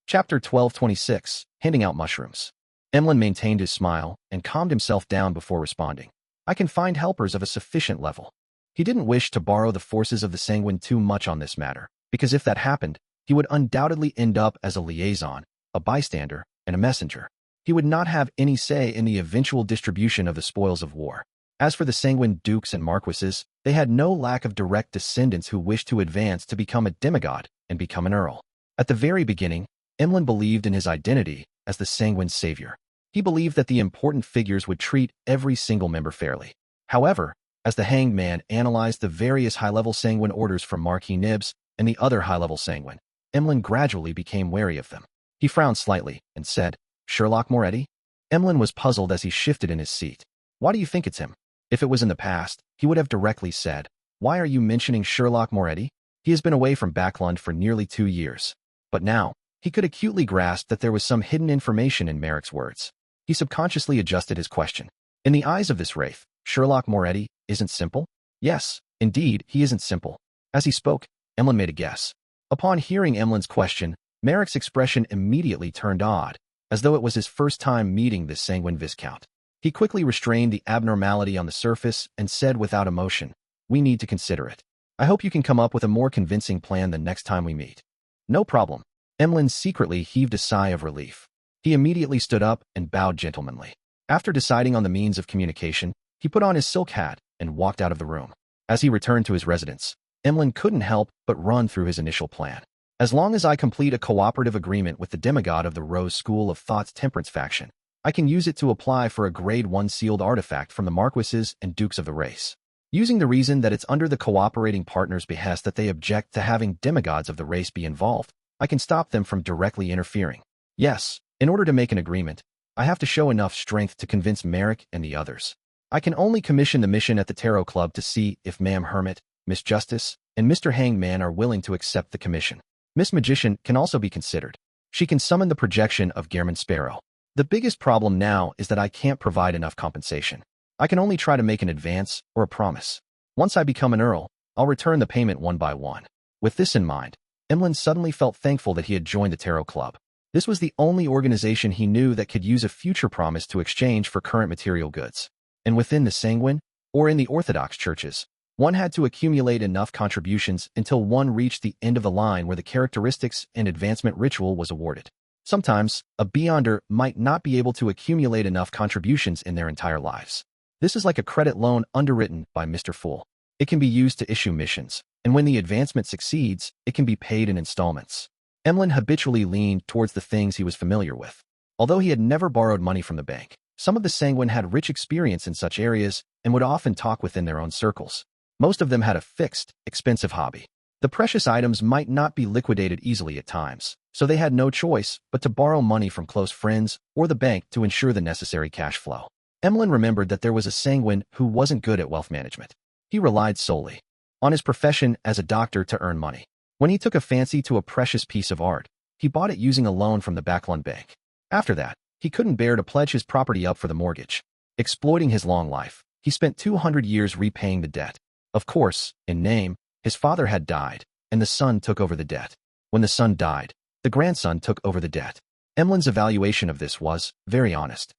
Chapter 1226, Handing Out Mushrooms. Emlyn maintained his smile and calmed himself down before responding. I can find helpers of a sufficient level. He didn't wish to borrow the forces of the sanguine too much on this matter, because if that happened, he would undoubtedly end up as a liaison, a bystander, and a messenger. He would not have any say in the eventual distribution of the spoils of war. As for the sanguine dukes and marquises, they had no lack of direct descendants who wished to advance to become a demigod and become an earl. At the very beginning, Emlyn believed in his identity as the sanguine savior. He believed that the important figures would treat every single member fairly. However, as the hanged man analyzed the various high-level sanguine orders from Marquis Nibs and the other high-level sanguine, Emlyn gradually became wary of them. He frowned slightly and said, "Sherlock Moretti?" Emlyn was puzzled as he shifted in his seat. "Why do you think it's him?" If it was in the past, he would have directly said, "Why are you mentioning Sherlock Moretti? He has been away from Baffling for nearly 2 years." But now, he could acutely grasp that there was some hidden information in Merrick's words. He subconsciously adjusted his question. In the eyes of this wraith, Sherlock Moretti isn't simple? Yes, indeed, he isn't simple. As he spoke, Emlyn made a guess. Upon hearing Emlyn's question, Merrick's expression immediately turned odd, as though it was his first time meeting this sanguine viscount. He quickly restrained the abnormality on the surface and said without emotion, "We need to consider it. I hope you can come up with a more convincing plan the next time we meet." "No problem." Emlyn secretly heaved a sigh of relief. He immediately stood up and bowed gentlemanly. After deciding on the means of communication, he put on his silk hat and walked out of the room. As he returned to his residence, Emlyn couldn't help but run through his initial plan. As long as I complete a cooperative agreement with the demigod of the Rose School of Thought's temperance faction, I can use it to apply for a Grade 1 sealed artifact from the marquises and dukes of the race. Using the reason that it's under the cooperating partners' behest that they object to having demigods of the race be involved, I can stop them from directly interfering. Yes, in order to make an agreement, I have to show enough strength to convince Merrick and the others. I can only commission the mission at the Tarot Club to see if Ma'am Hermit, Miss Justice, and Mr. Hanged Man are willing to accept the commission. Miss Magician can also be considered. She can summon the projection of Gehrman Sparrow. The biggest problem now is that I can't provide enough compensation. I can only try to make an advance or a promise. Once I become an earl, I'll return the payment one by one. With this in mind, Emlyn suddenly felt thankful that he had joined the Tarot Club. This was the only organization he knew that could use a future promise to exchange for current material goods. And within the sanguine, or in the Orthodox churches, one had to accumulate enough contributions until one reached the end of the line where the characteristics and advancement ritual was awarded. Sometimes, a beyonder might not be able to accumulate enough contributions in their entire lives. This is like a credit loan underwritten by Mr. Fool. It can be used to issue missions, and when the advancement succeeds, it can be paid in installments. Emlyn habitually leaned towards the things he was familiar with. Although he had never borrowed money from the bank, some of the sanguine had rich experience in such areas and would often talk within their own circles. Most of them had a fixed, expensive hobby. The precious items might not be liquidated easily at times, so they had no choice but to borrow money from close friends or the bank to ensure the necessary cash flow. Emlyn remembered that there was a sanguine who wasn't good at wealth management. He relied solely on his profession as a doctor to earn money. When he took a fancy to a precious piece of art, he bought it using a loan from the Baffling bank. After that, he couldn't bear to pledge his property up for the mortgage. Exploiting his long life, he spent 200 years repaying the debt. Of course, in name, his father had died, and the son took over the debt. When the son died, the grandson took over the debt. Emlyn's evaluation of this was very honest.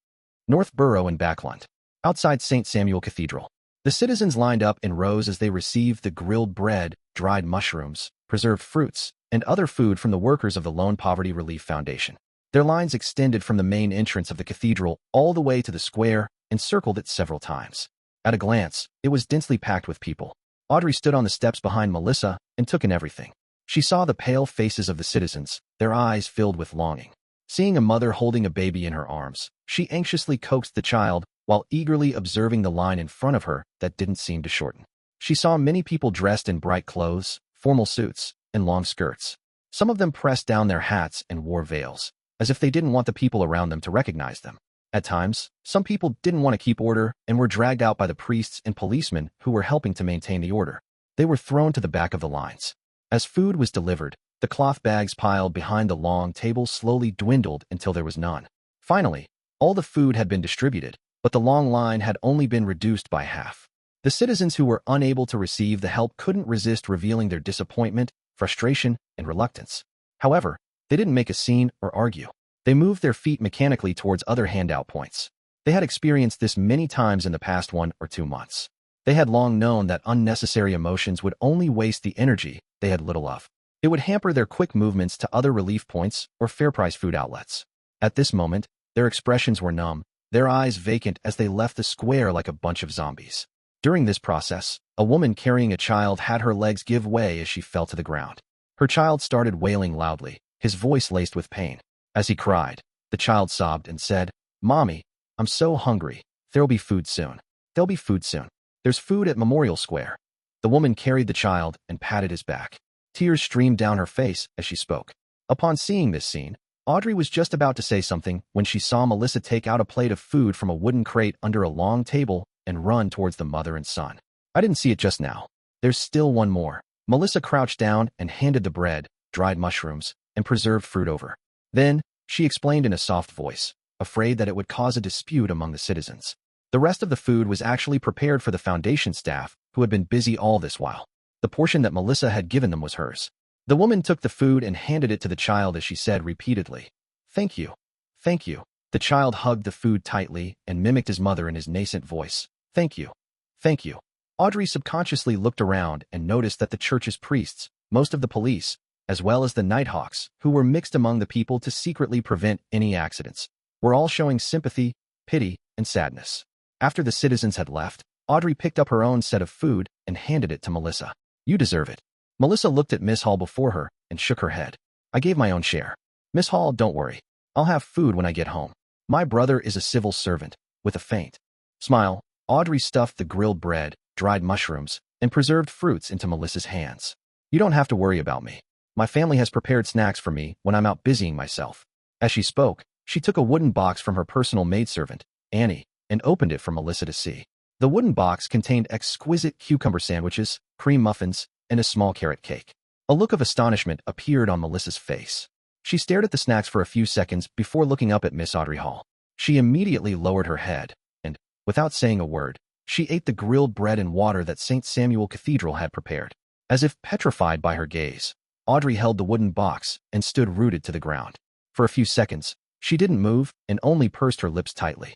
North Borough in Backland, outside St. Samuel Cathedral. The citizens lined up in rows as they received the grilled bread, dried mushrooms, preserved fruits, and other food from the workers of the Lone Poverty Relief Foundation. Their lines extended from the main entrance of the cathedral all the way to the square and circled it several times. At a glance, it was densely packed with people. Audrey stood on the steps behind Melissa and took in everything. She saw the pale faces of the citizens, their eyes filled with longing. Seeing a mother holding a baby in her arms, she anxiously coaxed the child while eagerly observing the line in front of her that didn't seem to shorten. She saw many people dressed in bright clothes, formal suits, and long skirts. Some of them pressed down their hats and wore veils, as if they didn't want the people around them to recognize them. At times, some people didn't want to keep order and were dragged out by the priests and policemen who were helping to maintain the order. They were thrown to the back of the lines. As food was delivered, the cloth bags piled behind the long tables slowly dwindled until there was none. Finally, all the food had been distributed, but the long line had only been reduced by half. The citizens who were unable to receive the help couldn't resist revealing their disappointment, frustration, and reluctance. However, They didn't make a scene or argue. They moved their feet mechanically towards other handout points. They had experienced this many times in the past 1 or 2 months. They had long known that unnecessary emotions would only waste the energy they had little of. It would hamper their quick movements to other relief points or fair-price food outlets. At this moment, their expressions were numb, their eyes vacant as they left the square like a bunch of zombies. During this process, a woman carrying a child had her legs give way as she fell to the ground. Her child started wailing loudly, his voice laced with pain. As he cried, the child sobbed and said, "Mommy, I'm so hungry. There'll be food soon. There'll be food soon. There's food at Memorial Square." The woman carried the child and patted his back. Tears streamed down her face as she spoke. Upon seeing this scene, Audrey was just about to say something when she saw Melissa take out a plate of food from a wooden crate under a long table and run towards the mother and son. "I didn't see it just now. There's still one more." Melissa crouched down and handed the bread, dried mushrooms, and preserved fruit over. Then, she explained in a soft voice, afraid that it would cause a dispute among the citizens. The rest of the food was actually prepared for the foundation staff, who had been busy all this while. The portion that Melissa had given them was hers. The woman took the food and handed it to the child as she said repeatedly, "Thank you. Thank you." The child hugged the food tightly and mimicked his mother in his nascent voice. "Thank you. Thank you." Audrey subconsciously looked around and noticed that the church's priests, most of the police, as well as the Nighthawks, who were mixed among the people to secretly prevent any accidents, were all showing sympathy, pity, and sadness. After the citizens had left, Audrey picked up her own set of food and handed it to Melissa. "You deserve it." Melissa looked at Miss Hall before her and shook her head. "I gave my own share. Miss Hall, don't worry. I'll have food when I get home. My brother is a civil servant." With a faint smile, Audrey stuffed the grilled bread, dried mushrooms, and preserved fruits into Melissa's hands. "You don't have to worry about me. My family has prepared snacks for me when I'm out busying myself." As she spoke, she took a wooden box from her personal maidservant, Annie, and opened it for Melissa to see. The wooden box contained exquisite cucumber sandwiches, cream muffins, and a small carrot cake. A look of astonishment appeared on Melissa's face. She stared at the snacks for a few seconds before looking up at Miss Audrey Hall. She immediately lowered her head, and, without saying a word, she ate the grilled bread and water that St. Samuel Cathedral had prepared. As if petrified by her gaze, Audrey held the wooden box and stood rooted to the ground. For a few seconds, she didn't move and only pursed her lips tightly.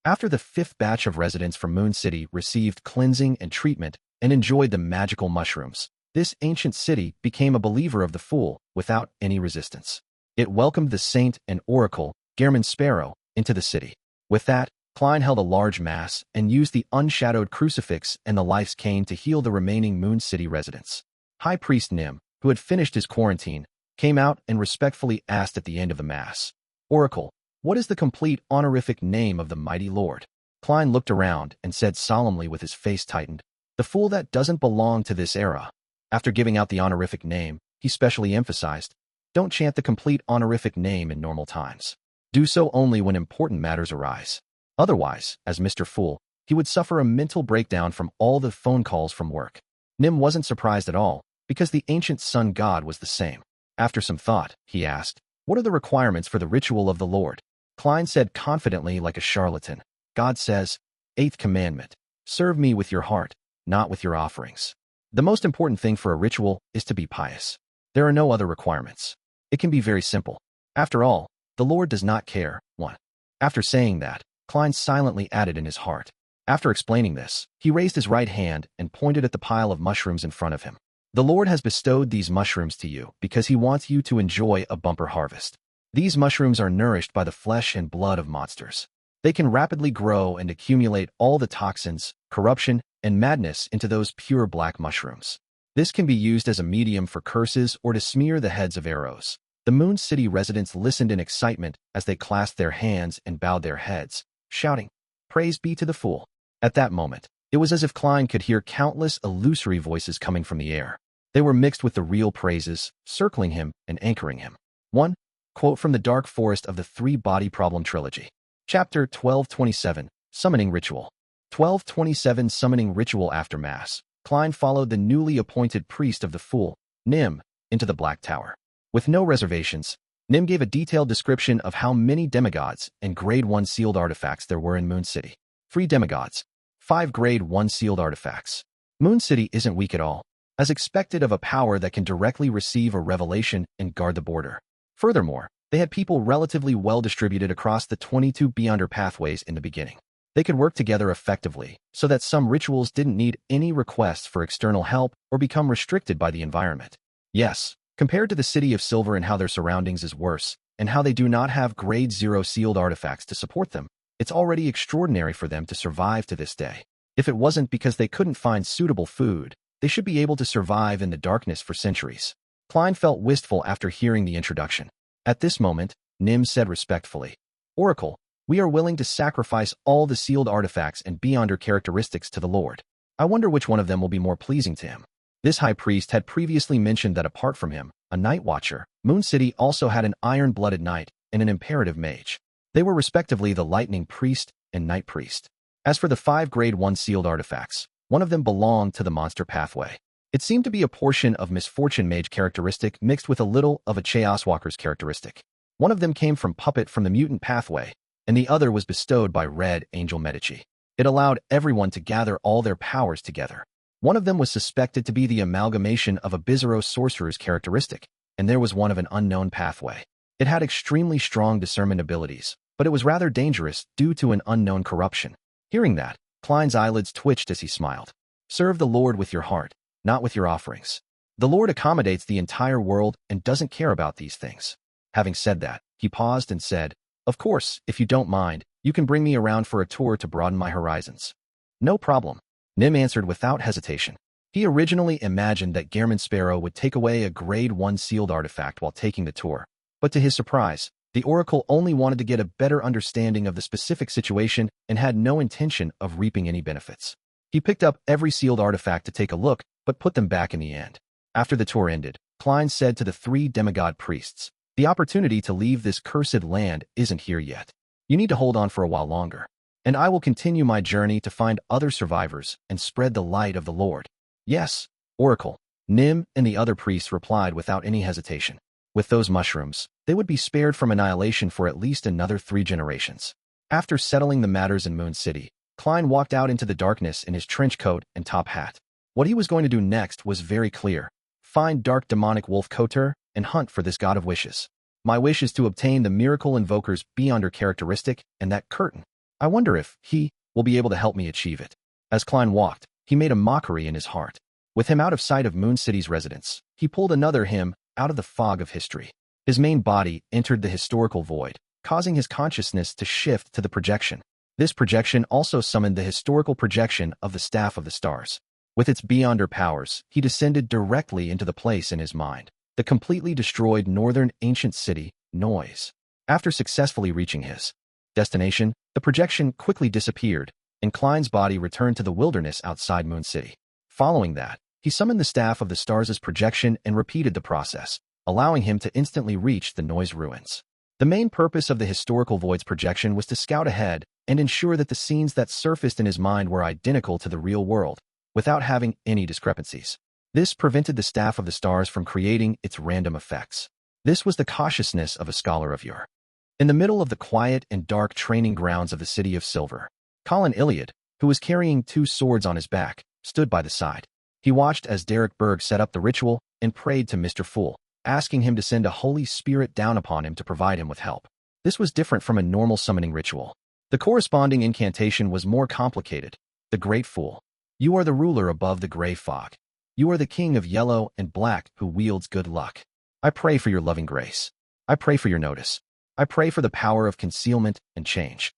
After the 5th batch of residents from Moon City received cleansing and treatment and enjoyed the magical mushrooms, this ancient city became a believer of the Fool without any resistance. It welcomed the saint and oracle, Gehrman Sparrow, into the city. With that, Klein held a large mass and used the unshadowed crucifix and the life's cane to heal the remaining Moon City residents. High Priest Nim, who had finished his quarantine, came out and respectfully asked at the end of the mass, "Oracle, what is the complete honorific name of the mighty Lord?" Klein looked around and said solemnly with his face tightened, "The Fool that doesn't belong to this era." After giving out the honorific name, he specially emphasized, "Don't chant the complete honorific name in normal times. Do so only when important matters arise. Otherwise, as Mr. Fool, he would suffer a mental breakdown from all the phone calls from work." Nim wasn't surprised at all, because the ancient sun god was the same. After some thought, he asked, "What are the requirements for the ritual of the Lord?" Klein said confidently like a charlatan, "God says, 8th commandment, serve me with your heart, not with your offerings. The most important thing for a ritual is to be pious. There are no other requirements. It can be very simple. After all, the Lord does not care." 1. After saying that, Klein silently added in his heart. After explaining this, he raised his right hand and pointed at the pile of mushrooms in front of him. "The Lord has bestowed these mushrooms to you because he wants you to enjoy a bumper harvest. These mushrooms are nourished by the flesh and blood of monsters. They can rapidly grow and accumulate all the toxins, corruption, and madness into those pure black mushrooms. This can be used as a medium for curses or to smear the heads of arrows." The Moon City residents listened in excitement as they clasped their hands and bowed their heads, shouting, "Praise be to the Fool." At that moment, it was as if Klein could hear countless illusory voices coming from the air. They were mixed with the real praises, circling him and anchoring him. 1. Quote from the Dark Forest of the Three-Body Problem Trilogy. Chapter 1227, Summoning Ritual. 1227 Summoning Ritual. After Mass, Klein followed the newly appointed priest of the Fool, Nim, into the Black Tower. With no reservations, Nim gave a detailed description of how many demigods and Grade 1 sealed artifacts there were in Moon City. 3 demigods, 5 Grade 1 sealed artifacts. Moon City isn't weak at all, as expected of a power that can directly receive a revelation and guard the border. Furthermore, they had people relatively well distributed across the 22 Beyonder pathways in the beginning. They could work together effectively so that some rituals didn't need any requests for external help or become restricted by the environment. Yes, compared to the City of Silver and how their surroundings is worse, and how they do not have grade 0 sealed artifacts to support them, it's already extraordinary for them to survive to this day. If it wasn't because they couldn't find suitable food, they should be able to survive in the darkness for centuries. Klein felt wistful after hearing the introduction. At this moment, Nim said respectfully, "Oracle, we are willing to sacrifice all the sealed artifacts and Beyonder characteristics to the Lord. I wonder which one of them will be more pleasing to him." This high priest had previously mentioned that apart from him, a night watcher, Moon City also had an iron-blooded knight and an imperative mage. They were respectively the lightning priest and night priest. As for the 5 grade 1 sealed artifacts, one of them belonged to the monster pathway. It seemed to be a portion of misfortune mage characteristic mixed with a little of a chaos walker's characteristic. One of them came from puppet from the mutant pathway, and the other was bestowed by Red Angel Medici. It allowed everyone to gather all their powers together. One of them was suspected to be the amalgamation of a Bizarro sorcerer's characteristic, and there was one of an unknown pathway. It had extremely strong discernment abilities, but it was rather dangerous due to an unknown corruption. Hearing that, Klein's eyelids twitched as he smiled. Serve the Lord with your heart, not with your offerings. The Lord accommodates the entire world and doesn't care about these things. Having said that, he paused and said, "Of course, if you don't mind, you can bring me around for a tour to broaden my horizons." "No problem," Nim answered without hesitation. He originally imagined that Gehrman Sparrow would take away a grade 1 sealed artifact while taking the tour, but to his surprise, the Oracle only wanted to get a better understanding of the specific situation and had no intention of reaping any benefits. He picked up every sealed artifact to take a look, but put them back in the end. After the tour ended, Klein said to the 3 demigod priests, "The opportunity to leave this cursed land isn't here yet. You need to hold on for a while longer, and I will continue my journey to find other survivors and spread the light of the Lord." "Yes, Oracle," Nim and the other priests replied without any hesitation. With those mushrooms, they would be spared from annihilation for at least another 3 generations. After settling the matters in Moon City, Klein walked out into the darkness in his trench coat and top hat. What he was going to do next was very clear. Find dark demonic wolf Kotur and hunt for this god of wishes. My wish is to obtain the miracle invoker's Beyonder characteristic and that curtain. I wonder if he will be able to help me achieve it. As Klein walked, he made a mockery in his heart. With him out of sight of Moon City's residents, he pulled another him out of the fog of history. His main body entered the historical void, causing his consciousness to shift to the projection. This projection also summoned the historical projection of the Staff of the Stars. With its Beyonder powers, he descended directly into the place in his mind, the completely destroyed northern ancient city, Noise. After successfully reaching his destination, the projection quickly disappeared, and Klein's body returned to the wilderness outside Moon City. Following that, he summoned the Staff of the Stars' projection and repeated the process, allowing him to instantly reach the Noise ruins. The main purpose of the historical void's projection was to scout ahead and ensure that the scenes that surfaced in his mind were identical to the real world, without having any discrepancies. This prevented the Staff of the Stars from creating its random effects. This was the cautiousness of a scholar of yore. In the middle of the quiet and dark training grounds of the City of Silver, Colin Iliad, who was carrying 2 swords on his back, stood by the side. He watched as Derek Berg set up the ritual and prayed to Mr. Fool, asking him to send a Holy Spirit down upon him to provide him with help. This was different from a normal summoning ritual. The corresponding incantation was more complicated. The Great Fool. You are the ruler above the gray fog. You are the king of yellow and black who wields good luck. I pray for your loving grace. I pray for your notice. I pray for the power of concealment and change.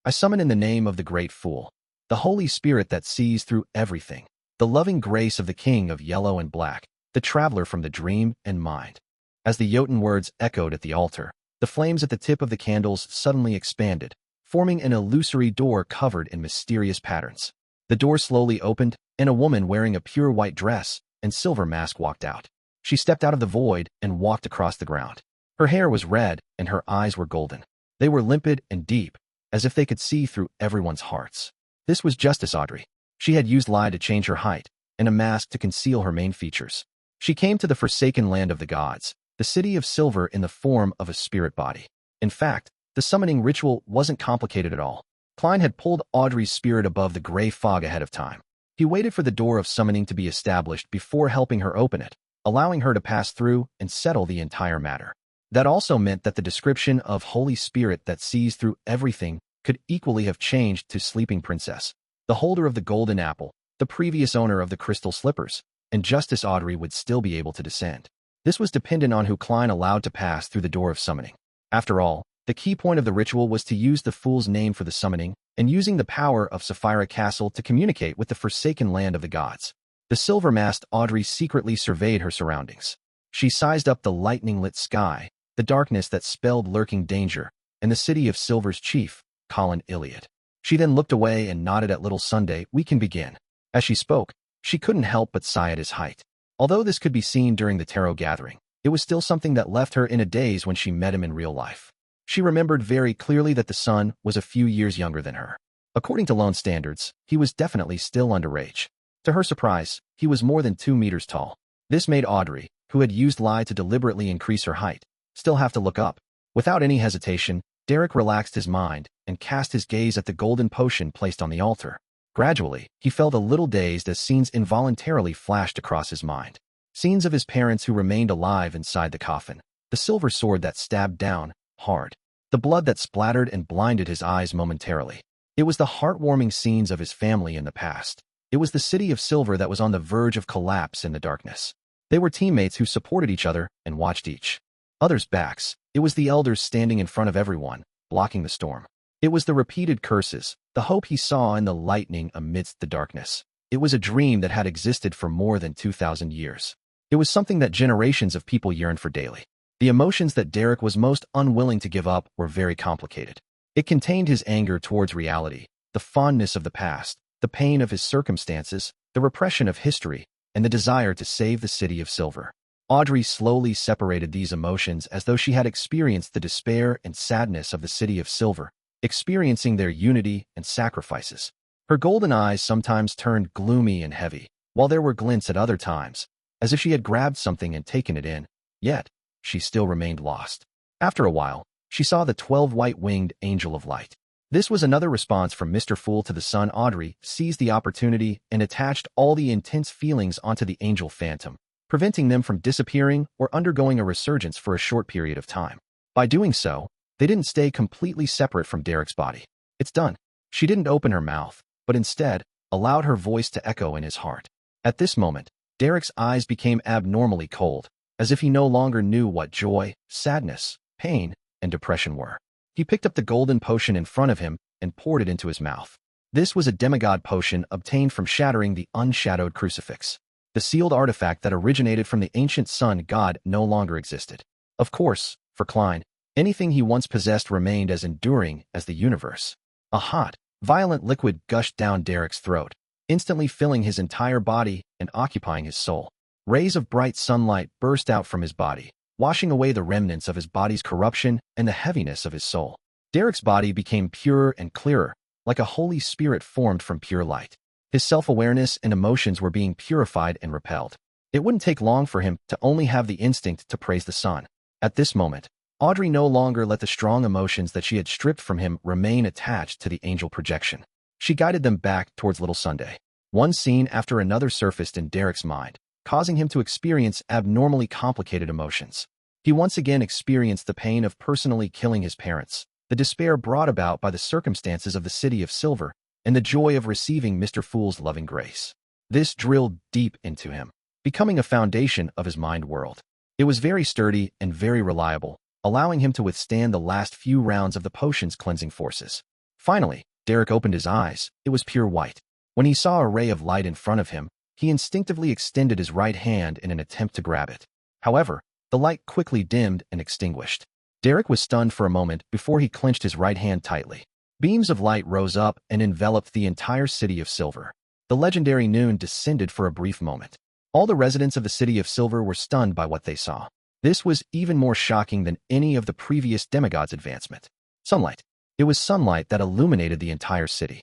I summon in the name of the Great Fool, the Holy Spirit that sees through everything, the loving grace of the king of yellow and black, the traveler from the dream and mind. As the Jotun words echoed at the altar, the flames at the tip of the candles suddenly expanded, forming an illusory door covered in mysterious patterns. The door slowly opened, and a woman wearing a pure white dress and silver mask walked out. She stepped out of the void and walked across the ground. Her hair was red, and her eyes were golden. They were limpid and deep, as if they could see through everyone's hearts. This was Justice Audrey. She had used lie to change her height, and a mask to conceal her main features. She came to the forsaken land of the gods, the City of Silver, in the form of a spirit body. In fact, the summoning ritual wasn't complicated at all. Klein had pulled Audrey's spirit above the gray fog ahead of time. He waited for the door of summoning to be established before helping her open it, allowing her to pass through and settle the entire matter. That also meant that the description of Holy Spirit that sees through everything could equally have changed to Sleeping Princess, the holder of the golden apple, the previous owner of the crystal slippers, and Justice Audrey would still be able to descend. This was dependent on who Klein allowed to pass through the door of summoning. After all, the key point of the ritual was to use the Fool's name for the summoning, and using the power of Sapphira Castle to communicate with the forsaken land of the gods. The silver-masked Audrey secretly surveyed her surroundings. She sized up the lightning-lit sky, the darkness that spelled lurking danger, and the city of Silver's chief, Colin Iliad. She then looked away and nodded at little Sunday. "We can begin." As she spoke, she couldn't help but sigh at his height. Although this could be seen during the tarot gathering, it was still something that left her in a daze when she met him in real life. She remembered very clearly that the son was a few years younger than her. According to Lone standards, he was definitely still underage. To her surprise, he was more than 2 meters tall. This made Audrey, who had used lie to deliberately increase her height, still have to look up. Without any hesitation, Derek relaxed his mind and cast his gaze at the golden potion placed on the altar. Gradually, he felt a little dazed as scenes involuntarily flashed across his mind. Scenes of his parents who remained alive inside the coffin, the silver sword that stabbed down, hard, the blood that splattered and blinded his eyes momentarily. It was the heartwarming scenes of his family in the past. It was the city of Silver that was on the verge of collapse in the darkness. They were teammates who supported each other and watched each other's backs. It was the elders standing in front of everyone, blocking the storm. It was the repeated curses, the hope he saw in the lightning amidst the darkness. It was a dream that had existed for more than 2,000 years. It was something that generations of people yearned for daily. The emotions that Derek was most unwilling to give up were very complicated. It contained his anger towards reality, the fondness of the past, the pain of his circumstances, the repression of history, and the desire to save the city of Silver. Audrey slowly separated these emotions as though she had experienced the despair and sadness of the city of Silver, experiencing their unity and sacrifices. Her golden eyes sometimes turned gloomy and heavy, while there were glints at other times, as if she had grabbed something and taken it in. Yet, she still remained lost. After a while, she saw the 12 white-winged angel of light. This was another response from Mr. Fool to the son. Audrey seized the opportunity and attached all the intense feelings onto the angel phantom, preventing them from disappearing or undergoing a resurgence for a short period of time. By doing so, they didn't stay completely separate from Derek's body. "It's done." She didn't open her mouth, but instead allowed her voice to echo in his heart. At this moment, Derek's eyes became abnormally cold, as if he no longer knew what joy, sadness, pain, and depression were. He picked up the golden potion in front of him and poured it into his mouth. This was a demigod potion obtained from shattering the unshadowed crucifix. The sealed artifact that originated from the ancient sun god no longer existed. Of course, for Klein, anything he once possessed remained as enduring as the universe. A hot, violent liquid gushed down Derek's throat, instantly filling his entire body and occupying his soul. Rays of bright sunlight burst out from his body, washing away the remnants of his body's corruption and the heaviness of his soul. Derek's body became purer and clearer, like a Holy Spirit formed from pure light. His self-awareness and emotions were being purified and repelled. It wouldn't take long for him to only have the instinct to praise the sun. At this moment, Audrey no longer let the strong emotions that she had stripped from him remain attached to the angel projection. She guided them back towards Little Sunday. One scene after another surfaced in Derek's mind, causing him to experience abnormally complicated emotions. He once again experienced the pain of personally killing his parents, the despair brought about by the circumstances of the city of Silver, and the joy of receiving Mr. Fool's loving grace. This drilled deep into him, becoming a foundation of his mind world. It was very sturdy and very reliable, allowing him to withstand the last few rounds of the potion's cleansing forces. Finally, Derek opened his eyes. It was pure white. When he saw a ray of light in front of him, he instinctively extended his right hand in an attempt to grab it. However, the light quickly dimmed and extinguished. Derek was stunned for a moment before he clenched his right hand tightly. Beams of light rose up and enveloped the entire city of Silver. The legendary noon descended for a brief moment. All the residents of the city of Silver were stunned by what they saw. This was even more shocking than any of the previous demigods' advancement. Sunlight. It was sunlight that illuminated the entire city.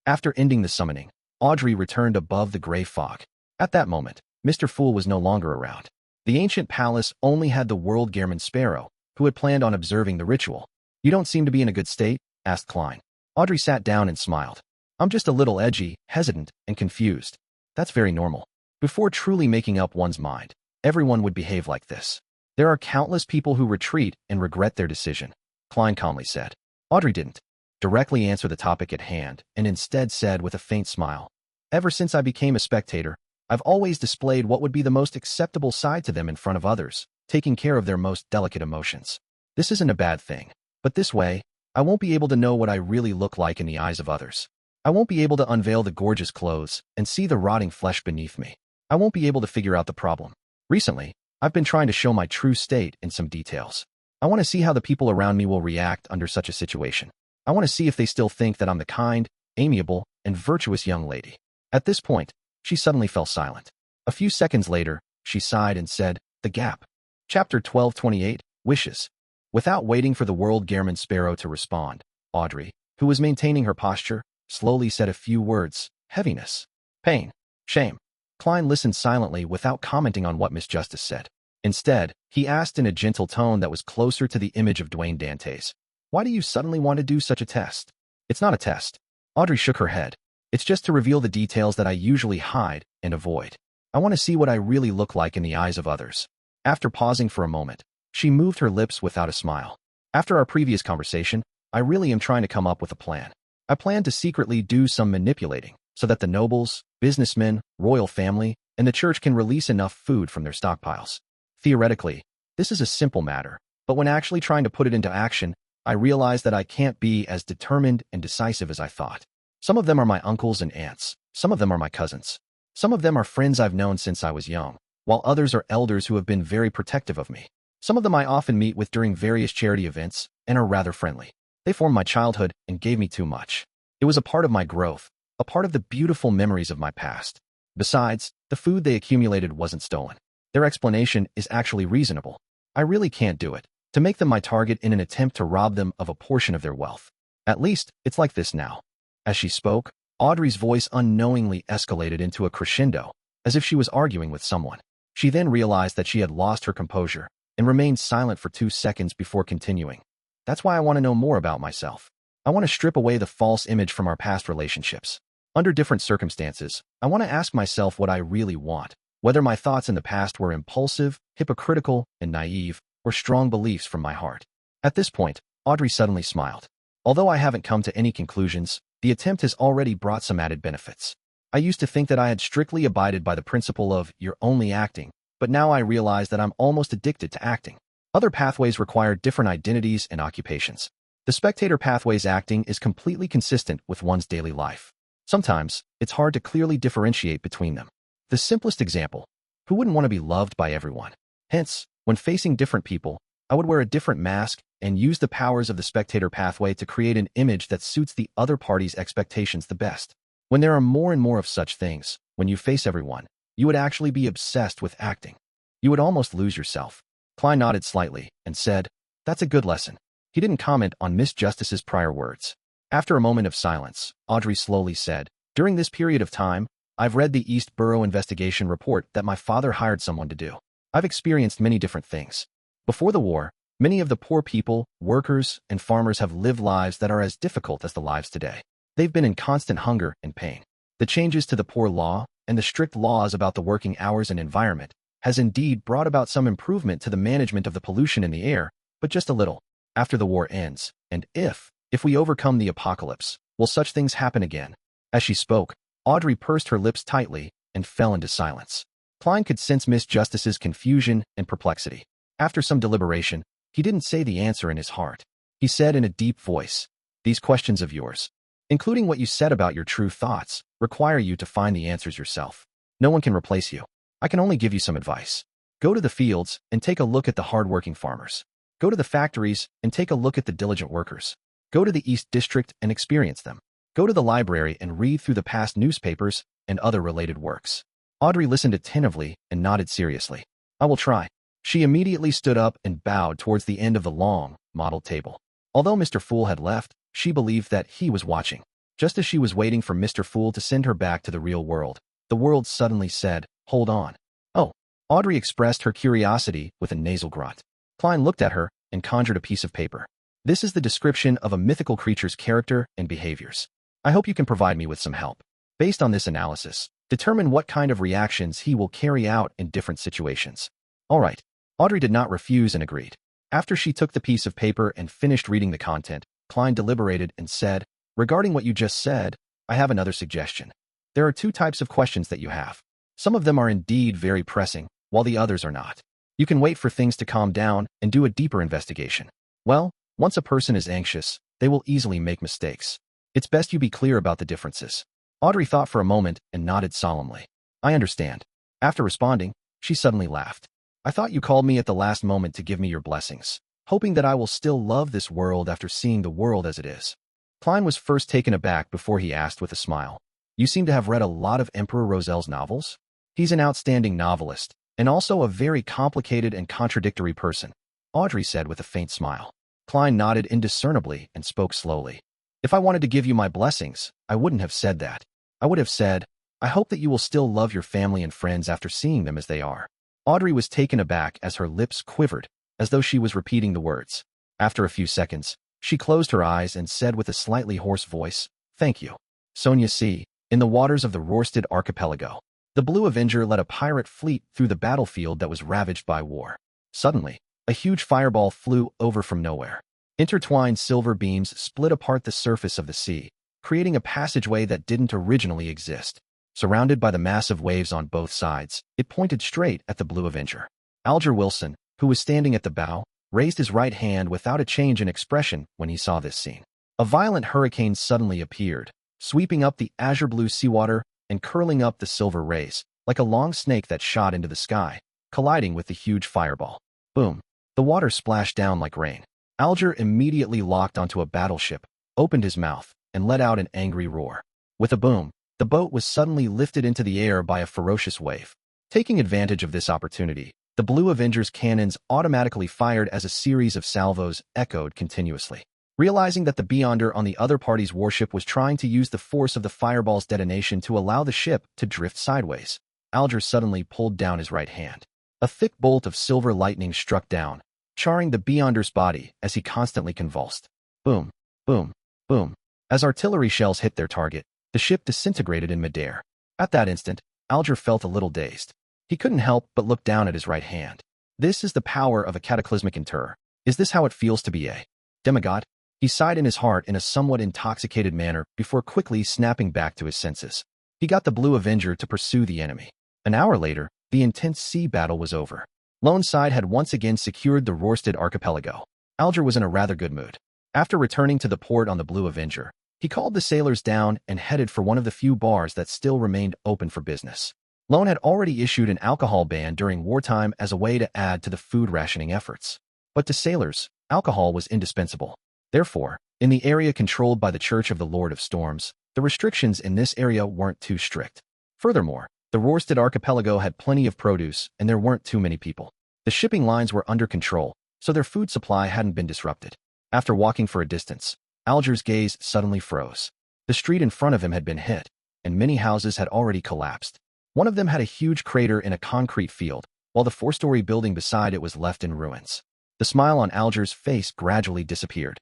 After ending the summoning, Audrey returned above the gray fog. At that moment, Mr. Fool was no longer around. The ancient palace only had the world Gehrman Sparrow, who had planned on observing the ritual. "You don't seem to be in a good state?" asked Klein. Audrey sat down and smiled. "I'm just a little edgy, hesitant, and confused. That's very normal. Before truly making up one's mind, everyone would behave like this." There are countless people who retreat and regret their decision, Klein calmly said. Audrey didn't directly answer the topic at hand and instead said with a faint smile, ever since I became a spectator, I've always displayed what would be the most acceptable side to them in front of others, taking care of their most delicate emotions. This isn't a bad thing, but this way, I won't be able to know what I really look like in the eyes of others. I won't be able to unveil the gorgeous clothes and see the rotting flesh beneath me. I won't be able to figure out the problem. Recently, I've been trying to show my true state in some details. I want to see how the people around me will react under such a situation. I want to see if they still think that I'm the kind, amiable, and virtuous young lady. At this point, she suddenly fell silent. A few seconds later, she sighed and said, The Gap. Chapter 1228, Wishes. Without waiting for the world Gehrman Sparrow to respond, Audrey, who was maintaining her posture, slowly said a few words, heaviness, pain, shame. Klein listened silently without commenting on what Miss Justice said. Instead, he asked in a gentle tone that was closer to the image of Dwayne Dante's. Why do you suddenly want to do such a test? It's not a test. Audrey shook her head. It's just to reveal the details that I usually hide and avoid. I want to see what I really look like in the eyes of others. After pausing for a moment, she moved her lips without a smile. After our previous conversation, I really am trying to come up with a plan. I plan to secretly do some manipulating so that the nobles, businessmen, royal family, and the church can release enough food from their stockpiles. Theoretically, this is a simple matter, but when actually trying to put it into action, I realize that I can't be as determined and decisive as I thought. Some of them are my uncles and aunts. Some of them are my cousins. Some of them are friends I've known since I was young, while others are elders who have been very protective of me. Some of them I often meet with during various charity events and are rather friendly. They formed my childhood and gave me too much. It was a part of my growth, a part of the beautiful memories of my past. Besides, the food they accumulated wasn't stolen. Their explanation is actually reasonable. I really can't do it, to make them my target in an attempt to rob them of a portion of their wealth. At least, it's like this now. As she spoke, Audrey's voice unknowingly escalated into a crescendo, as if she was arguing with someone. She then realized that she had lost her composure and remained silent for 2 seconds before continuing. That's why I want to know more about myself. I want to strip away the false image from our past relationships. Under different circumstances, I want to ask myself what I really want, whether my thoughts in the past were impulsive, hypocritical, and naive, or strong beliefs from my heart. At this point, Audrey suddenly smiled. Although I haven't come to any conclusions, the attempt has already brought some added benefits. I used to think that I had strictly abided by the principle of you're only acting, but now I realize that I'm almost addicted to acting. Other pathways require different identities and occupations. The spectator pathway's acting is completely consistent with one's daily life. Sometimes, it's hard to clearly differentiate between them. The simplest example: who wouldn't want to be loved by everyone? Hence, when facing different people, I would wear a different mask and use the powers of the spectator pathway to create an image that suits the other party's expectations the best. When there are more and more of such things, when you face everyone, you would actually be obsessed with acting. You would almost lose yourself. Klein nodded slightly and said, That's a good lesson. He didn't comment on Miss Justice's prior words. After a moment of silence, Audrey slowly said, During this period of time, I've read the East Borough investigation report that my father hired someone to do. I've experienced many different things. Before the war, many of the poor people, workers, and farmers have lived lives that are as difficult as the lives today. They've been in constant hunger and pain. The changes to the poor law and the strict laws about the working hours and environment has indeed brought about some improvement to the management of the pollution in the air, but just a little. After the war ends, and if we overcome the apocalypse, will such things happen again? As she spoke, Audrey pursed her lips tightly and fell into silence. Klein could sense Miss Justice's confusion and perplexity. After some deliberation, he didn't say the answer in his heart. He said in a deep voice, These questions of yours, including what you said about your true thoughts, require you to find the answers yourself. No one can replace you. I can only give you some advice. Go to the fields and take a look at the hard-working farmers. Go to the factories and take a look at the diligent workers. Go to the East District and experience them. Go to the library and read through the past newspapers and other related works. Audrey listened attentively and nodded seriously. I will try. She immediately stood up and bowed towards the end of the long, mottled table. Although Mr. Fool had left, she believed that he was watching. Just as she was waiting for Mr. Fool to send her back to the real world, the world suddenly said, Hold on. Oh. Audrey expressed her curiosity with a nasal grunt. Klein looked at her and conjured a piece of paper. This is the description of a mythical creature's character and behaviors. I hope you can provide me with some help. Based on this analysis, determine what kind of reactions he will carry out in different situations. All right. Audrey did not refuse and agreed. After she took the piece of paper and finished reading the content, Klein deliberated and said, "Regarding what you just said, I have another suggestion. There are two types of questions that you have. Some of them are indeed very pressing, while the others are not. You can wait for things to calm down and do a deeper investigation. Well, once a person is anxious, they will easily make mistakes. It's best you be clear about the differences." Audrey thought for a moment and nodded solemnly. "I understand." After responding, she suddenly laughed. "I thought you called me at the last moment to give me your blessings, hoping that I will still love this world after seeing the world as it is." Klein was first taken aback before he asked with a smile, "You seem to have read a lot of Emperor Rozel's novels?" "He's an outstanding novelist, and also a very complicated and contradictory person," Audrey said with a faint smile. Klein nodded indiscernibly and spoke slowly. "If I wanted to give you my blessings, I wouldn't have said that. I would have said, I hope that you will still love your family and friends after seeing them as they are." Audrey was taken aback as her lips quivered, as though she was repeating the words. After a few seconds, she closed her eyes and said with a slightly hoarse voice, "Thank you." Sonia C. In the waters of the Rörsted archipelago, the Blue Avenger led a pirate fleet through the battlefield that was ravaged by war. Suddenly, a huge fireball flew over from nowhere. Intertwined silver beams split apart the surface of the sea, creating a passageway that didn't originally exist. Surrounded by the massive waves on both sides, it pointed straight at the Blue Avenger. Alger Wilson, who was standing at the bow, raised his right hand without a change in expression when he saw this scene. A violent hurricane suddenly appeared, sweeping up the azure-blue seawater and curling up the silver rays, like a long snake that shot into the sky, colliding with the huge fireball. Boom! The water splashed down like rain. Alger immediately locked onto a battleship, opened his mouth, and let out an angry roar. With a boom, the boat was suddenly lifted into the air by a ferocious wave. Taking advantage of this opportunity, the Blue Avenger's cannons automatically fired as a series of salvos echoed continuously. Realizing that the Beyonder on the other party's warship was trying to use the force of the fireball's detonation to allow the ship to drift sideways, Alger suddenly pulled down his right hand. A thick bolt of silver lightning struck down, charring the Beyonder's body as he constantly convulsed. Boom, boom, boom. As artillery shells hit their target, the ship disintegrated in midair. At that instant, Alger felt a little dazed. He couldn't help but look down at his right hand. This is the power of a cataclysmic interror. Is this how it feels to be a demigod? He sighed in his heart in a somewhat intoxicated manner before quickly snapping back to his senses. He got the Blue Avenger to pursue the enemy. An hour later, the intense sea battle was over. Loneside had once again secured the Rörsted archipelago. Alger was in a rather good mood. After returning to the port on the Blue Avenger, he called the sailors down and headed for one of the few bars that still remained open for business. Lone had already issued an alcohol ban during wartime as a way to add to the food rationing efforts. But to sailors, alcohol was indispensable. Therefore, in the area controlled by the Church of the Lord of Storms, the restrictions in this area weren't too strict. Furthermore, the Rörsted archipelago had plenty of produce and there weren't too many people. The shipping lines were under control, so their food supply hadn't been disrupted. After walking for a distance, Alger's gaze suddenly froze. The street in front of him had been hit, and many houses had already collapsed. One of them had a huge crater in a concrete field, while the four-story building beside it was left in ruins. The smile on Alger's face gradually disappeared.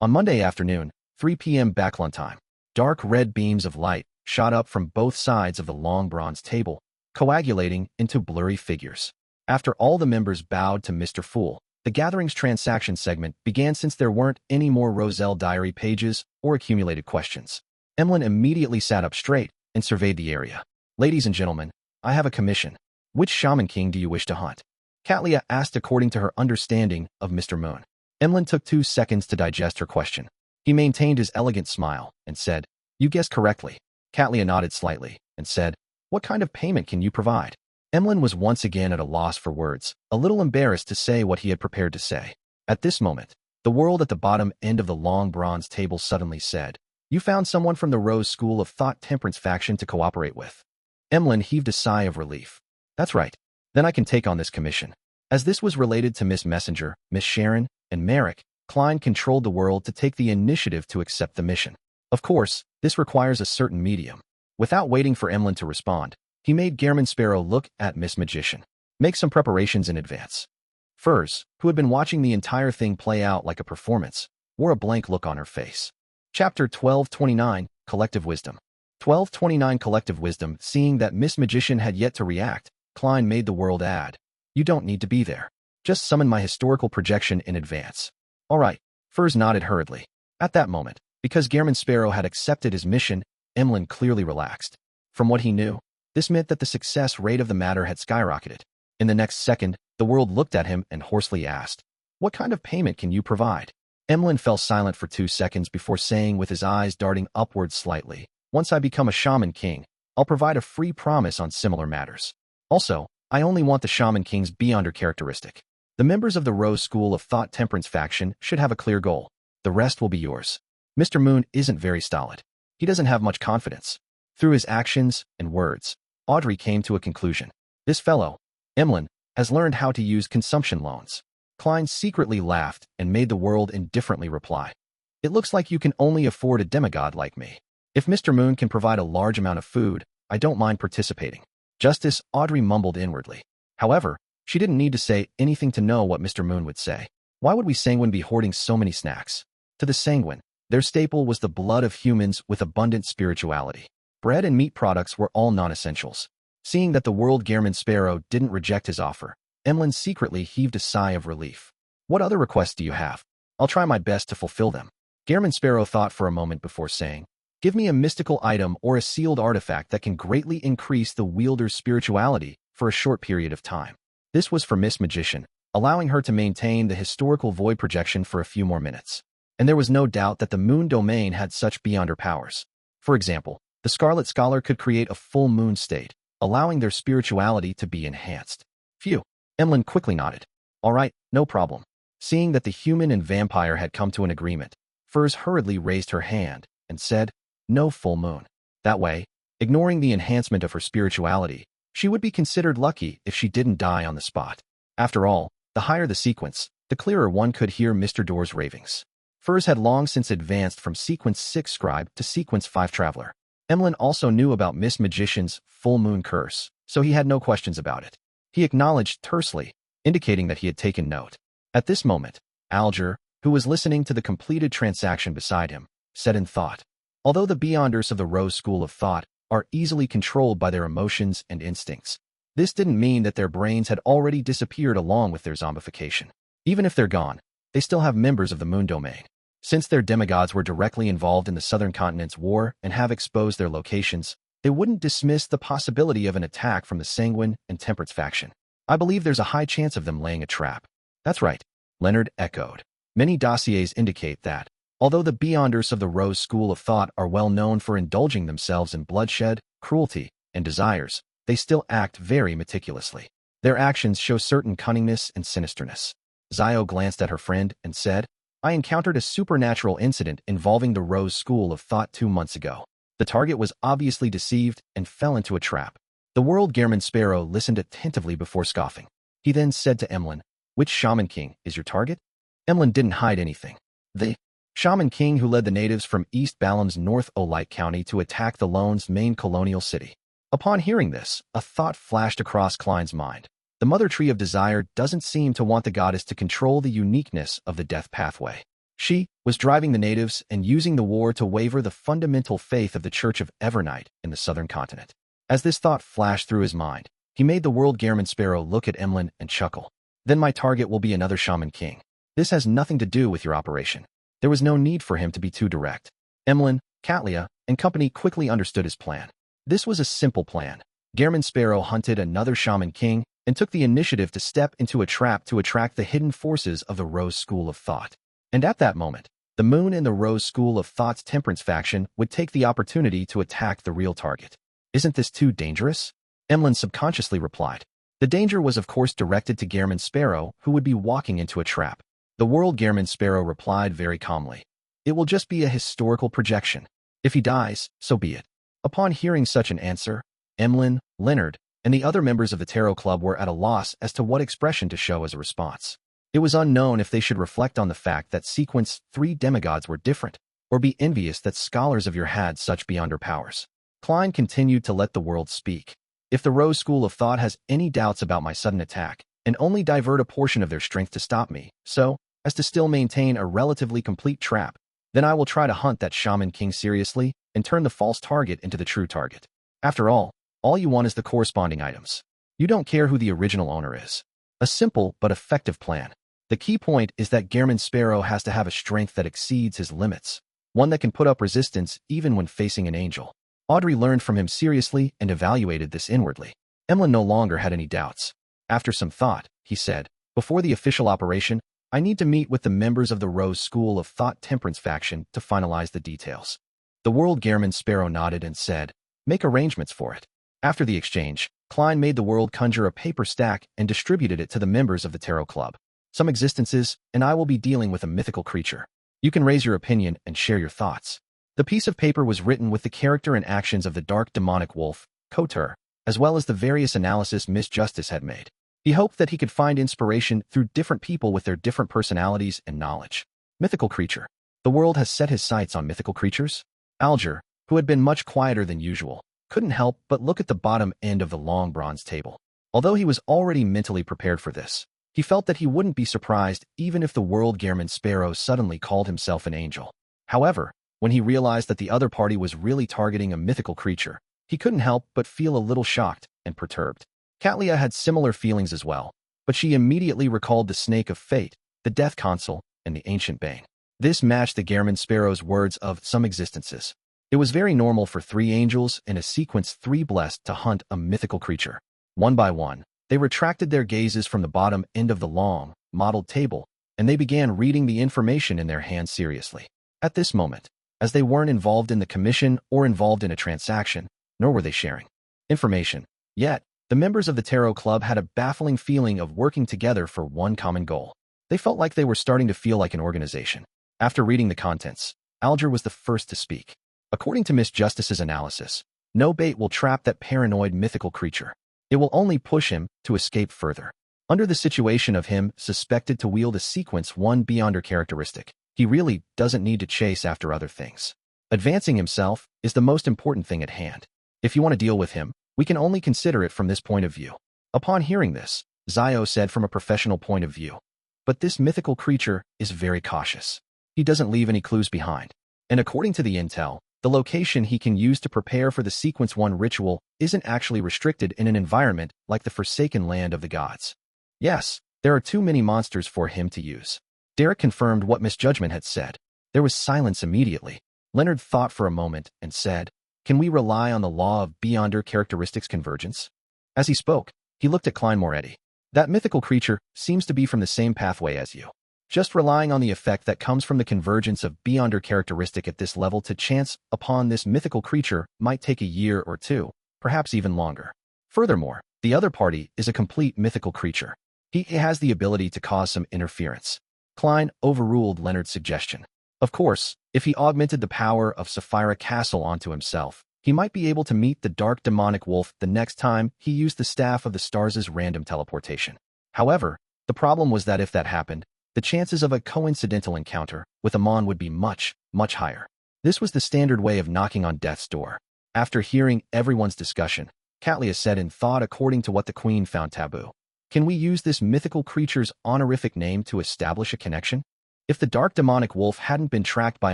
On Monday afternoon, 3 p.m. Backlund time, dark red beams of light shot up from both sides of the long bronze table, coagulating into blurry figures. After all the members bowed to Mr. Fool, the gathering's transaction segment began since there weren't any more Rozel diary pages or accumulated questions. Emlyn immediately sat up straight and surveyed the area. "Ladies and gentlemen, I have a commission. Which Shaman King do you wish to hunt?" Katlia asked according to her understanding of Mr. Moon. Emlyn took 2 seconds to digest her question. He maintained his elegant smile and said, "You guessed correctly." Katlia nodded slightly and said, "What kind of payment can you provide?" Emlyn was once again at a loss for words, a little embarrassed to say what he had prepared to say. At this moment, the world at the bottom end of the long bronze table suddenly said, "You found someone from the Rose School of Thought Temperance faction to cooperate with." Emlyn heaved a sigh of relief. "That's right. Then I can take on this commission." As this was related to Miss Messenger, Miss Sharon, and Merrick, Klein controlled the world to take the initiative to accept the mission. Of course, this requires a certain medium. Without waiting for Emlyn to respond, he made Gehrman Sparrow look at Miss Magician. Make some preparations in advance. Furs, who had been watching the entire thing play out like a performance, wore a blank look on her face. Chapter 1229, Collective Wisdom. 1229 Collective Wisdom. Seeing that Miss Magician had yet to react, Klein made the world add, "You don't need to be there. Just summon my historical projection in advance. All right, Furs nodded hurriedly. At that moment, because Gehrman Sparrow had accepted his mission, Emlyn clearly relaxed. From what he knew, this meant that the success rate of the matter had skyrocketed. In the next second, the world looked at him and hoarsely asked, "What kind of payment can you provide?" Emlyn fell silent for 2 seconds before saying with his eyes darting upwards slightly, "Once I become a Shaman King, I'll provide a free promise on similar matters. Also, I only want the Shaman King's Beyonder characteristic. The members of the Rose School of Thought Temperance faction should have a clear goal. The rest will be yours." Mr. Moon isn't very stolid. He doesn't have much confidence. Through his actions and words, Audrey came to a conclusion. This fellow, Emlyn, has learned how to use consumption loans. Klein secretly laughed and made the world indifferently reply, "It looks like you can only afford a demigod like me. If Mr. Moon can provide a large amount of food, I don't mind participating." Justice, Audrey mumbled inwardly. However, she didn't need to say anything to know what Mr. Moon would say. Why would we Sanguine be hoarding so many snacks? To the Sanguine, their staple was the blood of humans with abundant spirituality. Bread and meat products were all non-essentials. Seeing that the world Gehrman Sparrow didn't reject his offer, Emlyn secretly heaved a sigh of relief. "What other requests do you have? I'll try my best to fulfill them." Gehrman Sparrow thought for a moment before saying, "Give me a mystical item or a sealed artifact that can greatly increase the wielder's spirituality for a short period of time." This was for Miss Magician, allowing her to maintain the historical void projection for a few more minutes. And there was no doubt that the moon domain had such beyonder powers. For example, the Scarlet Scholar could create a full moon state, allowing their spirituality to be enhanced. Phew. Emlyn quickly nodded. "All right, no problem." Seeing that the human and vampire had come to an agreement, Furs hurriedly raised her hand and said, "No full moon." That way, ignoring the enhancement of her spirituality, she would be considered lucky if she didn't die on the spot. After all, the higher the sequence, the clearer one could hear Mr. Door's ravings. Furs had long since advanced from Sequence 6 Scribe to Sequence 5 Traveler. Emlyn also knew about Miss Magician's full moon curse, so he had no questions about it. He acknowledged tersely, indicating that he had taken note. At this moment, Alger, who was listening to the completed transaction beside him, said in thought, "Although the Beyonders of the Rose School of Thought are easily controlled by their emotions and instincts, this didn't mean that their brains had already disappeared along with their zombification. Even if they're gone, they still have members of the moon domain. Since their demigods were directly involved in the Southern Continent's war and have exposed their locations, they wouldn't dismiss the possibility of an attack from the Sanguine and Temperance faction. I believe there's a high chance of them laying a trap." "That's right," Leonard echoed. "Many dossiers indicate that, although the Beyonders of the Rose School of Thought are well known for indulging themselves in bloodshed, cruelty, and desires, they still act very meticulously. Their actions show certain cunningness and sinisterness." Zio glanced at her friend and said, "I encountered a supernatural incident involving the Rose School of Thought 2 months ago. The target was obviously deceived and fell into a trap." The world Gehrman Sparrow listened attentively before scoffing. He then said to Emlyn, "Which Shaman King is your target?" Emlyn didn't hide anything. "The Shaman King who led the natives from East Balam's North Olite County to attack the Lone's main colonial city." Upon hearing this, a thought flashed across Klein's mind. The Mother Tree of Desire doesn't seem to want the goddess to control the uniqueness of the death pathway. She was driving the natives and using the war to waver the fundamental faith of the Church of Evernight in the Southern Continent. As this thought flashed through his mind, he made the world Gehrman Sparrow look at Emlyn and chuckle. "Then my target will be another Shaman King. This has nothing to do with your operation." There was no need for him to be too direct. Emlyn, Catlia, and company quickly understood his plan. This was a simple plan. Gehrman Sparrow hunted another Shaman King and took the initiative to step into a trap to attract the hidden forces of the Rose School of Thought. And at that moment, the Moon and the Rose School of Thought's Temperance faction would take the opportunity to attack the real target. "Isn't this too dangerous?" Emlyn subconsciously replied. The danger was of course directed to Gehrman Sparrow, who would be walking into a trap. The world Gehrman Sparrow replied very calmly, "It will just be a historical projection. If he dies, so be it." Upon hearing such an answer, Emlyn, Leonard, and the other members of the Tarot Club were at a loss as to what expression to show as a response. It was unknown if they should reflect on the fact that Sequence 3 demigods were different, or be envious that scholars of your had such beyonder powers. Klein continued to let the world speak. "If the Rose School of Thought has any doubts about my sudden attack, and only divert a portion of their strength to stop me, so as to still maintain a relatively complete trap, then I will try to hunt that Shaman King seriously and turn the false target into the true target. After all you want is the corresponding items. You don't care who the original owner is." A simple but effective plan. The key point is that Gehrman Sparrow has to have a strength that exceeds his limits, one that can put up resistance even when facing an angel. Audrey learned from him seriously and evaluated this inwardly. Emlyn no longer had any doubts. After some thought, he said, "Before the official operation, I need to meet with the members of the Rose School of Thought Temperance faction to finalize the details." The World Gehrman Sparrow nodded and said, "Make arrangements for it." After the exchange, Klein made the World conjure a paper stack and distributed it to the members of the Tarot Club. "Some existences, and I will be dealing with a mythical creature. You can raise your opinion and share your thoughts." The piece of paper was written with the character and actions of the dark demonic wolf, Kotur, as well as the various analysis Miss Justice had made. He hoped that he could find inspiration through different people with their different personalities and knowledge. Mythical creature. The world has set his sights on mythical creatures? Alger, who had been much quieter than usual, couldn't help but look at the bottom end of the long bronze table. Although he was already mentally prepared for this, he felt that he wouldn't be surprised even if the World Gehrman Sparrow suddenly called himself an angel. However, when he realized that the other party was really targeting a mythical creature, he couldn't help but feel a little shocked and perturbed. Katlia had similar feelings as well, but she immediately recalled the Snake of Fate, the Death Consul, and the Ancient Bane. This matched the Gehrman Sparrow's words of some existences. It was very normal for 3 angels in a sequence 3 blessed to hunt a mythical creature. One by one, they retracted their gazes from the bottom end of the long, modeled table, and they began reading the information in their hands seriously. At this moment, as they weren't involved in the commission or involved in a transaction, nor were they sharing information. Yet, the members of the Tarot Club had a baffling feeling of working together for one common goal. They felt like they were starting to feel like an organization. After reading the contents, Alger was the first to speak. According to Miss Justice's analysis, no bait will trap that paranoid mythical creature. It will only push him to escape further. Under the situation of him suspected to wield a sequence 1 beyonder characteristic, he really doesn't need to chase after other things. Advancing himself is the most important thing at hand. If you want to deal with him, we can only consider it from this point of view. Upon hearing this, Zio said from a professional point of view, "But this mythical creature is very cautious. He doesn't leave any clues behind. And according to the intel, the location he can use to prepare for the Sequence 1 ritual isn't actually restricted in an environment like the Forsaken Land of the Gods. Yes, there are too many monsters for him to use." Derek confirmed what Miss Judgment had said. There was silence immediately. Leonard thought for a moment and said, "Can we rely on the law of beyonder characteristics convergence?" As he spoke, he looked at Klein Moretti. "That mythical creature seems to be from the same pathway as you. Just relying on the effect that comes from the convergence of beyonder characteristic at this level to chance upon this mythical creature might take a year or 2, perhaps even longer. Furthermore, the other party is a complete mythical creature. He has the ability to cause some interference." Klein overruled Leonard's suggestion. Of course, if he augmented the power of Sapphira Castle onto himself, he might be able to meet the dark demonic wolf the next time he used the Staff of the Stars' random teleportation. However, the problem was that if that happened, the chances of a coincidental encounter with Amon would be much, much higher. This was the standard way of knocking on death's door. After hearing everyone's discussion, Katlia said in thought according to what the Queen found taboo, "Can we use this mythical creature's honorific name to establish a connection? If the dark demonic wolf hadn't been tracked by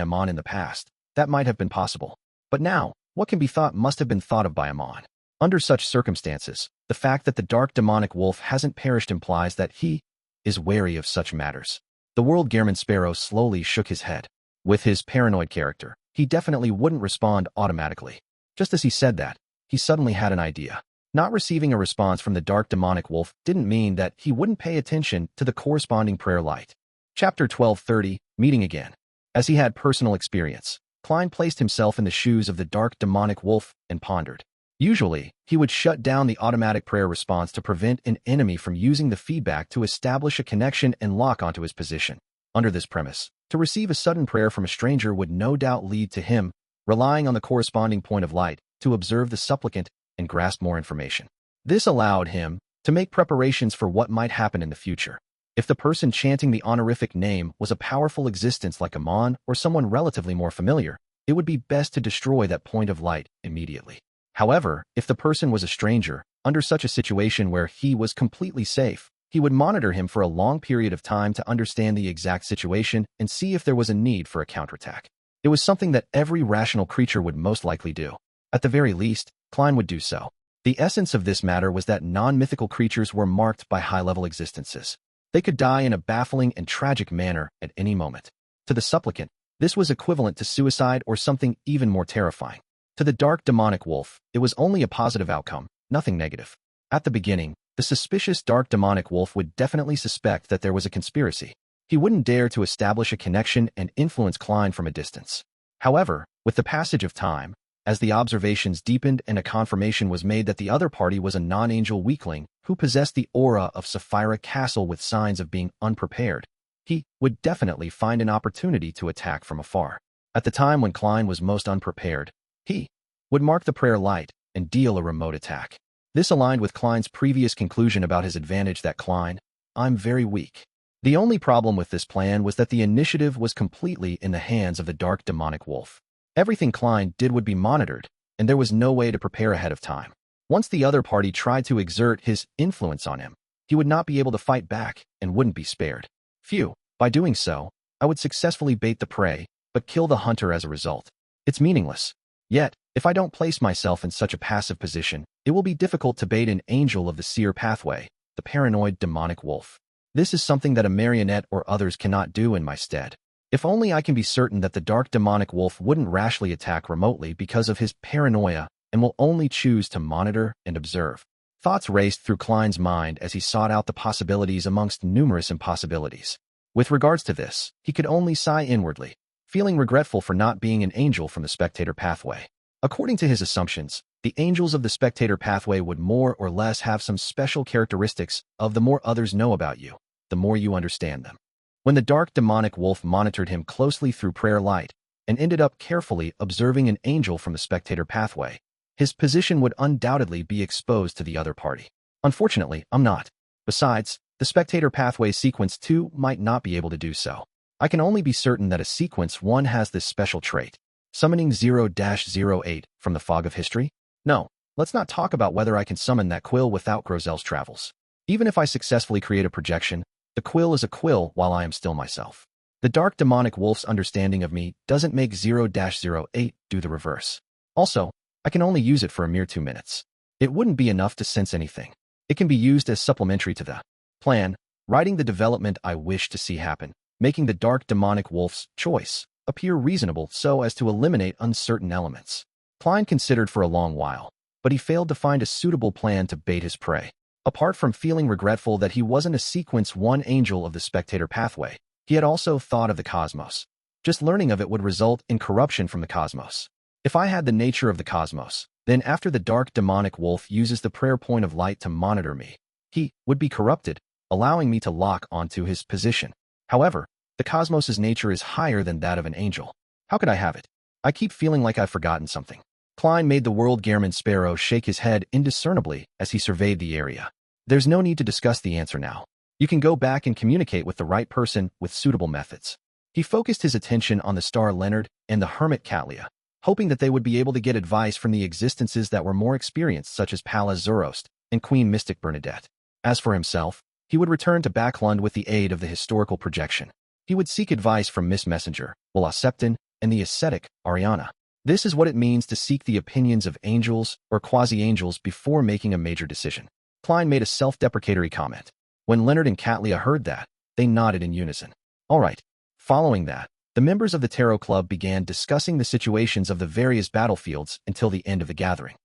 Amon in the past, that might have been possible. But now, what can be thought must have been thought of by Amon. Under such circumstances, the fact that the dark demonic wolf hasn't perished implies that he is wary of such matters." The World Gehrman Sparrow slowly shook his head. With his paranoid character, he definitely wouldn't respond automatically. Just as he said that, he suddenly had an idea. Not receiving a response from the dark demonic wolf didn't mean that he wouldn't pay attention to the corresponding prayer light. Chapter 1230, Meeting Again. As he had personal experience, Klein placed himself in the shoes of the dark demonic wolf and pondered. Usually, he would shut down the automatic prayer response to prevent an enemy from using the feedback to establish a connection and lock onto his position. Under this premise, to receive a sudden prayer from a stranger would no doubt lead to him relying on the corresponding point of light to observe the supplicant and grasp more information. This allowed him to make preparations for what might happen in the future. If the person chanting the honorific name was a powerful existence like Amon or someone relatively more familiar, it would be best to destroy that point of light immediately. However, if the person was a stranger, under such a situation where he was completely safe, he would monitor him for a long period of time to understand the exact situation and see if there was a need for a counterattack. It was something that every rational creature would most likely do. At the very least, Klein would do so. The essence of this matter was that non-mythical creatures were marked by high-level existences. They could die in a baffling and tragic manner at any moment. To the supplicant, this was equivalent to suicide or something even more terrifying. To the dark demonic wolf, it was only a positive outcome, nothing negative. At the beginning, the suspicious dark demonic wolf would definitely suspect that there was a conspiracy. He wouldn't dare to establish a connection and influence Klein from a distance. However, with the passage of time, as the observations deepened and a confirmation was made that the other party was a non-angel weakling who possessed the aura of Sapphira Castle with signs of being unprepared, he would definitely find an opportunity to attack from afar. At the time when Klein was most unprepared, he would mark the prayer light and deal a remote attack. This aligned with Klein's previous conclusion about his advantage that Klein, I'm very weak. The only problem with this plan was that the initiative was completely in the hands of the dark demonic wolf. Everything Klein did would be monitored, and there was no way to prepare ahead of time. Once the other party tried to exert his influence on him, he would not be able to fight back and wouldn't be spared. Phew, by doing so, I would successfully bait the prey, but kill the hunter as a result. It's meaningless. Yet, if I don't place myself in such a passive position, it will be difficult to bait an angel of the seer pathway, the paranoid demonic wolf. This is something that a marionette or others cannot do in my stead. If only I can be certain that the dark demonic wolf wouldn't rashly attack remotely because of his paranoia and will only choose to monitor and observe. Thoughts raced through Klein's mind as he sought out the possibilities amongst numerous impossibilities. With regards to this, he could only sigh inwardly, feeling regretful for not being an angel from the spectator pathway. According to his assumptions, the angels of the spectator pathway would more or less have some special characteristics of the more others know about you, the more you understand them. When the dark demonic wolf monitored him closely through prayer light and ended up carefully observing an angel from the spectator pathway, his position would undoubtedly be exposed to the other party. Unfortunately, I'm not. Besides, the spectator pathway sequence 2 might not be able to do so. I can only be certain that a sequence 1 has this special trait. Summoning 0-08 from the fog of history? No, let's not talk about whether I can summon that quill without Grozel's travels. Even if I successfully create a projection, the quill is a quill while I am still myself. The dark demonic wolf's understanding of me doesn't make 0-08 do the reverse. Also, I can only use it for a mere 2 minutes. It wouldn't be enough to sense anything. It can be used as supplementary to the plan, writing the development I wish to see happen, making the dark demonic wolf's choice appear reasonable so as to eliminate uncertain elements. Klein considered for a long while, but he failed to find a suitable plan to bait his prey. Apart from feeling regretful that he wasn't a sequence 1 angel of the spectator pathway, he had also thought of the cosmos. Just learning of it would result in corruption from the cosmos. If I had the nature of the cosmos, then after the dark demonic wolf uses the prayer point of light to monitor me, he would be corrupted, allowing me to lock onto his position. However, the cosmos's nature is higher than that of an angel. How could I have it? I keep feeling like I've forgotten something. Klein made the world Gehrman Sparrow shake his head indiscernibly as he surveyed the area. There's no need to discuss the answer now. You can go back and communicate with the right person with suitable methods. He focused his attention on the star Leonard and the hermit Katlia, hoping that they would be able to get advice from the existences that were more experienced, such as Pallas Zoroast and Queen Mystic Bernadette. As for himself, he would return to Backlund with the aid of the historical projection. He would seek advice from Miss Messenger, Septon, and the ascetic, Ariana. This is what it means to seek the opinions of angels or quasi-angels before making a major decision. Klein made a self-deprecatory comment. When Leonard and Katlia heard that, they nodded in unison. All right. Following that, the members of the Tarot Club began discussing the situations of the various battlefields until the end of the gathering.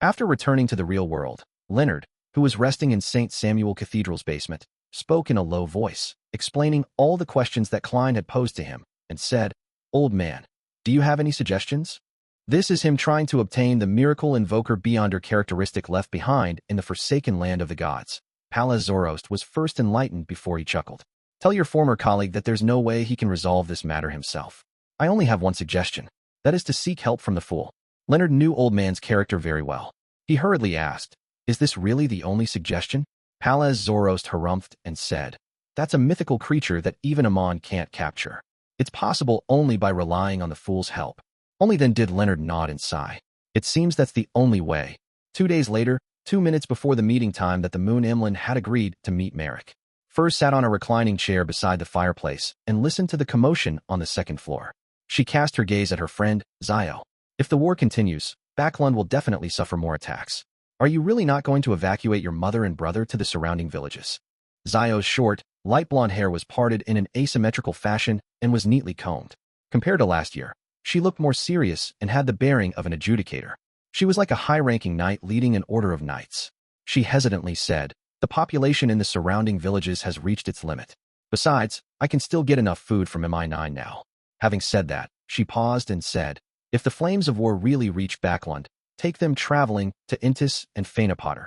After returning to the real world, Leonard, who was resting in St. Samuel Cathedral's basement, spoke in a low voice, explaining all the questions that Klein had posed to him, and said, "Old man, do you have any suggestions?" This is him trying to obtain the miracle invoker beyonder characteristic left behind in the forsaken land of the gods. Pallas Zoroast was first enlightened before he chuckled. Tell your former colleague that there's no way he can resolve this matter himself. I only have one suggestion. That is to seek help from the fool. Leonard knew Old Man's character very well. He hurriedly asked, "Is this really the only suggestion?" Pallas Zoroast harumphed and said, "That's a mythical creature that even Amon can't capture. It's possible only by relying on the fool's help." Only then did Leonard nod and sigh. It seems that's the only way. 2 days later, 2 minutes before the meeting time that the Moon Imlin had agreed to meet Merrick. Furs sat on a reclining chair beside the fireplace and listened to the commotion on the second floor. She cast her gaze at her friend, Zio. If the war continues, Backlund will definitely suffer more attacks. Are you really not going to evacuate your mother and brother to the surrounding villages? Zio's short, light blonde hair was parted in an asymmetrical fashion and was neatly combed. Compared to last year, she looked more serious and had the bearing of an adjudicator. She was like a high-ranking knight leading an order of knights. She hesitantly said, "The population in the surrounding villages has reached its limit. Besides, I can still get enough food from Migh now." Having said that, she paused and said, "If the flames of war really reach Backland, take them traveling to Intis and Fainapotter.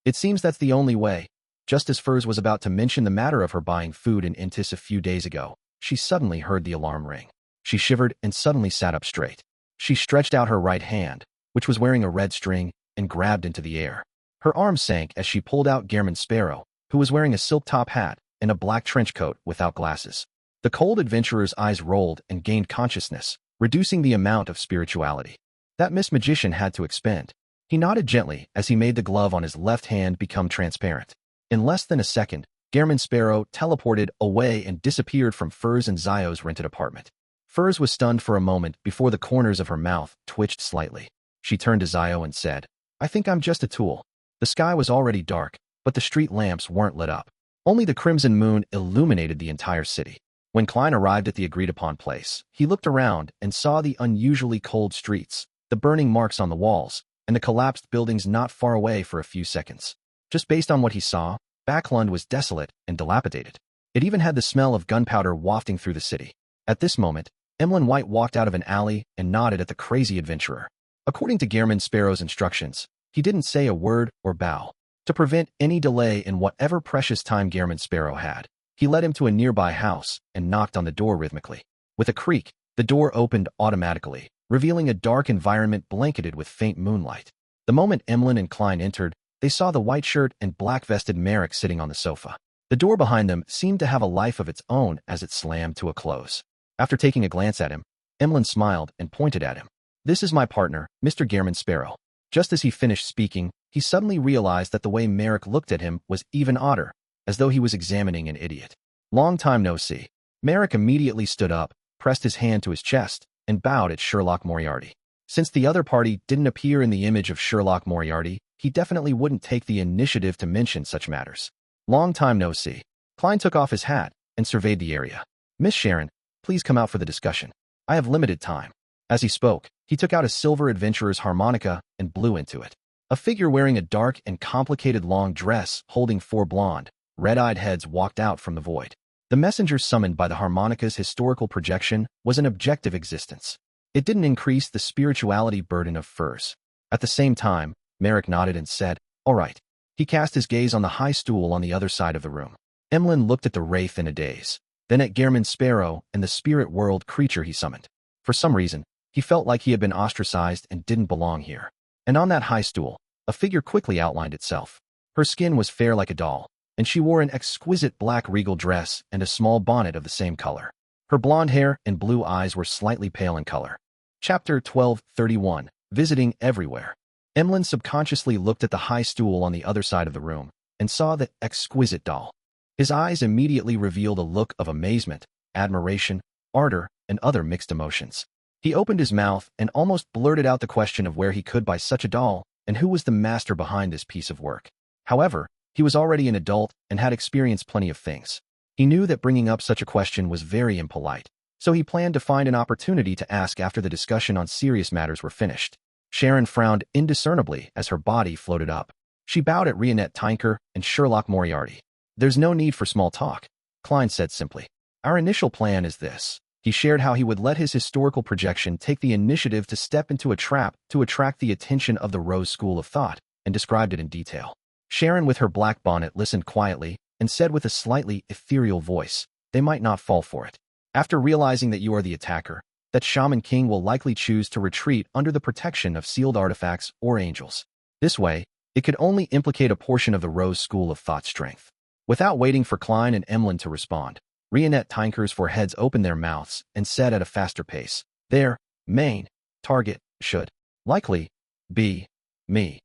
It seems that's the only way." Just as Furs was about to mention the matter of her buying food in Intis a few days ago, she suddenly heard the alarm ring. She shivered and suddenly sat up straight. She stretched out her right hand, which was wearing a red string, and grabbed into the air. Her arm sank as she pulled out Gehrman Sparrow, who was wearing a silk top hat and a black trench coat without glasses. The cold adventurer's eyes rolled and gained consciousness, reducing the amount of spirituality that Miss Magician had to expend. He nodded gently as he made the glove on his left hand become transparent. In less than a second, Gehrman Sparrow teleported away and disappeared from Furs and Zio's rented apartment. Furs was stunned for a moment before the corners of her mouth twitched slightly. She turned to Zio and said, "I think I'm just a tool." The sky was already dark, but the street lamps weren't lit up. Only the crimson moon illuminated the entire city. When Klein arrived at the agreed-upon place, he looked around and saw the unusually cold streets, the burning marks on the walls, and the collapsed buildings not far away for a few seconds. Just based on what he saw, Backland was desolate and dilapidated. It even had the smell of gunpowder wafting through the city. At this moment, Emlyn White walked out of an alley and nodded at the crazy adventurer. According to Gehrman Sparrow's instructions, he didn't say a word or bow. To prevent any delay in whatever precious time Gehrman Sparrow had, he led him to a nearby house and knocked on the door rhythmically. With a creak, the door opened automatically, revealing a dark environment blanketed with faint moonlight. The moment Emlyn and Klein entered, they saw the white shirt and black-vested Merrick sitting on the sofa. The door behind them seemed to have a life of its own as it slammed to a close. After taking a glance at him, Emlyn smiled and pointed at him. "This is my partner, Mr. Gehrman Sparrow." Just as he finished speaking, he suddenly realized that the way Merrick looked at him was even odder, as though he was examining an idiot. "Long time no see." Merrick immediately stood up, pressed his hand to his chest, and bowed at Sherlock Moriarty. Since the other party didn't appear in the image of Sherlock Moriarty, he definitely wouldn't take the initiative to mention such matters. "Long time no see." Klein took off his hat and surveyed the area. "Miss Sharon, please come out for the discussion. I have limited time." As he spoke, he took out a silver adventurer's harmonica and blew into it. A figure wearing a dark and complicated long dress holding four blonde, red-eyed heads walked out from the void. The messenger summoned by the harmonica's historical projection was an objective existence. It didn't increase the spirituality burden of Furs. At the same time, Merrick nodded and said, "All right." He cast his gaze on the high stool on the other side of the room. Emlyn looked at the wraith in a daze, then at Gehrman Sparrow and the spirit world creature he summoned. For some reason, he felt like he had been ostracized and didn't belong here. And on that high stool, a figure quickly outlined itself. Her skin was fair like a doll, and she wore an exquisite black regal dress and a small bonnet of the same color. Her blonde hair and blue eyes were slightly pale in color. Chapter 12:31, Visiting Everywhere. Emlyn subconsciously looked at the high stool on the other side of the room and saw the exquisite doll. His eyes immediately revealed a look of amazement, admiration, ardor, and other mixed emotions. He opened his mouth and almost blurted out the question of where he could buy such a doll and who was the master behind this piece of work. However, he was already an adult and had experienced plenty of things. He knew that bringing up such a question was very impolite, so he planned to find an opportunity to ask after the discussion on serious matters were finished. Sharon frowned indiscernibly as her body floated up. She bowed at Rionette Tinker and Sherlock Moriarty. "There's no need for small talk," Klein said simply. "Our initial plan is this." He shared how he would let his historical projection take the initiative to step into a trap to attract the attention of the Rose School of Thought, and described it in detail. Sharon with her black bonnet listened quietly and said with a slightly ethereal voice, "They might not fall for it. After realizing that you are the attacker, that Shaman King will likely choose to retreat under the protection of sealed artifacts or angels. This way, it could only implicate a portion of the Rose School of Thought strength." Without waiting for Klein and Emlyn to respond, Rionette Tinker's four heads opened their mouths and said at a faster pace, "Their main target should likely be me."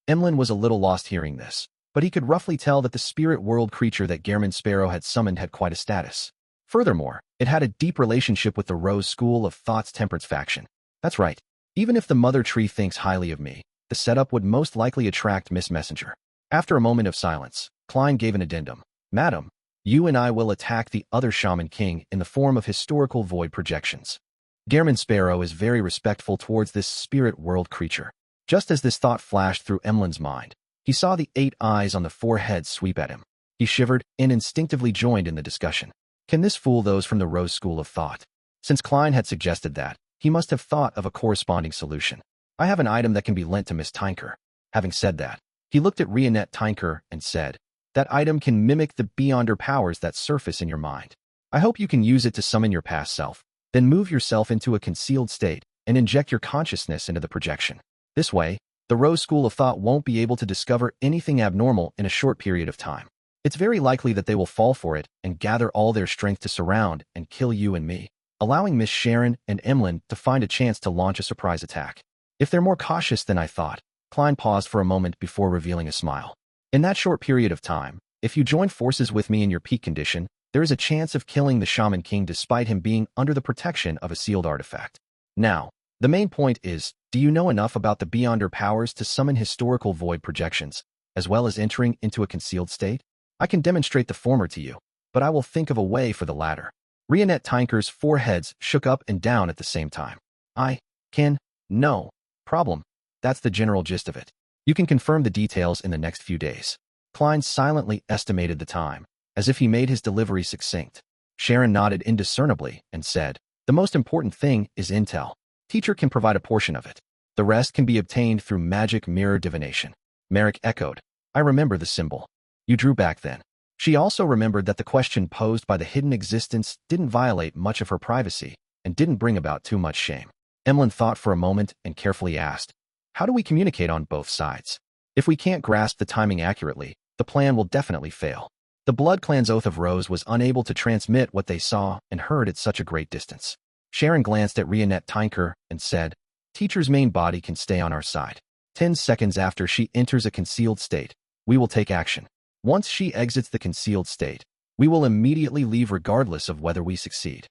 Emlyn was a little lost hearing this, but he could roughly tell that the spirit world creature that Gehrman Sparrow had summoned had quite a status. Furthermore, it had a deep relationship with the Rose School of Thought's Temperance faction. That's right. Even if the Mother Tree thinks highly of me, the setup would most likely attract Miss Messenger. After a moment of silence, Klein gave an addendum. Madam, you and I will attack the other Shaman King in the form of historical void projections. Gehrman Sparrow is very respectful towards this spirit world creature. Just as this thought flashed through Emlyn's mind, he saw the 8 eyes on the 4 heads sweep at him. He shivered and instinctively joined in the discussion. Can this fool those from the Rose School of Thought? Since Klein had suggested that, he must have thought of a corresponding solution. I have an item that can be lent to Miss Tinker. Having said that, he looked at Rionette Tinker and said, that item can mimic the beyonder powers that surface in your mind. I hope you can use it to summon your past self, then move yourself into a concealed state and inject your consciousness into the projection. This way, the Rose School of Thought won't be able to discover anything abnormal in a short period of time. It's very likely that they will fall for it and gather all their strength to surround and kill you and me, allowing Miss Sharon and Emlyn to find a chance to launch a surprise attack. If they're more cautious than I thought, Klein paused for a moment before revealing a smile. In that short period of time, if you join forces with me in your peak condition, there is a chance of killing the Shaman King despite him being under the protection of a sealed artifact. Now, the main point is, do you know enough about the beyonder powers to summon historical void projections, as well as entering into a concealed state? I can demonstrate the former to you, but I will think of a way for the latter. Rionette Tinker's 4 heads shook up and down at the same time. No problem. That's the general gist of it. You can confirm the details in the next few days. Klein silently estimated the time, as if he made his delivery succinct. Sharon nodded indiscernibly and said, the most important thing is intel. Teacher can provide a portion of it. The rest can be obtained through magic mirror divination. Merrick echoed, I remember the symbol you drew back then. She also remembered that the question posed by the hidden existence didn't violate much of her privacy and didn't bring about too much shame. Emlyn thought for a moment and carefully asked, how do we communicate on both sides? If we can't grasp the timing accurately, the plan will definitely fail. The Blood Clan's Oath of Rose was unable to transmit what they saw and heard at such a great distance. Sharon glanced at Rionette Tinker and said, Teacher's main body can stay on our side. 10 seconds after she enters a concealed state, we will take action. Once she exits the concealed state, we will immediately leave regardless of whether we succeed.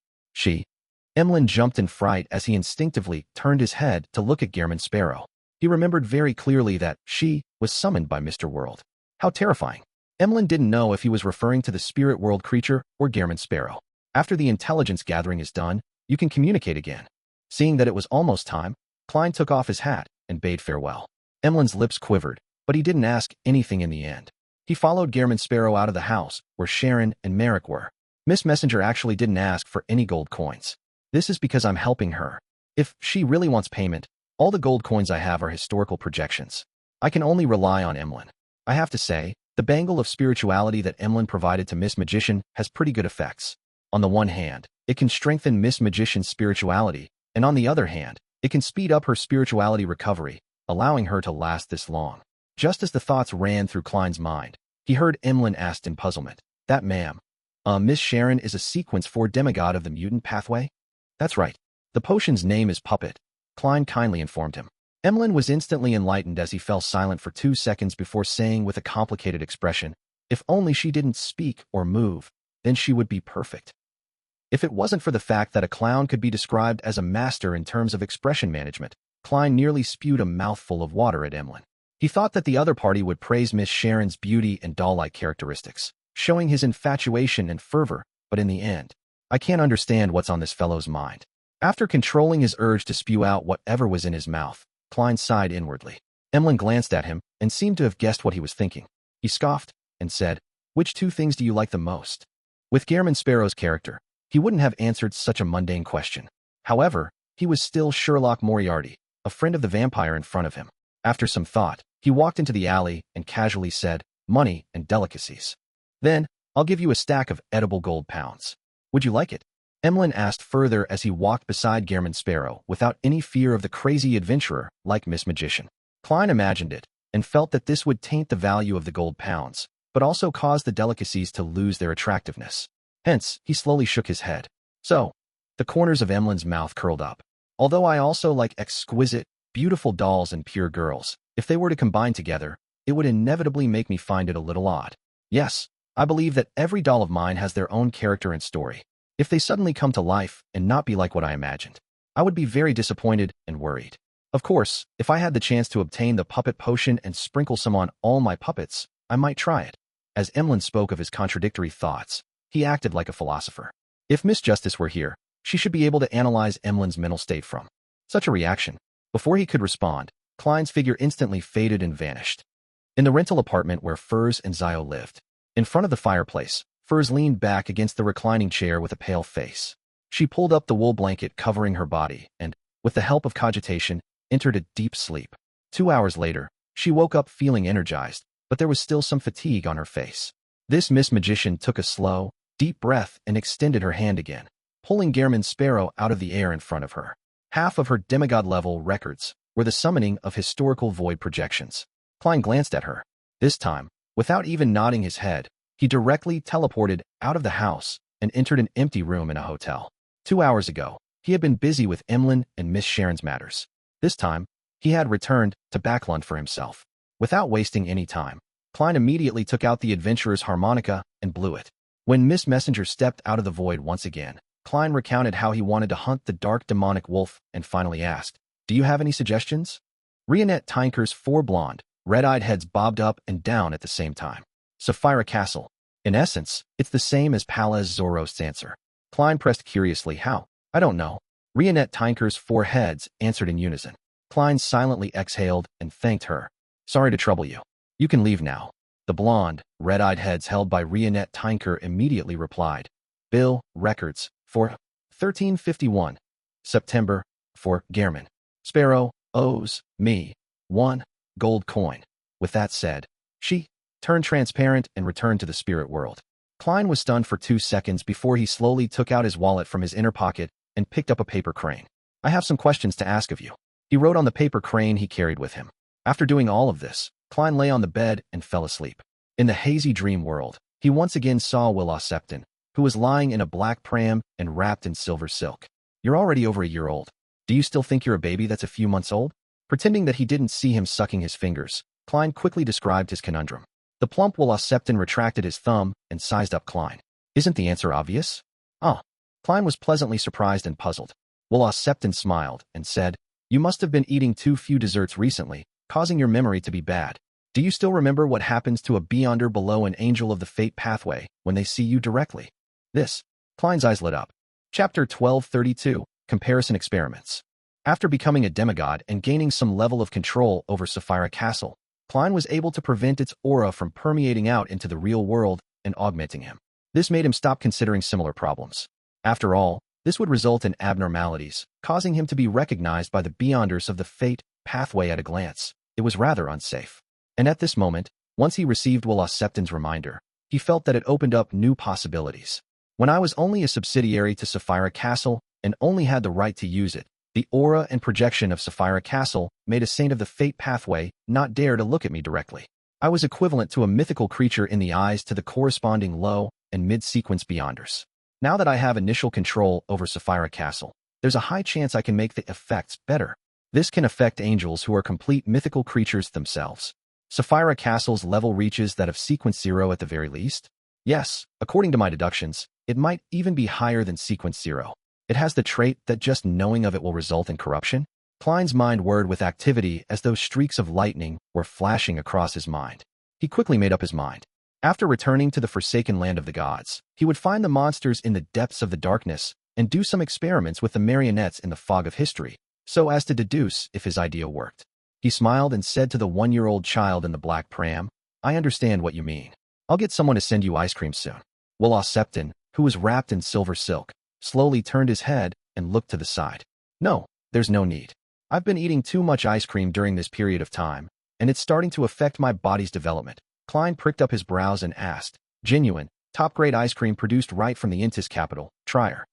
Emlyn jumped in fright as he instinctively turned his head to look at Gehrman Sparrow. He remembered very clearly that she was summoned by Mr. World. How terrifying. Emlyn didn't know if he was referring to the spirit world creature or Gehrman Sparrow. After the intelligence gathering is done, you can communicate again. Seeing that it was almost time, Klein took off his hat and bade farewell. Emlyn's lips quivered, but he didn't ask anything in the end. He followed Gehrman Sparrow out of the house where Sharon and Merrick were. Miss Messenger actually didn't ask for any gold coins. This is because I'm helping her. If she really wants payment, all the gold coins I have are historical projections. I can only rely on Emlyn. I have to say, the bangle of spirituality that Emlyn provided to Miss Magician has pretty good effects. On the one hand, it can strengthen Miss Magician's spirituality, and on the other hand, it can speed up her spirituality recovery, allowing her to last this long. Just as the thoughts ran through Klein's mind, he heard Emlyn ask in puzzlement, that ma'am, Miss Sharon is a sequence 4 demigod of the mutant pathway? That's right. The potion's name is Puppet, Klein kindly informed him. Emlyn was instantly enlightened as he fell silent for 2 seconds before saying with a complicated expression, if only she didn't speak or move, then she would be perfect. If it wasn't for the fact that a clown could be described as a master in terms of expression management, Klein nearly spewed a mouthful of water at Emlyn. He thought that the other party would praise Miss Sharon's beauty and doll-like characteristics, showing his infatuation and fervor, but in the end, I can't understand what's on this fellow's mind. After controlling his urge to spew out whatever was in his mouth, Klein sighed inwardly. Emlyn glanced at him and seemed to have guessed what he was thinking. He scoffed and said, which 2 things do you like the most? With Gehrman Sparrow's character, he wouldn't have answered such a mundane question. However, he was still Sherlock Moriarty, a friend of the vampire in front of him. After some thought, he walked into the alley and casually said, money and delicacies. Then, I'll give you a stack of edible gold pounds. Would you like it? Emlyn asked further as he walked beside Gehrman Sparrow without any fear of the crazy adventurer like Miss Magician. Klein imagined it and felt that this would taint the value of the gold pounds, but also cause the delicacies to lose their attractiveness. Hence, he slowly shook his head. So, the corners of Emlyn's mouth curled up. Although I also like exquisite, beautiful dolls and pure girls, if they were to combine together, it would inevitably make me find it a little odd. Yes, I believe that every doll of mine has their own character and story. If they suddenly come to life and not be like what I imagined, I would be very disappointed and worried. Of course, if I had the chance to obtain the puppet potion and sprinkle some on all my puppets, I might try it. As Emlyn spoke of his contradictory thoughts, he acted like a philosopher. If Miss Justice were here, she should be able to analyze Emlyn's mental state from such a reaction. Before he could respond, Klein's figure instantly faded and vanished. In the rental apartment where Furs and Zio lived, in front of the fireplace, Furs leaned back against the reclining chair with a pale face. She pulled up the wool blanket covering her body and, with the help of cogitation, entered a deep sleep. 2 hours later, she woke up feeling energized, but there was still some fatigue on her face. This Miss Magician took a slow, deep breath and extended her hand again, pulling Gehrman's sparrow out of the air in front of her. Half of her demigod-level records were the summoning of historical void projections. Klein glanced at her. This time, without even nodding his head, he directly teleported out of the house and entered an empty room in a hotel. 2 hours ago, he had been busy with Emlyn and Miss Sharon's matters. This time, he had returned to Backlund for himself. Without wasting any time, Klein immediately took out the adventurer's harmonica and blew it. When Miss Messenger stepped out of the void once again, Klein recounted how he wanted to hunt the dark demonic wolf and finally asked, "Do you have any suggestions?" Rionette Tinker's 4 blonde, red-eyed heads bobbed up and down at the same time. Sapphira Castle. In essence, it's the same as Palaz Zorost's answer. Klein pressed curiously, "How?" "I don't know." Rionette Tinker's 4 heads answered in unison. Klein silently exhaled and thanked her. "Sorry to trouble you. You can leave now." The blonde, red-eyed heads held by Rionette Tinker immediately replied, "Bill, records, for 1351. September, for Gehrman. Sparrow, owes, me, 1, gold coin." With that said, she turned transparent and returned to the spirit world. Klein was stunned for 2 seconds before he slowly took out his wallet from his inner pocket and picked up a paper crane. "I have some questions to ask of you." He wrote on the paper crane he carried with him. After doing all of this, Klein lay on the bed and fell asleep. In the hazy dream world, he once again saw Will Septon, who was lying in a black pram and wrapped in silver silk. "You're already over a year old. Do you still think you're a baby that's a few months old?" Pretending that he didn't see him sucking his fingers, Klein quickly described his conundrum. The plump Will Septon retracted his thumb and sized up Klein. "Isn't the answer obvious?" "Ah." Klein was pleasantly surprised and puzzled. Will Septon smiled and said, "You must have been eating too few desserts recently, causing your memory to be bad. Do you still remember what happens to a beyonder below an angel of the fate pathway when they see you directly?" This. Klein's eyes lit up. Chapter 1232, Comparison Experiments. After becoming a demigod and gaining some level of control over Sapphira Castle, Klein was able to prevent its aura from permeating out into the real world and augmenting him. This made him stop considering similar problems. After all, this would result in abnormalities, causing him to be recognized by the beyonders of the fate pathway at a glance. It was rather unsafe. And at this moment, once he received Will Septon's reminder, he felt that it opened up new possibilities. "When I was only a subsidiary to Sapphira Castle and only had the right to use it, the aura and projection of Sapphira Castle made a saint of the fate pathway not dare to look at me directly. I was equivalent to a mythical creature in the eyes to the corresponding low and mid-sequence beyonders. Now that I have initial control over Sapphira Castle, there's a high chance I can make the effects better. This can affect angels who are complete mythical creatures themselves. Sapphira Castle's level reaches that of Sequence 0 at the very least? Yes, according to my deductions, it might even be higher than Sequence 0. It has the trait that just knowing of it will result in corruption." Klein's mind whirred with activity as though streaks of lightning were flashing across his mind. He quickly made up his mind. After returning to the forsaken land of the gods, he would find the monsters in the depths of the darkness and do some experiments with the marionettes in the fog of history, so as to deduce if his idea worked. He smiled and said to the 1-year-old child in the black pram, "I understand what you mean. I'll get someone to send you ice cream soon." Will Septon, who was wrapped in silver silk, slowly turned his head and looked to the side. "No, there's no need. I've been eating too much ice cream during this period of time, and it's starting to affect my body's development." Klein pricked up his brows and asked, "Genuine, top-grade ice cream produced right from the Intis capital, Trier.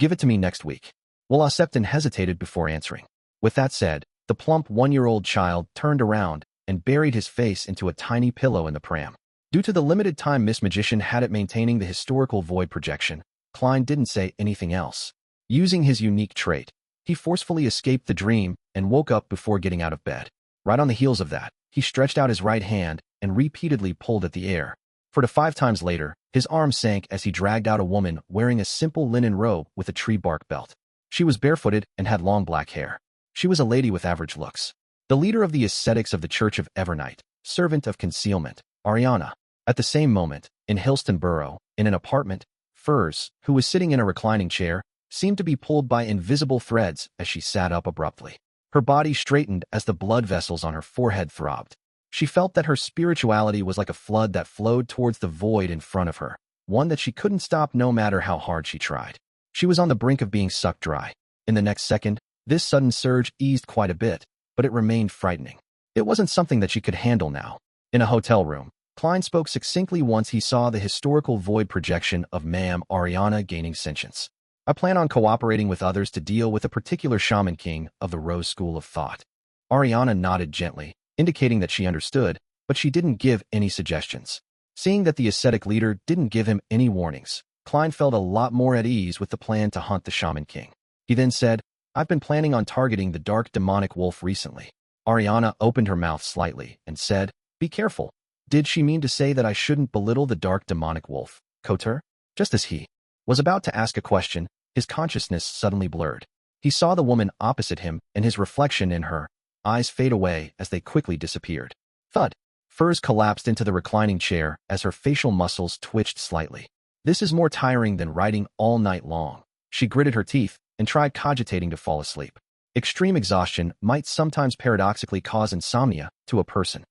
Give it to me next week." Will Septon hesitated before answering. With that said, the plump 1-year-old child turned around and buried his face into a tiny pillow in the pram. Due to the limited time Miss Magician had at maintaining the historical void projection, Klein didn't say anything else. Using his unique trait, he forcefully escaped the dream and woke up before getting out of bed. Right on the heels of that, he stretched out his right hand and repeatedly pulled at the air. 4 to 5 times later, his arm sank as he dragged out a woman wearing a simple linen robe with a tree bark belt. She was barefooted and had long black hair. She was a lady with average looks. The leader of the ascetics of the Church of Evernight, servant of concealment, Ariana. At the same moment, in Hillston Borough, in an apartment, Furs, who was sitting in a reclining chair, seemed to be pulled by invisible threads as she sat up abruptly. Her body straightened as the blood vessels on her forehead throbbed. She felt that her spirituality was like a flood that flowed towards the void in front of her, one that she couldn't stop no matter how hard she tried. She was on the brink of being sucked dry. In the next second, this sudden surge eased quite a bit, but it remained frightening. It wasn't something that she could handle now. In a hotel room, Klein spoke succinctly once he saw the historical void projection of Ma'am Ariana gaining sentience. I plan on cooperating with others to deal with a particular shaman king of the Rose School of Thought. Ariana nodded gently, indicating that she understood, but she didn't give any suggestions. Seeing that the ascetic leader didn't give him any warnings, Klein felt a lot more at ease with the plan to hunt the shaman king. He then said, "I've been planning on targeting the dark demonic wolf recently." Ariana opened her mouth slightly and said, "Be careful." Did she mean to say that I shouldn't belittle the dark demonic wolf, Kotur? Just as he was about to ask a question, his consciousness suddenly blurred. He saw the woman opposite him and his reflection in her eyes fade away as they quickly disappeared. Thud. Furs collapsed into the reclining chair as her facial muscles twitched slightly. This is more tiring than writing all night long. She gritted her teeth and tried cogitating to fall asleep. Extreme exhaustion might sometimes paradoxically cause insomnia to a person.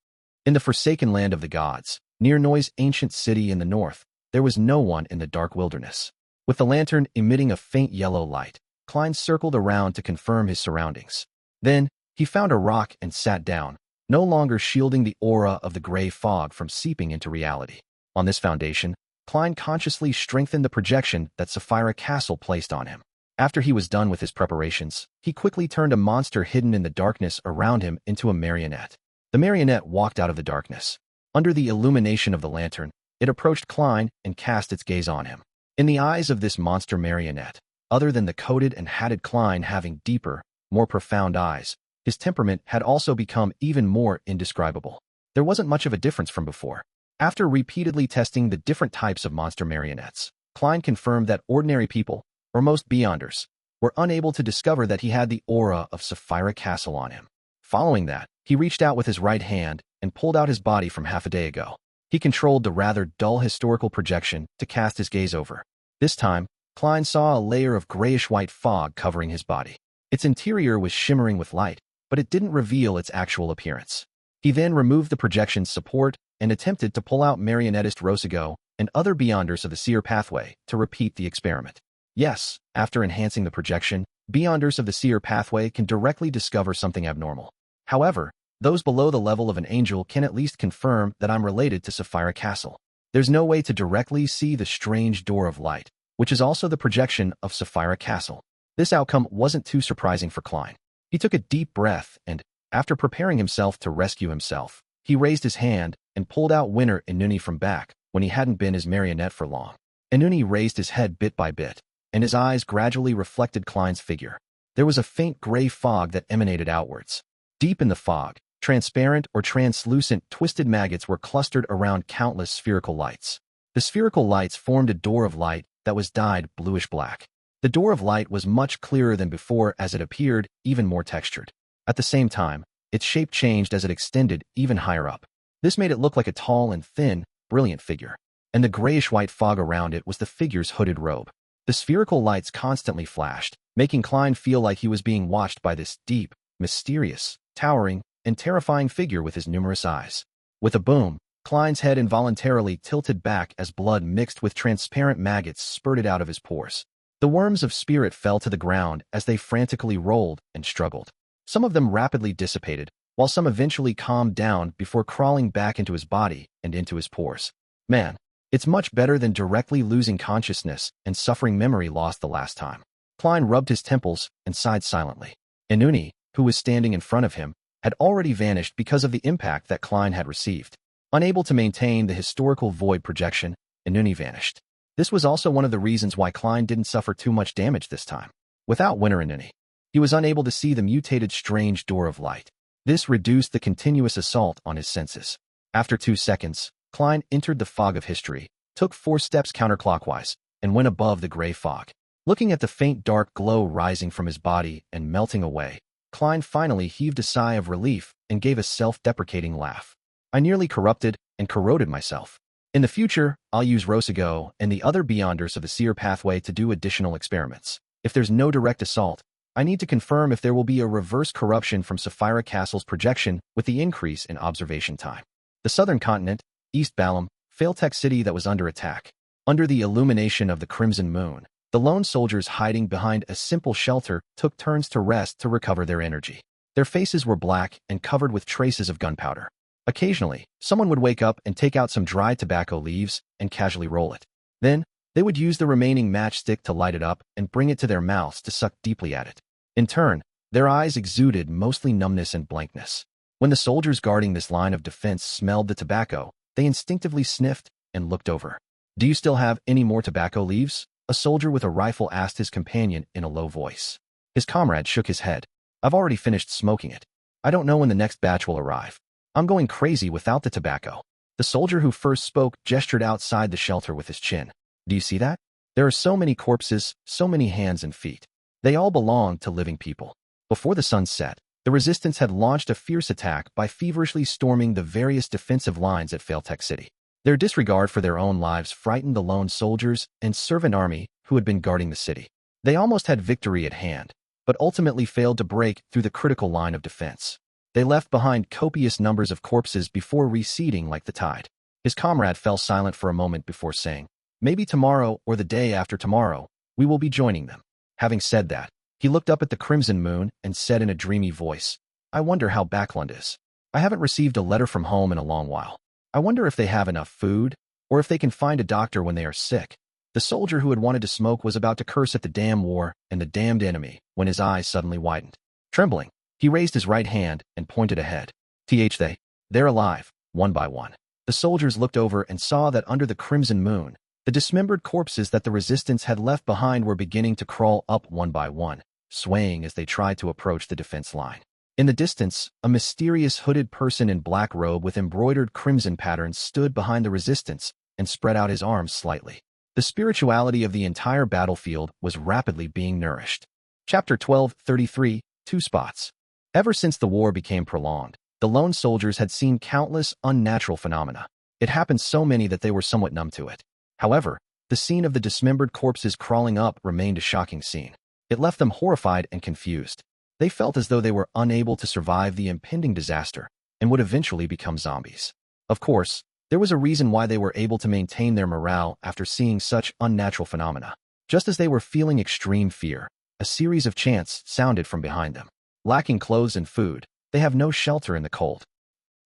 In the forsaken land of the gods, near Noi's ancient city in the north, there was no one in the dark wilderness. With the lantern emitting a faint yellow light, Klein circled around to confirm his surroundings. Then, he found a rock and sat down, no longer shielding the aura of the gray fog from seeping into reality. On this foundation, Klein consciously strengthened the projection that Sapphira Castle placed on him. After he was done with his preparations, he quickly turned a monster hidden in the darkness around him into a marionette. The marionette walked out of the darkness. Under the illumination of the lantern, it approached Klein and cast its gaze on him. In the eyes of this monster marionette, other than the coated and hatted Klein having deeper, more profound eyes, his temperament had also become even more indescribable. There wasn't much of a difference from before. After repeatedly testing the different types of monster marionettes, Klein confirmed that ordinary people, or most Beyonders, were unable to discover that he had the aura of Sapphira Castle on him. Following that, he reached out with his right hand and pulled out his body from half a day ago. He controlled the rather dull historical projection to cast his gaze over. This time, Klein saw a layer of grayish-white fog covering his body. Its interior was shimmering with light, but it didn't reveal its actual appearance. He then removed the projection's support and attempted to pull out marionettist Rosigo and other Beyonders of the Seer pathway to repeat the experiment. Yes, after enhancing the projection, Beyonders of the Seer pathway can directly discover something abnormal. However, those below the level of an angel can at least confirm that I'm related to Sapphira Castle. There's no way to directly see the strange door of light, which is also the projection of Sapphira Castle. This outcome wasn't too surprising for Klein. He took a deep breath and, after preparing himself to rescue himself, he raised his hand and pulled out Winner Inuni from back when he hadn't been his marionette for long. Inuni raised his head bit by bit, and his eyes gradually reflected Klein's figure. There was a faint gray fog that emanated outwards. Deep in the fog, transparent or translucent twisted maggots were clustered around countless spherical lights. The spherical lights formed a door of light that was dyed bluish-black. The door of light was much clearer than before as it appeared even more textured. At the same time, its shape changed as it extended even higher up. This made it look like a tall and thin, brilliant figure, and the grayish-white fog around it was the figure's hooded robe. The spherical lights constantly flashed, making Klein feel like he was being watched by this deep, mysterious, towering, and terrifying figure with his numerous eyes. With a boom, Klein's head involuntarily tilted back as blood mixed with transparent maggots spurted out of his pores. The worms of spirit fell to the ground as they frantically rolled and struggled. Some of them rapidly dissipated, while some eventually calmed down before crawling back into his body and into his pores. Man, it's much better than directly losing consciousness and suffering memory loss the last time. Klein rubbed his temples and sighed silently. Inuni, who was standing in front of him, had already vanished because of the impact that Klein had received. Unable to maintain the historical void projection, Inuni vanished. This was also one of the reasons why Klein didn't suffer too much damage this time. Without Winter Inuni, he was unable to see the mutated strange door of light. This reduced the continuous assault on his senses. After 2 seconds, Klein entered the fog of history, took 4 steps counterclockwise, and went above the gray fog. Looking at the faint dark glow rising from his body and melting away, Klein finally heaved a sigh of relief and gave a self-deprecating laugh. I nearly corrupted and corroded myself. In the future, I'll use Rosago and the other Beyonders of the Seer pathway to do additional experiments. If there's no direct assault, I need to confirm if there will be a reverse corruption from Sapphira Castle's projection with the increase in observation time. The southern continent, East Balam, Failtech City that was under attack. Under the illumination of the crimson moon, the lone soldiers hiding behind a simple shelter took turns to rest to recover their energy. Their faces were black and covered with traces of gunpowder. Occasionally, someone would wake up and take out some dried tobacco leaves and casually roll it. Then, they would use the remaining matchstick to light it up and bring it to their mouths to suck deeply at it. In turn, their eyes exuded mostly numbness and blankness. When the soldiers guarding this line of defense smelled the tobacco, they instinctively sniffed and looked over. "Do you still have any more tobacco leaves?" a soldier with a rifle asked his companion in a low voice. His comrade shook his head. "I've already finished smoking it. I don't know when the next batch will arrive. I'm going crazy without the tobacco." The soldier who first spoke gestured outside the shelter with his chin. "Do you see that? There are so many corpses, so many hands and feet. They all belong to living people." Before the sun set, the resistance had launched a fierce attack by feverishly storming the various defensive lines at Failtech City. Their disregard for their own lives frightened the lone soldiers and servant army who had been guarding the city. They almost had victory at hand, but ultimately failed to break through the critical line of defense. They left behind copious numbers of corpses before receding like the tide. His comrade fell silent for a moment before saying, "Maybe tomorrow or the day after tomorrow, we will be joining them." Having said that, he looked up at the crimson moon and said in a dreamy voice, "I wonder how Backlund is. I haven't received a letter from home in a long while. I wonder if they have enough food, or if they can find a doctor when they are sick." The soldier who had wanted to smoke was about to curse at the damn war and the damned enemy when his eyes suddenly widened. Trembling, he raised his right hand and pointed ahead. They're alive, one by one." The soldiers looked over and saw that under the crimson moon, the dismembered corpses that the resistance had left behind were beginning to crawl up one by one, swaying as they tried to approach the defense line. In the distance, a mysterious hooded person in black robe with embroidered crimson patterns stood behind the resistance and spread out his arms slightly. The spirituality of the entire battlefield was rapidly being nourished. Chapter 12:33, Two Spots. Ever since the war became prolonged, the lone soldiers had seen countless unnatural phenomena. It happened so many that they were somewhat numb to it. However, the scene of the dismembered corpses crawling up remained a shocking scene. It left them horrified and confused. They felt as though they were unable to survive the impending disaster and would eventually become zombies. Of course, there was a reason why they were able to maintain their morale after seeing such unnatural phenomena. Just as they were feeling extreme fear, a series of chants sounded from behind them. Lacking clothes and food, they have no shelter in the cold.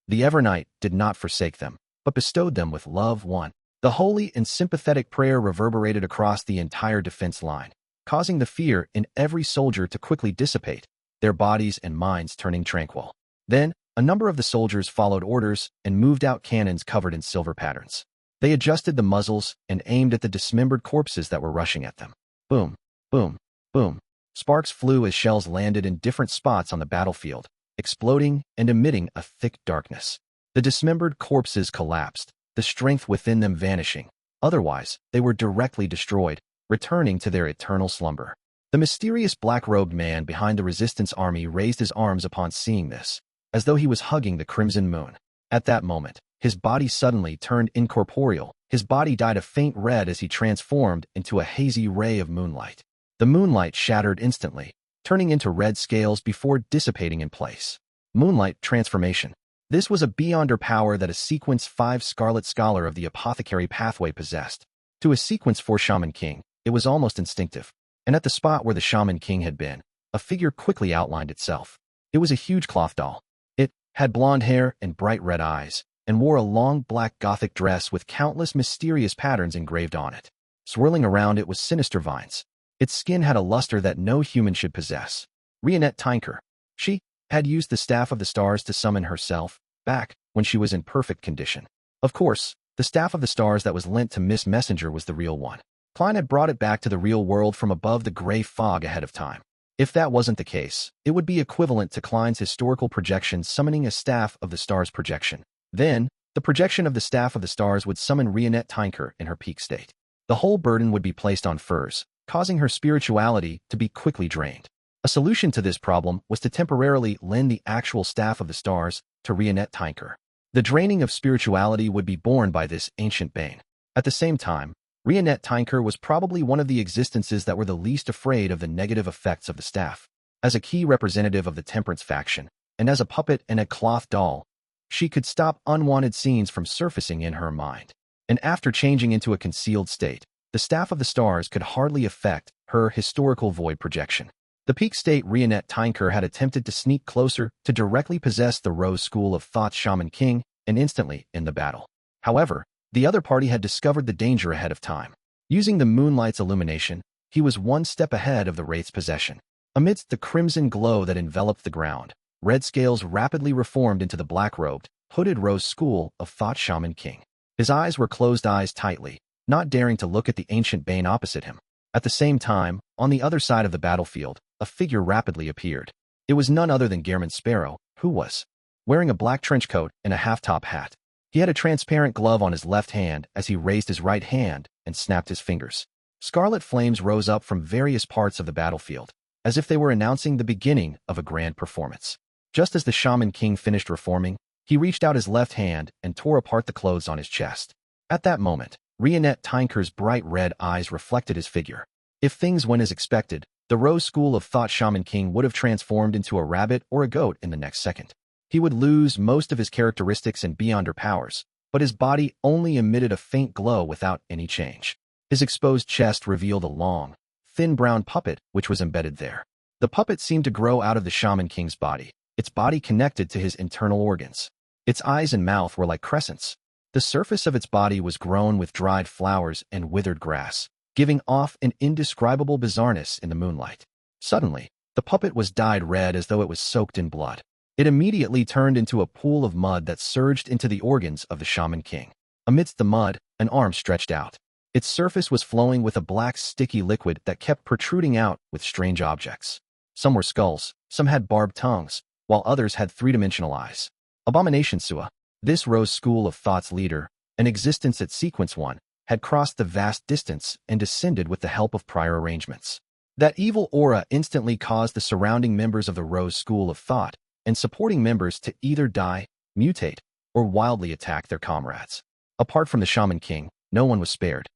The Evernight did not forsake them, but bestowed them with love one. The holy and sympathetic prayer reverberated across the entire defense line, causing the fear in every soldier to quickly dissipate, their bodies and minds turning tranquil. Then, a number of the soldiers followed orders and moved out cannons covered in silver patterns. They adjusted the muzzles and aimed at the dismembered corpses that were rushing at them. Boom, boom, boom. Sparks flew as shells landed in different spots on the battlefield, exploding and emitting a thick darkness. The dismembered corpses collapsed, the strength within them vanishing. Otherwise, they were directly destroyed, returning to their eternal slumber. The mysterious black-robed man behind the resistance army raised his arms upon seeing this, as though he was hugging the crimson moon. At that moment, his body suddenly turned incorporeal. His body dyed a faint red as he transformed into a hazy ray of moonlight. The moonlight shattered instantly, turning into red scales before dissipating in place. Moonlight transformation. This was a beyonder power that a Sequence 5 Scarlet Scholar of the Apothecary pathway possessed. To a Sequence 4 Shaman King, it was almost instinctive. And at the spot where the Shaman King had been, a figure quickly outlined itself. It was a huge cloth doll. It had blonde hair and bright red eyes, and wore a long black Gothic dress with countless mysterious patterns engraved on it. Swirling around it was sinister vines. Its skin had a luster that no human should possess. Rionette Tinker. She had used the Staff of the Stars to summon herself, back when she was in perfect condition. Of course, the Staff of the Stars that was lent to Miss Messenger was the real one. Klein had brought it back to the real world from above the gray fog ahead of time. If that wasn't the case, it would be equivalent to Klein's historical projection summoning a Staff of the Stars projection. Then, the projection of the Staff of the Stars would summon Rionette Tinker in her peak state. The whole burden would be placed on Furs, causing her spirituality to be quickly drained. A solution to this problem was to temporarily lend the actual staff of the stars to Tinker. The draining of spirituality would be borne by this ancient bane. At the same time, Tinker was probably one of the existences that were the least afraid of the negative effects of the staff. As a key representative of the temperance faction, and as a puppet and a cloth doll, she could stop unwanted scenes from surfacing in her mind. And after changing into a concealed state, the staff of the stars could hardly affect her historical void projection. The peak state Tinker had attempted to sneak closer to directly possess the Rose School of Thought's Shaman King, and instantly in the battle. However, the other party had discovered the danger ahead of time. Using the moonlight's illumination, he was one step ahead of the Wraith's possession. Amidst the crimson glow that enveloped the ground, red scales rapidly reformed into the black-robed, hooded Rose School of Thought Shaman King. His eyes were closed eyes tightly, not daring to look at the ancient bane opposite him. At the same time, on the other side of the battlefield, a figure rapidly appeared. It was none other than Gehrman Sparrow, who was wearing a black trench coat and a half-top hat. He had a transparent glove on his left hand as he raised his right hand and snapped his fingers. Scarlet flames rose up from various parts of the battlefield, as if they were announcing the beginning of a grand performance. Just as the Shaman King finished reforming, he reached out his left hand and tore apart the clothes on his chest. At that moment, Tinker's bright red eyes reflected his figure. If things went as expected, the Rose School of Thought Shaman King would have transformed into a rabbit or a goat in the next second. He would lose most of his characteristics and beyonder powers, but his body only emitted a faint glow without any change. His exposed chest revealed a long, thin brown puppet which was embedded there. The puppet seemed to grow out of the Shaman King's body, its body connected to his internal organs. Its eyes and mouth were like crescents. The surface of its body was grown with dried flowers and withered grass, giving off an indescribable bizarreness in the moonlight. Suddenly, the puppet was dyed red as though it was soaked in blood. It immediately turned into a pool of mud that surged into the organs of the Shaman King. Amidst the mud, an arm stretched out. Its surface was flowing with a black sticky liquid that kept protruding out with strange objects. Some were skulls, some had barbed tongues, while others had three-dimensional eyes. Abomination Sua, this Rose School of Thought's leader, an existence at Sequence 1, had crossed the vast distance and descended with the help of prior arrangements. That evil aura instantly caused the surrounding members of the Rose School of Thought and supporting members to either die, mutate, or wildly attack their comrades. Apart from the Shaman King, no one was spared.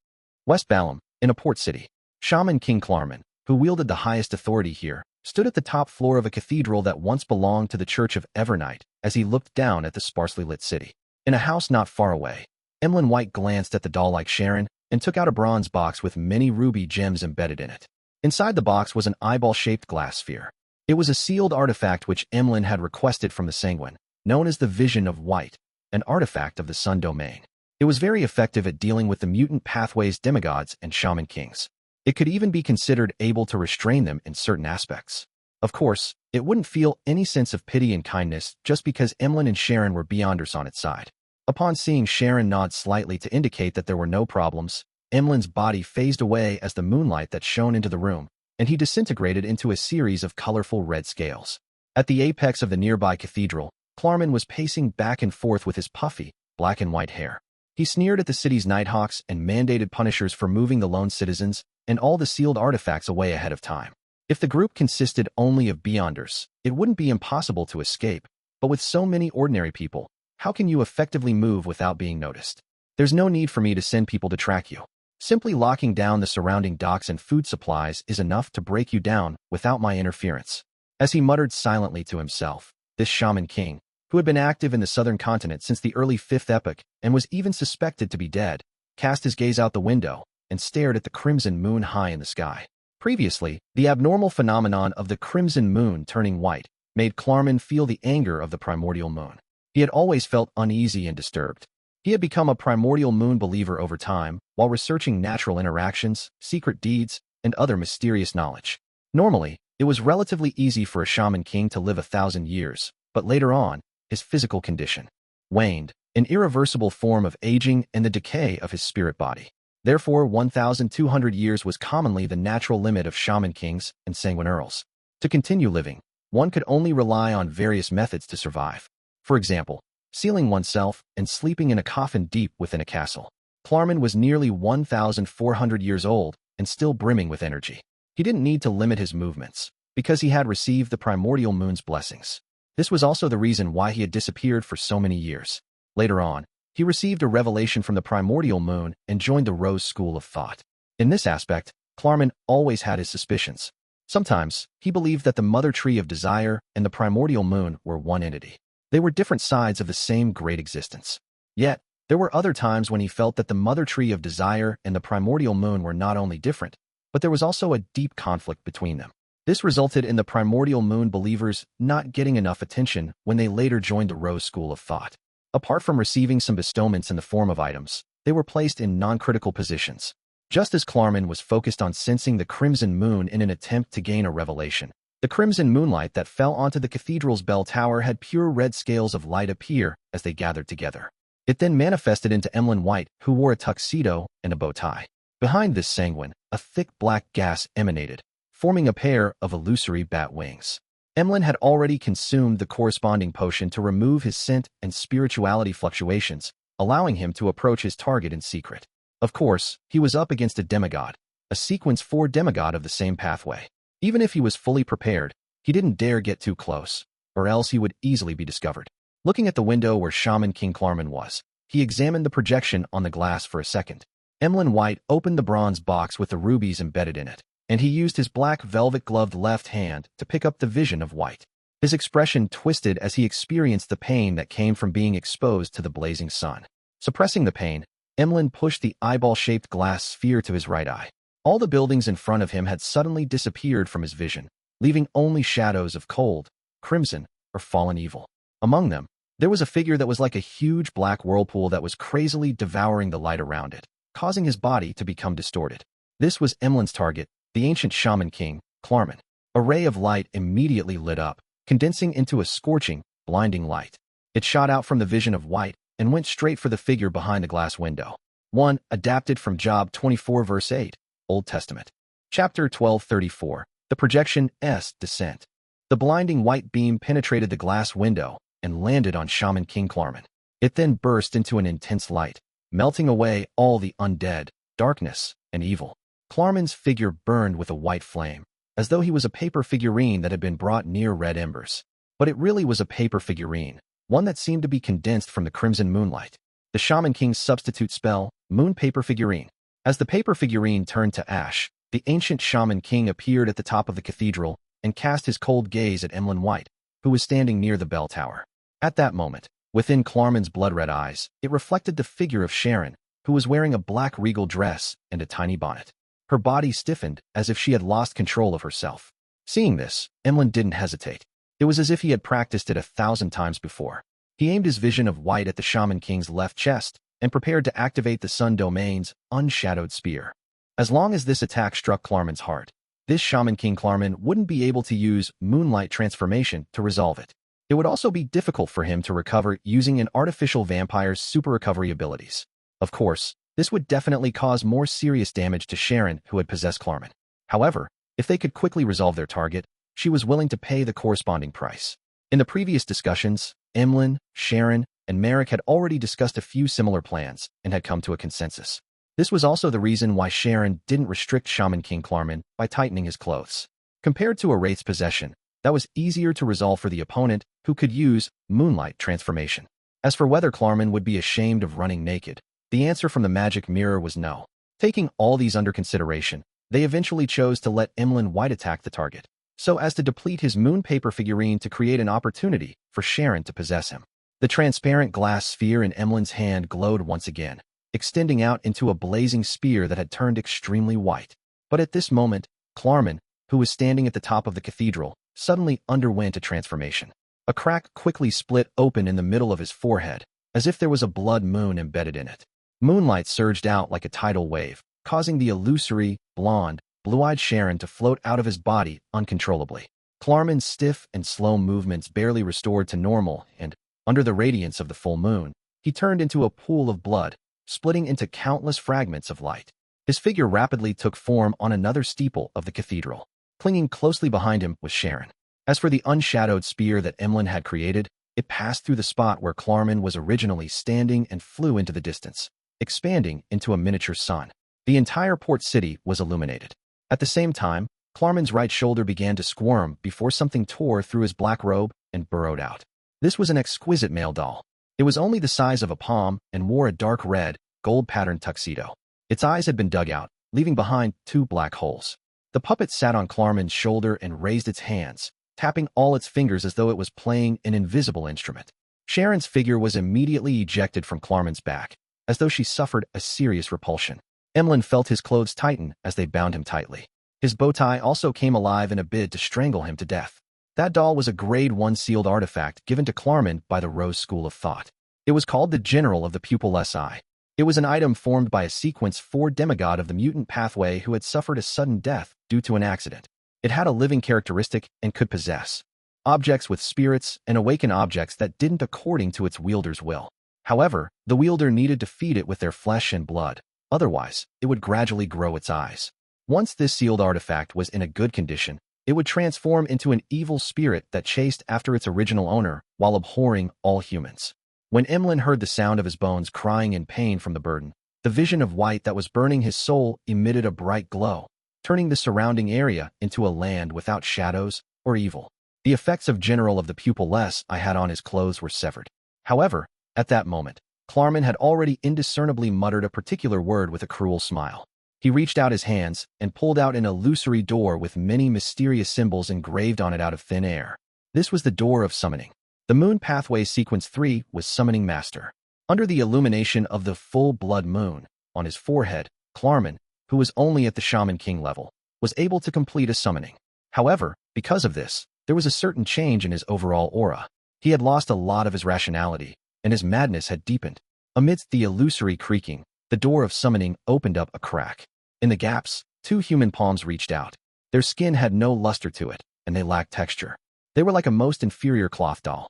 West Balam, in a port city, Shaman King Klarman, who wielded the highest authority here, stood at the top floor of a cathedral that once belonged to the Church of Evernight as he looked down at the sparsely lit city. In a house not far away, Emlyn White glanced at the doll-like Sharon and took out a bronze box with many ruby gems embedded in it. Inside the box was an eyeball-shaped glass sphere. It was a sealed artifact which Emlyn had requested from the Sanguine, known as the Vision of White, an artifact of the Sun Domain. It was very effective at dealing with the mutant pathways demigods and shaman kings. It could even be considered able to restrain them in certain aspects. Of course, it wouldn't feel any sense of pity and kindness just because Emlyn and Sharon were beyonders on its side. Upon seeing Sharon nod slightly to indicate that there were no problems, Emlyn's body phased away as the moonlight that shone into the room, and he disintegrated into a series of colorful red scales. At the apex of the nearby cathedral, Klarman was pacing back and forth with his puffy, black and white hair. He sneered at the city's Nighthawks and mandated punishers for moving the lone citizens and all the sealed artifacts away ahead of time. If the group consisted only of beyonders, it wouldn't be impossible to escape, but with so many ordinary people, how can you effectively move without being noticed? There's no need for me to send people to track you. Simply locking down the surrounding docks and food supplies is enough to break you down without my interference. As he muttered silently to himself, this shaman king, who had been active in the southern continent since the early 5th epoch and was even suspected to be dead, cast his gaze out the window and stared at the crimson moon high in the sky. Previously, the abnormal phenomenon of the crimson moon turning white made Klarman feel the anger of the primordial moon. He had always felt uneasy and disturbed. He had become a primordial moon believer over time while researching natural interactions, secret deeds, and other mysterious knowledge. Normally, it was relatively easy for a shaman king to live 1,000 years, but later on, his physical condition waned, an irreversible form of aging and the decay of his spirit body. Therefore, 1,200 years was commonly the natural limit of shaman kings and sanguine earls. To continue living, one could only rely on various methods to survive. For example, sealing oneself and sleeping in a coffin deep within a castle. Klarman was nearly 1,400 years old and still brimming with energy. He didn't need to limit his movements. because he had received the primordial moon's blessings. This was also the reason why he had disappeared for so many years. Later on, he received a revelation from the primordial moon and joined the Rose school of thought. In this aspect, Klarman always had his suspicions. Sometimes, he believed that the mother tree of desire and the primordial moon were one entity. They were different sides of the same great existence. Yet, there were other times when he felt that the mother tree of desire and the primordial moon were not only different, but there was also a deep conflict between them. This resulted in the primordial moon believers not getting enough attention when they later joined the Rose school of thought. Apart from receiving some bestowments in the form of items, they were placed in non-critical positions. Just as Klarman was focused on sensing the crimson moon in an attempt to gain a revelation, the crimson moonlight that fell onto the cathedral's bell tower had pure red scales of light appear as they gathered together. It then manifested into Emlyn White, who wore a tuxedo and a bow tie. Behind this sanguine, a thick black gas emanated, forming a pair of illusory bat wings. Emlyn had already consumed the corresponding potion to remove his scent and spirituality fluctuations, allowing him to approach his target in secret. Of course, he was up against a demigod, a sequence 4 demigod of the same pathway. Even if he was fully prepared, he didn't dare get too close, or else he would easily be discovered. Looking at the window where Shaman King Klarman was, he examined the projection on the glass for a second. Emlyn White opened the bronze box with the rubies embedded in it, and he used his black velvet-gloved left hand to pick up the vision of White. His expression twisted as he experienced the pain that came from being exposed to the blazing sun. Suppressing the pain, Emlyn pushed the eyeball-shaped glass sphere to his right eye. All the buildings in front of him had suddenly disappeared from his vision, leaving only shadows of cold, crimson, or fallen evil. Among them, there was a figure that was like a huge black whirlpool that was crazily devouring the light around it, causing his body to become distorted. This was Emlyn's target, the ancient Shaman King, Klarman. A ray of light immediately lit up, condensing into a scorching, blinding light. It shot out from the vision of White and went straight for the figure behind the glass window. 1. Adapted from Job 24 verse 8, Old Testament. Chapter 12:34, The Projection's Descent. The blinding white beam penetrated the glass window and landed on Shaman King Klarman. It then burst into an intense light, melting away all the undead, darkness, and evil. Klarman's figure burned with a white flame, as though he was a paper figurine that had been brought near red embers. But it really was a paper figurine, one that seemed to be condensed from the crimson moonlight. The Shaman King's substitute spell, Moon Paper Figurine. As the paper figurine turned to ash, the ancient Shaman King appeared at the top of the cathedral and cast his cold gaze at Emlyn White, who was standing near the bell tower. At that moment, within Klarman's blood-red eyes, it reflected the figure of Sharon, who was wearing a black regal dress and a tiny bonnet. Her body stiffened as if she had lost control of herself. Seeing this, Emlyn didn't hesitate. It was as if he had practiced it 1,000 times before. He aimed his vision of White at the Shaman King's left chest and prepared to activate the Sun Domain's unshadowed spear. As long as this attack struck Klarman's heart, this Shaman King Klarman wouldn't be able to use Moonlight Transformation to resolve it. It would also be difficult for him to recover using an artificial vampire's super recovery abilities. Of course, this would definitely cause more serious damage to Sharon, who had possessed Klarman. However, if they could quickly resolve their target, she was willing to pay the corresponding price. In the previous discussions, Emlyn, Sharon, and Merrick had already discussed a few similar plans and had come to a consensus. This was also the reason why Sharon didn't restrict Shaman King Klarman by tightening his clothes. Compared to a wraith's possession, that was easier to resolve for the opponent who could use Moonlight Transformation. As for whether Klarman would be ashamed of running naked, the answer from the magic mirror was no. Taking all these under consideration, they eventually chose to let Emlyn White attack the target, so as to deplete his moon paper figurine to create an opportunity for Sharon to possess him. The transparent glass sphere in Emlyn's hand glowed once again, extending out into a blazing spear that had turned extremely white. But at this moment, Klarman, who was standing at the top of the cathedral, suddenly underwent a transformation. A crack quickly split open in the middle of his forehead, as if there was a blood moon embedded in it. Moonlight surged out like a tidal wave, causing the illusory, blonde, blue-eyed Sharon to float out of his body uncontrollably. Klarman's stiff and slow movements barely restored to normal, and, under the radiance of the full moon, he turned into a pool of blood, splitting into countless fragments of light. His figure rapidly took form on another steeple of the cathedral. Clinging closely behind him was Sharon. As for the unshadowed spear that Emlyn had created, it passed through the spot where Klarman was originally standing and flew into the distance, expanding into a miniature sun. The entire port city was illuminated. At the same time, Klarman's right shoulder began to squirm before something tore through his black robe and burrowed out. This was an exquisite male doll. It was only the size of a palm and wore a dark red, gold-patterned tuxedo. Its eyes had been dug out, leaving behind 2 black holes. The puppet sat on Klarman's shoulder and raised its hands, tapping all its fingers as though it was playing an invisible instrument. Sharon's figure was immediately ejected from Klarman's back, as though she suffered a serious repulsion. Emlyn felt his clothes tighten as they bound him tightly. His bow tie also came alive in a bid to strangle him to death. That doll was a Grade 1 sealed artifact given to Klarman by the Rose School of Thought. It was called the General of the Pupilless Eye. It was an item formed by a sequence 4 demigod of the mutant pathway who had suffered a sudden death due to an accident. It had a living characteristic and could possess objects with spirits and awaken objects that didn't according to its wielder's will. However, the wielder needed to feed it with their flesh and blood. Otherwise, it would gradually grow its eyes. Once this sealed artifact was in a good condition, it would transform into an evil spirit that chased after its original owner while abhorring all humans. When Emlyn heard the sound of his bones crying in pain from the burden, the vision of white that was burning his soul emitted a bright glow, turning the surrounding area into a land without shadows or evil. The effects of General of the Pupilless Eye had on his clothes were severed. However, at that moment, Klarman had already indiscernibly muttered a particular word with a cruel smile. He reached out his hands and pulled out an illusory door with many mysterious symbols engraved on it out of thin air. This was the door of summoning. The Moon Pathway Sequence 3 was Summoning Master. Under the illumination of the full blood moon on his forehead, Klarman, who was only at the Shaman King level, was able to complete a summoning. However, because of this, there was a certain change in his overall aura. He had lost a lot of his rationality, and his madness had deepened. Amidst the illusory creaking, the door of summoning opened up a crack. In the gaps, 2 human palms reached out. Their skin had no luster to it, and they lacked texture. They were like a most inferior cloth doll.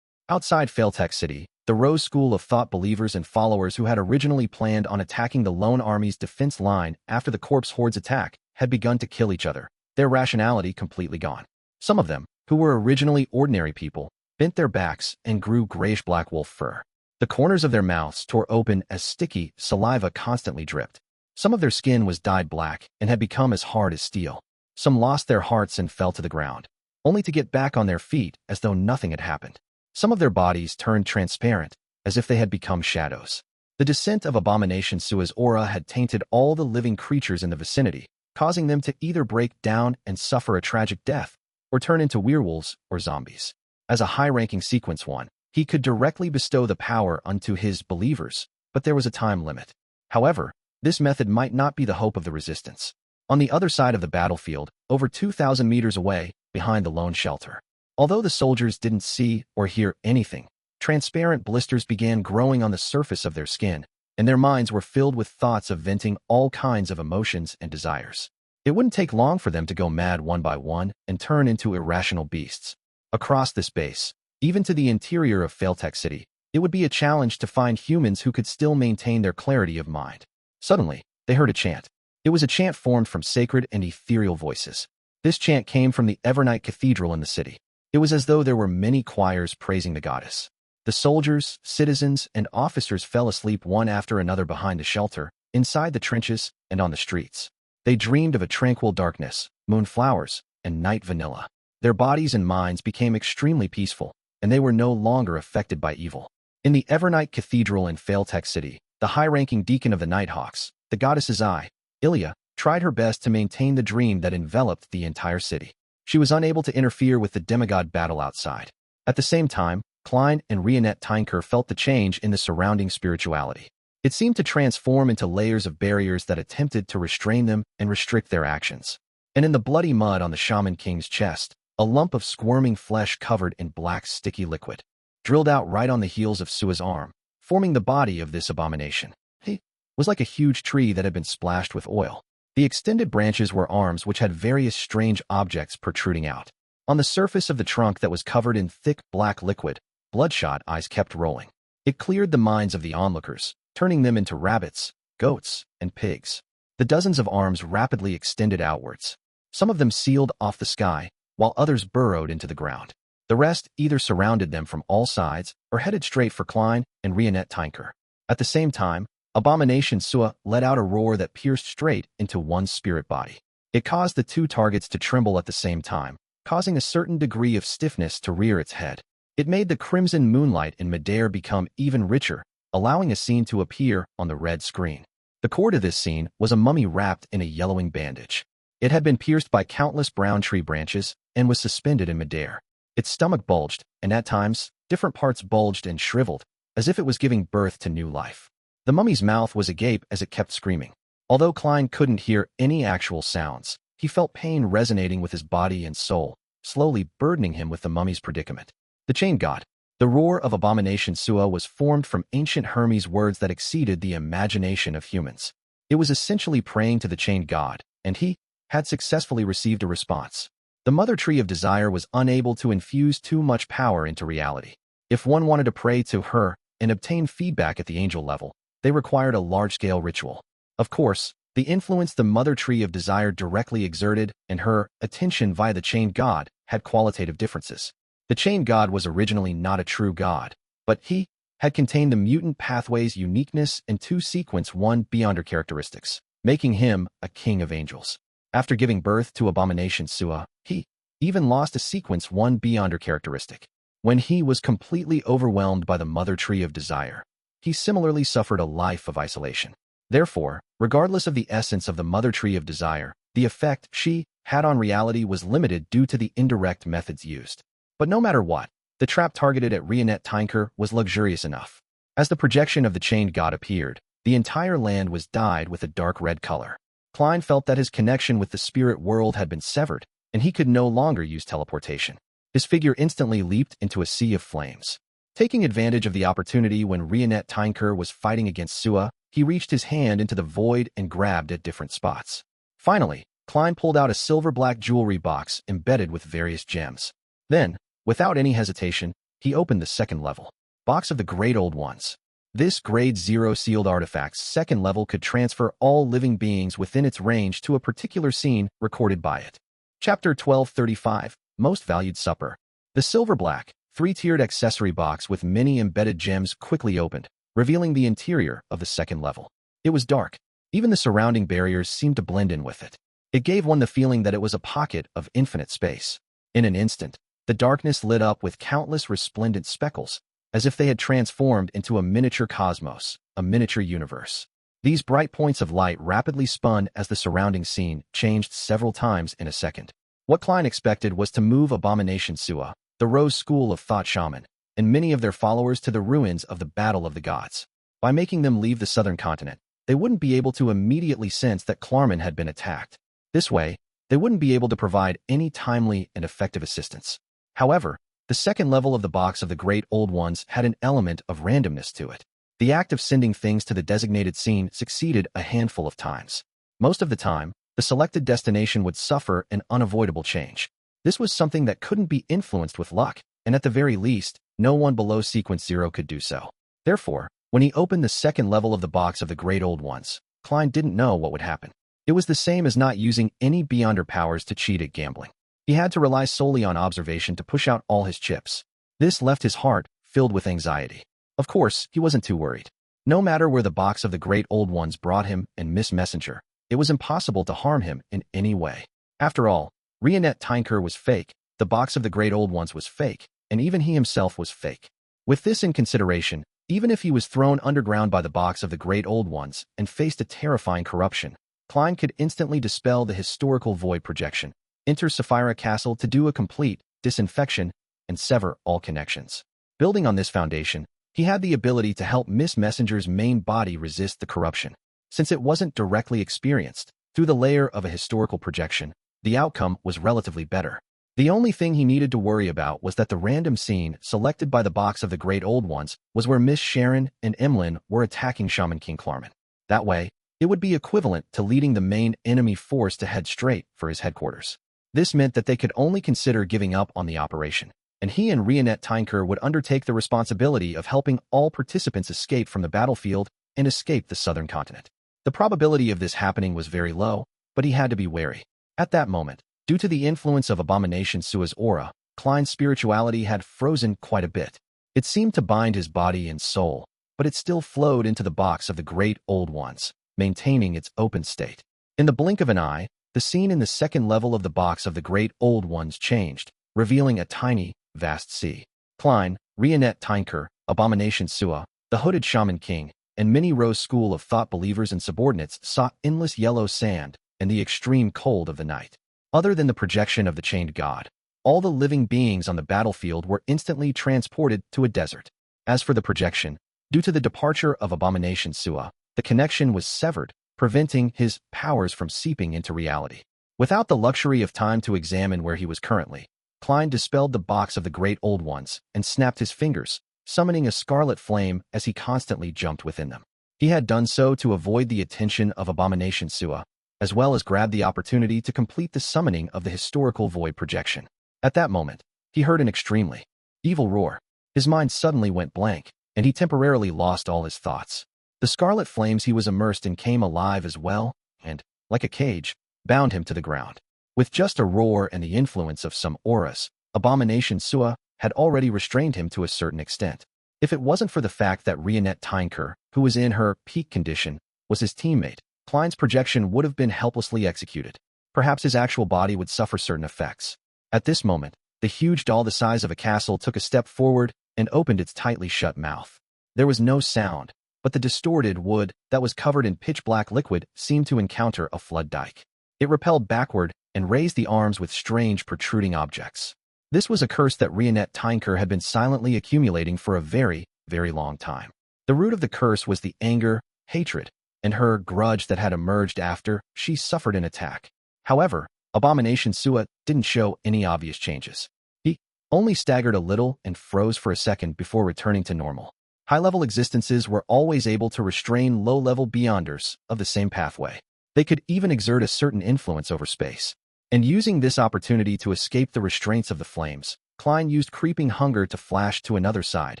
Outside Failtech City, the Rose School of Thought believers and followers who had originally planned on attacking the Lone Army's defense line after the Corpse Horde's attack had begun to kill each other, their rationality completely gone. Some of them, who were originally ordinary people, bent their backs and grew grayish-black wolf fur. The corners of their mouths tore open as sticky saliva constantly dripped. Some of their skin was dyed black and had become as hard as steel. Some lost their hearts and fell to the ground, only to get back on their feet as though nothing had happened. Some of their bodies turned transparent, as if they had become shadows. The descent of Abomination Sua's aura had tainted all the living creatures in the vicinity, causing them to either break down and suffer a tragic death, or turn into werewolves or zombies. As a high-ranking Sequence 1, he could directly bestow the power unto his believers, but there was a time limit. However, this method might not be the hope of the resistance. On the other side of the battlefield, over 2,000 meters away, behind the lone shelter. Although the soldiers didn't see or hear anything, transparent blisters began growing on the surface of their skin, and their minds were filled with thoughts of venting all kinds of emotions and desires. It wouldn't take long for them to go mad one by one and turn into irrational beasts. Across this base, even to the interior of Failtech City, it would be a challenge to find humans who could still maintain their clarity of mind. Suddenly, they heard a chant. It was a chant formed from sacred and ethereal voices. This chant came from the Evernight Cathedral in the city. It was as though there were many choirs praising the goddess. The soldiers, citizens, and officers fell asleep one after another behind the shelter, inside the trenches, and on the streets. They dreamed of a tranquil darkness, moonflowers, and night vanilla. Their bodies and minds became extremely peaceful, and they were no longer affected by evil. In the Evernight Cathedral in Failtech City, the high-ranking deacon of the Nighthawks, the goddess's eye, Ilya, tried her best to maintain the dream that enveloped the entire city. She was unable to interfere with the demigod battle outside. At the same time, Klein and Rionette Tinker felt the change in the surrounding spirituality. It seemed to transform into layers of barriers that attempted to restrain them and restrict their actions. And in the bloody mud on the Shaman King's chest, a lump of squirming flesh covered in black sticky liquid, drilled out right on the heels of Sua's arm, forming the body of this abomination. He was like a huge tree that had been splashed with oil. The extended branches were arms which had various strange objects protruding out. On the surface of the trunk that was covered in thick black liquid, bloodshot eyes kept rolling. It cleared the minds of the onlookers, turning them into rabbits, goats, and pigs. The dozens of arms rapidly extended outwards. Some of them sealed off the sky, while others burrowed into the ground. The rest either surrounded them from all sides or headed straight for Klein and Rionette Tinker. At the same time, Abomination Sua let out a roar that pierced straight into one spirit body. It caused the two targets to tremble at the same time, causing a certain degree of stiffness to rear its head. It made the crimson moonlight in midair become even richer, allowing a scene to appear on the red screen. The core to this scene was a mummy wrapped in a yellowing bandage. It had been pierced by countless brown tree branches and was suspended in midair. Its stomach bulged, and at times, different parts bulged and shriveled, as if it was giving birth to new life. The mummy's mouth was agape as it kept screaming. Although Klein couldn't hear any actual sounds, he felt pain resonating with his body and soul, slowly burdening him with the mummy's predicament. The chained god. The roar of abomination Sua was formed from ancient Hermes words that exceeded the imagination of humans. It was essentially praying to the chained god, and he had successfully received a response. The mother tree of desire was unable to infuse too much power into reality. If one wanted to pray to her and obtain feedback at the angel level, they required a large-scale ritual. Of course, the influence the mother tree of desire directly exerted and her attention via the chained god had qualitative differences. The chained god was originally not a true god, but he had contained the mutant pathway's uniqueness and two sequence 1 beyonder characteristics, making him a king of angels. After giving birth to abomination Sua, he even lost a sequence 1 beyonder characteristic. When he was completely overwhelmed by the mother tree of desire, he similarly suffered a life of isolation. Therefore, regardless of the essence of the mother tree of desire, the effect she had on reality was limited due to the indirect methods used. But no matter what, the trap targeted at Rionette Tinker was luxurious enough. As the projection of the chained god appeared, the entire land was dyed with a dark red color. Klein felt that his connection with the spirit world had been severed, and he could no longer use teleportation. His figure instantly leaped into a sea of flames. Taking advantage of the opportunity when Rionette Tinker was fighting against Sua, he reached his hand into the void and grabbed at different spots. Finally, Klein pulled out a silver-black jewelry box embedded with various gems. Then, without any hesitation, he opened the second level. Box of the Great Old Ones. This Grade 0 sealed artifact's second level could transfer all living beings within its range to a particular scene recorded by it. Chapter 1235, Most Valued Suppor. The silver-black, three-tiered accessory box with many embedded gems quickly opened, revealing the interior of the second level. It was dark. Even the surrounding barriers seemed to blend in with it. It gave one the feeling that it was a pocket of infinite space. In an instant, the darkness lit up with countless resplendent speckles, as if they had transformed into a miniature cosmos, a miniature universe. These bright points of light rapidly spun as the surrounding scene changed several times in a second. What Klein expected was to move Abomination Sua, the Rose School of Thought Shaman, and many of their followers to the ruins of the Battle of the Gods. By making them leave the southern continent, they wouldn't be able to immediately sense that Klarman had been attacked. This way, they wouldn't be able to provide any timely and effective assistance. However, the second level of the Box of the Great Old Ones had an element of randomness to it. The act of sending things to the designated scene succeeded a handful of times. Most of the time, the selected destination would suffer an unavoidable change. This was something that couldn't be influenced with luck, and at the very least, no one below sequence 0 could do so. Therefore, when he opened the second level of the Box of the Great Old Ones, Klein didn't know what would happen. It was the same as not using any beyonder powers to cheat at gambling. He had to rely solely on observation to push out all his chips. This left his heart filled with anxiety. Of course, he wasn't too worried. No matter where the Box of the Great Old Ones brought him and Miss Messenger, it was impossible to harm him in any way. After all, Rionette Tinker was fake, the Box of the Great Old Ones was fake, and even he himself was fake. With this in consideration, even if he was thrown underground by the Box of the Great Old Ones and faced a terrifying corruption, Klein could instantly dispel the historical void projection, enter Sapphira Castle to do a complete disinfection, and sever all connections. Building on this foundation, he had the ability to help Miss Messenger's main body resist the corruption. Since it wasn't directly experienced, through the layer of a historical projection, the outcome was relatively better. The only thing he needed to worry about was that the random scene selected by the Box of the Great Old Ones was where Miss Sharon and Emlyn were attacking Shaman King Klarman. That way, it would be equivalent to leading the main enemy force to head straight for his headquarters. This meant that they could only consider giving up on the operation, and he and Rionette Tinker would undertake the responsibility of helping all participants escape from the battlefield and escape the southern continent. The probability of this happening was very low, but he had to be wary. At that moment, due to the influence of Abomination Sua's aura, Klein's spirituality had frozen quite a bit. It seemed to bind his body and soul, but it still flowed into the Box of the Great Old Ones, maintaining its open state. In the blink of an eye, The scene in the second level of the box of the Great Old Ones changed, revealing a tiny, vast sea. Klein, Moretti, Abomination Sua, the hooded Shaman King, and many Rose school of thought believers and subordinates saw endless yellow sand and the extreme cold of the night. Other than the projection of the chained god, all the living beings on the battlefield were instantly transported to a desert. As for the projection, due to the departure of Abomination Sua, the connection was severed, preventing his powers from seeping into reality. Without the luxury of time to examine where he was currently, Klein dispelled the box of the Great Old Ones and snapped his fingers, summoning a scarlet flame as he constantly jumped within them. He had done so to avoid the attention of Abomination Sua, as well as grab the opportunity to complete the summoning of the historical void projection. At that moment, he heard an extremely evil roar. His mind suddenly went blank, and he temporarily lost all his thoughts. The scarlet flames he was immersed in came alive as well, and, like a cage, bound him to the ground. With just a roar and the influence of some auras, Abomination Sua had already restrained him to a certain extent. If it wasn't for the fact that Moretti, who was in her peak condition, was his teammate, Klein's projection would have been helplessly executed. Perhaps his actual body would suffer certain effects. At this moment, the huge doll the size of a castle took a step forward and opened its tightly shut mouth. There was no sound, but the distorted wood that was covered in pitch-black liquid seemed to encounter a flood dike. It repelled backward and raised the arms with strange protruding objects. This was a curse that Moretti had been silently accumulating for a very, very long time. The root of the curse was the anger, hatred, and her grudge that had emerged after she suffered an attack. However, Abomination Sua didn't show any obvious changes. He only staggered a little and froze for a second before returning to normal. High-level existences were always able to restrain low-level beyonders of the same pathway. They could even exert a certain influence over space. And using this opportunity to escape the restraints of the flames, Klein used creeping hunger to flash to another side,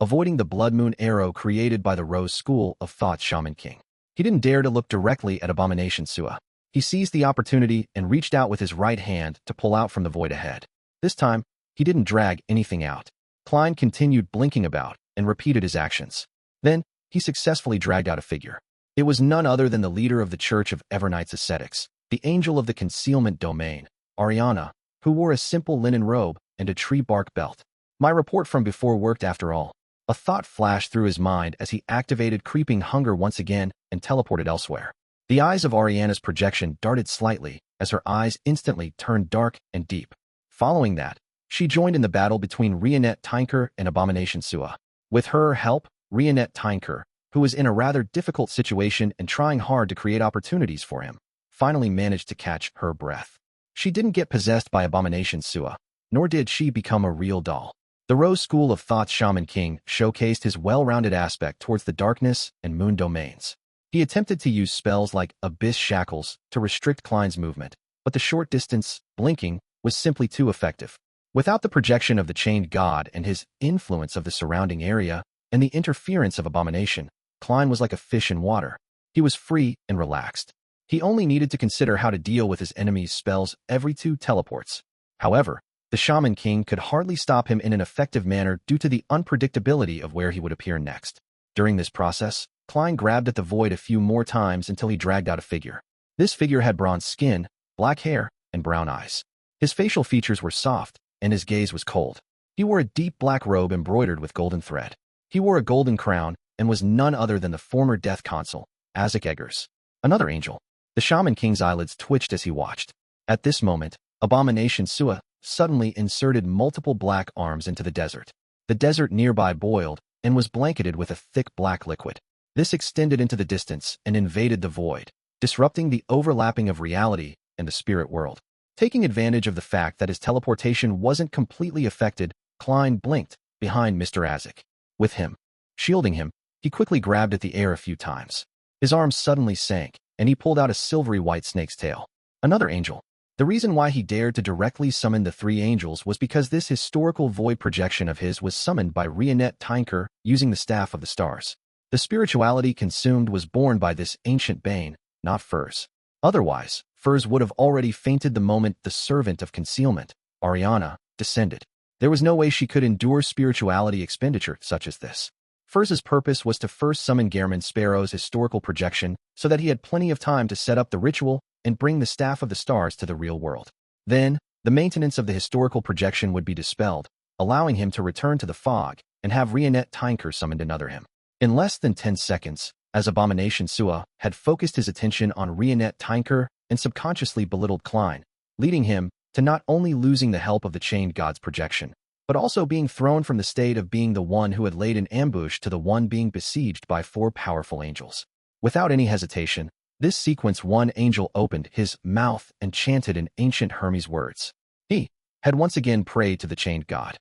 avoiding the blood moon arrow created by the Rose School of Thought Shaman King. He didn't dare to look directly at Abomination Sua. He seized the opportunity and reached out with his right hand to pull out from the void ahead. This time, he didn't drag anything out. Klein continued blinking about and repeated his actions. Then, he successfully dragged out a figure. It was none other than the leader of the Church of Evernights Ascetics, the angel of the concealment domain, Ariana, who wore a simple linen robe and a tree bark belt. My report from before worked after all. A thought flashed through his mind as he activated creeping hunger once again and teleported elsewhere. The eyes of Ariana's projection darted slightly as her eyes instantly turned dark and deep. Following that, she joined in the battle between Moretti and Abomination Sua. With her help, Moretti, who was in a rather difficult situation and trying hard to create opportunities for him, finally managed to catch her breath. She didn't get possessed by Abomination Sua, nor did she become a real doll. The Rose School of Thought Shaman King showcased his well-rounded aspect towards the darkness and moon domains. He attempted to use spells like Abyss Shackles to restrict Klein's movement, but the short-distance, blinking, was simply too effective. Without the projection of the chained god and his influence of the surrounding area and the interference of Abomination, Klein was like a fish in water. He was free and relaxed. He only needed to consider how to deal with his enemy's spells every 2 teleports. However, the Shaman King could hardly stop him in an effective manner due to the unpredictability of where he would appear next. During this process, Klein grabbed at the void a few more times until he dragged out a figure. This figure had bronze skin, black hair, and brown eyes. His facial features were soft, and his gaze was cold. He wore a deep black robe embroidered with golden thread. He wore a golden crown and was none other than the former death consul, Azek Eggers. Another angel. The Shaman King's eyelids twitched as he watched. At this moment, Abomination Sua suddenly inserted multiple black arms into the desert. The desert nearby boiled and was blanketed with a thick black liquid. This extended into the distance and invaded the void, disrupting the overlapping of reality and the spirit world. Taking advantage of the fact that his teleportation wasn't completely affected, Klein blinked behind Mr. Azek. With him, shielding him, he quickly grabbed at the air a few times. His arms suddenly sank, and he pulled out a silvery white snake's tail. Another angel. The reason why he dared to directly summon the 3 angels was because this historical void projection of his was summoned by Moretti using the Staff of the Stars. The spirituality consumed was born by this ancient bane, not Furs. Otherwise, Furs would have already fainted the moment the servant of concealment, Ariana, descended. There was no way she could endure spirituality expenditure such as this. Furs's purpose was to first summon Gehrman Sparrow's historical projection so that he had plenty of time to set up the ritual and bring the staff of the stars to the real world. Then, the maintenance of the historical projection would be dispelled, allowing him to return to the fog and have Rionette Tinker summoned another him. In less than 10 seconds, as Abomination Sua had focused his attention on Rionette Tinker and subconsciously belittled Klein, leading him to not only losing the help of the chained god's projection, but also being thrown from the state of being the one who had laid an ambush to the one being besieged by 4 powerful angels. Without any hesitation, this sequence one angel opened his mouth and chanted in ancient Hermes words. He had once again prayed to the chained god.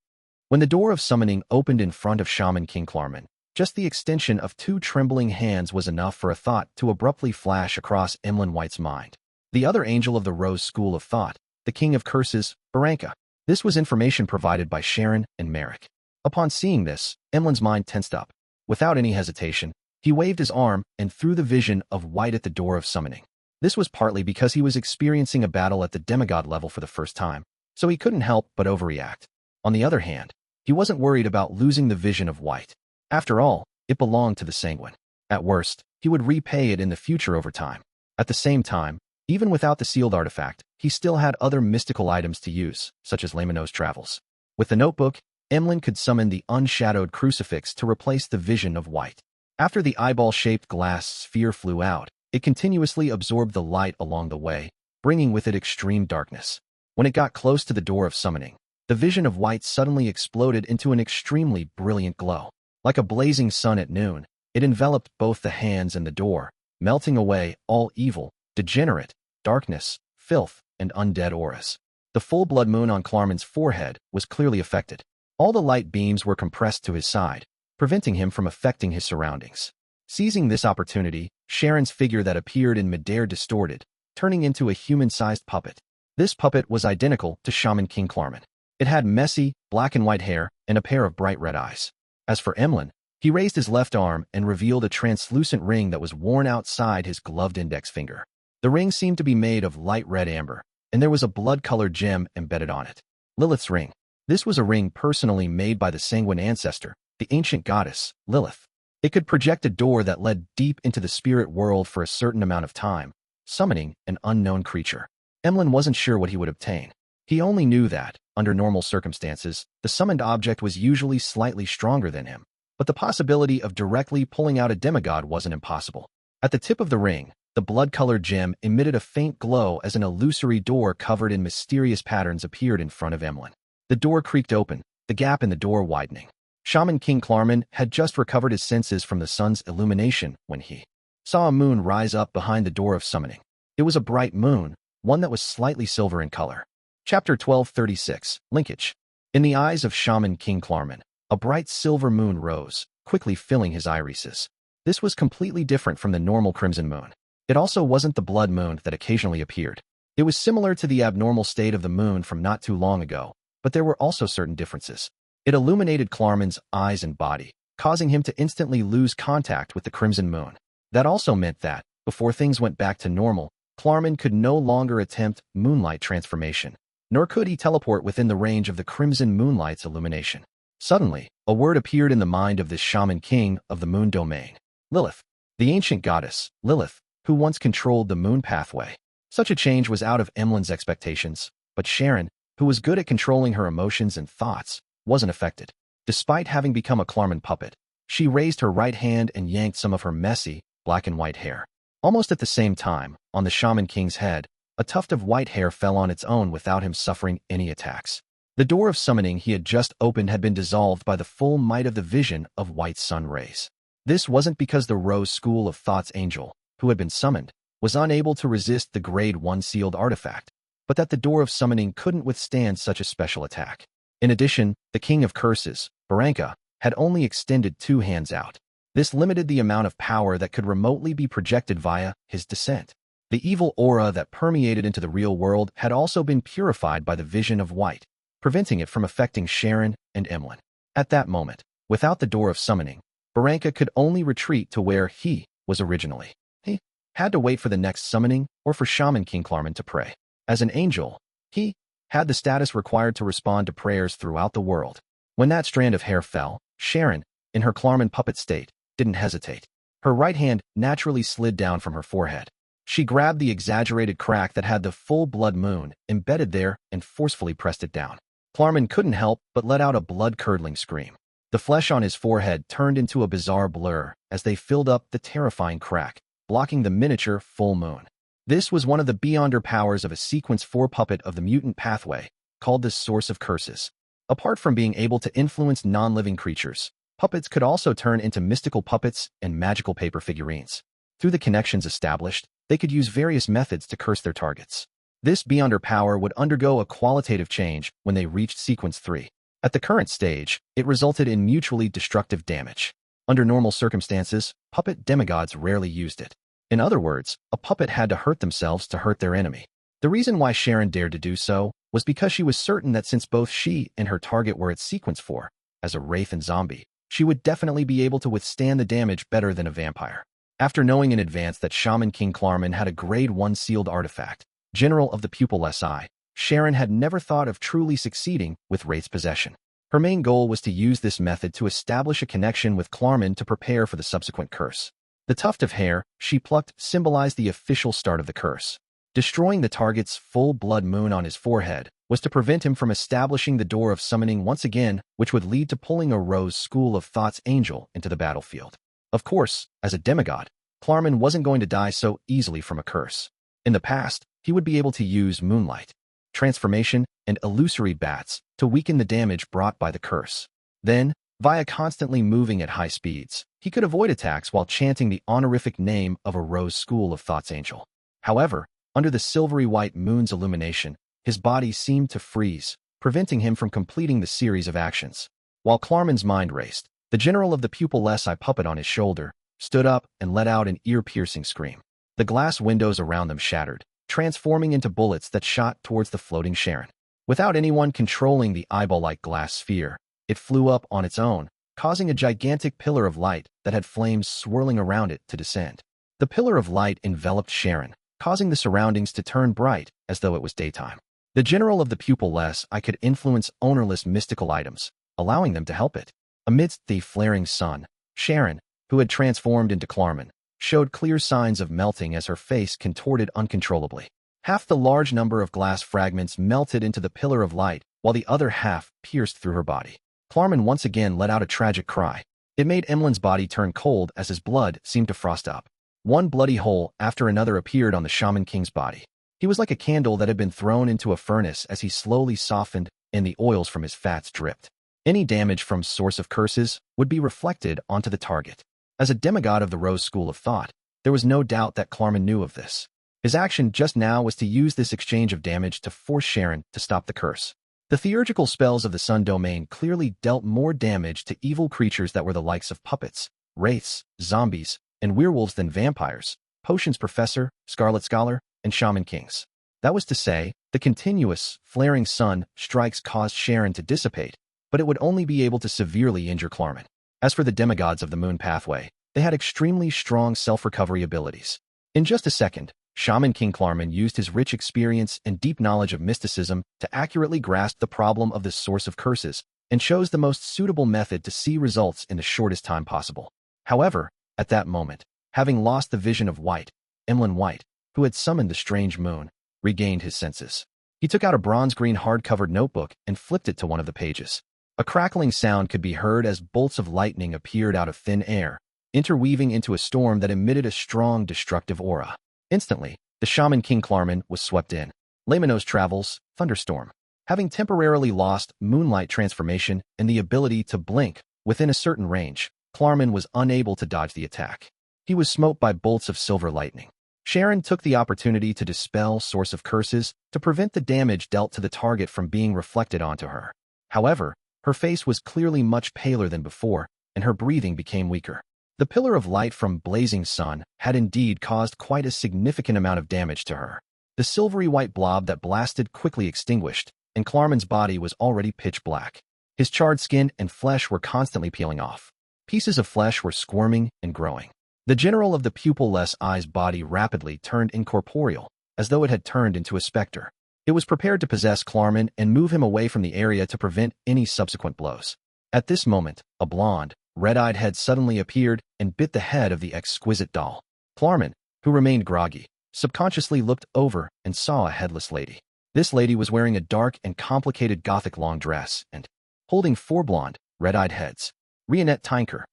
When the door of summoning opened in front of Shaman King Klarman, just the extension of 2 trembling hands was enough for a thought to abruptly flash across Emlyn White's mind. The other angel of the Rose School of Thought, the King of Curses, Baranka. This was information provided by Sharon and Merrick. Upon seeing this, Emlyn's mind tensed up. Without any hesitation, he waved his arm and threw the vision of White at the door of summoning. This was partly because he was experiencing a battle at the demigod level for the first time, so he couldn't help but overreact. On the other hand, he wasn't worried about losing the vision of White. After all, it belonged to the Sanguine. At worst, he would repay it in the future over time. At the same time, even without the sealed artifact, he still had other mystical items to use, such as Lamino's travels. With the notebook, Emlyn could summon the unshadowed crucifix to replace the vision of White. After the eyeball-shaped glass sphere flew out, it continuously absorbed the light along the way, bringing with it extreme darkness. When it got close to the door of summoning, the vision of White suddenly exploded into an extremely brilliant glow. Like a blazing sun at noon, it enveloped both the hands and the door, melting away all evil, degenerate, darkness, filth, and undead auras. The full blood moon on Klarman's forehead was clearly affected. All the light beams were compressed to his side, preventing him from affecting his surroundings. Seizing this opportunity, Sharon's figure that appeared in midair distorted, turning into a human-sized puppet. This puppet was identical to Shaman King Klarman. It had messy, black and white hair and a pair of bright red eyes. As for Emlyn, he raised his left arm and revealed a translucent ring that was worn outside his gloved index finger. The ring seemed to be made of light red amber, and there was a blood-colored gem embedded on it. Lilith's ring. This was a ring personally made by the Sanguine ancestor, the ancient goddess, Lilith. It could project a door that led deep into the spirit world for a certain amount of time, summoning an unknown creature. Emlyn wasn't sure what he would obtain. He only knew that, under normal circumstances, the summoned object was usually slightly stronger than him, but the possibility of directly pulling out a demigod wasn't impossible. At the tip of the ring, the blood-colored gem emitted a faint glow as an illusory door covered in mysterious patterns appeared in front of Emlyn. The door creaked open, the gap in the door widening. Shaman King Klarman had just recovered his senses from the sun's illumination when he saw a moon rise up behind the door of summoning. It was a bright moon, one that was slightly silver in color. Chapter 1236, Linkage. In the eyes of Shaman King Klarman, a bright silver moon rose, quickly filling his irises. This was completely different from the normal crimson moon. It also wasn't the blood moon that occasionally appeared. It was similar to the abnormal state of the moon from not too long ago, but there were also certain differences. It illuminated Klarman's eyes and body, causing him to instantly lose contact with the crimson moon. That also meant that, before things went back to normal, Klarman could no longer attempt moonlight transformation, nor could he teleport within the range of the crimson moonlight's illumination. Suddenly, a word appeared in the mind of this Shaman King of the moon domain. Lilith. The ancient goddess, Lilith, who once controlled the moon pathway. Such a change was out of Emlyn's expectations, but Sharon, who was good at controlling her emotions and thoughts, wasn't affected. Despite having become a Klarman puppet, she raised her right hand and yanked some of her messy, black and white hair. Almost at the same time, on the Shaman King's head, a tuft of white hair fell on its own without him suffering any attacks. The door of summoning he had just opened had been dissolved by the full might of the vision of white sun rays. This wasn't because the Rose School of Thought's angel, who had been summoned, was unable to resist the Grade 1 sealed artifact, but that the door of summoning couldn't withstand such a special attack. In addition, the King of Curses, Baranka, had only extended 2 hands out. This limited the amount of power that could remotely be projected via his descent. The evil aura that permeated into the real world had also been purified by the vision of white, preventing it from affecting Sharon and Emlyn. At that moment, without the door of summoning, Baranka could only retreat to where he was originally. He had to wait for the next summoning or for Shaman King Klarman to pray. As an angel, he had the status required to respond to prayers throughout the world. When that strand of hair fell, Sharon, in her Klarman puppet state, didn't hesitate. Her right hand naturally slid down from her forehead. She grabbed the exaggerated crack that had the full-blood moon embedded there and forcefully pressed it down. Klarman couldn't help but let out a blood-curdling scream. The flesh on his forehead turned into a bizarre blur as they filled up the terrifying crack, blocking the miniature full moon. This was one of the beyonder powers of a Sequence 4 puppet of the mutant pathway, called the Source of Curses. Apart from being able to influence non-living creatures, puppets could also turn into mystical puppets and magical paper figurines. Through the connections established, they could use various methods to curse their targets. This beyonder power would undergo a qualitative change when they reached Sequence 3. At the current stage, it resulted in mutually destructive damage. Under normal circumstances, puppet demigods rarely used it. In other words, a puppet had to hurt themselves to hurt their enemy. The reason why Sharon dared to do so was because she was certain that since both she and her target were at Sequence 4, as a wraith and zombie, she would definitely be able to withstand the damage better than a vampire. After knowing in advance that Shaman King Klarman had a Grade 1 sealed artifact, General of the Pupilless Eye, Sharon had never thought of truly succeeding with Wraith's possession. Her main goal was to use this method to establish a connection with Klarman to prepare for the subsequent curse. The tuft of hair she plucked symbolized the official start of the curse. Destroying the target's full-blood moon on his forehead was to prevent him from establishing the door of summoning once again, which would lead to pulling a Rose School of Thought's angel into the battlefield. Of course, as a demigod, Klarman wasn't going to die so easily from a curse. In the past, he would be able to use moonlight, transformation, and illusory bats to weaken the damage brought by the curse. Then, via constantly moving at high speeds, he could avoid attacks while chanting the honorific name of a Rose School of Thought's angel. However, under the silvery white moon's illumination, his body seemed to freeze, preventing him from completing the series of actions. While Klarman's mind raced, the General of the Pupilless Eye puppet on his shoulder stood up and let out an ear-piercing scream. The glass windows around them shattered, transforming into bullets that shot towards the floating Sharon. Without anyone controlling the eyeball-like glass sphere, it flew up on its own, causing a gigantic pillar of light that had flames swirling around it to descend. The pillar of light enveloped Sharon, causing the surroundings to turn bright as though it was daytime. The General of the Pupilless Eye could influence ownerless mystical items, allowing them to help it. Amidst the flaring sun, Sharon, who had transformed into Klarman, showed clear signs of melting as her face contorted uncontrollably. Half the large number of glass fragments melted into the pillar of light, while the other half pierced through her body. Klarman once again let out a tragic cry. It made Emlyn's body turn cold as his blood seemed to frost up. One bloody hole after another appeared on the Shaman King's body. He was like a candle that had been thrown into a furnace as he slowly softened and the oils from his fats dripped. Any damage from Source of Curses would be reflected onto the target. As a demigod of the Rose School of Thought, there was no doubt that Klarman knew of this. His action just now was to use this exchange of damage to force Sharon to stop the curse. The theurgical spells of the Sun Domain clearly dealt more damage to evil creatures that were the likes of puppets, wraiths, zombies, and werewolves than vampires, potions professor, scarlet scholar, and shaman kings. That was to say, the continuous, flaring sun strikes caused Sharon to dissipate, but it would only be able to severely injure Klarman. As for the demigods of the Moon Pathway, they had extremely strong self-recovery abilities. In just a second, Shaman King Klarman used his rich experience and deep knowledge of mysticism to accurately grasp the problem of the Source of Curses and chose the most suitable method to see results in the shortest time possible. However, at that moment, having lost the vision of White, Emlyn White, who had summoned the strange moon, regained his senses. He took out a bronze-green hard-covered notebook and flipped it to one of the pages. A crackling sound could be heard as bolts of lightning appeared out of thin air, interweaving into a storm that emitted a strong, destructive aura. Instantly, the Shaman King Klarman was swept in. Laymanos Travels, Thunderstorm. Having temporarily lost moonlight transformation and the ability to blink within a certain range, Klarman was unable to dodge the attack. He was smote by bolts of silver lightning. Sharon took the opportunity to dispel Source of Curses to prevent the damage dealt to the target from being reflected onto her. However, her face was clearly much paler than before, and her breathing became weaker. The pillar of light from blazing sun had indeed caused quite a significant amount of damage to her. The silvery white blob that blasted quickly extinguished, and Klarman's body was already pitch black. His charred skin and flesh were constantly peeling off. Pieces of flesh were squirming and growing. The General of the Pupilless Eye's body rapidly turned incorporeal, as though it had turned into a specter. It was prepared to possess Klarman and move him away from the area to prevent any subsequent blows. At this moment, a blonde, red-eyed head suddenly appeared and bit the head of the exquisite doll. Klarman, who remained groggy, subconsciously looked over and saw a headless lady. This lady was wearing a dark and complicated Gothic long dress and holding 4 blonde, red-eyed heads. Rionette Tinker.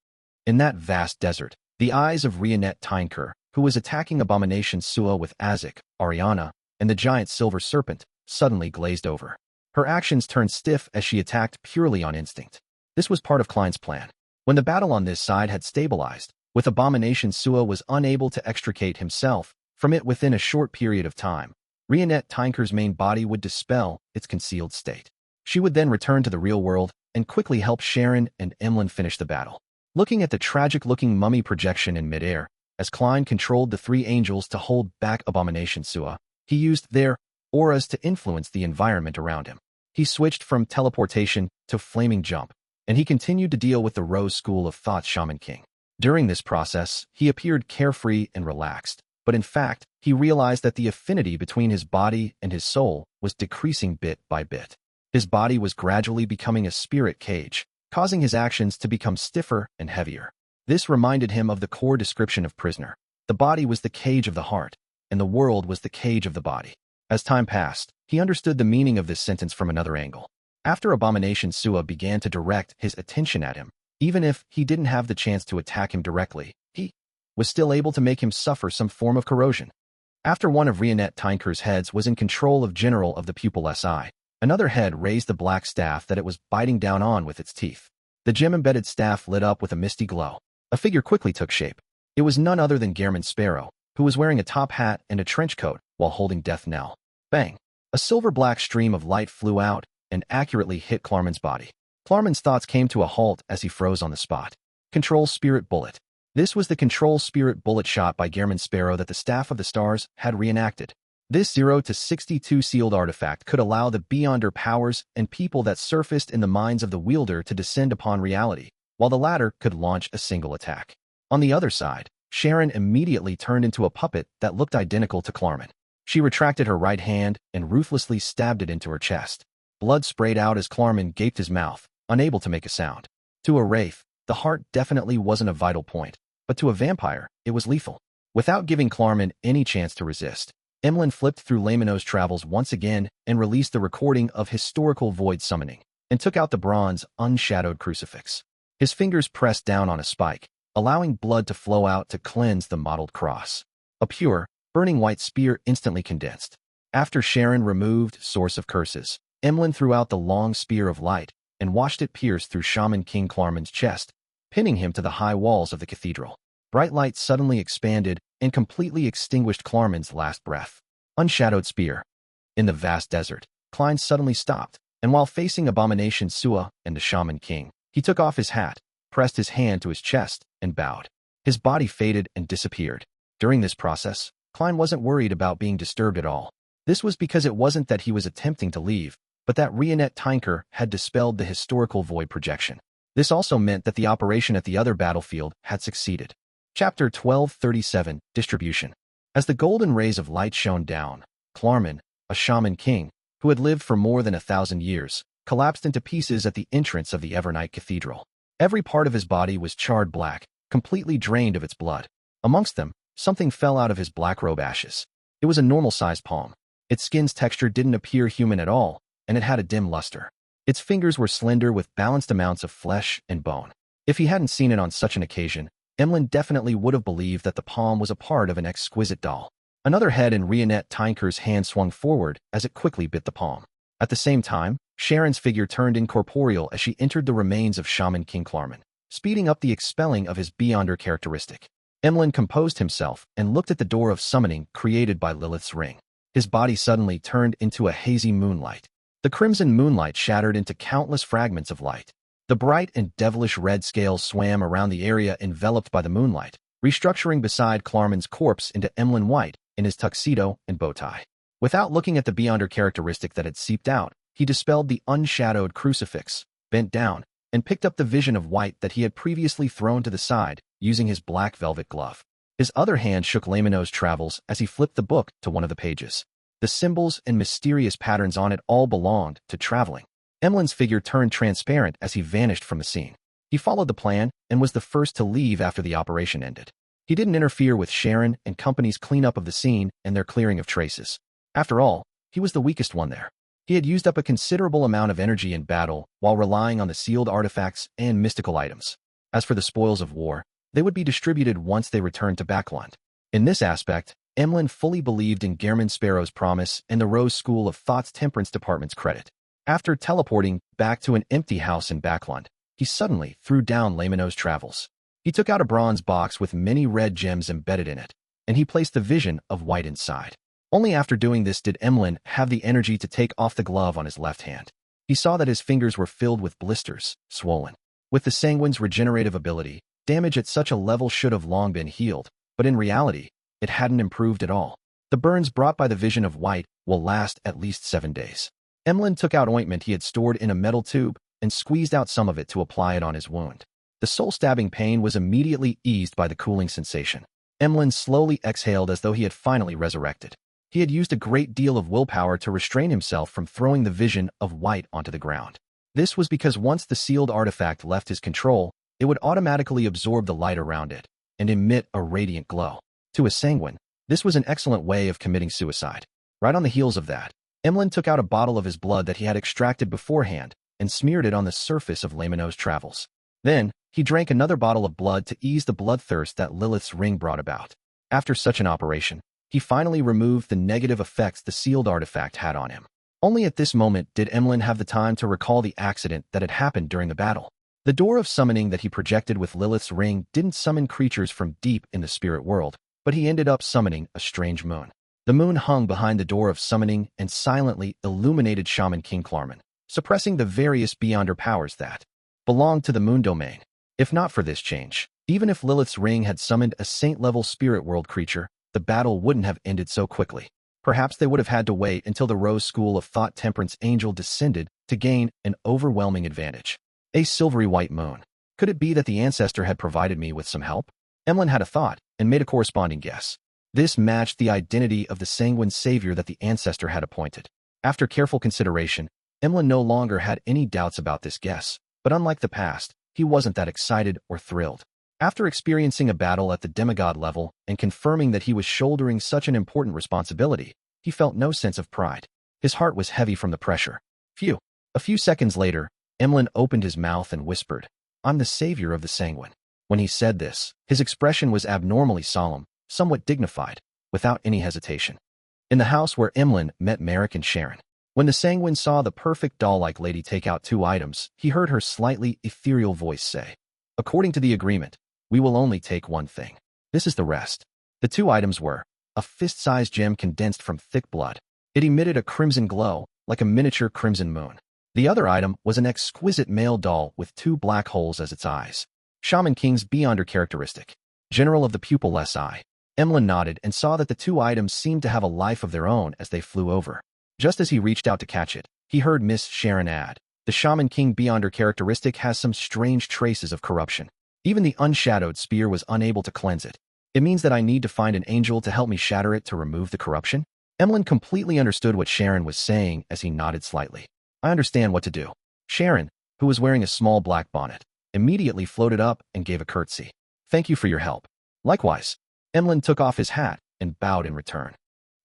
In that vast desert, the eyes of Rionette Tinker, who was attacking Abomination Sua with Azek, Ariana, and the giant silver serpent, suddenly glazed over. Her actions turned stiff as she attacked purely on instinct. This was part of Klein's plan. When the battle on this side had stabilized, with Abomination Sua was unable to extricate himself from it within a short period of time, Rionette Tinker's main body would dispel its concealed state. She would then return to the real world and quickly help Sharon and Emlyn finish the battle. Looking at the tragic-looking mummy projection in midair, as Klein controlled the 3 angels to hold back Abomination Sua, he used their auras to influence the environment around him. He switched from teleportation to flaming jump, and he continued to deal with the Rose School of Thought's Shaman King. During this process, he appeared carefree and relaxed, but in fact, he realized that the affinity between his body and his soul was decreasing bit by bit. His body was gradually becoming a spirit cage, causing his actions to become stiffer and heavier. This reminded him of the core description of Prisoner. The body was the cage of the heart, and the world was the cage of the body. As time passed, he understood the meaning of this sentence from another angle. After Abomination Sua began to direct his attention at him, even if he didn't have the chance to attack him directly, he was still able to make him suffer some form of corrosion. After one of Rionette Tinker's heads was in control of General of the Pupil SI, another head raised the black staff that it was biting down on with its teeth. The gem-embedded staff lit up with a misty glow. A figure quickly took shape. It was none other than Gehrman Sparrow, who was wearing a top hat and a trench coat while holding Death Knell. Bang! A silver-black stream of light flew out and accurately hit Klarman's body. Klarman's thoughts came to a halt as he froze on the spot. Control Spirit Bullet. This was the Control Spirit Bullet shot by Gehrman Sparrow that the Staff of the Stars had reenacted. This 0-62 sealed artifact could allow the Beyonder powers and people that surfaced in the minds of the wielder to descend upon reality, while the latter could launch a single attack. On the other side, Sharon immediately turned into a puppet that looked identical to Klarman. She retracted her right hand and ruthlessly stabbed it into her chest. Blood sprayed out as Klarman gaped his mouth, unable to make a sound. To a wraith, the heart definitely wasn't a vital point, but to a vampire, it was lethal. Without giving Klarman any chance to resist, Emlyn flipped through Lamino's travels once again and released the recording of historical void summoning, and took out the bronze, unshadowed crucifix. His fingers pressed down on a spike, allowing blood to flow out to cleanse the mottled cross. A pure, burning white spear instantly condensed. After Sharon removed Source of Curses, Emlyn threw out the long spear of light and watched it pierce through Shaman King Klarman's chest, pinning him to the high walls of the cathedral. Bright light suddenly expanded and completely extinguished Klarman's last breath. Unshadowed spear. In the vast desert, Klein suddenly stopped, and while facing Abomination Sua and the Shaman King, he took off his hat, pressed his hand to his chest, and bowed. His body faded and disappeared. During this process, Klein wasn't worried about being disturbed at all. This was because it wasn't that he was attempting to leave, but that Rionette Tinker had dispelled the historical void projection. This also meant that the operation at the other battlefield had succeeded. Chapter 1237, Distribution. As the golden rays of light shone down, Klarman, a Shaman King, who had lived for more than 1,000 years, collapsed into pieces at the entrance of the Evernight Cathedral. Every part of his body was charred black, completely drained of its blood. Amongst them, something fell out of his black robe ashes. It was a normal-sized palm. Its skin's texture didn't appear human at all, and it had a dim luster. Its fingers were slender with balanced amounts of flesh and bone. If he hadn't seen it on such an occasion, Emlyn definitely would have believed that the palm was a part of an exquisite doll. Another head in Rionette Tinker's hand swung forward as it quickly bit the palm. At the same time, Sharon's figure turned incorporeal as she entered the remains of Shaman King Klarman, speeding up the expelling of his Beyonder characteristic. Emlyn composed himself and looked at the door of summoning created by Lilith's ring. His body suddenly turned into a hazy moonlight. The crimson moonlight shattered into countless fragments of light. The bright and devilish red scales swam around the area enveloped by the moonlight, restructuring beside Klarman's corpse into Emlyn White in his tuxedo and bow tie. Without looking at the Beyonder characteristic that had seeped out, he dispelled the unshadowed crucifix, bent down, and picked up the vision of white that he had previously thrown to the side, using his black velvet glove. His other hand shook Lamino's travels as he flipped the book to one of the pages. The symbols and mysterious patterns on it all belonged to traveling. Emlyn's figure turned transparent as he vanished from the scene. He followed the plan and was the first to leave after the operation ended. He didn't interfere with Sharon and company's cleanup of the scene and their clearing of traces. After all, he was the weakest one there. He had used up a considerable amount of energy in battle while relying on the sealed artifacts and mystical items. As for the spoils of war, they would be distributed once they returned to Backland. In this aspect, Emlyn fully believed in Gehrman Sparrow's promise and the Rose School of Thought's Temperance Department's credit. After teleporting back to an empty house in Backland, he suddenly threw down Lamino's travels. He took out a bronze box with many red gems embedded in it, and he placed the vision of white inside. Only after doing this did Emlyn have the energy to take off the glove on his left hand. He saw that his fingers were filled with blisters, swollen. With the sanguine's regenerative ability, damage at such a level should have long been healed, but in reality, it hadn't improved at all. The burns brought by the vision of white will last at least 7 days. Emlyn took out ointment he had stored in a metal tube and squeezed out some of it to apply it on his wound. The soul-stabbing pain was immediately eased by the cooling sensation. Emlyn slowly exhaled as though he had finally resurrected. He had used a great deal of willpower to restrain himself from throwing the vision of white onto the ground. This was because once the sealed artifact left his control, it would automatically absorb the light around it and emit a radiant glow. To a sanguine, this was an excellent way of committing suicide. Right on the heels of that, Emlyn took out a bottle of his blood that he had extracted beforehand and smeared it on the surface of Lamino's travels. Then, he drank another bottle of blood to ease the bloodthirst that Lilith's ring brought about. After such an operation, he finally removed the negative effects the sealed artifact had on him. Only at this moment did Emlyn have the time to recall the accident that had happened during the battle. The door of summoning that he projected with Lilith's ring didn't summon creatures from deep in the spirit world, but he ended up summoning a strange moon. The moon hung behind the door of summoning and silently illuminated Shaman King Klarman, suppressing the various beyonder powers that belonged to the moon domain. If not for this change, even if Lilith's ring had summoned a saint-level spirit world creature, the battle wouldn't have ended so quickly. Perhaps they would have had to wait until the Rose School of Thought Temperance Angel descended to gain an overwhelming advantage. A silvery white moon. Could it be that the ancestor had provided me with some help? Emlyn had a thought and made a corresponding guess. This matched the identity of the sanguine savior that the ancestor had appointed. After careful consideration, Emlyn no longer had any doubts about this guess, but unlike the past, he wasn't that excited or thrilled. After experiencing a battle at the demigod level and confirming that he was shouldering such an important responsibility, he felt no sense of pride. His heart was heavy from the pressure. Phew. A few seconds later, Emlyn opened his mouth and whispered, "I'm the savior of the sanguine." When he said this, his expression was abnormally solemn, somewhat dignified, without any hesitation. In the house where Emlyn met Merrick and Sharon, when the sanguine saw the perfect doll-like lady take out 2 items, he heard her slightly ethereal voice say, "According to the agreement, we will only take one thing. This is the rest." The 2 items were a fist-sized gem condensed from thick blood. It emitted a crimson glow, like a miniature crimson moon. The other item was an exquisite male doll with 2 black holes as its eyes. Shaman King's beyonder characteristic. General of the pupilless eye. Emlyn nodded and saw that the 2 items seemed to have a life of their own as they flew over. Just as he reached out to catch it, he heard Miss Sharon add, "The Shaman King beyonder characteristic has some strange traces of corruption. Even the unshadowed spear was unable to cleanse it. It means that I need to find an angel to help me shatter it to remove the corruption?" Emlyn completely understood what Sharon was saying as he nodded slightly. "I understand what to do." Sharon, who was wearing a small black bonnet, immediately floated up and gave a curtsy. "Thank you for your help." Likewise, Emlyn took off his hat and bowed in return.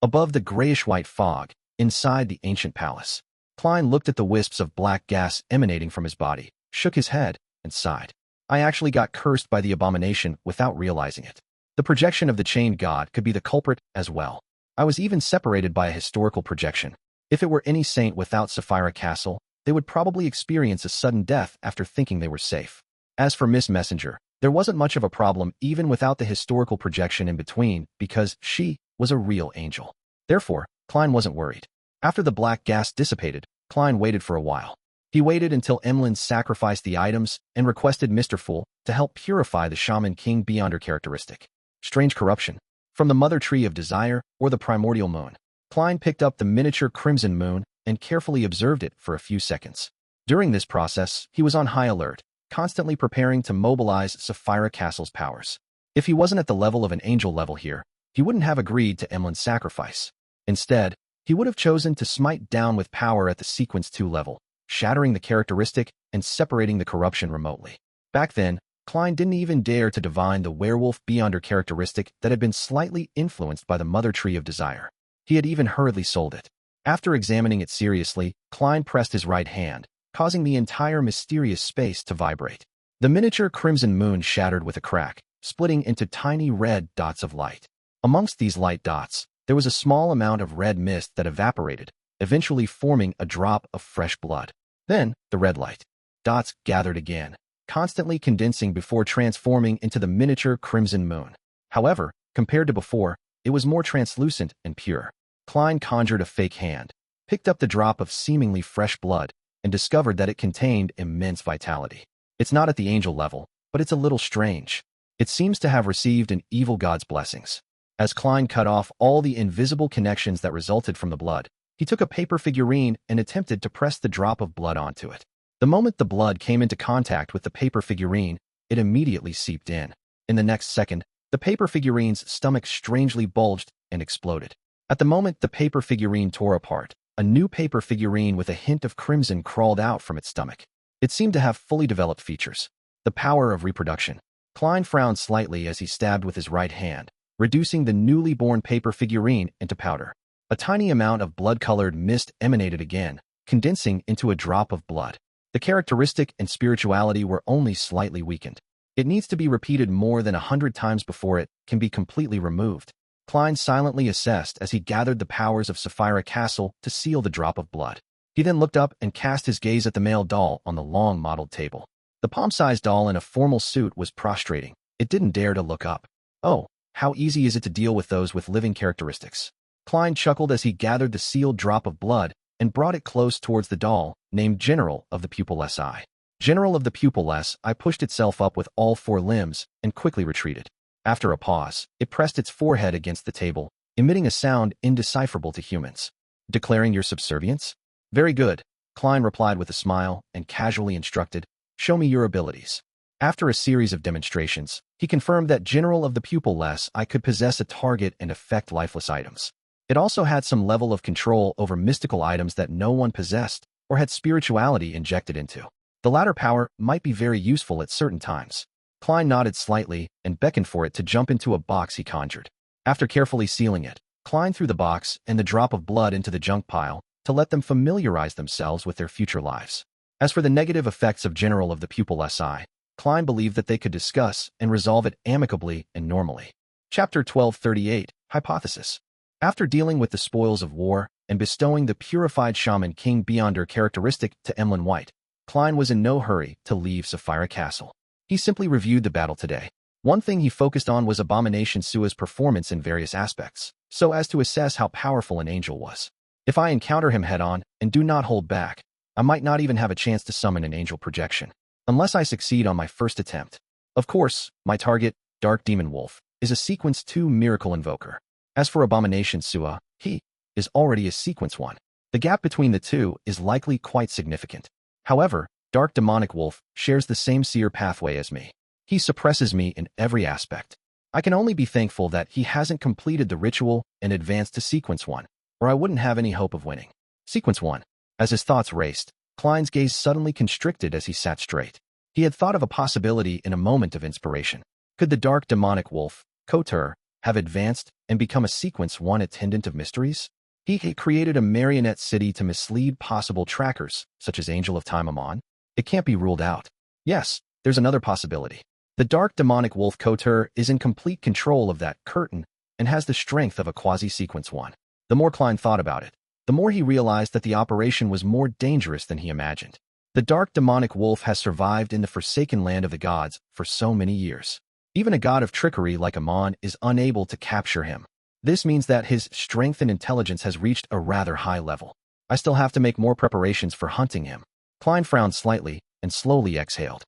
Above the grayish-white fog, inside the ancient palace, Klein looked at the wisps of black gas emanating from his body, shook his head, and sighed. "I actually got cursed by the abomination without realizing it. The projection of the chained god could be the culprit as well. I was even separated by a historical projection. If it were any saint without Sapphira Castle, they would probably experience a sudden death after thinking they were safe. As for Miss Messenger, there wasn't much of a problem even without the historical projection in between because she was a real angel. Therefore, Klein wasn't worried. After the black gas dissipated, Klein waited for a while. He waited until Emlyn sacrificed the items and requested Mr. Fool to help purify the Shaman King beyonder characteristic. Strange corruption. From the mother tree of desire or the primordial moon. Klein picked up the miniature crimson moon and carefully observed it for a few seconds. During this process, he was on high alert, constantly preparing to mobilize Sapphira Castle's powers. If he wasn't at the level of an angel level here, he wouldn't have agreed to Emlyn's sacrifice. Instead, he would have chosen to smite down with power at the Sequence 2 level, shattering the characteristic and separating the corruption remotely. Back then, Klein didn't even dare to divine the werewolf beyonder characteristic that had been slightly influenced by the mother tree of desire. He had even hurriedly sold it. After examining it seriously, Klein pressed his right hand, causing the entire mysterious space to vibrate. The miniature crimson moon shattered with a crack, splitting into tiny red dots of light. Amongst these light dots, there was a small amount of red mist that evaporated, eventually forming a drop of fresh blood. Then, the red light dots gathered again, constantly condensing before transforming into the miniature crimson moon. However, compared to before, it was more translucent and pure. Klein conjured a fake hand, picked up the drop of seemingly fresh blood, and discovered that it contained immense vitality. It's not at the angel level, but it's a little strange. It seems to have received an evil god's blessings. As Klein cut off all the invisible connections that resulted from the blood, he took a paper figurine and attempted to press the drop of blood onto it. The moment the blood came into contact with the paper figurine, it immediately seeped in. In the next second, the paper figurine's stomach strangely bulged and exploded. At the moment the paper figurine tore apart, a new paper figurine with a hint of crimson crawled out from its stomach. It seemed to have fully developed features. The power of reproduction. Klein frowned slightly as he stabbed with his right hand, reducing the newly born paper figurine into powder. A tiny amount of blood-colored mist emanated again, condensing into a drop of blood. The characteristic and spirituality were only slightly weakened. It needs to be repeated more than 100 times before it can be completely removed. Klein silently assessed as he gathered the powers of Sapphira Castle to seal the drop of blood. He then looked up and cast his gaze at the male doll on the long modeled table. The palm-sized doll in a formal suit was prostrating. It didn't dare to look up. Oh, how easy is it to deal with those with living characteristics? Klein chuckled as he gathered the sealed drop of blood and brought it close towards the doll, named General of the Pupilless Eye. General of the Pupilless Eye pushed itself up with all four limbs and quickly retreated. After a pause, it pressed its forehead against the table, emitting a sound indecipherable to humans. Declaring your subservience? Very good, Klein replied with a smile and casually instructed, show me your abilities. After a series of demonstrations, he confirmed that General of the Pupilless Eye could possess a target and affect lifeless items. It also had some level of control over mystical items that no one possessed or had spirituality injected into. The latter power might be very useful at certain times. Klein nodded slightly and beckoned for it to jump into a box he conjured. After carefully sealing it, Klein threw the box and the drop of blood into the junk pile to let them familiarize themselves with their future lives. As for the negative effects of General of the Pupilless Eye, Klein believed that they could discuss and resolve it amicably and normally. Chapter 1238, Hypothesis. After dealing with the spoils of war and bestowing the purified shaman King Beyonder characteristic to Emlyn White, Klein was in no hurry to leave Sapphira Castle. He simply reviewed the battle today. One thing he focused on was Abomination Sua's performance in various aspects, so as to assess how powerful an angel was. If I encounter him head-on and do not hold back, I might not even have a chance to summon an angel projection, unless I succeed on my first attempt. Of course, my target, Dark Demon Wolf, is a Sequence 2 Miracle Invoker. As for Abomination Sua, he is already a Sequence 1. The gap between the two is likely quite significant. However, Dark Demonic Wolf shares the same seer pathway as me. He suppresses me in every aspect. I can only be thankful that he hasn't completed the ritual and advanced to Sequence 1, or I wouldn't have any hope of winning. Sequence 1. As his thoughts raced, Klein's gaze suddenly constricted as he sat straight. He had thought of a possibility in a moment of inspiration. Could the Dark Demonic Wolf, Kotur, have advanced and become a Sequence 1 attendant of mysteries? He had created a marionette city to mislead possible trackers, such as Angel of Time Amon. It can't be ruled out. Yes, there's another possibility. The Dark Demonic Wolf Kotur is in complete control of that curtain and has the strength of a quasi-Sequence 1. The more Klein thought about it, the more he realized that the operation was more dangerous than he imagined. The Dark Demonic Wolf has survived in the Forsaken Land of the Gods for so many years. Even a god of trickery like Amon is unable to capture him. This means that his strength and intelligence has reached a rather high level. I still have to make more preparations for hunting him. Klein frowned slightly and slowly exhaled.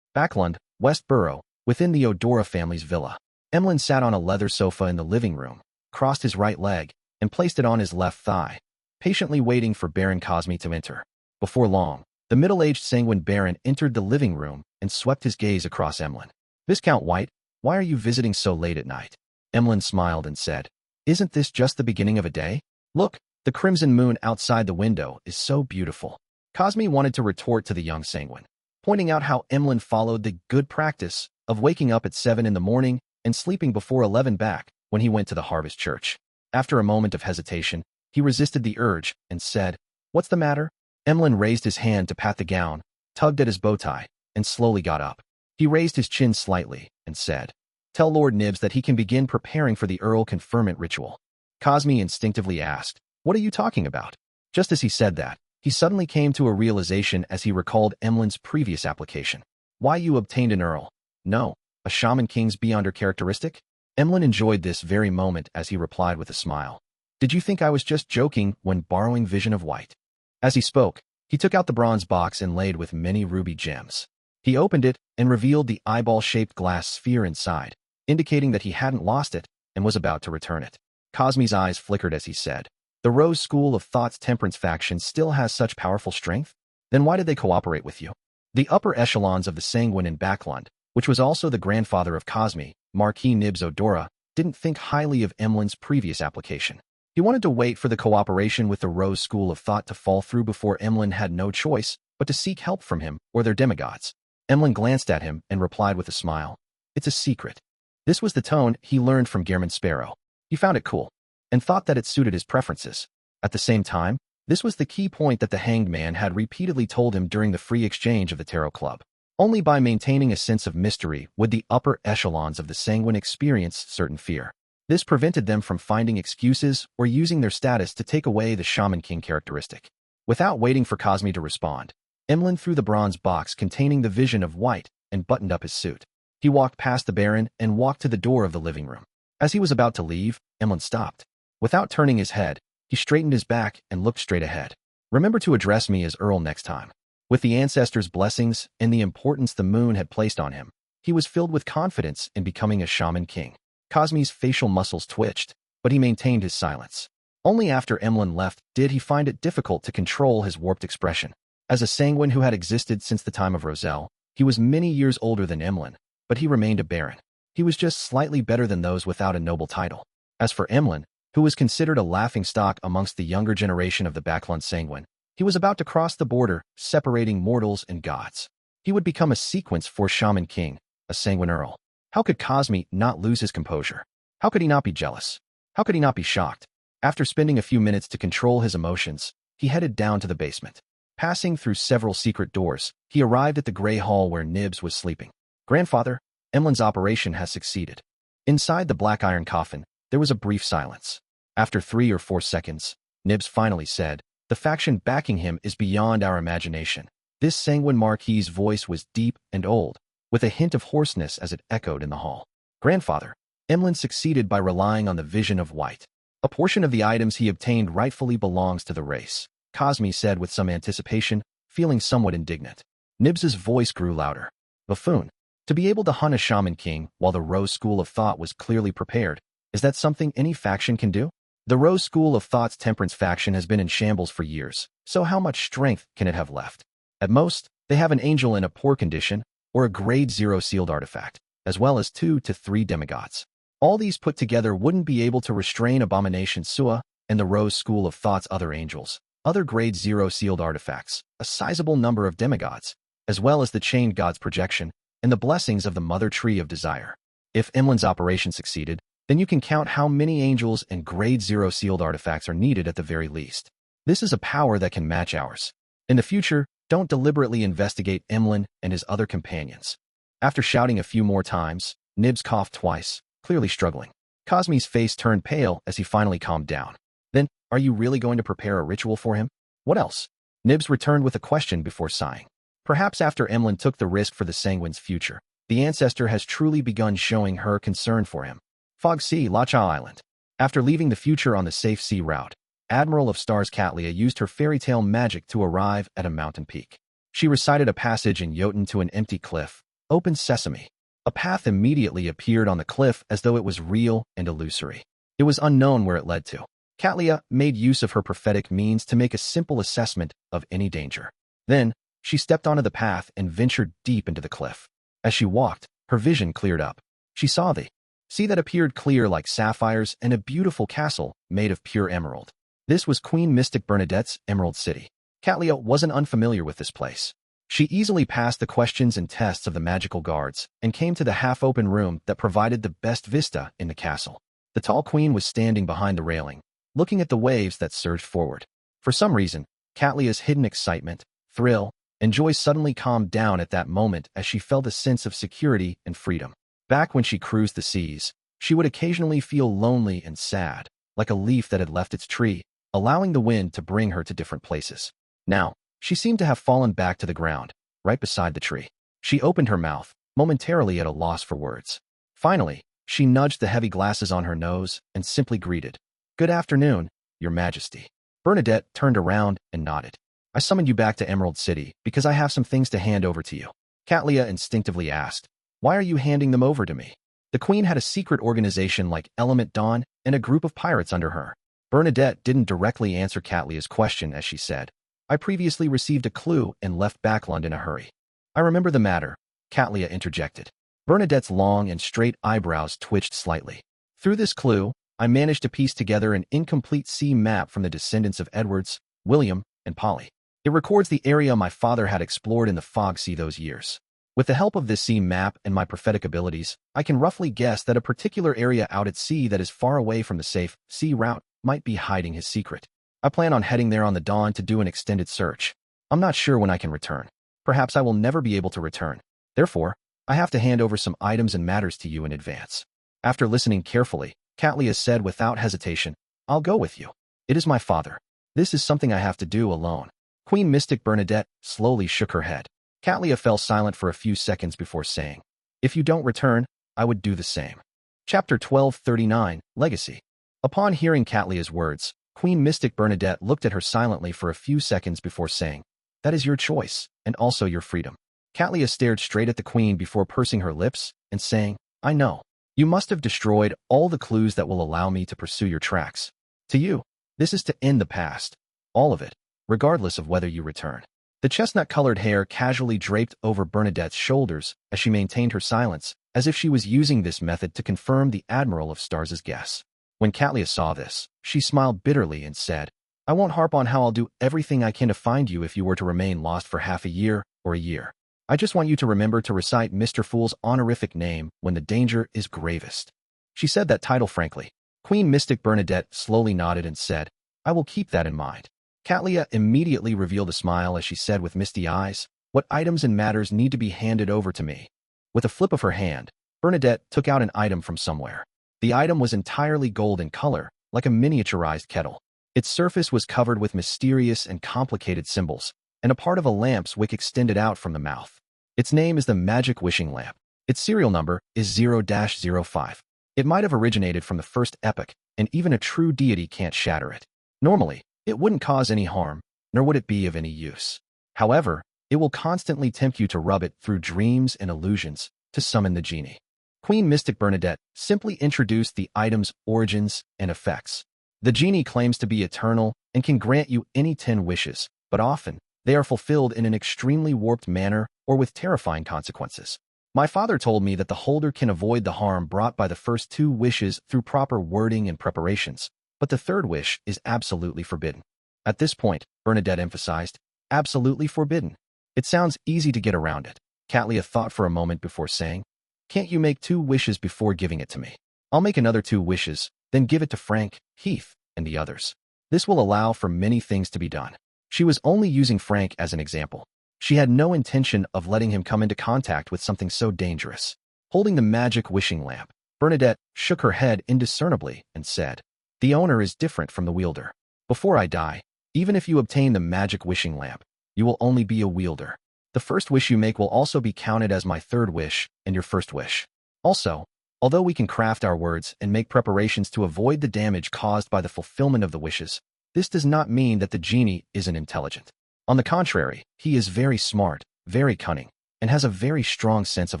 Backlund, West Borough, within the Odora family's villa. Emlyn sat on a leather sofa in the living room, crossed his right leg, and placed it on his left thigh, patiently waiting for Baron Cosme to enter. Before long, the middle-aged sanguine Baron entered the living room and swept his gaze across Emlyn. Viscount White, why are you visiting so late at night? Emlyn smiled and said, isn't this just the beginning of a day? Look, the crimson moon outside the window is so beautiful. Cosme wanted to retort to the young sanguine, pointing out how Emlyn followed the good practice of waking up at 7 in the morning and sleeping before 11 back when he went to the Harvest Church. After a moment of hesitation, he resisted the urge and said, "What's the matter?" Emlyn raised his hand to pat the gown, tugged at his bow tie, and slowly got up. He raised his chin slightly and said, "Tell Lord Nibs that he can begin preparing for the Earl conferment ritual." Cosme instinctively asked, "What are you talking about?" Just as he said that, he suddenly came to a realization as he recalled Emlyn's previous application. "Why you obtained an Earl? No, a Shaman King's beyonder characteristic?" Emlyn enjoyed this very moment as he replied with a smile. "Did you think I was just joking when borrowing Vision of White?" As he spoke, he took out the bronze box inlaid with many ruby gems. He opened it and revealed the eyeball-shaped glass sphere inside, indicating that he hadn't lost it and was about to return it. Cosme's eyes flickered as he said, "The Rose School of Thought's Temperance faction still has such powerful strength? Then why did they cooperate with you?" The upper echelons of the Sanguine in Backland, which was also the grandfather of Cosme, Marquis Nibs Odora, didn't think highly of Emlyn's previous application. He wanted to wait for the cooperation with the Rose School of Thought to fall through before Emlyn had no choice but to seek help from him or their demigods. Emlyn glanced at him and replied with a smile, "It's a secret." This was the tone he learned from Gehrman Sparrow. He found it cool and thought that it suited his preferences. At the same time, this was the key point that the Hanged Man had repeatedly told him during the free exchange of the Tarot Club. Only by maintaining a sense of mystery would the upper echelons of the Sanguine experience certain fear. This prevented them from finding excuses or using their status to take away the Shaman King characteristic. Without waiting for Cosme to respond, Emlyn threw the bronze box containing the Vision of White and buttoned up his suit. He walked past the Baron and walked to the door of the living room. As he was about to leave, Emlyn stopped. Without turning his head, he straightened his back and looked straight ahead. "Remember to address me as Earl next time." With the ancestors' blessings and the importance the moon had placed on him, he was filled with confidence in becoming a Shaman King. Cosme's facial muscles twitched, but he maintained his silence. Only after Emlyn left did he find it difficult to control his warped expression. As a Sanguine who had existed since the time of Roselle, he was many years older than Emlyn, but he remained a Baron. He was just slightly better than those without a noble title. As for Emlyn, who was considered a laughingstock amongst the younger generation of the Backland Sanguine, he was about to cross the border, separating mortals and gods. He would become a sequence for Shaman King, a Sanguine Earl. How could Cosme not lose his composure? How could he not be jealous? How could he not be shocked? After spending a few minutes to control his emotions, he headed down to the basement. Passing through several secret doors, he arrived at the gray hall where Nibs was sleeping. "Grandfather, Emlyn's operation has succeeded." Inside the black iron coffin, there was a brief silence. After 3 or 4 seconds, Nibs finally said, "The faction backing him is beyond our imagination." This Sanguine Marquis's voice was deep and old, with a hint of hoarseness as it echoed in the hall. "Grandfather, Emlyn succeeded by relying on the Vision of White. A portion of the items he obtained rightfully belongs to the race," Cosme said with some anticipation, feeling somewhat indignant. Nibs's voice grew louder. "Buffoon. To be able to hunt a Shaman King while the Rose School of Thought was clearly prepared, is that something any faction can do? The Rose School of Thought's Temperance faction has been in shambles for years, so how much strength can it have left? At most, they have an angel in a poor condition, or a grade 0 sealed artifact, as well as 2 to 3 demigods. All these put together wouldn't be able to restrain Abomination Sua and the Rose School of Thought's other angels, other grade 0 sealed artifacts, a sizable number of demigods, as well as the Chained God's projection, and the blessings of the Mother Tree of Desire. If Emlyn's operation succeeded, then you can count how many angels and grade 0 sealed artifacts are needed at the very least. This is a power that can match ours. In the future, don't deliberately investigate Emlyn and his other companions." After shouting a few more times, Nibs coughed twice, clearly struggling. Cosme's face turned pale as he finally calmed down. "Then, are you really going to prepare a ritual for him? What else?" Nibs returned with a question before sighing. Perhaps after Emlyn took the risk for the Sanguine's future, the ancestor has truly begun showing her concern for him. Fog Sea, Lacha Island. After leaving the future on the safe sea route, Admiral of Stars Catlia used her fairy tale magic to arrive at a mountain peak. She recited a passage in Jotun to an empty cliff. "Open sesame." A path immediately appeared on the cliff as though it was real and illusory. It was unknown where it led to. Catlia made use of her prophetic means to make a simple assessment of any danger. Then, she stepped onto the path and ventured deep into the cliff. As she walked, her vision cleared up. She saw the sea that appeared clear like sapphires and a beautiful castle made of pure emerald. This was Queen Mystic Bernadette's Emerald City. Catlia wasn't unfamiliar with this place. She easily passed the questions and tests of the magical guards and came to the half-open room that provided the best vista in the castle. The tall queen was standing behind the railing, looking at the waves that surged forward. For some reason, Catlia's hidden excitement, thrill, and joy suddenly calmed down at that moment as she felt a sense of security and freedom. Back when she cruised the seas, she would occasionally feel lonely and sad, like a leaf that had left its tree, allowing the wind to bring her to different places. Now, she seemed to have fallen back to the ground, right beside the tree. She opened her mouth, momentarily at a loss for words. Finally, she nudged the heavy glasses on her nose and simply greeted, "Good afternoon, Your Majesty." Bernadette turned around and nodded. "I summoned you back to Emerald City because I have some things to hand over to you." Catlia instinctively asked, "Why are you handing them over to me?" The queen had a secret organization like Element Dawn and a group of pirates under her. Bernadette didn't directly answer Catlia's question as she said, "I previously received a clue and left Backland in a hurry." "I remember the matter," Catlia interjected. Bernadette's long and straight eyebrows twitched slightly. "Through this clue, I managed to piece together an incomplete sea map from the descendants of Edwards, William, and Polly. It records the area my father had explored in the Fog Sea those years. With the help of this sea map and my prophetic abilities, I can roughly guess that a particular area out at sea that is far away from the safe sea route might be hiding his secret. I plan on heading there on the dawn to do an extended search. I'm not sure when I can return. Perhaps I will never be able to return. Therefore, I have to hand over some items and matters to you in advance." After listening carefully, Catlia said without hesitation, "I'll go with you. It is my father. This is something I have to do alone." Queen Mystic Bernadette slowly shook her head. Catlia fell silent for a few seconds before saying, "If you don't return, I would do the same." Chapter 1239, Legacy. Upon hearing Catlia's words, Queen Mystic Bernadette looked at her silently for a few seconds before saying, "That is your choice, and also your freedom." Catlia stared straight at the queen before pursing her lips and saying, "I know. You must have destroyed all the clues that will allow me to pursue your tracks. To you, this is to end the past. All of it, regardless of whether you return." The chestnut-colored hair casually draped over Bernadette's shoulders as she maintained her silence, as if she was using this method to confirm the Admiral of Stars' guess. When Catlia saw this, she smiled bitterly and said, "I won't harp on how I'll do everything I can to find you if you were to remain lost for half a year or a year. I just want you to remember to recite Mr. Fool's honorific name when the danger is gravest." She said that title frankly. Queen Mystic Bernadette slowly nodded and said, "I will keep that in mind." Catlia immediately revealed a smile as she said with misty eyes, "What items and matters need to be handed over to me?" With a flip of her hand, Bernadette took out an item from somewhere. The item was entirely gold in color, like a miniaturized kettle. Its surface was covered with mysterious and complicated symbols, and a part of a lamp's wick extended out from the mouth. Its name is the Magic Wishing Lamp. Its serial number is 0-05. It might have originated from the first epoch, and even a true deity can't shatter it. Normally, it wouldn't cause any harm, nor would it be of any use. However, it will constantly tempt you to rub it through dreams and illusions to summon the genie. Queen Mystic Bernadette simply introduced the item's origins and effects. The genie claims to be eternal and can grant you any 10 wishes, but often, they are fulfilled in an extremely warped manner or with terrifying consequences. My father told me that the holder can avoid the harm brought by the first 2 wishes through proper wording and preparations, but the 3rd wish is absolutely forbidden. At this point, Bernadette emphasized, "Absolutely forbidden." It sounds easy to get around it. Catlia thought for a moment before saying, "Can't you make 2 wishes before giving it to me? I'll make another 2 wishes, then give it to Frank, Heath, and the others. This will allow for many things to be done." She was only using Frank as an example. She had no intention of letting him come into contact with something so dangerous. Holding the magic wishing lamp, Bernadette shook her head indiscernibly and said, "The owner is different from the wielder. Before I die, even if you obtain the magic wishing lamp, you will only be a wielder. The first wish you make will also be counted as my 3rd wish and your first wish. Also, although we can craft our words and make preparations to avoid the damage caused by the fulfillment of the wishes, this does not mean that the genie isn't intelligent. On the contrary, he is very smart, very cunning, and has a very strong sense of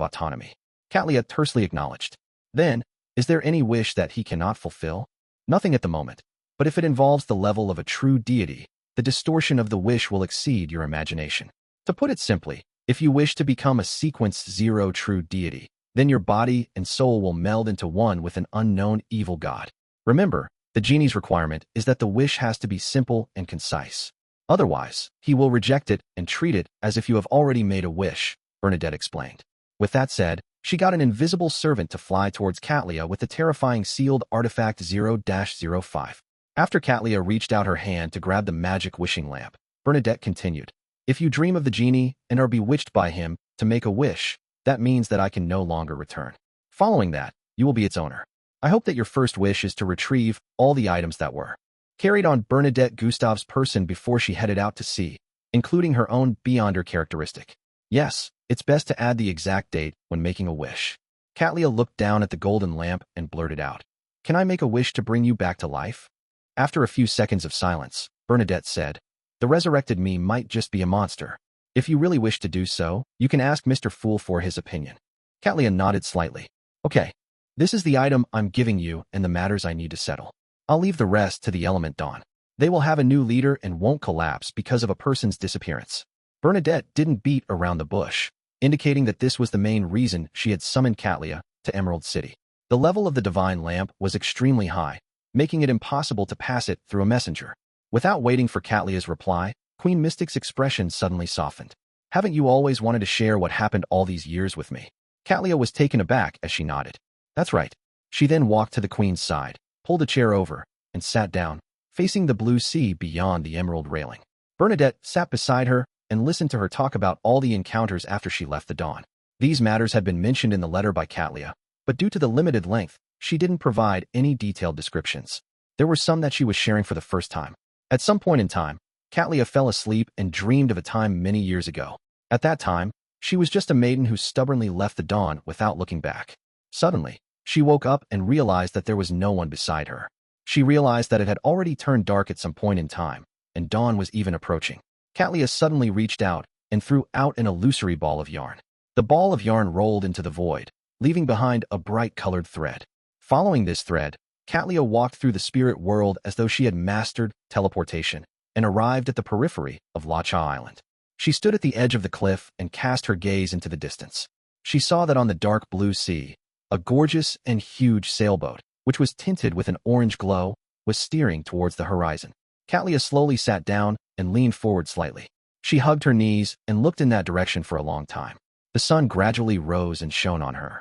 autonomy." Catlia tersely acknowledged. "Then, is there any wish that he cannot fulfill?" "Nothing at the moment, but if it involves the level of a true deity, the distortion of the wish will exceed your imagination. To put it simply, if you wish to become a sequence 0 true deity, then your body and soul will meld into one with an unknown evil god. Remember, the genie's requirement is that the wish has to be simple and concise. Otherwise, he will reject it and treat it as if you have already made a wish, Bernadette explained. With that said, she got an invisible servant to fly towards Katlia with the terrifying sealed artifact 0-05. After Katlia reached out her hand to grab the magic wishing lamp, Bernadette continued, "If you dream of the genie and are bewitched by him to make a wish, that means that I can no longer return. Following that, you will be its owner. I hope that your first wish is to retrieve all the items that were carried on Bernadette Gustave's person before she headed out to sea, including her own beyonder characteristic. Yes, it's best to add the exact date when making a wish." Katlia looked down at the golden lamp and blurted out, "Can I make a wish to bring you back to life?" After a few seconds of silence, Bernadette said, "The resurrected me might just be a monster. If you really wish to do so, you can ask Mr. Fool for his opinion." Katlia nodded slightly. "Okay, this is the item I'm giving you and the matters I need to settle. I'll leave the rest to the element Dawn. They will have a new leader and won't collapse because of a person's disappearance." Bernadette didn't beat around the bush, indicating that this was the main reason she had summoned Katlia to Emerald City. The level of the divine lamp was extremely high, making it impossible to pass it through a messenger. Without waiting for Katlia's reply, Queen Mystic's expression suddenly softened. "Haven't you always wanted to share what happened all these years with me?" Katlia was taken aback as she nodded. "That's right." She then walked to the queen's side, pulled a chair over, and sat down, facing the blue sea beyond the emerald railing. Bernadette sat beside her and listened to her talk about all the encounters after she left the Dawn. These matters had been mentioned in the letter by Katlia, but due to the limited length, she didn't provide any detailed descriptions. There were some that she was sharing for the first time. At some point in time, Katlia fell asleep and dreamed of a time many years ago. At that time, she was just a maiden who stubbornly left the Dawn without looking back. Suddenly, she woke up and realized that there was no one beside her. She realized that it had already turned dark at some point in time, and dawn was even approaching. Katlia suddenly reached out and threw out an illusory ball of yarn. The ball of yarn rolled into the void, leaving behind a bright-colored thread. Following this thread, Katlia walked through the spirit world as though she had mastered teleportation and arrived at the periphery of Lacha Island. She stood at the edge of the cliff and cast her gaze into the distance. She saw that on the dark blue sea, a gorgeous and huge sailboat, which was tinted with an orange glow, was steering towards the horizon. Katlia slowly sat down and leaned forward slightly. She hugged her knees and looked in that direction for a long time. The sun gradually rose and shone on her.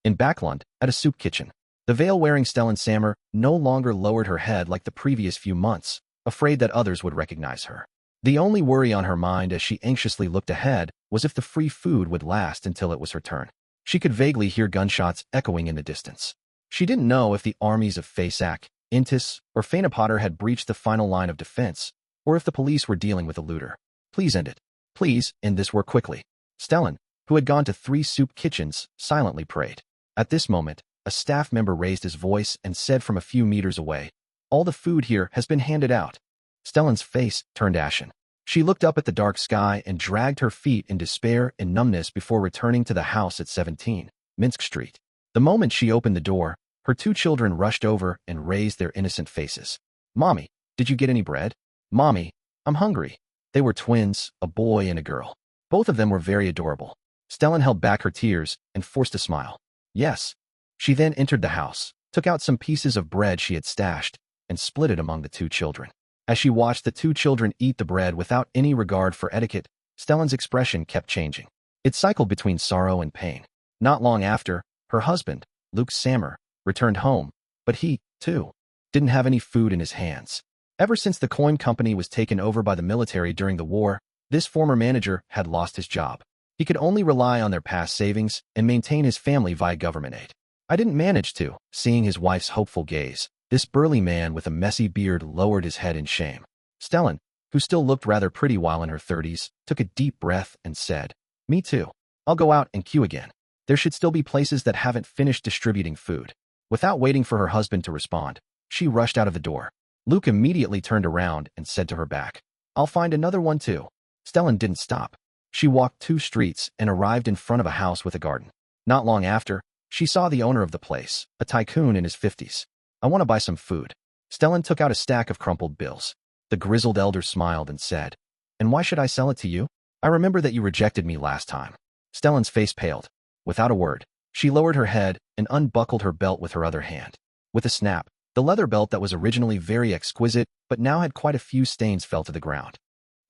In Backlund, at a soup kitchen, the veil-wearing Stellan Sammer no longer lowered her head like the previous few months, afraid that others would recognize her. The only worry on her mind as she anxiously looked ahead was if the free food would last until it was her turn. She could vaguely hear gunshots echoing in the distance. She didn't know if the armies of Fasak, Intis, or Fainapotter had breached the final line of defense, or if the police were dealing with a looter. "Please end it. Please end this war quickly." Stellan, who had gone to 3 soup kitchens, silently prayed. At this moment, a staff member raised his voice and said from a few meters away, "All the food here has been handed out." Stellan's face turned ashen. She looked up at the dark sky and dragged her feet in despair and numbness before returning to the house at 17 Minsk Street. The moment she opened the door, her 2 children rushed over and raised their innocent faces. "Mommy, did you get any bread?" "Mommy, I'm hungry." They were twins, a boy and a girl. Both of them were very adorable. Stellan held back her tears and forced a smile. "Yes." She then entered the house, took out some pieces of bread she had stashed, and split it among the 2 children. As she watched the 2 children eat the bread without any regard for etiquette, Stellan's expression kept changing. It cycled between sorrow and pain. Not long after, her husband, Luke Sammer, returned home, but he, too, didn't have any food in his hands. Ever since the coin company was taken over by the military during the war, this former manager had lost his job. He could only rely on their past savings and maintain his family via government aid. "I didn't manage to," seeing his wife's hopeful gaze. This burly man with a messy beard lowered his head in shame. Stellan, who still looked rather pretty while in her 30s, took a deep breath and said, "Me too. I'll go out and queue again. There should still be places that haven't finished distributing food." Without waiting for her husband to respond, she rushed out of the door. Luke immediately turned around and said to her back, "I'll find another one too." Stellan didn't stop. She walked 2 streets and arrived in front of a house with a garden. Not long after, she saw the owner of the place, a tycoon in his 50s. "I want to buy some food." Stellan took out a stack of crumpled bills. The grizzled elder smiled and said, "And why should I sell it to you? I remember that you rejected me last time." Stellan's face paled. Without a word, she lowered her head and unbuckled her belt with her other hand. With a snap, the leather belt that was originally very exquisite but now had quite a few stains fell to the ground.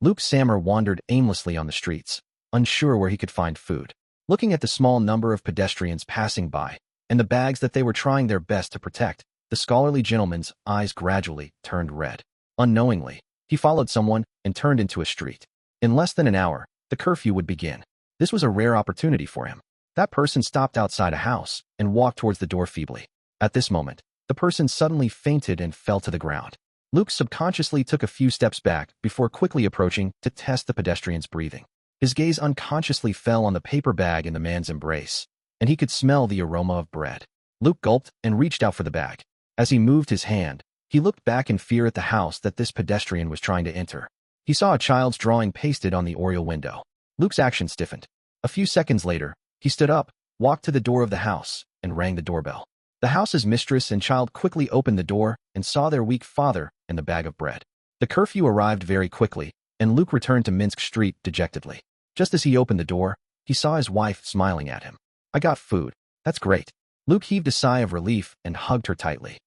Luke Sammer wandered aimlessly on the streets, unsure where he could find food. Looking at the small number of pedestrians passing by, and the bags that they were trying their best to protect, the scholarly gentleman's eyes gradually turned red. Unknowingly, he followed someone and turned into a street. In less than an hour, the curfew would begin. This was a rare opportunity for him. That person stopped outside a house and walked towards the door feebly. At this moment, the person suddenly fainted and fell to the ground. Luke subconsciously took a few steps back before quickly approaching to test the pedestrian's breathing. His gaze unconsciously fell on the paper bag in the man's embrace, and he could smell the aroma of bread. Luke gulped and reached out for the bag. As he moved his hand, he looked back in fear at the house that this pedestrian was trying to enter. He saw a child's drawing pasted on the oriel window. Luke's action stiffened. A few seconds later, he stood up, walked to the door of the house, and rang the doorbell. The house's mistress and child quickly opened the door and saw their weak father and the bag of bread. The curfew arrived very quickly, and Luke returned to Minsk Street dejectedly. Just as he opened the door, he saw his wife smiling at him. "I got food. That's great." Luke heaved a sigh of relief and hugged her tightly.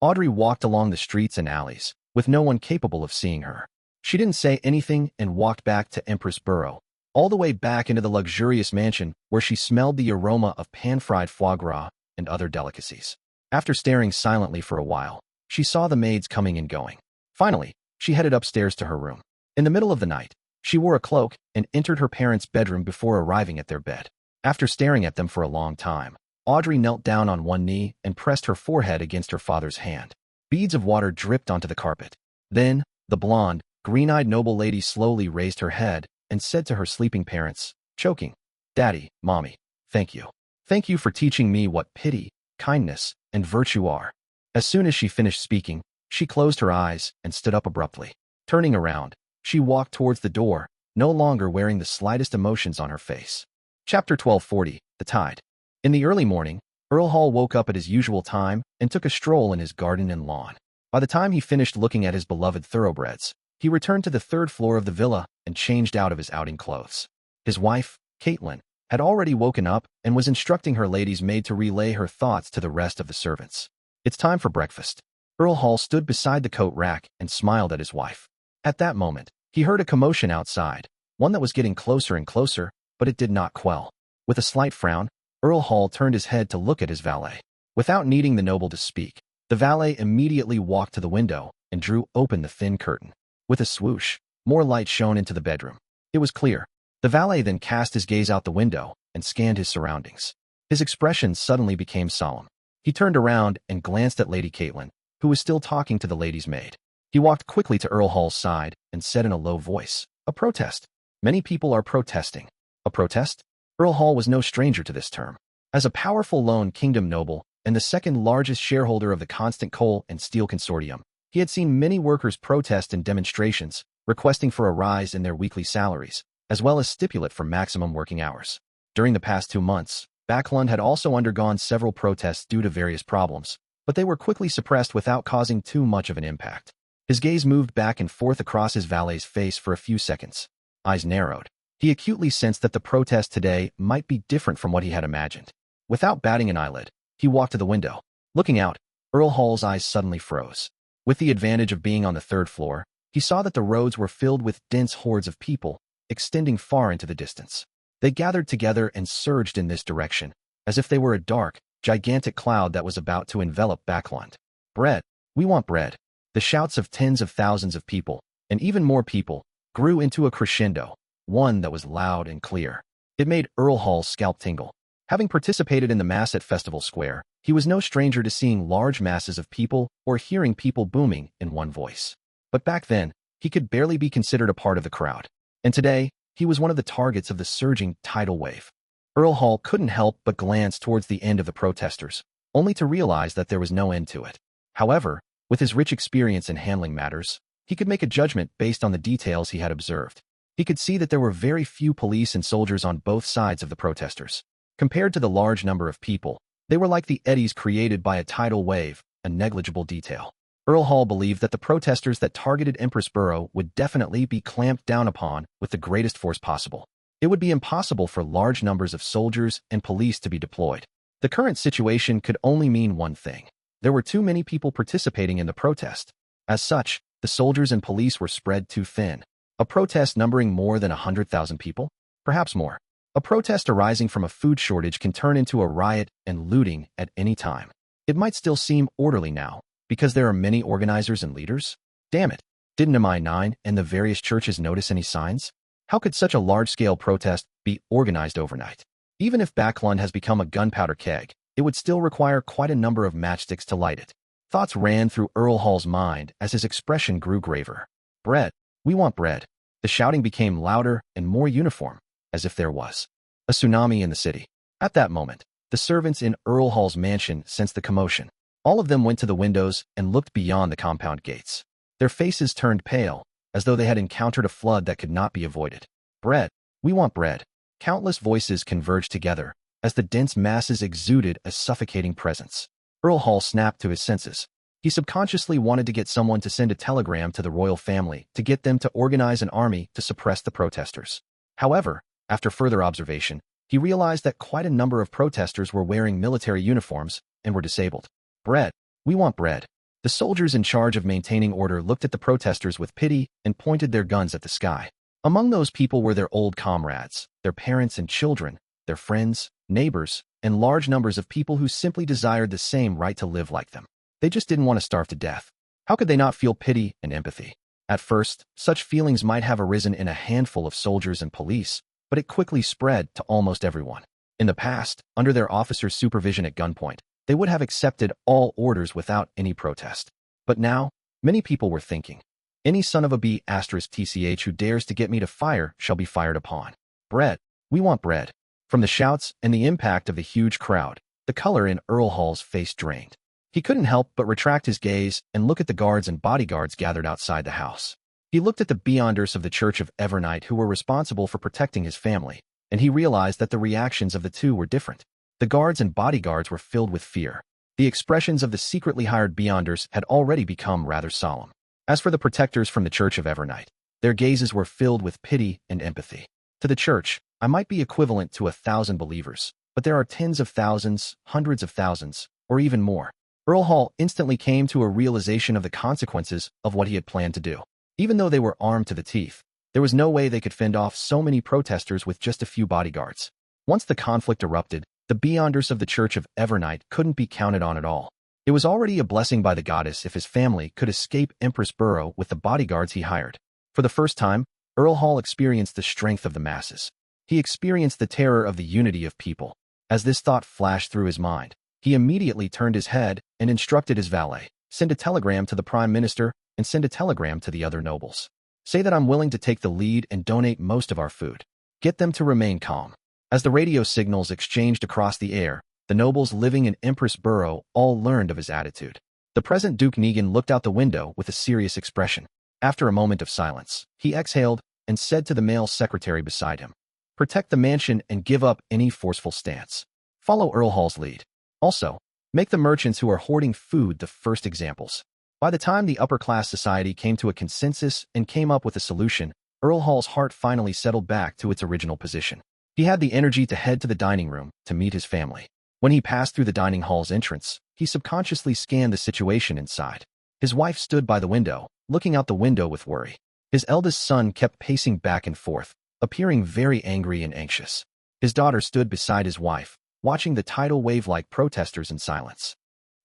Audrey walked along the streets and alleys, with no one capable of seeing her. She didn't say anything and walked back to Empress Borough, all the way back into the luxurious mansion where she smelled the aroma of pan-fried foie gras and other delicacies. After staring silently for a while, she saw the maids coming and going. Finally, she headed upstairs to her room. In the middle of the night, she wore a cloak and entered her parents' bedroom before arriving at their bed. After staring at them for a long time, Audrey knelt down on one knee and pressed her forehead against her father's hand. Beads of water dripped onto the carpet. Then, the blonde, green-eyed noble lady slowly raised her head and said to her sleeping parents, choking, "Daddy, Mommy, thank you. Thank you for teaching me what pity, kindness, and virtue are." As soon as she finished speaking, she closed her eyes and stood up abruptly. Turning around, she walked towards the door, no longer wearing the slightest emotions on her face. Chapter 1240, The Tide. In the early morning, Earl Hall woke up at his usual time and took a stroll in his garden and lawn. By the time he finished looking at his beloved thoroughbreds, he returned to the third floor of the villa and changed out of his outing clothes. His wife, Caitlin, had already woken up and was instructing her lady's maid to relay her thoughts to the rest of the servants. "It's time for breakfast." Earl Hall stood beside the coat rack and smiled at his wife. At that moment, he heard a commotion outside, one that was getting closer and closer, but it did not quell. With a slight frown, Earl Hall turned his head to look at his valet. Without needing the noble to speak, the valet immediately walked to the window and drew open the thin curtain. With a swoosh, more light shone into the bedroom. It was clear. The valet then cast his gaze out the window and scanned his surroundings. His expression suddenly became solemn. He turned around and glanced at Lady Caitlin, who was still talking to the lady's maid. He walked quickly to Earl Hall's side and said in a low voice, "A protest. Many people are protesting." A protest? Earl Hall was no stranger to this term. As a powerful lone kingdom noble and the second largest shareholder of the Constant Coal and Steel Consortium, he had seen many workers protest in demonstrations, requesting for a rise in their weekly salaries, as well as stipulate for maximum working hours. During the past 2 months, Backlund had also undergone several protests due to various problems, but they were quickly suppressed without causing too much of an impact. His gaze moved back and forth across his valet's face for a few seconds. Eyes narrowed. He acutely sensed that the protest today might be different from what he had imagined. Without batting an eyelid, he walked to the window. Looking out, Earl Hall's eyes suddenly froze. With the advantage of being on the third floor, he saw that the roads were filled with dense hordes of people, extending far into the distance. They gathered together and surged in this direction, as if they were a dark, gigantic cloud that was about to envelop Backlund. "Bread! We want bread!" The shouts of tens of thousands of people, and even more people, grew into a crescendo, one that was loud and clear. It made Earl Hall's scalp tingle. Having participated in the mass at Festival Square, he was no stranger to seeing large masses of people or hearing people booming in one voice. But back then, he could barely be considered a part of the crowd. And today, he was one of the targets of the surging tidal wave. Earl Hall couldn't help but glance towards the end of the protesters, only to realize that there was no end to it. However, with his rich experience in handling matters, he could make a judgment based on the details he had observed. He could see that there were very few police and soldiers on both sides of the protesters. Compared to the large number of people, they were like the eddies created by a tidal wave, a negligible detail. Earl Hall believed that the protesters that targeted Empress Borough would definitely be clamped down upon with the greatest force possible. It would be impossible for large numbers of soldiers and police to be deployed. The current situation could only mean one thing. There were too many people participating in the protest. As such, the soldiers and police were spread too thin. A protest numbering more than 100,000 people? Perhaps more. A protest arising from a food shortage can turn into a riot and looting at any time. It might still seem orderly now, because there are many organizers and leaders. Damn it. Didn't Migh and the various churches notice any signs? How could such a large-scale protest be organized overnight? Even if Baffling has become a gunpowder keg, it would still require quite a number of matchsticks to light it. Thoughts ran through Earl Hall's mind as his expression grew graver. Bread. We want bread. The shouting became louder and more uniform, as if there was a tsunami in the city. At that moment, the servants in Earl Hall's mansion sensed the commotion. All of them went to the windows and looked beyond the compound gates. Their faces turned pale, as though they had encountered a flood that could not be avoided. Bread. We want bread. Countless voices converged together, as the dense masses exuded a suffocating presence. Earl Hall snapped to his senses. He subconsciously wanted to get someone to send a telegram to the royal family to get them to organize an army to suppress the protesters. However, after further observation, he realized that quite a number of protesters were wearing military uniforms and were disabled. Bread. We want bread. The soldiers in charge of maintaining order looked at the protesters with pity and pointed their guns at the sky. Among those people were their old comrades, their parents and children, their friends, neighbors, and large numbers of people who simply desired the same right to live like them. They just didn't want to starve to death. How could they not feel pity and empathy? At first, such feelings might have arisen in a handful of soldiers and police, but it quickly spread to almost everyone. In the past, under their officers' supervision at gunpoint, they would have accepted all orders without any protest. But now, many people were thinking, any son of a B*TCH who dares to get me to fire shall be fired upon. Bread. We want bread. From the shouts and the impact of the huge crowd, the color in Earl Hall's face drained. He couldn't help but retract his gaze and look at the guards and bodyguards gathered outside the house. He looked at the beyonders of the Church of Evernight who were responsible for protecting his family, and he realized that the reactions of the two were different. The guards and bodyguards were filled with fear. The expressions of the secretly hired beyonders had already become rather solemn. As for the protectors from the Church of Evernight, their gazes were filled with pity and empathy. To the Church, I might be equivalent to 1,000 believers, but there are tens of thousands, hundreds of thousands, or even more. Earl Hall instantly came to a realization of the consequences of what he had planned to do. Even though they were armed to the teeth, there was no way they could fend off so many protesters with just a few bodyguards. Once the conflict erupted, the beyonders of the Church of Evernight couldn't be counted on at all. It was already a blessing by the goddess if his family could escape Empress Borough with the bodyguards he hired. For the first time, Earl Hall experienced the strength of the masses. He experienced the terror of the unity of people. As this thought flashed through his mind, he immediately turned his head and instructed his valet, send a telegram to the Prime Minister and send a telegram to the other nobles. Say that I'm willing to take the lead and donate most of our food. Get them to remain calm. As the radio signals exchanged across the air, the nobles living in Empress Borough all learned of his attitude. The present Duke Negan looked out the window with a serious expression. After a moment of silence, he exhaled and said to the male secretary beside him, protect the mansion and give up any forceful stance. Follow Earl Hall's lead. Also, make the merchants who are hoarding food the first examples. By the time the upper-class society came to a consensus and came up with a solution, Earl Hall's heart finally settled back to its original position. He had the energy to head to the dining room to meet his family. When he passed through the dining hall's entrance, he subconsciously scanned the situation inside. His wife stood by the window, looking out the window with worry. His eldest son kept pacing back and forth, appearing very angry and anxious. His daughter stood beside his wife, watching the tidal wave-like protesters in silence.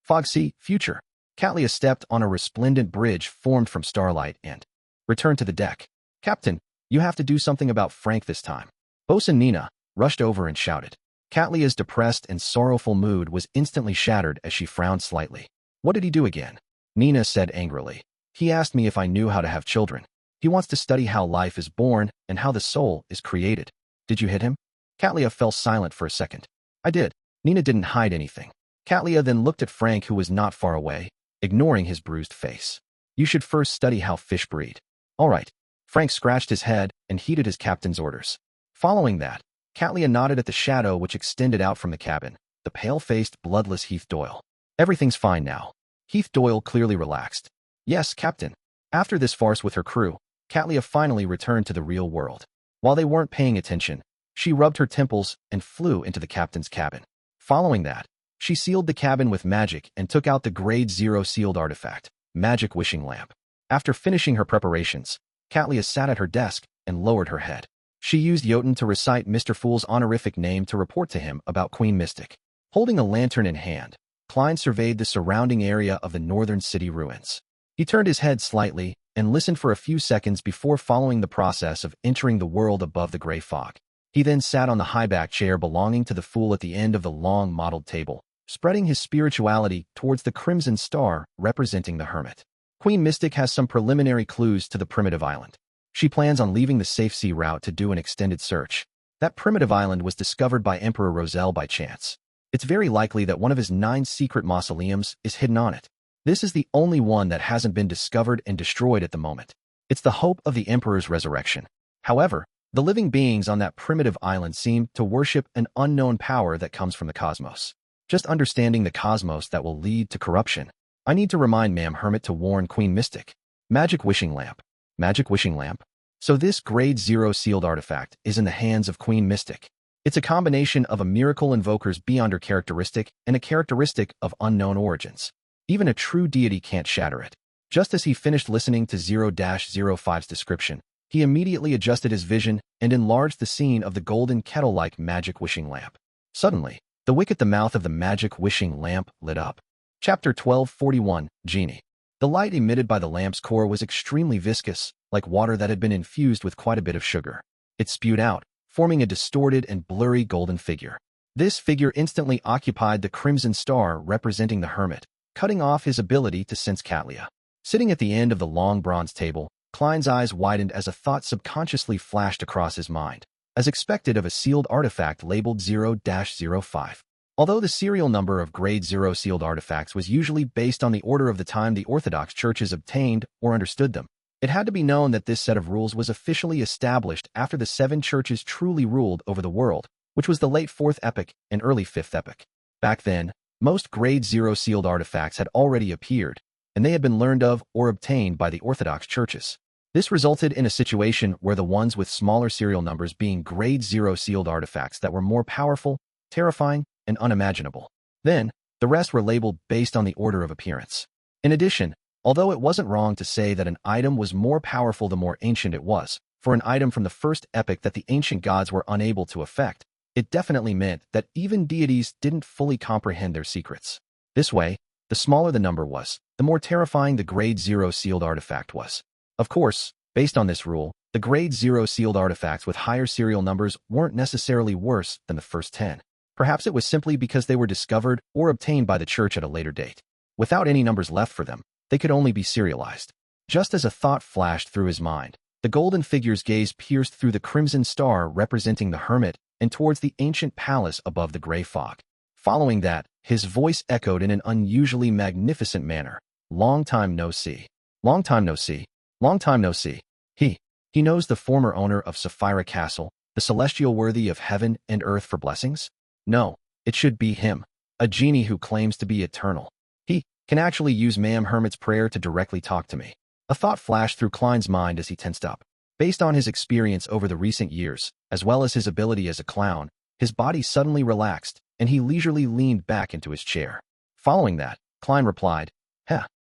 Fogsy future. Catlia stepped on a resplendent bridge formed from starlight and returned to the deck. Captain, you have to do something about Frank this time. Bosun Nina rushed over and shouted. Catlia's depressed and sorrowful mood was instantly shattered as she frowned slightly. What did he do again? Nina said angrily. He asked me if I knew how to have children. He wants to study how life is born and how the soul is created. Did you hit him? Catlia fell silent for a second. I did. Nina didn't hide anything. Catlia then looked at Frank, who was not far away, ignoring his bruised face. You should first study how fish breed. All right. Frank scratched his head and heeded his captain's orders. Following that, Catlia nodded at the shadow which extended out from the cabin, the pale-faced, bloodless Heath Doyle. Everything's fine now. Heath Doyle clearly relaxed. Yes, Captain. After this farce with her crew, Catlia finally returned to the real world. While they weren't paying attention, she rubbed her temples and flew into the captain's cabin. Following that, she sealed the cabin with magic and took out the Grade 0 sealed artifact, Magic Wishing Lamp. After finishing her preparations, Katlia sat at her desk and lowered her head. She used Jotun to recite Mr. Fool's honorific name to report to him about Queen Mystic. Holding a lantern in hand, Klein surveyed the surrounding area of the northern city ruins. He turned his head slightly and listened for a few seconds before following the process of entering the world above the gray fog. He then sat on the high-back chair belonging to the fool at the end of the long mottled table, spreading his spirituality towards the crimson star representing the hermit. Queen Mystic has some preliminary clues to the primitive island. She plans on leaving the safe sea route to do an extended search. That primitive island was discovered by Emperor Roselle by chance. It's very likely that one of his 9 secret mausoleums is hidden on it. This is the only one that hasn't been discovered and destroyed at the moment. It's the hope of the Emperor's resurrection. However, the living beings on that primitive island seem to worship an unknown power that comes from the cosmos. Just understanding the cosmos that will lead to corruption. I need to remind Ma'am Hermit to warn Queen Mystic. Magic wishing lamp. Magic wishing lamp? So this grade 0 sealed artifact is in the hands of Queen Mystic. It's a combination of a miracle invoker's beyonder characteristic and a characteristic of unknown origins. Even a true deity can't shatter it. Just as he finished listening to 0-05's description, he immediately adjusted his vision and enlarged the scene of the golden kettle-like magic wishing lamp. Suddenly, the wick at the mouth of the magic wishing lamp lit up. Chapter 1241, Genie. The light emitted by the lamp's core was extremely viscous, like water that had been infused with quite a bit of sugar. It spewed out, forming a distorted and blurry golden figure. This figure instantly occupied the crimson star representing the hermit, cutting off his ability to sense Katlia. Sitting at the end of the long bronze table, Klein's eyes widened as a thought subconsciously flashed across his mind, as expected of a sealed artifact labeled 0-05. Although the serial number of grade 0 sealed artifacts was usually based on the order of the time the Orthodox Churches obtained or understood them, it had to be known that this set of rules was officially established after the 7 churches truly ruled over the world, which was the late 4th epoch and early 5th epoch. Back then, most grade 0 sealed artifacts had already appeared, and they had been learned of or obtained by the Orthodox Churches. This resulted in a situation where the ones with smaller serial numbers being grade 0 sealed artifacts that were more powerful, terrifying, and unimaginable. Then, the rest were labeled based on the order of appearance. In addition, although it wasn't wrong to say that an item was more powerful the more ancient it was, for an item from the first epoch that the ancient gods were unable to affect, it definitely meant that even deities didn't fully comprehend their secrets. This way, the smaller the number was, the more terrifying the grade 0 sealed artifact was. Of course, based on this rule, the grade 0 sealed artifacts with higher serial numbers weren't necessarily worse than the first 10. Perhaps it was simply because they were discovered or obtained by the church at a later date. Without any numbers left for them, they could only be serialized. Just as a thought flashed through his mind, the golden figure's gaze pierced through the crimson star representing the hermit and towards the ancient palace above the gray fog. Following that, his voice echoed in an unusually magnificent manner. Long time no see. Long time no see. Long time no see. He knows the former owner of Sapphira Castle, the celestial worthy of heaven and earth for blessings? No, it should be him, a genie who claims to be eternal. He can actually use Ma'am Hermit's prayer to directly talk to me. A thought flashed through Klein's mind as he tensed up. Based on his experience over the recent years, as well as his ability as a clown, his body suddenly relaxed, and he leisurely leaned back into his chair. Following that, Klein replied,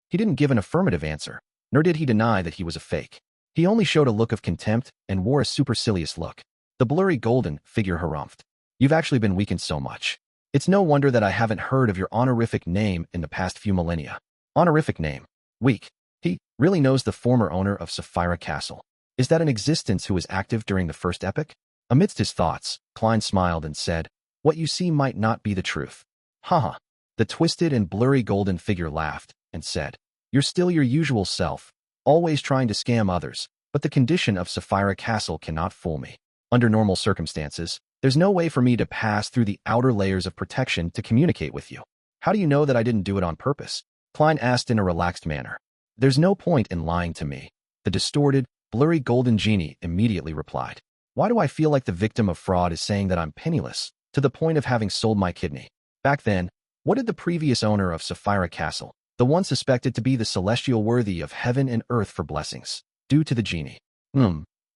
He didn't give an affirmative answer, nor did he deny that he was a fake. He only showed a look of contempt and wore a supercilious look. The blurry golden figure harumphed. You've actually been weakened so much. It's no wonder that I haven't heard of your honorific name in the past few millennia. Honorific name. Weak. He really knows the former owner of Sapphira Castle. Is that an existence who was active during the first epoch? Amidst his thoughts, Klein smiled and said, What you see might not be the truth. Haha. The twisted and blurry golden figure laughed and said, You're still your usual self, always trying to scam others, but the condition of Sapphira Castle cannot fool me. Under normal circumstances, there's no way for me to pass through the outer layers of protection to communicate with you. How do you know that I didn't do it on purpose? Klein asked in a relaxed manner. There's no point in lying to me. The distorted, blurry golden genie immediately replied. Why do I feel like the victim of fraud is saying that I'm penniless, to the point of having sold my kidney? Back then, what did the previous owner of Sapphira Castle, the one suspected to be the celestial worthy of heaven and earth for blessings, do to the genie?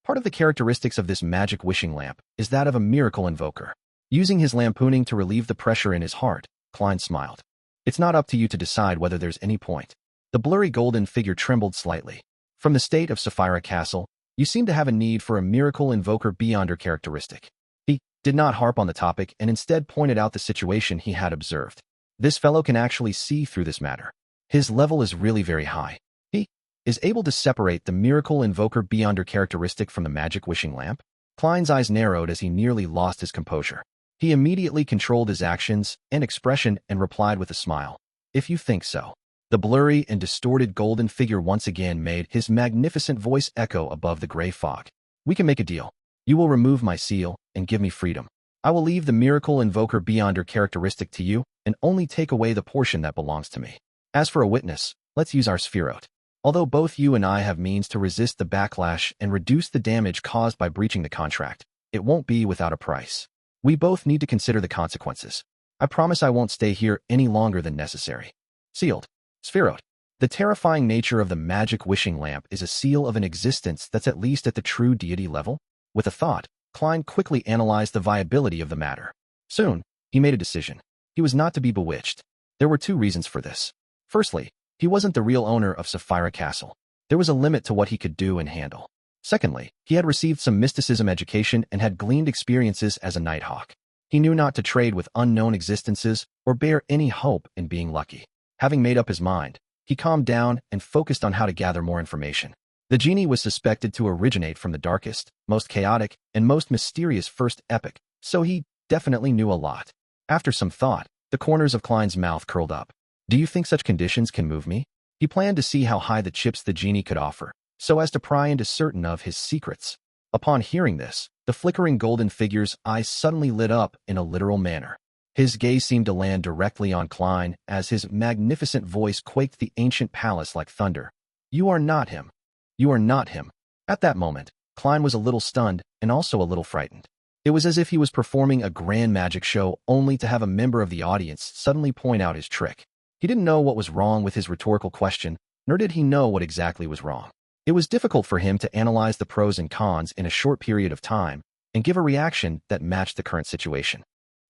Part of the characteristics of this magic wishing lamp is that of a miracle invoker. Using his lampooning to relieve the pressure in his heart, Klein smiled. It's not up to you to decide whether there's any point. The blurry golden figure trembled slightly. From the state of Sapphira Castle, You seem to have a need for a miracle invoker beyond your characteristic. He did not harp on the topic and instead pointed out the situation he had observed. This fellow can actually see through this matter. His level is really very high. He is able to separate the miracle invoker beyond your characteristic from the magic wishing lamp. Klein's eyes narrowed as he nearly lost his composure. He immediately controlled his actions and expression and replied with a smile. If you think so. The blurry and distorted golden figure once again made his magnificent voice echo above the gray fog. We can make a deal. You will remove my seal and give me freedom. I will leave the miracle invoker beyond your characteristic to you and only take away the portion that belongs to me. As for a witness, let's use our Sephiroth. Although both you and I have means to resist the backlash and reduce the damage caused by breaching the contract, it won't be without a price. We both need to consider the consequences. I promise I won't stay here any longer than necessary. Sealed. Sephiroth. The terrifying nature of the magic wishing lamp is a seal of an existence that's at least at the true deity level. With a thought, Klein quickly analyzed the viability of the matter. Soon, he made a decision. He was not to be bewitched. There were two reasons for this. Firstly, he wasn't the real owner of Sapphire Castle. There was a limit to what he could do and handle. Secondly, he had received some mysticism education and had gleaned experiences as a nighthawk. He knew not to trade with unknown existences or bear any hope in being lucky. Having made up his mind, he calmed down and focused on how to gather more information. The Genie was suspected to originate from the darkest, most chaotic, and most mysterious first epoch, so he definitely knew a lot. After some thought, the corners of Klein's mouth curled up. Do you think such conditions can move me? He planned to see how high the chips the Genie could offer, so as to pry into certain of his secrets. Upon hearing this, the flickering golden figure's eyes suddenly lit up in a literal manner. His gaze seemed to land directly on Klein as his magnificent voice quaked the ancient palace like thunder. You are not him. You are not him. At that moment, Klein was a little stunned and also a little frightened. It was as if he was performing a grand magic show only to have a member of the audience suddenly point out his trick. He didn't know what was wrong with his rhetorical question, nor did he know what exactly was wrong. It was difficult for him to analyze the pros and cons in a short period of time and give a reaction that matched the current situation.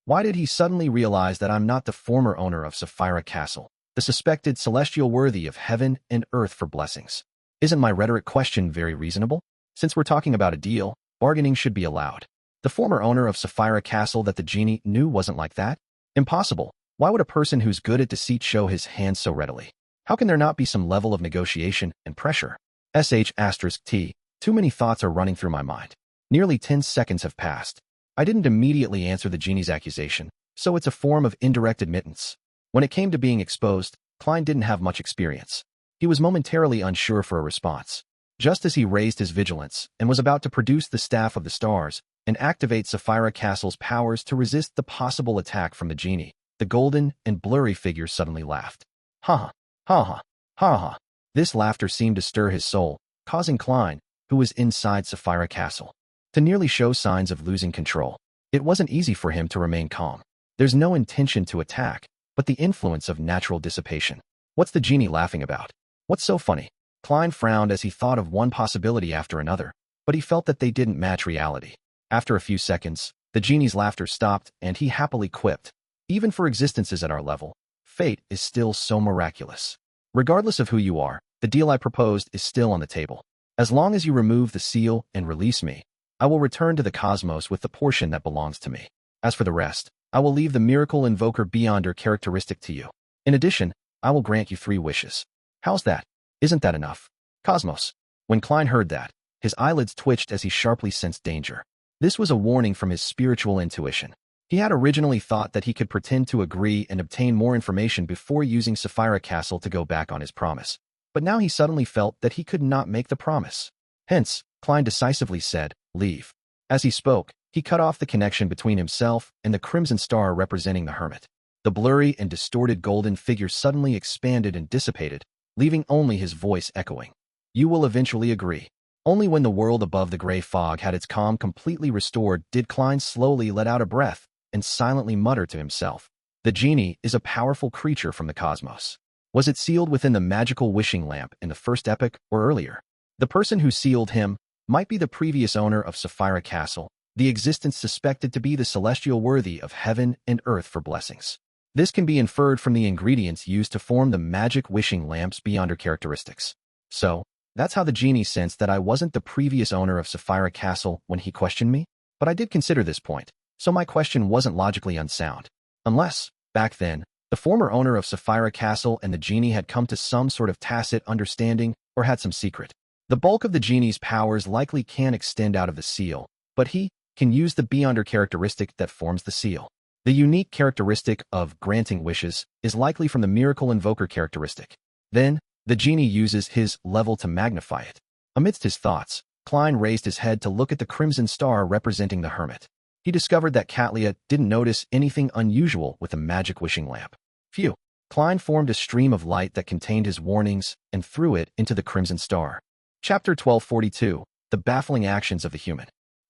Why did he suddenly realize that I'm not the former owner of Sapphire Castle, the suspected celestial worthy of heaven and earth for blessings? Isn't my rhetoric question very reasonable? Since we're talking about a deal, bargaining should be allowed. The former owner of Sapphire Castle that the Genie knew wasn't like that? Impossible. Why would a person who's good at deceit show his hand so readily? How can there not be some level of negotiation and pressure? *T. Too many thoughts are running through my mind. Nearly 10 seconds have passed. I didn't immediately answer the Genie's accusation, so it's a form of indirect admittance. When it came to being exposed, Klein didn't have much experience. He was momentarily unsure for a response. Just as he raised his vigilance and was about to produce the Staff of the Stars and activate Sapphire Castle's powers to resist the possible attack from the Genie, the golden and blurry figure suddenly laughed. Ha ha, ha ha, ha ha. This laughter seemed to stir his soul, causing Klein, who was inside Sapphire Castle, to nearly show signs of losing control. It wasn't easy for him to remain calm. There's no intention to attack, but the influence of natural dissipation. What's the Genie laughing about? What's so funny? Klein frowned as he thought of one possibility after another, but he felt that they didn't match reality. After a few seconds, the Genie's laughter stopped and he happily quipped, even for existences at our level, fate is still so miraculous. Regardless of who you are, the deal I proposed is still on the table. As long as you remove the seal and release me, I will return to the cosmos with the portion that belongs to me. As for the rest, I will leave the miracle invoker beyond your characteristic to you. In addition, I will grant you 3 wishes. How's that? Isn't that enough? Cosmos. When Klein heard that, his eyelids twitched as he sharply sensed danger. This was a warning from his spiritual intuition. He had originally thought that he could pretend to agree and obtain more information before using Sapphire Castle to go back on his promise. But now he suddenly felt that he could not make the promise. Hence, Klein decisively said, leave. As he spoke, he cut off the connection between himself and the crimson star representing the hermit. The blurry and distorted golden figure suddenly expanded and dissipated, leaving only his voice echoing. You will eventually agree. Only when the world above the gray fog had its calm completely restored did Klein slowly let out a breath and silently mutter to himself. The Genie is a powerful creature from the cosmos. Was it sealed within the magical wishing lamp in the first epoch or earlier? The person who sealed him might be the previous owner of Sapphire Castle, the existence suspected to be the celestial worthy of heaven and earth for blessings. This can be inferred from the ingredients used to form the magic wishing lamps beyond her characteristics. So, That's how the genie sensed that I wasn't the previous owner of Sapphire Castle when he questioned me. But I did consider this point, so my question wasn't logically unsound. Unless, back then, the former owner of Sapphire Castle and the genie had come to some sort of tacit understanding or had some secret. The bulk of the genie's powers likely can extend out of the seal, but he can use the beyonder characteristic that forms the seal. The unique characteristic of granting wishes is likely from the miracle invoker characteristic. Then, the genie uses his level to magnify it. Amidst his thoughts, Klein raised his head to look at the crimson star representing the hermit. He discovered that Katlia didn't notice anything unusual with the magic wishing lamp. Phew! Klein formed a stream of light that contained his warnings and threw it into the crimson star. Chapter 1242, The Baffling Actions of the Human.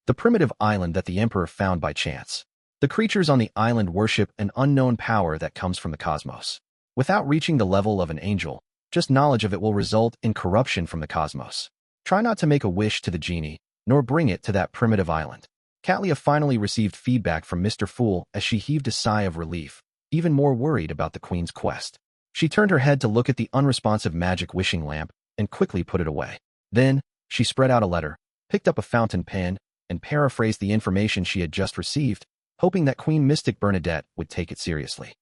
The primitive island that the Emperor found by chance. The creatures on the island worship an unknown power that comes from the cosmos. Without reaching the level of an angel, just knowledge of it will result in corruption from the cosmos. Try not to make a wish to the genie, nor bring it to that primitive island. Katlia finally received feedback from Mr. Fool as she heaved a sigh of relief, even more worried about the Queen's quest. She turned her head to look at the unresponsive magic wishing lamp and quickly put it away. Then, she spread out a letter, picked up a fountain pen, and paraphrased the information she had just received, hoping that Queen Mystic Bernadette would take it seriously.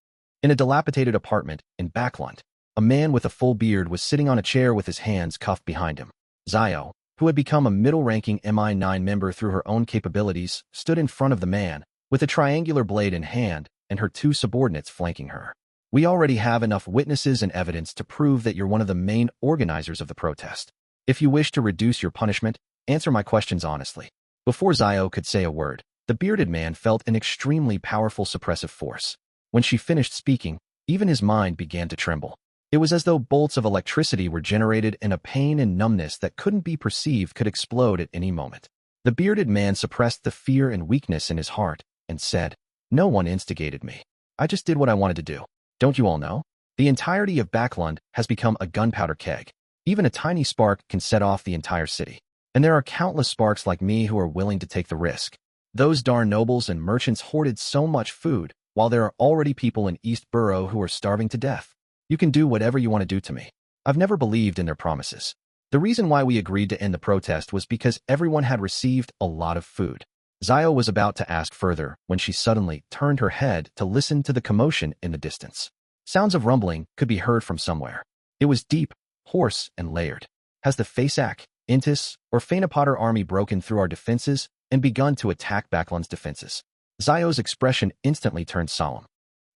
In a dilapidated apartment in Backland, a man with a full beard was sitting on a chair with his hands cuffed behind him. Zhou, who had become a middle-ranking MI9 member through her own capabilities, stood in front of the man, with a triangular blade in hand, and her two subordinates flanking her. We already have enough witnesses and evidence to prove that you're one of the main organizers of the protest. If you wish to reduce your punishment, answer my questions honestly. Before Zhou could say a word, the bearded man felt an extremely powerful suppressive force. When she finished speaking, even his mind began to tremble. It was as though bolts of electricity were generated and a pain and numbness that couldn't be perceived could explode at any moment. The bearded man suppressed the fear and weakness in his heart and said, "No one instigated me. I just did what I wanted to do. Don't you all know? The entirety of Backland has become a gunpowder keg. Even a tiny spark can set off the entire city. And there are countless sparks like me who are willing to take the risk. Those darn nobles and merchants hoarded so much food, while there are already people in East Borough who are starving to death. You can do whatever you want to do to me. I've never believed in their promises. The reason why we agreed to end the protest was because everyone had received a lot of food." Zhou was about to ask further when she suddenly turned her head to listen to the commotion in the distance. Sounds of rumbling could be heard from somewhere. It was deep, hoarse, and layered. Has the Fasak, Intis, or Phaenopotter army broken through our defenses and begun to attack Backland's defenses? Zhou's expression instantly turned solemn.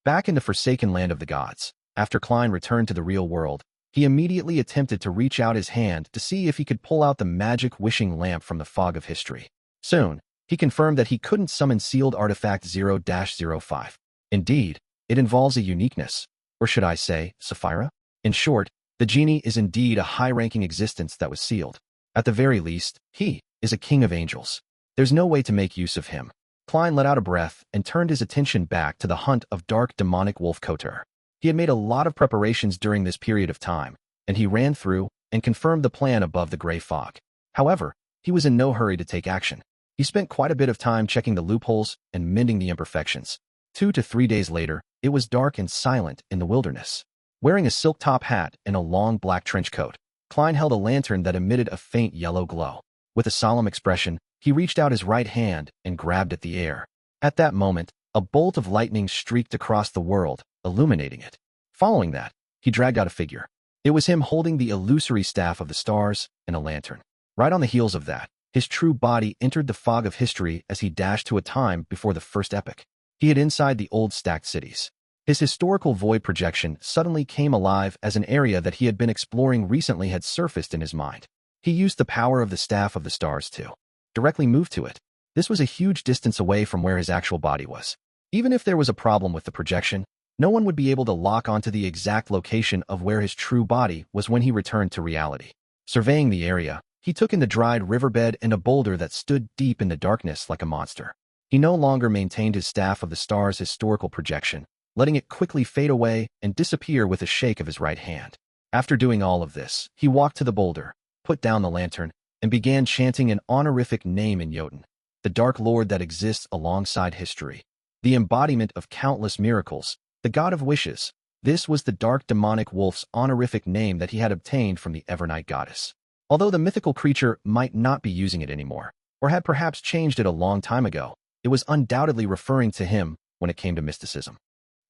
Back in the forsaken land of the gods, after Klein returned to the real world, he immediately attempted to reach out his hand to see if he could pull out the magic wishing lamp from the fog of history. Soon, he confirmed that he couldn't summon sealed artifact 0-05. Indeed, it involves a uniqueness, or should I say, Sapphira? In short, the genie is indeed a high-ranking existence that was sealed. At the very least, he is a king of angels. There's no way to make use of him. Klein let out a breath and turned his attention back to the hunt of dark demonic wolf Kotur. He had made a lot of preparations during this period of time, and he ran through and confirmed the plan above the gray fog. However, he was in no hurry to take action. He spent quite a bit of time checking the loopholes and mending the imperfections. 2 to 3 days later, it was dark and silent in the wilderness. Wearing a silk top hat and a long black trench coat, Klein held a lantern that emitted a faint yellow glow. With a solemn expression, he reached out his right hand and grabbed at the air. At that moment, a bolt of lightning streaked across the world, illuminating it. Following that, he dragged out a figure. It was him holding the illusory staff of the stars and a lantern. Right on the heels of that, his true body entered the fog of history as he dashed to a time before the first epoch. He had inside the old stacked cities. His historical void projection suddenly came alive as an area that he had been exploring recently had surfaced in his mind. He used the power of the staff of the stars to directly move to it. This was a huge distance away from where his actual body was. Even if there was a problem with the projection, no one would be able to lock onto the exact location of where his true body was when he returned to reality. Surveying the area, he took in the dried riverbed and a boulder that stood deep in the darkness like a monster. He no longer maintained his staff of the stars' historical projection, letting it quickly fade away and disappear with a shake of his right hand. After doing all of this, he walked to the boulder, put down the lantern, and began chanting an honorific name in Jotun, the Dark Lord that exists alongside history, the embodiment of countless miracles, the God of Wishes. This was the dark demonic wolf's honorific name that he had obtained from the Evernight goddess. Although the mythical creature might not be using it anymore, or had perhaps changed it a long time ago, it was undoubtedly referring to him when it came to mysticism.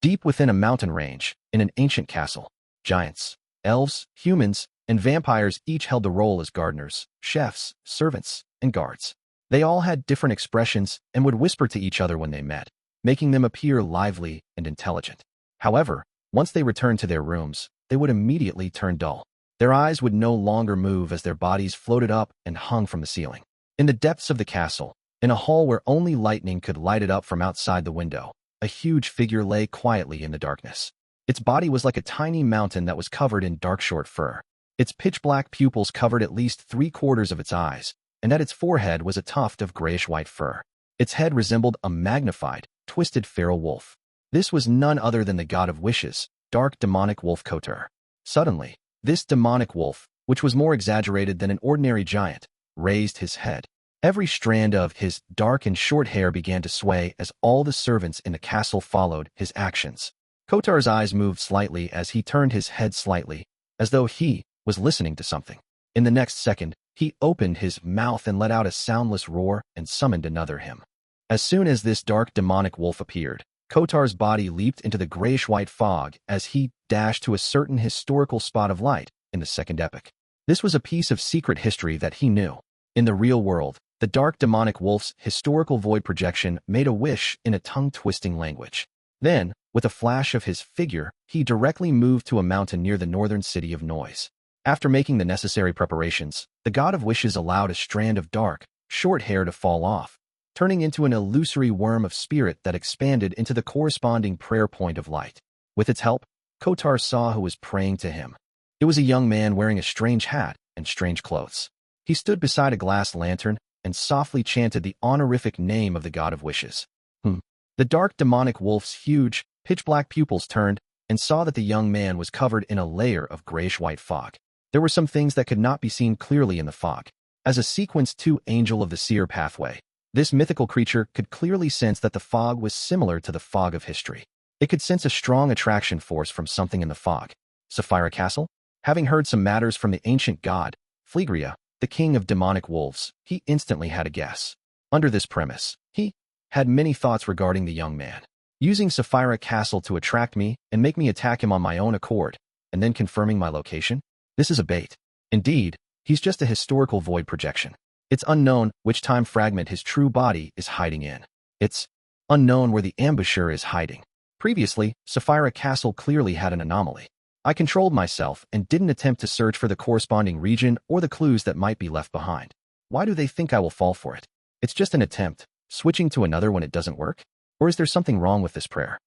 Deep within a mountain range, in an ancient castle, giants, elves, humans, and vampires each held a role as gardeners, chefs, servants, and guards. They all had different expressions and would whisper to each other when they met, making them appear lively and intelligent. However, once they returned to their rooms, they would immediately turn dull. Their eyes would no longer move as their bodies floated up and hung from the ceiling. In the depths of the castle, in a hall where only lightning could light it up from outside the window, a huge figure lay quietly in the darkness. Its body was like a tiny mountain that was covered in dark short fur. Its pitch-black pupils covered at least 3/4 of its eyes, and at its forehead was a tuft of grayish-white fur. Its head resembled a magnified, twisted feral wolf. This was none other than the god of wishes, dark demonic wolf Kotar. Suddenly, this demonic wolf, which was more exaggerated than an ordinary giant, raised his head. Every strand of his dark and short hair began to sway as all the servants in the castle followed his actions. Kotar's eyes moved slightly as he turned his head slightly, as though he was listening to something. In the next second, he opened his mouth and let out a soundless roar and summoned another him. As soon as this dark demonic wolf appeared, Kotar's body leaped into the grayish-white fog as he dashed to a certain historical spot of light in the second epoch. This was a piece of secret history that he knew. In the real world, the dark demonic wolf's historical void projection made a wish in a tongue-twisting language. Then, with a flash of his figure, he directly moved to a mountain near the northern city of Noise. After making the necessary preparations, the god of wishes allowed a strand of dark, short hair to fall off, turning into an illusory worm of spirit that expanded into the corresponding prayer point of light. With its help, Kotar saw who was praying to him. It was a young man wearing a strange hat and strange clothes. He stood beside a glass lantern and softly chanted the honorific name of the god of wishes. The dark demonic wolf's huge, pitch-black pupils turned and saw that the young man was covered in a layer of grayish-white fog. There were some things that could not be seen clearly in the fog. As a sequence 2 angel of the seer pathway, this mythical creature could clearly sense that the fog was similar to the fog of history. It could sense a strong attraction force from something in the fog. Sapphira Castle? Having heard some matters from the ancient god, Phlegria, the king of demonic wolves, he instantly had a guess. Under this premise, he had many thoughts regarding the young man. Using Sapphira Castle to attract me and make me attack him on my own accord, and then confirming my location? This is a bait. Indeed, he's just a historical void projection. It's unknown which time fragment his true body is hiding in. It's unknown where the ambusher is hiding. Previously, Sapphira Castle clearly had an anomaly. I controlled myself and didn't attempt to search for the corresponding region or the clues that might be left behind. Why do they think I will fall for it? It's just an attempt, switching to another when it doesn't work? Or is there something wrong with this prayer?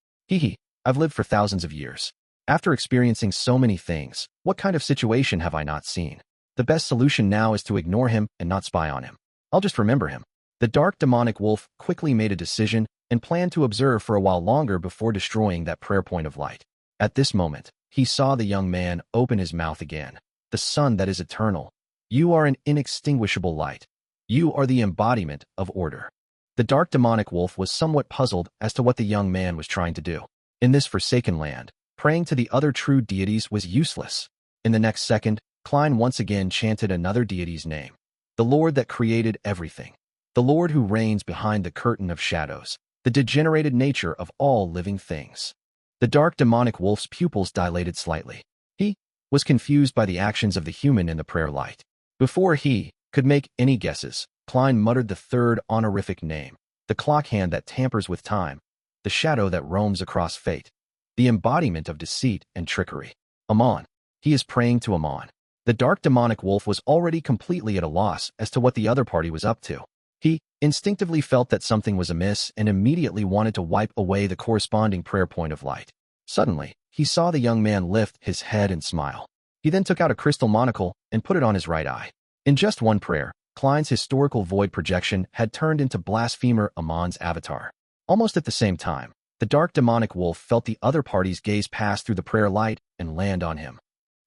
I've lived for thousands of years. After experiencing so many things, what kind of situation have I not seen? The best solution now is to ignore him and not spy on him. I'll just remember him. The dark demonic wolf quickly made a decision and planned to observe for a while longer before destroying that prayer point of light. At this moment, he saw the young man open his mouth again. The sun that is eternal. You are an inextinguishable light. You are the embodiment of order. The dark demonic wolf was somewhat puzzled as to what the young man was trying to do. In this forsaken land, praying to the other true deities was useless. In the next second, Klein once again chanted another deity's name. The Lord that created everything. The Lord who reigns behind the curtain of shadows. The degenerated nature of all living things. The dark demonic wolf's pupils dilated slightly. He was confused by the actions of the human in the prayer light. Before he could make any guesses, Klein muttered the third honorific name. The clock hand that tampers with time. The shadow that roams across fate. The embodiment of deceit and trickery. Amon. He is praying to Amon. The dark demonic wolf was already completely at a loss as to what the other party was up to. He instinctively felt that something was amiss and immediately wanted to wipe away the corresponding prayer point of light. Suddenly, he saw the young man lift his head and smile. He then took out a crystal monocle and put it on his right eye. In just one prayer, Klein's historical void projection had turned into blasphemer Amon's avatar. Almost at the same time, the dark demonic wolf felt the other party's gaze pass through the prayer light and land on him.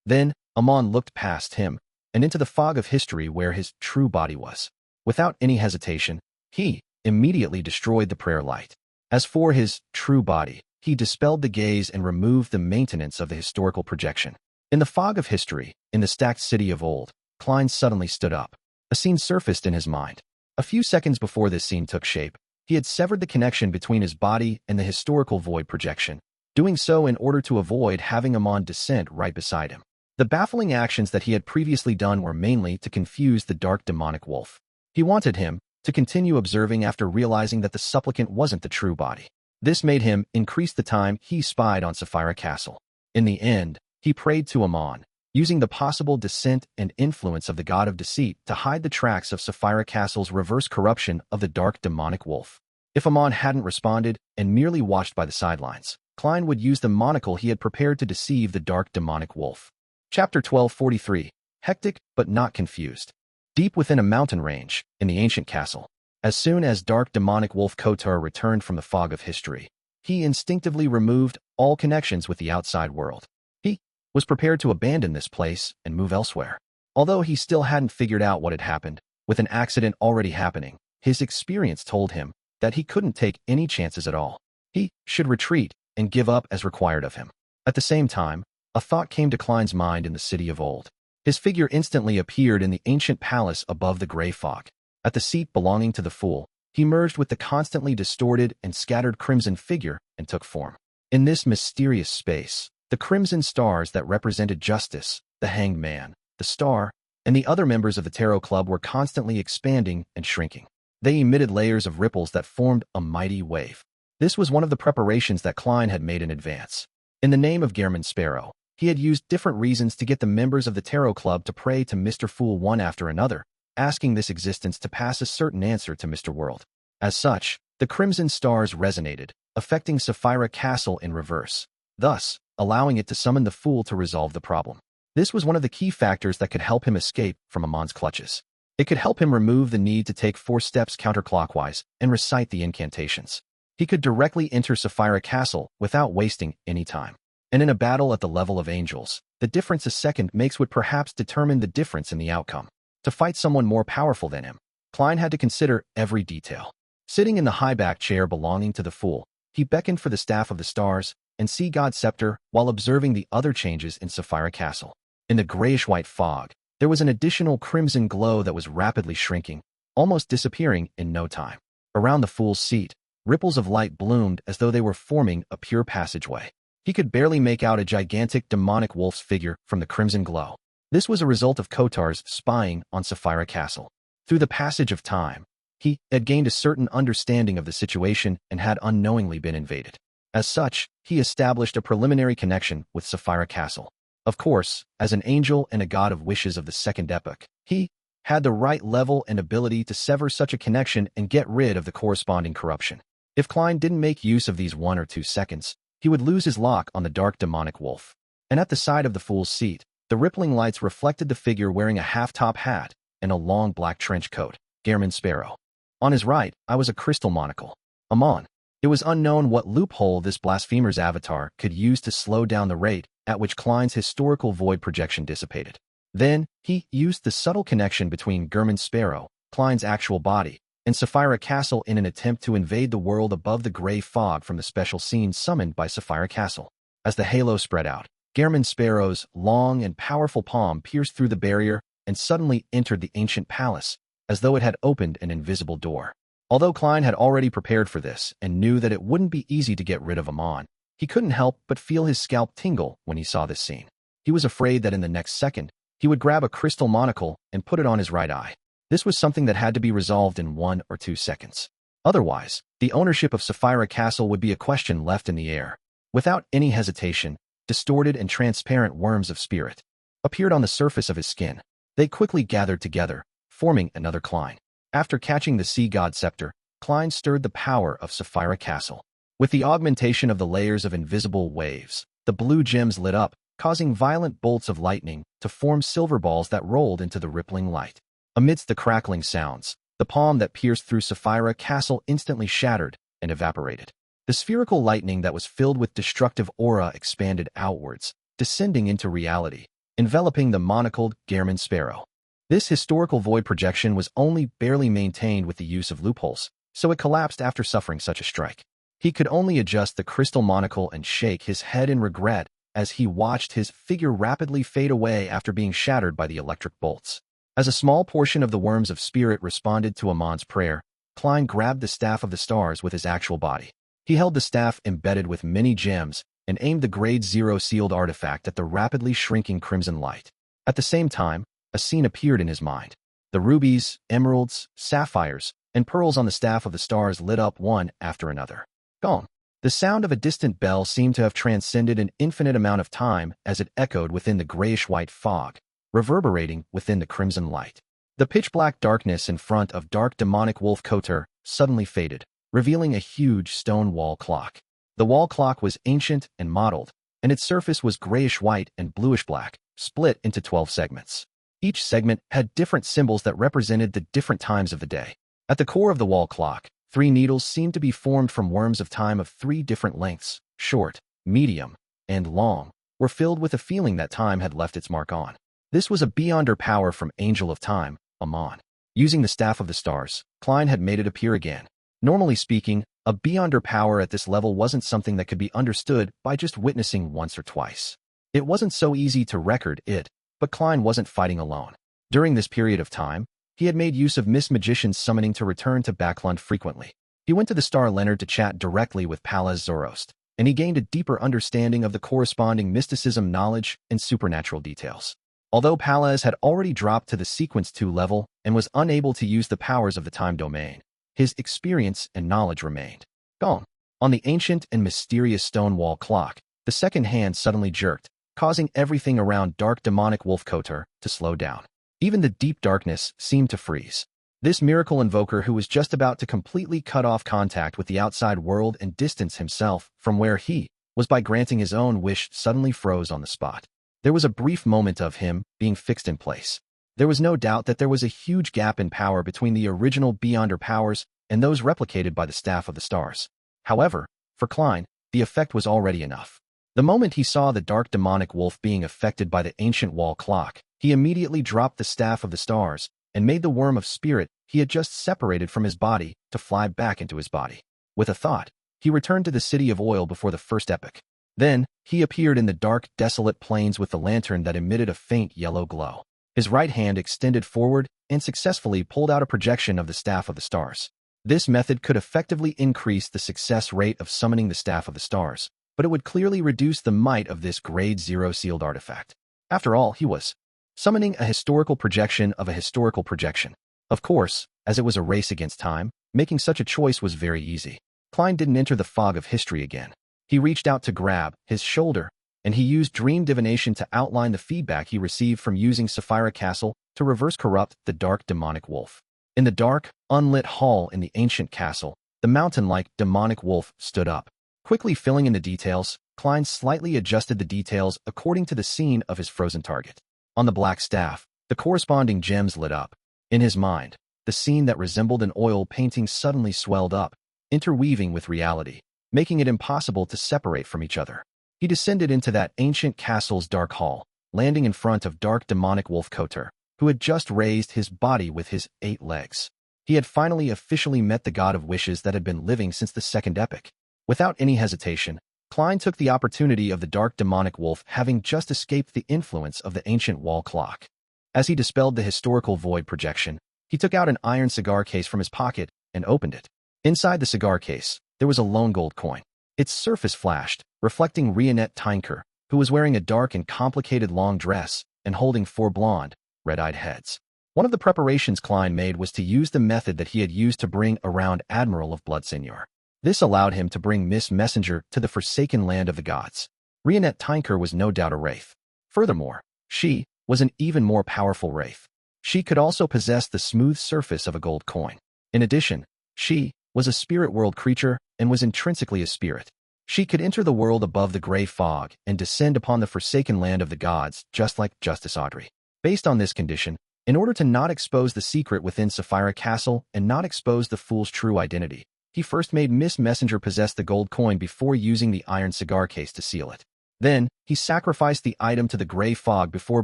Then, Amon looked past him and into the fog of history where his true body was. Without any hesitation, he immediately destroyed the prayer light. As for his true body, he dispelled the gaze and removed the maintenance of the historical projection. In the fog of history, in the stacked city of old, Klein suddenly stood up. A scene surfaced in his mind. A few seconds before this scene took shape, he had severed the connection between his body and the historical void projection, doing so in order to avoid having Amon descend right beside him. The baffling actions that he had previously done were mainly to confuse the dark demonic wolf. He wanted him to continue observing after realizing that the supplicant wasn't the true body. This made him increase the time he spied on Sapphira Castle. In the end, he prayed to Amon, using the possible descent and influence of the god of deceit to hide the tracks of Sapphira Castle's reverse corruption of the dark demonic wolf. If Amon hadn't responded and merely watched by the sidelines, Klein would use the monocle he had prepared to deceive the dark demonic wolf. Chapter 1243. Hectic but not confused. Deep within a mountain range, in the ancient castle, as soon as dark demonic wolf Kotar returned from the fog of history, he instinctively removed all connections with the outside world. He was prepared to abandon this place and move elsewhere. Although he still hadn't figured out what had happened, with an accident already happening, his experience told him that he couldn't take any chances at all. He should retreat and give up as required of him. At the same time, a thought came to Klein's mind in the city of old. His figure instantly appeared in the ancient palace above the gray fog. At the seat belonging to the fool, he merged with the constantly distorted and scattered crimson figure and took form. In this mysterious space, the crimson stars that represented justice, the hanged man, the star, and the other members of the tarot club were constantly expanding and shrinking. They emitted layers of ripples that formed a mighty wave. This was one of the preparations that Klein had made in advance. In the name of Gehrman Sparrow, he had used different reasons to get the members of the tarot club to pray to Mr. Fool one after another, asking this existence to pass a certain answer to Mr. World. As such, the crimson stars resonated, affecting Sapphira Castle in reverse, thus allowing it to summon the fool to resolve the problem. This was one of the key factors that could help him escape from Amon's clutches. It could help him remove the need to take 4 steps counterclockwise and recite the incantations. He could directly enter Sapphira Castle without wasting any time. And in a battle at the level of angels, the difference a second makes would perhaps determine the difference in the outcome. To fight someone more powerful than him, Klein had to consider every detail. Sitting in the high-back chair belonging to the fool, he beckoned for the staff of the stars and sea god scepter while observing the other changes in Sapphira Castle. In the grayish-white fog, there was an additional crimson glow that was rapidly shrinking, almost disappearing in no time. Around the fool's seat, ripples of light bloomed as though they were forming a pure passageway. He could barely make out a gigantic demonic wolf's figure from the crimson glow. This was a result of Kotar's spying on Sapphira Castle. Through the passage of time, he had gained a certain understanding of the situation and had unknowingly been invaded. As such, he established a preliminary connection with Sapphira Castle. Of course, as an angel and a god of wishes of the second epoch, he had the right level and ability to sever such a connection and get rid of the corresponding corruption. If Klein didn't make use of these 1 or 2 seconds, he would lose his lock on the dark demonic wolf. And at the side of the fool's seat, the rippling lights reflected the figure wearing a half-top hat and a long black trench coat, Gehrman Sparrow. On his right, I was a crystal monocle, Amon. It was unknown what loophole this blasphemer's avatar could use to slow down the rate at which Klein's historical void projection dissipated. Then, he used the subtle connection between Gehrman Sparrow, Klein's actual body, and Sapphira Castle in an attempt to invade the world above the gray fog from the special scene summoned by Sapphira Castle. As the halo spread out, Gehrman Sparrow's long and powerful palm pierced through the barrier and suddenly entered the ancient palace, as though it had opened an invisible door. Although Klein had already prepared for this and knew that it wouldn't be easy to get rid of Amon, he couldn't help but feel his scalp tingle when he saw this scene. He was afraid that in the next second, he would grab a crystal monocle and put it on his right eye. This was something that had to be resolved in 1 or 2 seconds. Otherwise, the ownership of Sapphira Castle would be a question left in the air. Without any hesitation, distorted and transparent worms of spirit appeared on the surface of his skin. They quickly gathered together, forming another Klein. After catching the sea god scepter, Klein stirred the power of Sapphira Castle. With the augmentation of the layers of invisible waves, the blue gems lit up, causing violent bolts of lightning to form silver balls that rolled into the rippling light. Amidst the crackling sounds, the palm that pierced through Sapphira Castle instantly shattered and evaporated. The spherical lightning that was filled with destructive aura expanded outwards, descending into reality, enveloping the monocled Gehrman Sparrow. This historical void projection was only barely maintained with the use of loopholes, so it collapsed after suffering such a strike. He could only adjust the crystal monocle and shake his head in regret as he watched his figure rapidly fade away after being shattered by the electric bolts. As a small portion of the worms of spirit responded to Amon's prayer, Klein grabbed the staff of the stars with his actual body. He held the staff embedded with many gems and aimed the Grade 0 sealed artifact at the rapidly shrinking crimson light. At the same time, a scene appeared in his mind. The rubies, emeralds, sapphires, and pearls on the staff of the stars lit up one after another. Gong! The sound of a distant bell seemed to have transcended an infinite amount of time as it echoed within the grayish-white fog, reverberating within the crimson light. The pitch-black darkness in front of dark demonic wolf Kotor suddenly faded, revealing a huge stone wall clock. The wall clock was ancient and mottled, and its surface was grayish-white and bluish-black, split into 12 segments. Each segment had different symbols that represented the different times of the day. At the core of the wall clock, 3 needles seemed to be formed from worms of time of 3 different lengths, short, medium, and long, were filled with a feeling that time had left its mark on. This was a beyonder power from Angel of Time, Amon. Using the Staff of the Stars, Klein had made it appear again. Normally speaking, a beyonder power at this level wasn't something that could be understood by just witnessing once or twice. It wasn't so easy to record it, but Klein wasn't fighting alone. During this period of time, he had made use of Miss Magician's summoning to return to Baffling frequently. He went to the Star Leonard to chat directly with Palaz Zoroast, and he gained a deeper understanding of the corresponding mysticism knowledge and supernatural details. Although Palaz had already dropped to the Sequence 2 level and was unable to use the powers of the time domain, his experience and knowledge remained. Gong! On the ancient and mysterious stone wall clock, the second hand suddenly jerked, causing everything around dark demonic wolf Kotor to slow down. Even the deep darkness seemed to freeze. This miracle invoker, who was just about to completely cut off contact with the outside world and distance himself from where he was by granting his own wish, suddenly froze on the spot. There was a brief moment of him being fixed in place. There was no doubt that there was a huge gap in power between the original Beyonder powers and those replicated by the Staff of the Stars. However, for Klein, the effect was already enough. The moment he saw the dark demonic wolf being affected by the ancient wall clock, he immediately dropped the Staff of the Stars and made the worm of spirit he had just separated from his body to fly back into his body. With a thought, he returned to the City of Oil before the first epoch. Then, he appeared in the dark, desolate plains with the lantern that emitted a faint yellow glow. His right hand extended forward and successfully pulled out a projection of the Staff of the Stars. This method could effectively increase the success rate of summoning the Staff of the Stars, but it would clearly reduce the might of this Grade 0 sealed artifact. After all, he was summoning a historical projection of a historical projection. Of course, as it was a race against time, making such a choice was very easy. Klein didn't enter the fog of history again. He reached out to grab his shoulder, and he used dream divination to outline the feedback he received from using Sapphire Castle to reverse corrupt the dark demonic wolf. In the dark, unlit hall in the ancient castle, the mountain-like demonic wolf stood up. Quickly filling in the details, Klein slightly adjusted the details according to the scene of his frozen target. On the black staff, the corresponding gems lit up. In his mind, the scene that resembled an oil painting suddenly swelled up, interweaving with reality, making it impossible to separate from each other. He descended into that ancient castle's dark hall, landing in front of dark demonic wolf Kotor, who had just raised his body with his 8 legs. He had finally officially met the god of wishes that had been living since the second epoch. Without any hesitation, Klein took the opportunity of the dark demonic wolf having just escaped the influence of the ancient wall clock. As he dispelled the historical void projection, he took out an iron cigar case from his pocket and opened it. Inside the cigar case, there was a lone gold coin. Its surface flashed, reflecting Rionette Tinker, who was wearing a dark and complicated long dress and holding 4 blonde, red-eyed heads. One of the preparations Klein made was to use the method that he had used to bring around Admiral of Blood Seigneur. This allowed him to bring Miss Messenger to the forsaken land of the gods. Rionette Tinker was no doubt a wraith. Furthermore, she was an even more powerful wraith. She could also possess the smooth surface of a gold coin. In addition, she was a spirit world creature and was intrinsically a spirit. She could enter the world above the gray fog and descend upon the forsaken land of the gods, just like Justice Audrey. Based on this condition, in order to not expose the secret within Sapphire Castle and not expose the fool's true identity, he first made Miss Messenger possess the gold coin before using the iron cigar case to seal it. Then, he sacrificed the item to the gray fog before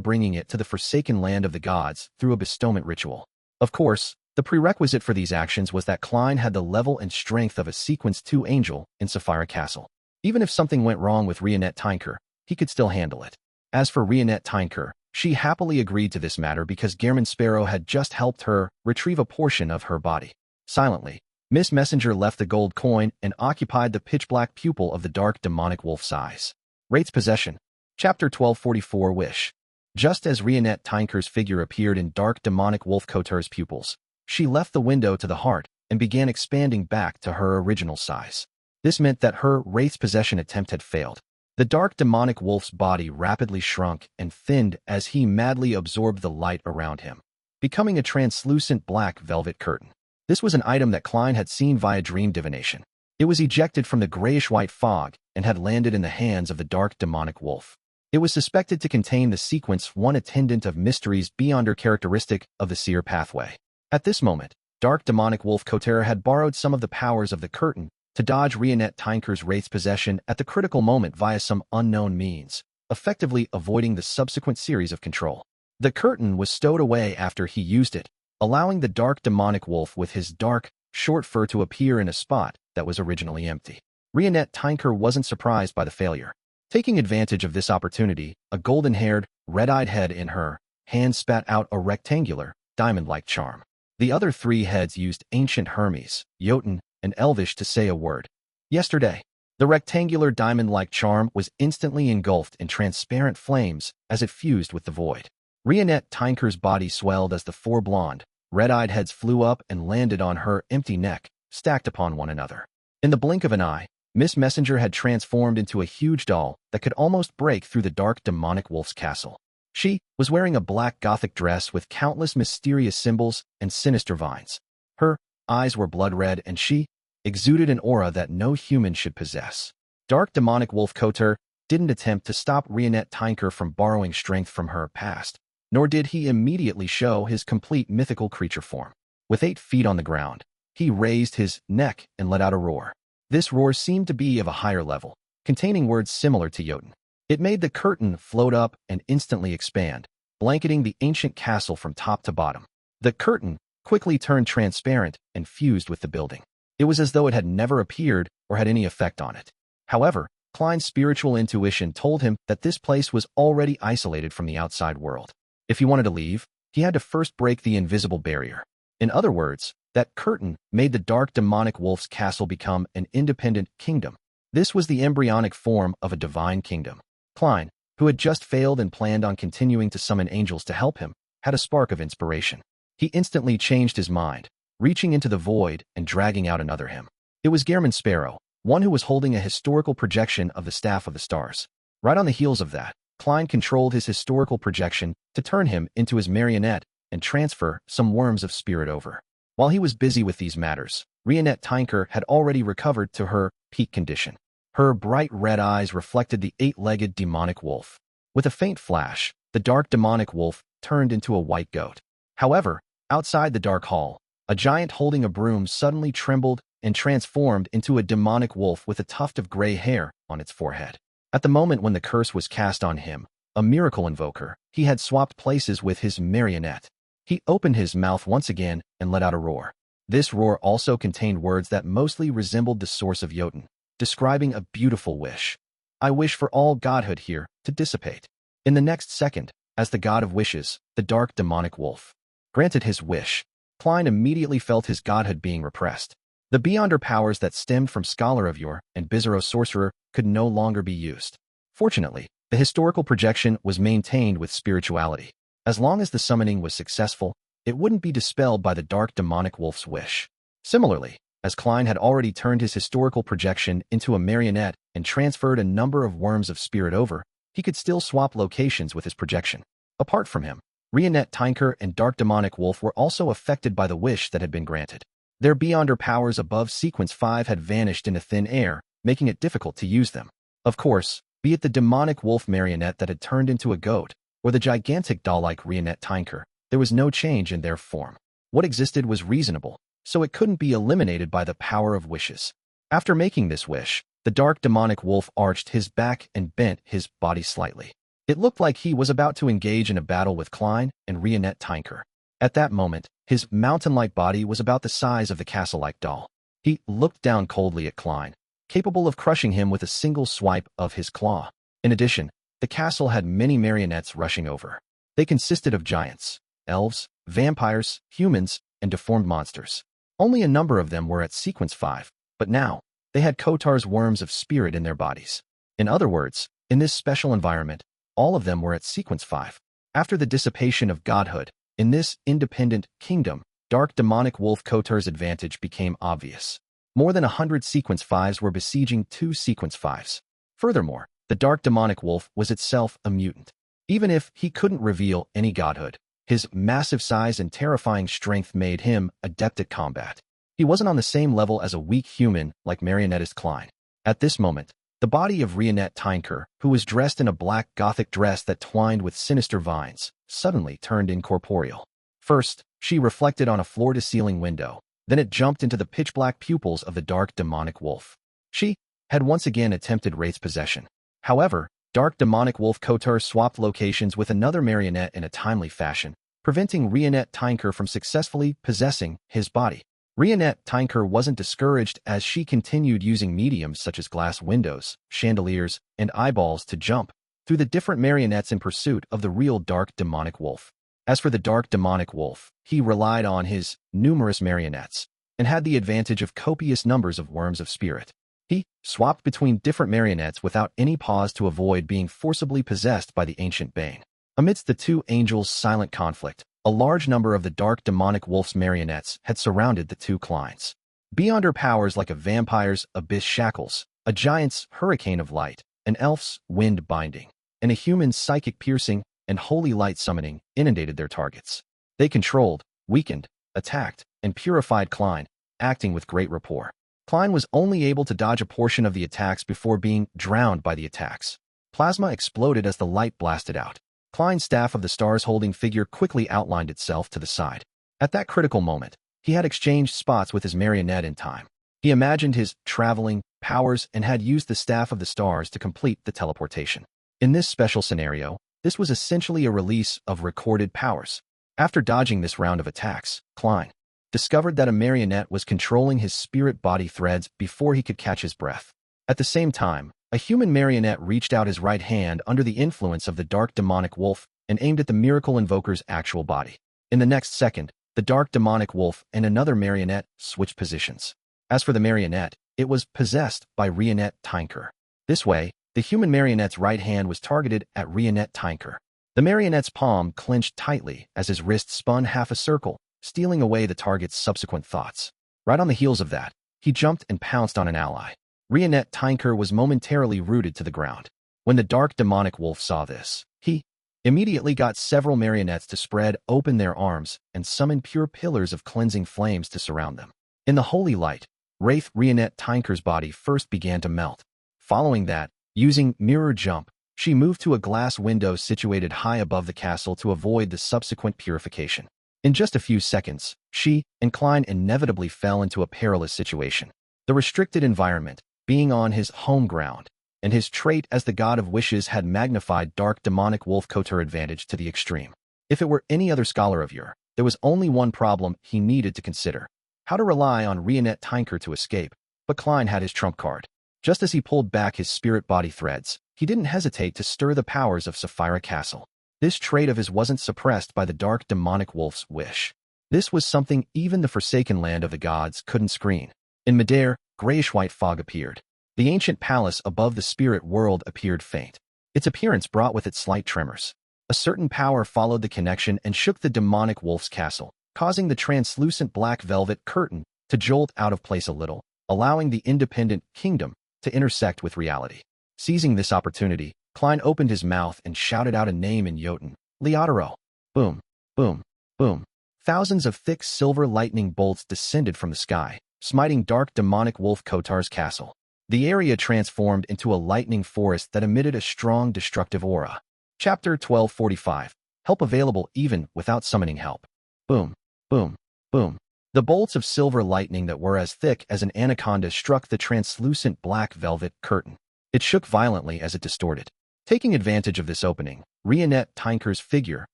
bringing it to the forsaken land of the gods through a bestowment ritual. Of course, the prerequisite for these actions was that Klein had the level and strength of a Sequence 2 angel in Sapphire Castle. Even if something went wrong with Rionette Tinker, he could still handle it. As for Rionette Tinker, She happily agreed to this matter because Gearman Sparrow had just helped her retrieve a portion of her body. Silently, Miss Messenger left the gold coin and occupied the pitch-black pupil of the dark demonic wolf's eyes. Wraith's Possession. Chapter 1244 Wish. Just as Rionette Tinker's figure appeared in dark demonic wolf Couture's pupils, she left the window to the heart and began expanding back to her original size. This meant that her Wraith's Possession attempt had failed. The dark demonic wolf's body rapidly shrunk and thinned as he madly absorbed the light around him, becoming a translucent black velvet curtain. This was an item that Klein had seen via dream divination. It was ejected from the grayish-white fog and had landed in the hands of the dark demonic wolf. It was suspected to contain the sequence one attendant of mysteries beyond her characteristic of the seer pathway. At this moment, dark demonic wolf Couture had borrowed some of the powers of the curtain to dodge Rionette Tinker's Wraith's Possession at the critical moment via some unknown means, effectively avoiding the subsequent series of control. The curtain was stowed away after he used it, allowing the dark demonic wolf with his dark, short fur to appear in a spot that was originally empty. Rionette Tinker wasn't surprised by the failure. Taking advantage of this opportunity, a golden-haired, red-eyed head in her hand spat out a rectangular, diamond-like charm. The other three heads used ancient Hermes, Jotun, and Elvish to say a word. Yesterday. The rectangular diamond-like charm was instantly engulfed in transparent flames as it fused with the void. Rionette Tinker's body swelled as the four blonde, red-eyed heads flew up and landed on her empty neck, stacked upon one another. In the blink of an eye, Miss Messenger had transformed into a huge doll that could almost break through the dark demonic wolf's castle. She was wearing a black gothic dress with countless mysterious symbols and sinister vines. Her eyes were blood red and she exuded an aura that no human should possess. Dark demonic wolf Couture didn't attempt to stop Rionette Tinker from borrowing strength from her past, nor did he immediately show his complete mythical creature form. With 8 feet on the ground, he raised his neck and let out a roar. This roar seemed to be of a higher level, containing words similar to Jotun. It made the curtain float up and instantly expand, blanketing the ancient castle from top to bottom. The curtain quickly turned transparent and fused with the building. It was as though it had never appeared or had any effect on it. However, Klein's spiritual intuition told him that this place was already isolated from the outside world. If he wanted to leave, he had to first break the invisible barrier. In other words, that curtain made the dark demonic wolf's castle become an independent kingdom. This was the embryonic form of a divine kingdom. Klein, who had just failed and planned on continuing to summon angels to help him, had a spark of inspiration. He instantly changed his mind, reaching into the void and dragging out another him. It was Gearman Sparrow, one who was holding a historical projection of the Staff of the Stars. Right on the heels of that, Klein controlled his historical projection to turn him into his marionette and transfer some worms of spirit over. While he was busy with these matters, Rionette Tinker had already recovered to her peak condition. Her bright red eyes reflected the 8-legged demonic wolf. With a faint flash, the dark demonic wolf turned into a white goat. However, outside the dark hall, a giant holding a broom suddenly trembled and transformed into a demonic wolf with a tuft of gray hair on its forehead. At the moment when the curse was cast on him, a miracle invoker, he had swapped places with his marionette. He opened his mouth once again and let out a roar. This roar also contained words that mostly resembled the source of Jotun, describing a beautiful wish. I wish for all godhood here to dissipate. In the next second, as the god of wishes, the dark demonic wolf granted his wish. Klein immediately felt his godhood being repressed. The beyonder powers that stemmed from Scholar of Yore and Bizarro Sorcerer could no longer be used. Fortunately, the historical projection was maintained with spirituality. As long as the summoning was successful, it wouldn't be dispelled by the dark demonic wolf's wish. Similarly, as Klein had already turned his historical projection into a marionette and transferred a number of worms of spirit over, he could still swap locations with his projection. Apart from him, Rionette Tinker and Dark Demonic Wolf were also affected by the wish that had been granted. Their beyonder powers above Sequence 5 had vanished into thin air, making it difficult to use them. Of course, be it the demonic wolf marionette that had turned into a goat, or the gigantic doll-like Rionette Tinker, there was no change in their form. What existed was reasonable, so it couldn't be eliminated by the power of wishes. After making this wish, the dark demonic wolf arched his back and bent his body slightly. It looked like he was about to engage in a battle with Klein and Rionette Tinker. At that moment, his mountain-like body was about the size of the castle-like doll. He looked down coldly at Klein, capable of crushing him with a single swipe of his claw. In addition, the castle had many marionettes rushing over. They consisted of giants, elves, vampires, humans, and deformed monsters. Only a number of them were at sequence 5, but now, they had Kotar's worms of spirit in their bodies. In other words, in this special environment, all of them were at sequence 5. After the dissipation of godhood, in this independent kingdom, dark demonic wolf Kotar's advantage became obvious. More than 100 sequence 5s were besieging 2 sequence 5s. Furthermore, the dark demonic wolf was itself a mutant. Even if he couldn't reveal any godhood, his massive size and terrifying strength made him adept at combat. He wasn't on the same level as a weak human like marionettist Klein. At this moment, the body of Rionette Tynker, who was dressed in a black Gothic dress that twined with sinister vines, suddenly turned incorporeal. First, she reflected on a floor-to-ceiling window. Then it jumped into the pitch-black pupils of the dark demonic wolf. She had once again attempted Wraith's possession. However, dark demonic wolf Kotar swapped locations with another marionette in a timely fashion, preventing Rionette Tynker from successfully possessing his body. Rionette Tynker wasn't discouraged as she continued using mediums such as glass windows, chandeliers, and eyeballs to jump through the different marionettes in pursuit of the real dark demonic wolf. As for the dark demonic wolf, he relied on his numerous marionettes and had the advantage of copious numbers of worms of spirit. He swapped between different marionettes without any pause to avoid being forcibly possessed by the ancient bane. Amidst the two angels' silent conflict, a large number of the dark demonic wolf's marionettes had surrounded the two Kleins. Beyond her powers like a vampire's abyss shackles, a giant's hurricane of light, an elf's wind binding, and a human's psychic piercing and holy light summoning inundated their targets. They controlled, weakened, attacked, and purified Klein, acting with great rapport. Klein was only able to dodge a portion of the attacks before being drowned by the attacks. Plasma exploded as the light blasted out. Klein's staff of the stars-holding figure quickly outlined itself to the side. At that critical moment, he had exchanged spots with his marionette in time. He imagined his traveling powers and had used the staff of the stars to complete the teleportation. In this special scenario, this was essentially a release of recorded powers. After dodging this round of attacks, Klein discovered that a marionette was controlling his spirit body threads before he could catch his breath. At the same time, a human marionette reached out his right hand under the influence of the dark demonic wolf and aimed at the miracle invoker's actual body. In the next second, the dark demonic wolf and another marionette switched positions. As for the marionette, it was possessed by Rionette Tynker. This way, the human marionette's right hand was targeted at Rionette Tynker. The marionette's palm clenched tightly as his wrist spun half a circle, stealing away the target's subsequent thoughts. Right on the heels of that, he jumped and pounced on an ally. Rionette Tynker was momentarily rooted to the ground. When the dark demonic wolf saw this, he immediately got several marionettes to spread open their arms and summon pure pillars of cleansing flames to surround them. In the holy light, Wraith Rionette Tynker's body first began to melt. Following that, using mirror jump, she moved to a glass window situated high above the castle to avoid the subsequent purification. In just a few seconds, she and Klein inevitably fell into a perilous situation. The restricted environment, being on his home ground, and his trait as the god of wishes had magnified dark demonic wolf Kotar advantage to the extreme. If it were any other scholar of yore, there was only one problem he needed to consider: how to rely on Rionette Tynker to escape. But Klein had his trump card. Just as he pulled back his spirit body threads, he didn't hesitate to stir the powers of Sapphira Castle. This trait of his wasn't suppressed by the dark demonic wolf's wish. This was something even the forsaken land of the gods couldn't screen. In midair, grayish-white fog appeared. The ancient palace above the spirit world appeared faint. Its appearance brought with it slight tremors. A certain power followed the connection and shook the demonic wolf's castle, causing the translucent black velvet curtain to jolt out of place a little, allowing the independent kingdom to intersect with reality. Seizing this opportunity, Klein opened his mouth and shouted out a name in Jotun: Leotaro. Boom, boom, boom. Thousands of thick silver lightning bolts descended from the sky, smiting dark demonic wolf Kotar's castle. The area transformed into a lightning forest that emitted a strong destructive aura. Chapter 1245. Help available even without summoning help. Boom, boom, boom. The bolts of silver lightning that were as thick as an anaconda struck the translucent black velvet curtain. It shook violently as it distorted. Taking advantage of this opening, Rionette Tynker's figure,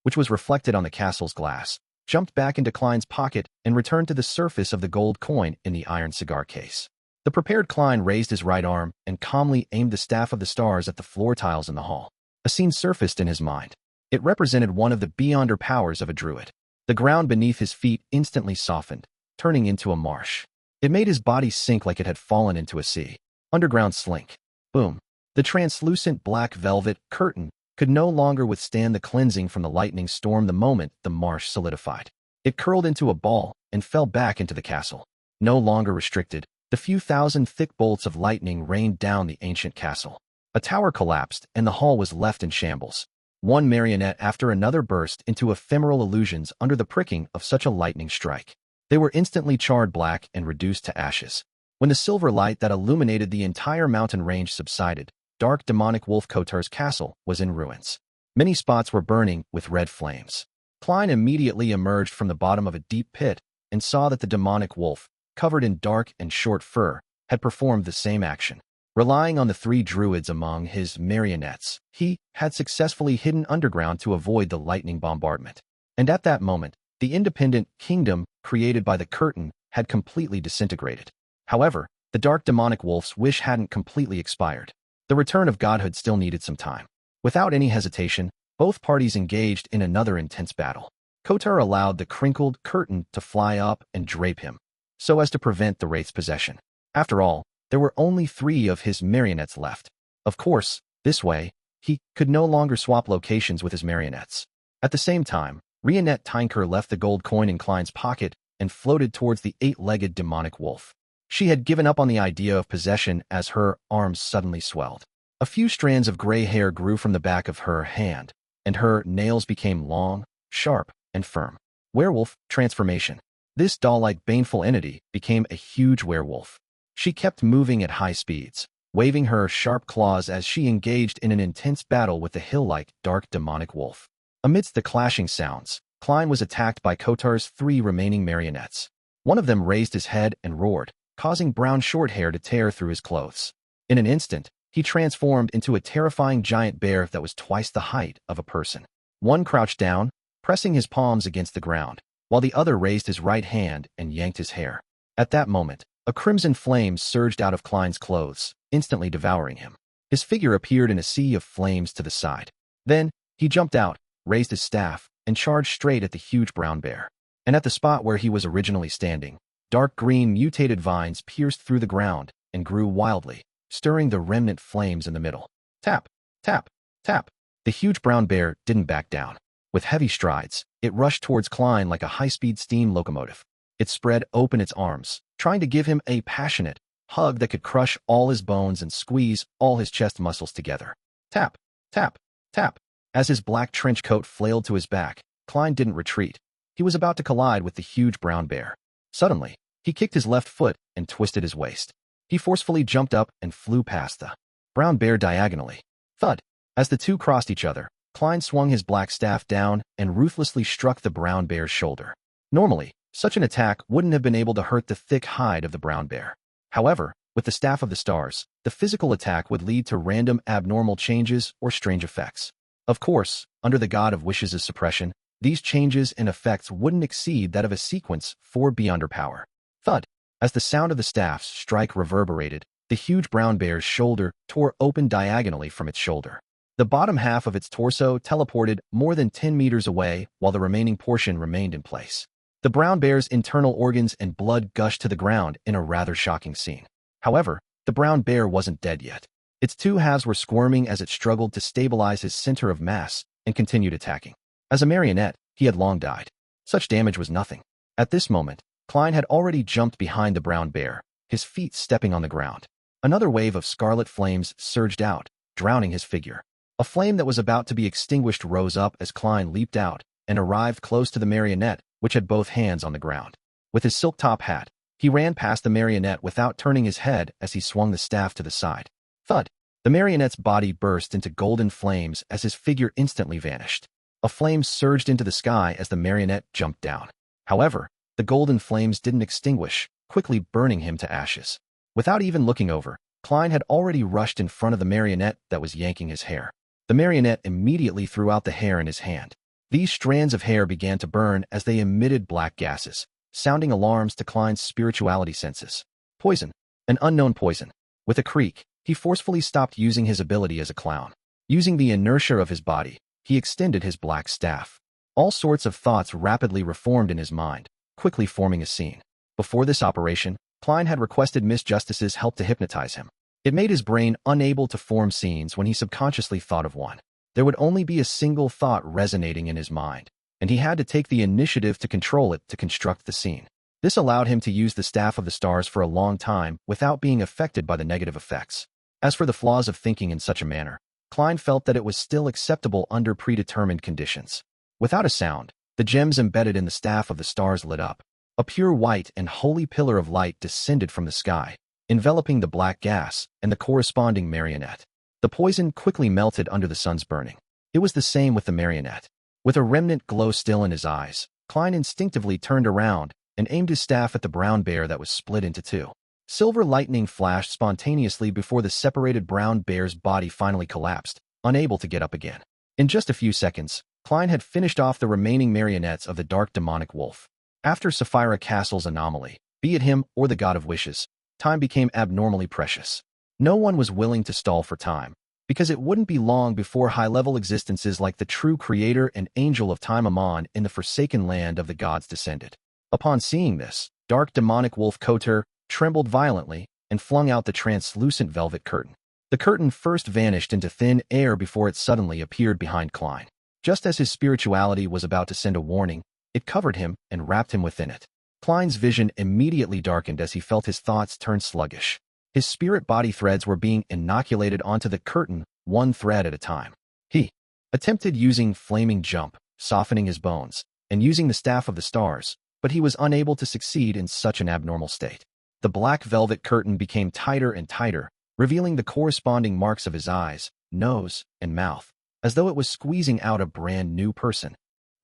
which was reflected on the castle's glass, jumped back into Klein's pocket and returned to the surface of the gold coin in the iron cigar case. The prepared Klein raised his right arm and calmly aimed the staff of the stars at the floor tiles in the hall. A scene surfaced in his mind. It represented one of the beyonder powers of a druid. The ground beneath his feet instantly softened, turning into a marsh. It made his body sink like it had fallen into a sea. Underground slink. Boom. The translucent black velvet curtain could no longer withstand the cleansing from the lightning storm the moment the marsh solidified. It curled into a ball and fell back into the castle. No longer restricted, the few thousand thick bolts of lightning rained down the ancient castle. A tower collapsed, and the hall was left in shambles. One marionette after another burst into ephemeral illusions under the pricking of such a lightning strike. They were instantly charred black and reduced to ashes. When the silver light that illuminated the entire mountain range subsided, dark demonic wolf Cotar's castle was in ruins. Many spots were burning with red flames. Klein immediately emerged from the bottom of a deep pit and saw that the demonic wolf, covered in dark and short fur, had performed the same action. Relying on the 3 druids among his marionettes, he had successfully hidden underground to avoid the lightning bombardment. And at that moment, the independent kingdom created by the curtain had completely disintegrated. However, the dark demonic wolf's wish hadn't completely expired. The return of godhood still needed some time. Without any hesitation, both parties engaged in another intense battle. Kotar allowed the crinkled curtain to fly up and drape him, so as to prevent the wraith's possession. After all, there were only 3 of his marionettes left. Of course, this way, he could no longer swap locations with his marionettes. At the same time, Rionette Tinker left the gold coin in Klein's pocket and floated towards the 8-legged demonic wolf. She had given up on the idea of possession as her arms suddenly swelled. A few strands of gray hair grew from the back of her hand, and her nails became long, sharp, and firm. Werewolf transformation. This doll-like baneful entity became a huge werewolf. She kept moving at high speeds, waving her sharp claws as she engaged in an intense battle with the hill-like dark demonic wolf. Amidst the clashing sounds, Klein was attacked by Kotar's 3 remaining marionettes. One of them raised his head and roared, causing brown short hair to tear through his clothes. In an instant, he transformed into a terrifying giant bear that was twice the height of a person. One crouched down, pressing his palms against the ground, while the other raised his right hand and yanked his hair. At that moment, a crimson flame surged out of Klein's clothes, instantly devouring him. His figure appeared in a sea of flames to the side. Then, he jumped out, raised his staff, and charged straight at the huge brown bear. And at the spot where he was originally standing, dark green mutated vines pierced through the ground and grew wildly, stirring the remnant flames in the middle. Tap, tap, tap. The huge brown bear didn't back down. With heavy strides, it rushed towards Klein like a high-speed steam locomotive. It spread open its arms, trying to give him a passionate hug that could crush all his bones and squeeze all his chest muscles together. Tap, tap, tap. As his black trench coat flailed to his back, Klein didn't retreat. He was about to collide with the huge brown bear. Suddenly, he kicked his left foot and twisted his waist. He forcefully jumped up and flew past the brown bear diagonally. Thud! As the two crossed each other, Klein swung his black staff down and ruthlessly struck the brown bear's shoulder. Normally, such an attack wouldn't have been able to hurt the thick hide of the brown bear. However, with the Staff of the Stars, the physical attack would lead to random abnormal changes or strange effects. Of course, under the God of Wishes' suppression, these changes and effects wouldn't exceed that of a sequence 4 beyonder power. Thud! As the sound of the staff's strike reverberated, the huge brown bear's shoulder tore open diagonally from its shoulder. The bottom half of its torso teleported more than 10 meters away while the remaining portion remained in place. The brown bear's internal organs and blood gushed to the ground in a rather shocking scene. However, the brown bear wasn't dead yet. Its 2 halves were squirming as it struggled to stabilize his center of mass and continued attacking. As a marionette, he had long died. Such damage was nothing. At this moment, Klein had already jumped behind the brown bear, his feet stepping on the ground. Another wave of scarlet flames surged out, drowning his figure. A flame that was about to be extinguished rose up as Klein leaped out and arrived close to the marionette, which had both hands on the ground. With his silk top hat, he ran past the marionette without turning his head as he swung the staff to the side. Thud! The marionette's body burst into golden flames as his figure instantly vanished. A flame surged into the sky as the marionette jumped down. However, the golden flames didn't extinguish, quickly burning him to ashes. Without even looking over, Klein had already rushed in front of the marionette that was yanking his hair. The marionette immediately threw out the hair in his hand. These strands of hair began to burn as they emitted black gases, sounding alarms to Klein's spirituality senses. Poison. An unknown poison. With a creak, he forcefully stopped using his ability as a clown. Using the inertia of his body, he extended his black staff. All sorts of thoughts rapidly reformed in his mind, quickly forming a scene. Before this operation, Klein had requested Miss Justice's help to hypnotize him. It made his brain unable to form scenes when he subconsciously thought of one. There would only be a single thought resonating in his mind, and he had to take the initiative to control it to construct the scene. This allowed him to use the Staff of the Stars for a long time without being affected by the negative effects. As for the flaws of thinking in such a manner, Klein felt that it was still acceptable under predetermined conditions. Without a sound, the gems embedded in the Staff of the Stars lit up. A pure white and holy pillar of light descended from the sky, enveloping the black gas and the corresponding marionette. The poison quickly melted under the sun's burning. It was the same with the marionette. With a remnant glow still in his eyes, Klein instinctively turned around and aimed his staff at the brown bear that was split into two. Silver lightning flashed spontaneously before the separated brown bear's body finally collapsed, unable to get up again. In just a few seconds, Klein had finished off the remaining marionettes of the dark demonic wolf. After Sapphira Castle's anomaly, be it him or the God of Wishes, time became abnormally precious. No one was willing to stall for time, because it wouldn't be long before high-level existences like the true creator and angel of time Amon in the forsaken land of the gods descended. Upon seeing this, dark demonic wolf Kotur trembled violently and flung out the translucent velvet curtain. The curtain first vanished into thin air before it suddenly appeared behind Klein. Just as his spirituality was about to send a warning, it covered him and wrapped him within it. Klein's vision immediately darkened as he felt his thoughts turn sluggish. His spirit body threads were being inoculated onto the curtain, one thread at a time. He attempted using Flaming Jump, softening his bones, and using the Staff of the Stars, but he was unable to succeed in such an abnormal state. The black velvet curtain became tighter and tighter, revealing the corresponding marks of his eyes, nose, and mouth, as though it was squeezing out a brand new person.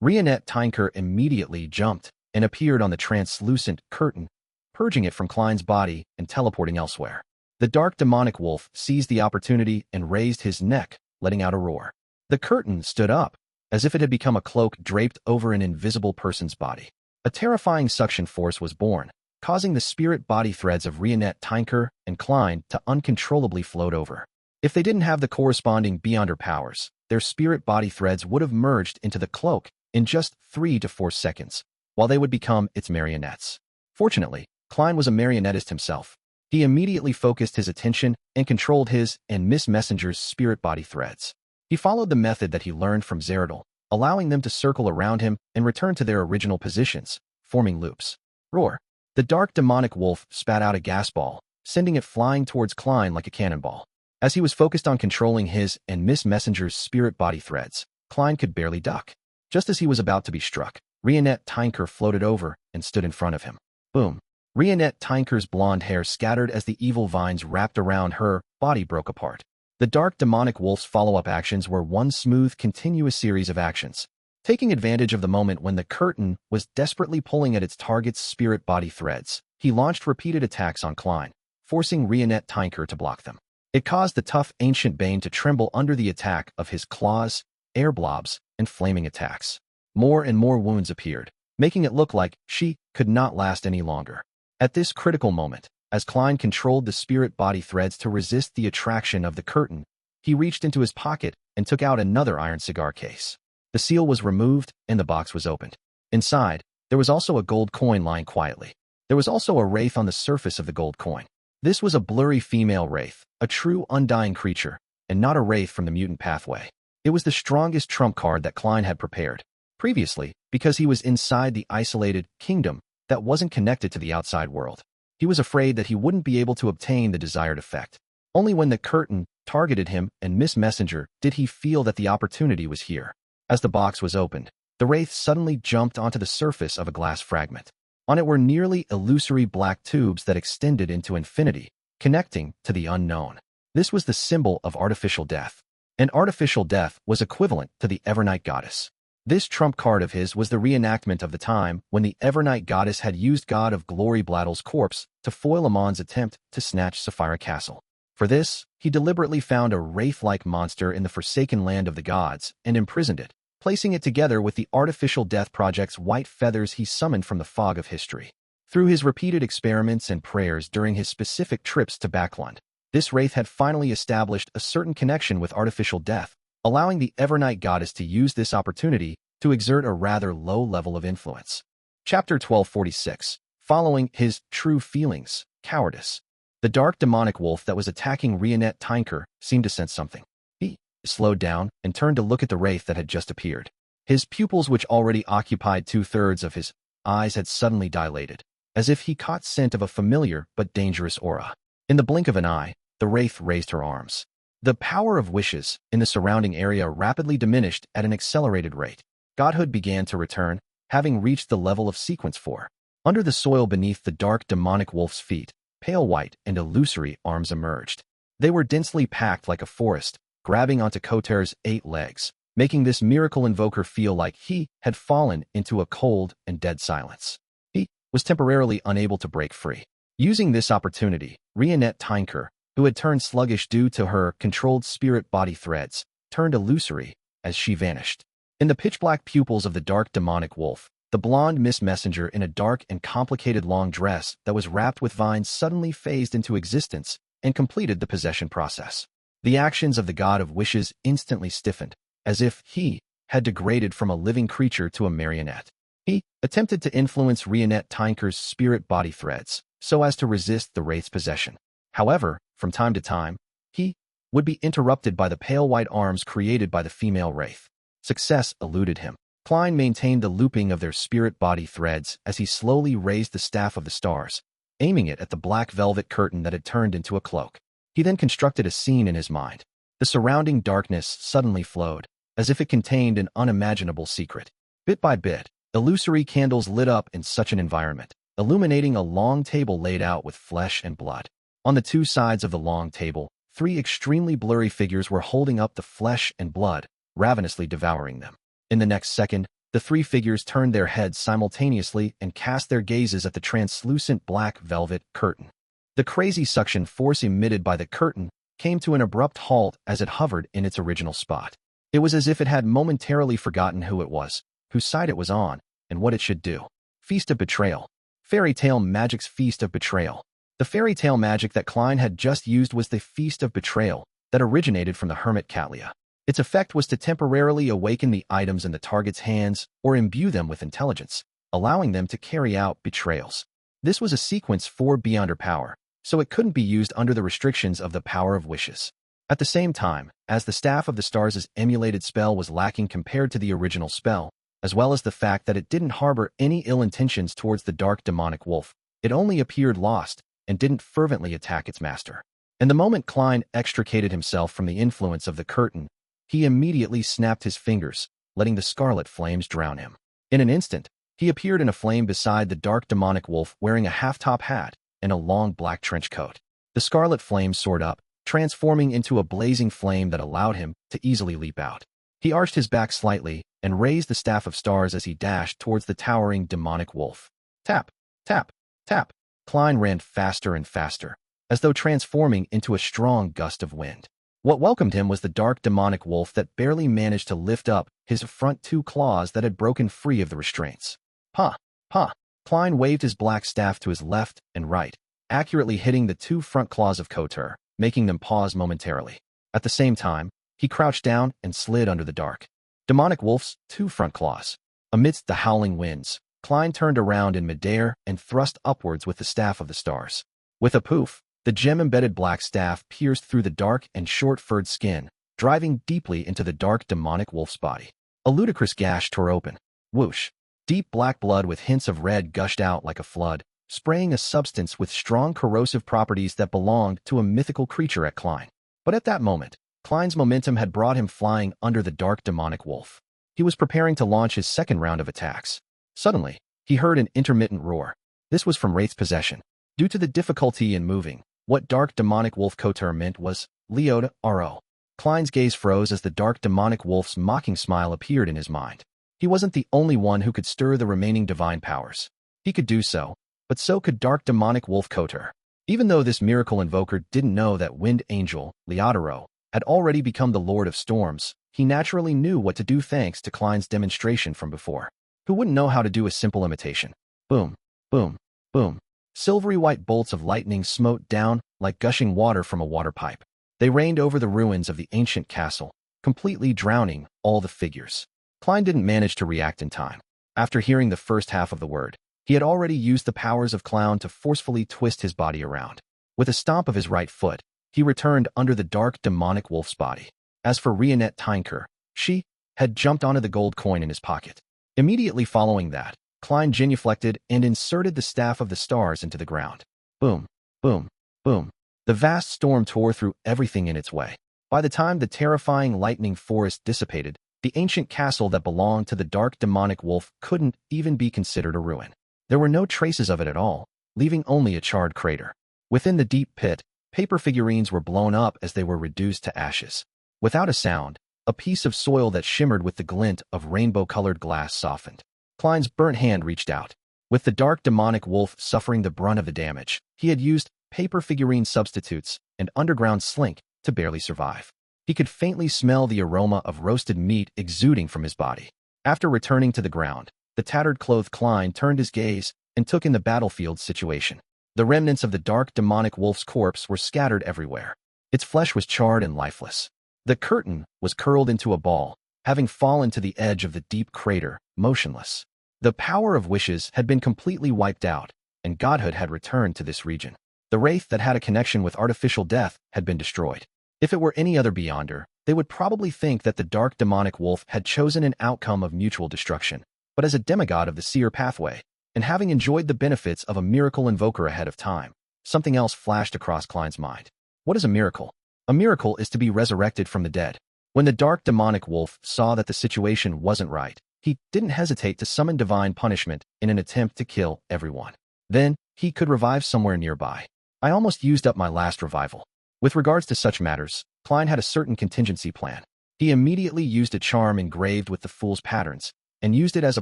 Rionette Tinker immediately jumped and appeared on the translucent curtain, purging it from Klein's body and teleporting elsewhere. The dark demonic wolf seized the opportunity and raised his neck, letting out a roar. The curtain stood up, as if it had become a cloak draped over an invisible person's body. A terrifying suction force was born, causing the spirit body threads of Rionette Tinker and Klein to uncontrollably float over. If they didn't have the corresponding Beyonder powers, their spirit body threads would have merged into the cloak in just 3 to 4 seconds, while they would become its marionettes. Fortunately, Klein was a marionettist himself. He immediately focused his attention and controlled his and Miss Messenger's spirit body threads. He followed the method that he learned from Zeradal, allowing them to circle around him and return to their original positions, forming loops. Roar! The dark demonic wolf spat out a gas ball, sending it flying towards Klein like a cannonball. As he was focused on controlling his and Miss Messenger's spirit body threads, Klein could barely duck. Just as he was about to be struck, Rionette Tinker floated over and stood in front of him. Boom! Rionette Tinker's blonde hair scattered as the evil vines wrapped around her body broke apart. The dark demonic wolf's follow-up actions were one smooth, continuous series of actions. Taking advantage of the moment when the curtain was desperately pulling at its target's spirit body threads, he launched repeated attacks on Klein, forcing Rionette Tinker to block them. It caused the tough ancient Bane to tremble under the attack of his claws, air blobs, and flaming attacks. More and more wounds appeared, making it look like she could not last any longer. At this critical moment, as Klein controlled the spirit body threads to resist the attraction of the curtain, he reached into his pocket and took out another iron cigar case. The seal was removed and the box was opened. Inside, there was also a gold coin lying quietly. There was also a wraith on the surface of the gold coin. This was a blurry female wraith, a true undying creature, and not a wraith from the mutant pathway. It was the strongest trump card that Klein had prepared. Previously, because he was inside the isolated kingdom that wasn't connected to the outside world, he was afraid that he wouldn't be able to obtain the desired effect. Only when the curtain targeted him and Miss Messenger did he feel that the opportunity was here. As the box was opened, the wraith suddenly jumped onto the surface of a glass fragment. On it were nearly illusory black tubes that extended into infinity, connecting to the unknown. This was the symbol of artificial death. And artificial death was equivalent to the Evernight Goddess. This trump card of his was the reenactment of the time when the Evernight Goddess had used God of Glory Bladdle's corpse to foil Amon's attempt to snatch Sapphira Castle. For this, he deliberately found a wraith-like monster in the forsaken land of the gods and imprisoned it, placing it together with the artificial death project's white feathers he summoned from the fog of history. Through his repeated experiments and prayers during his specific trips to Baffling, this wraith had finally established a certain connection with artificial death, allowing the Evernight goddess to use this opportunity to exert a rather low level of influence. Chapter 1246. Following his true feelings, Cowardice. The dark demonic wolf that was attacking Rionette Tinker seemed to sense something. He slowed down and turned to look at the wraith that had just appeared. His pupils, which already occupied 2/3 of his eyes, had suddenly dilated, as if he caught scent of a familiar but dangerous aura. In the blink of an eye, the wraith raised her arms. The power of wishes in the surrounding area rapidly diminished at an accelerated rate. Godhood began to return, having reached the level of sequence 4. Under the soil beneath the dark demonic wolf's feet, pale white and illusory arms emerged. They were densely packed like a forest, grabbing onto Koter's 8 legs, making this miracle invoker feel like he had fallen into a cold and dead silence. He was temporarily unable to break free. Using this opportunity, Rionette Tinker, who had turned sluggish due to her controlled spirit body threads, turned illusory as she vanished. In the pitch-black pupils of the dark demonic wolf, the blonde Miss Messenger in a dark and complicated long dress that was wrapped with vines suddenly phased into existence and completed the possession process. The actions of the god of wishes instantly stiffened, as if he had degraded from a living creature to a marionette. He attempted to influence Rionette Tinker's spirit body threads so as to resist the wraith's possession. However, from time to time, he would be interrupted by the pale white arms created by the female wraith. Success eluded him. Klein maintained the looping of their spirit body threads as he slowly raised the staff of the stars, aiming it at the black velvet curtain that had turned into a cloak. He then constructed a scene in his mind. The surrounding darkness suddenly flowed, as if it contained an unimaginable secret. Bit by bit, illusory candles lit up in such an environment, illuminating a long table laid out with flesh and blood. On the 2 sides of the long table, 3 extremely blurry figures were holding up the flesh and blood, ravenously devouring them. In the next second, the 3 figures turned their heads simultaneously and cast their gazes at the translucent black velvet curtain. The crazy suction force emitted by the curtain came to an abrupt halt as it hovered in its original spot. It was as if it had momentarily forgotten who it was, whose side it was on, and what it should do. Feast of Betrayal. Fairy Tale Magic's Feast of Betrayal. The fairy tale magic that Klein had just used was the Feast of Betrayal that originated from the hermit Catlia. Its effect was to temporarily awaken the items in the target's hands or imbue them with intelligence, allowing them to carry out betrayals. This was a sequence 4 beyond her power, so it couldn't be used under the restrictions of the power of wishes. At the same time, as the Staff of the Stars' emulated spell was lacking compared to the original spell, as well as the fact that it didn't harbor any ill intentions towards the dark demonic wolf, it only appeared lost and didn't fervently attack its master. And the moment Klein extricated himself from the influence of the curtain, he immediately snapped his fingers, letting the scarlet flames drown him. In an instant, he appeared in a flame beside the dark demonic wolf wearing a half-top hat and a long black trench coat. The scarlet flames soared up, transforming into a blazing flame that allowed him to easily leap out. He arched his back slightly and raised the Staff of Stars as he dashed towards the towering demonic wolf. Tap, tap, tap. Klein ran faster and faster, as though transforming into a strong gust of wind. What welcomed him was the dark demonic wolf that barely managed to lift up his front 2 claws that had broken free of the restraints. Pa! Pa! Klein waved his black staff to his left and right, accurately hitting the 2 front claws of Koter, making them pause momentarily. At the same time, he crouched down and slid under the dark demonic wolf's 2 front claws. Amidst the howling winds, Klein turned around in midair and thrust upwards with the Staff of the Stars. With a poof, the gem-embedded black staff pierced through the dark and short-furred skin, driving deeply into the dark demonic wolf's body. A ludicrous gash tore open. Whoosh! Deep black blood with hints of red gushed out like a flood, spraying a substance with strong corrosive properties that belonged to a mythical creature at Klein. But at that moment, Klein's momentum had brought him flying under the dark demonic wolf. He was preparing to launch his second round of attacks. Suddenly, he heard an intermittent roar. This was from Wraith's possession. Due to the difficulty in moving, what dark demonic wolf Koter meant was Leoda Ro. Klein's gaze froze as the dark demonic wolf's mocking smile appeared in his mind. He wasn't the only one who could stir the remaining divine powers. He could do so, but so could dark demonic wolf Koter. Even though this miracle invoker didn't know that Wind Angel, Leodoro, had already become the Lord of Storms, he naturally knew what to do thanks to Klein's demonstration from before. Who wouldn't know how to do a simple imitation? Boom, boom, boom. Silvery white bolts of lightning smote down like gushing water from a water pipe. They rained over the ruins of the ancient castle, completely drowning all the figures. Klein didn't manage to react in time. After hearing the first half of the word, he had already used the powers of clown to forcefully twist his body around. With a stomp of his right foot, he returned under the dark demonic wolf's body. As for Rionette Tinker, she had jumped onto the gold coin in his pocket. Immediately following that, Klein genuflected and inserted the staff of the stars into the ground. Boom, boom, boom. The vast storm tore through everything in its way. By the time the terrifying lightning forest dissipated, the ancient castle that belonged to the dark demonic wolf couldn't even be considered a ruin. There were no traces of it at all, leaving only a charred crater. Within the deep pit, paper figurines were blown up as they were reduced to ashes. Without a sound, a piece of soil that shimmered with the glint of rainbow-colored glass softened. Klein's burnt hand reached out. With the dark demonic wolf suffering the brunt of the damage, he had used paper figurine substitutes and underground slink to barely survive. He could faintly smell the aroma of roasted meat exuding from his body. After returning to the ground, the tattered-clothed Klein turned his gaze and took in the battlefield situation. The remnants of the dark demonic wolf's corpse were scattered everywhere. Its flesh was charred and lifeless. The curtain was curled into a ball, having fallen to the edge of the deep crater, motionless. The power of wishes had been completely wiped out, and godhood had returned to this region. The wraith that had a connection with artificial death had been destroyed. If it were any other Beyonder, they would probably think that the dark demonic wolf had chosen an outcome of mutual destruction. But as a demigod of the seer pathway, and having enjoyed the benefits of a miracle invoker ahead of time, something else flashed across Klein's mind. What is a miracle? A miracle is to be resurrected from the dead. When the dark demonic wolf saw that the situation wasn't right, he didn't hesitate to summon divine punishment in an attempt to kill everyone. Then, he could revive somewhere nearby. I almost used up my last revival. With regards to such matters, Klein had a certain contingency plan. He immediately used a charm engraved with the Fool's patterns, and used it as a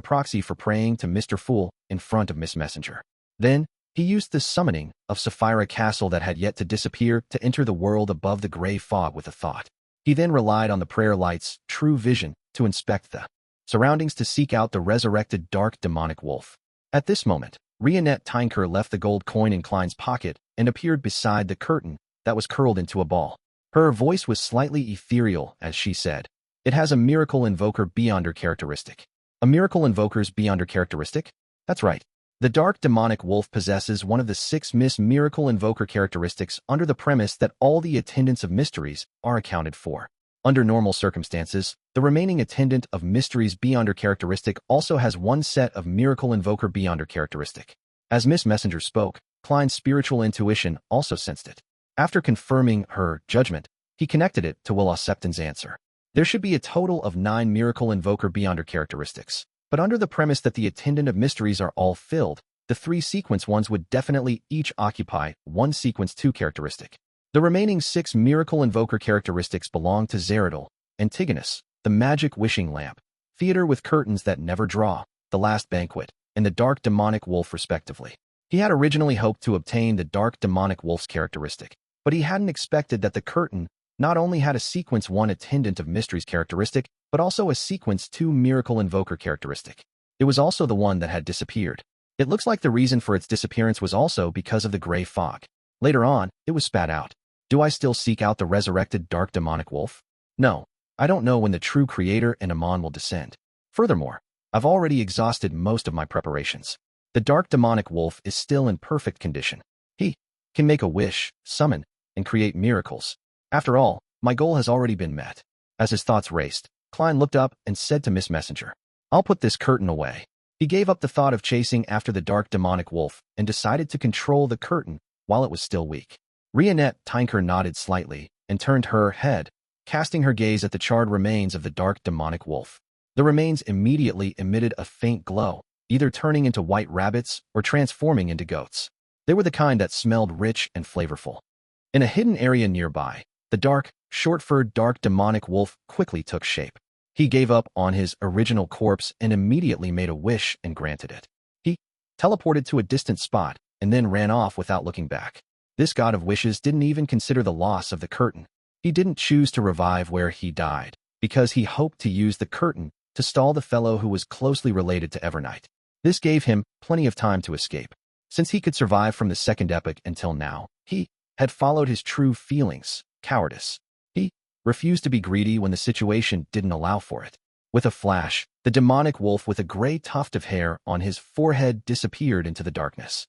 proxy for praying to Mr. Fool in front of Miss Messenger. Then, he used the summoning of Sapphira Castle that had yet to disappear to enter the world above the gray fog with a thought. He then relied on the prayer light's true vision to inspect the surroundings to seek out the resurrected dark demonic wolf. At this moment, Rionette Tinker left the gold coin in Klein's pocket and appeared beside the curtain that was curled into a ball. Her voice was slightly ethereal as she said, "It has a miracle invoker Beyonder characteristic." A miracle invoker's Beyonder characteristic? That's right. The dark demonic wolf possesses one of the 6 miracle invoker characteristics under the premise that all the attendants of mysteries are accounted for. Under normal circumstances, the remaining attendant of mysteries Beyonder characteristic also has one set of miracle invoker Beyonder characteristic. As Miss Messenger spoke, Klein's spiritual intuition also sensed it. After confirming her judgment, he connected it to Will Septon's answer. There should be a total of 9 miracle invoker Beyonder characteristics. But under the premise that the attendant of mysteries are all filled, the 3 sequence ones would definitely each occupy 1 sequence 2 characteristic. The remaining 6 miracle invoker characteristics belong to Zeridol, Antigonus, the magic wishing lamp, theater with curtains that never draw, the last banquet, and the dark demonic wolf respectively. He had originally hoped to obtain the dark demonic wolf's characteristic, but he hadn't expected that the curtain not only had a sequence 1 attendant of mysteries characteristic, but also a sequence 2 miracle invoker characteristic. It was also the one that had disappeared. It looks like the reason for its disappearance was also because of the gray fog. Later on, it was spat out. Do I still seek out the resurrected dark demonic wolf? No, I don't know when the true creator and Amon will descend. Furthermore, I've already exhausted most of my preparations. The dark demonic wolf is still in perfect condition. He can make a wish, summon, and create miracles. After all, my goal has already been met. As his thoughts raced, Klein looked up and said to Miss Messenger, "I'll put this curtain away." He gave up the thought of chasing after the dark demonic wolf and decided to control the curtain while it was still weak. Rionette Tinker nodded slightly and turned her head, casting her gaze at the charred remains of the dark demonic wolf. The remains immediately emitted a faint glow, either turning into white rabbits or transforming into goats. They were the kind that smelled rich and flavorful. In a hidden area nearby, the dark, short-furred dark demonic wolf quickly took shape. He gave up on his original corpse and immediately made a wish and granted it. He teleported to a distant spot and then ran off without looking back. This god of wishes didn't even consider the loss of the curtain. He didn't choose to revive where he died, because he hoped to use the curtain to stall the fellow who was closely related to Evernight. This gave him plenty of time to escape. Since he could survive from the second epoch until now, he had followed his true feelings, cowardice. He refused to be greedy when the situation didn't allow for it. With a flash, the demonic wolf with a gray tuft of hair on his forehead disappeared into the darkness.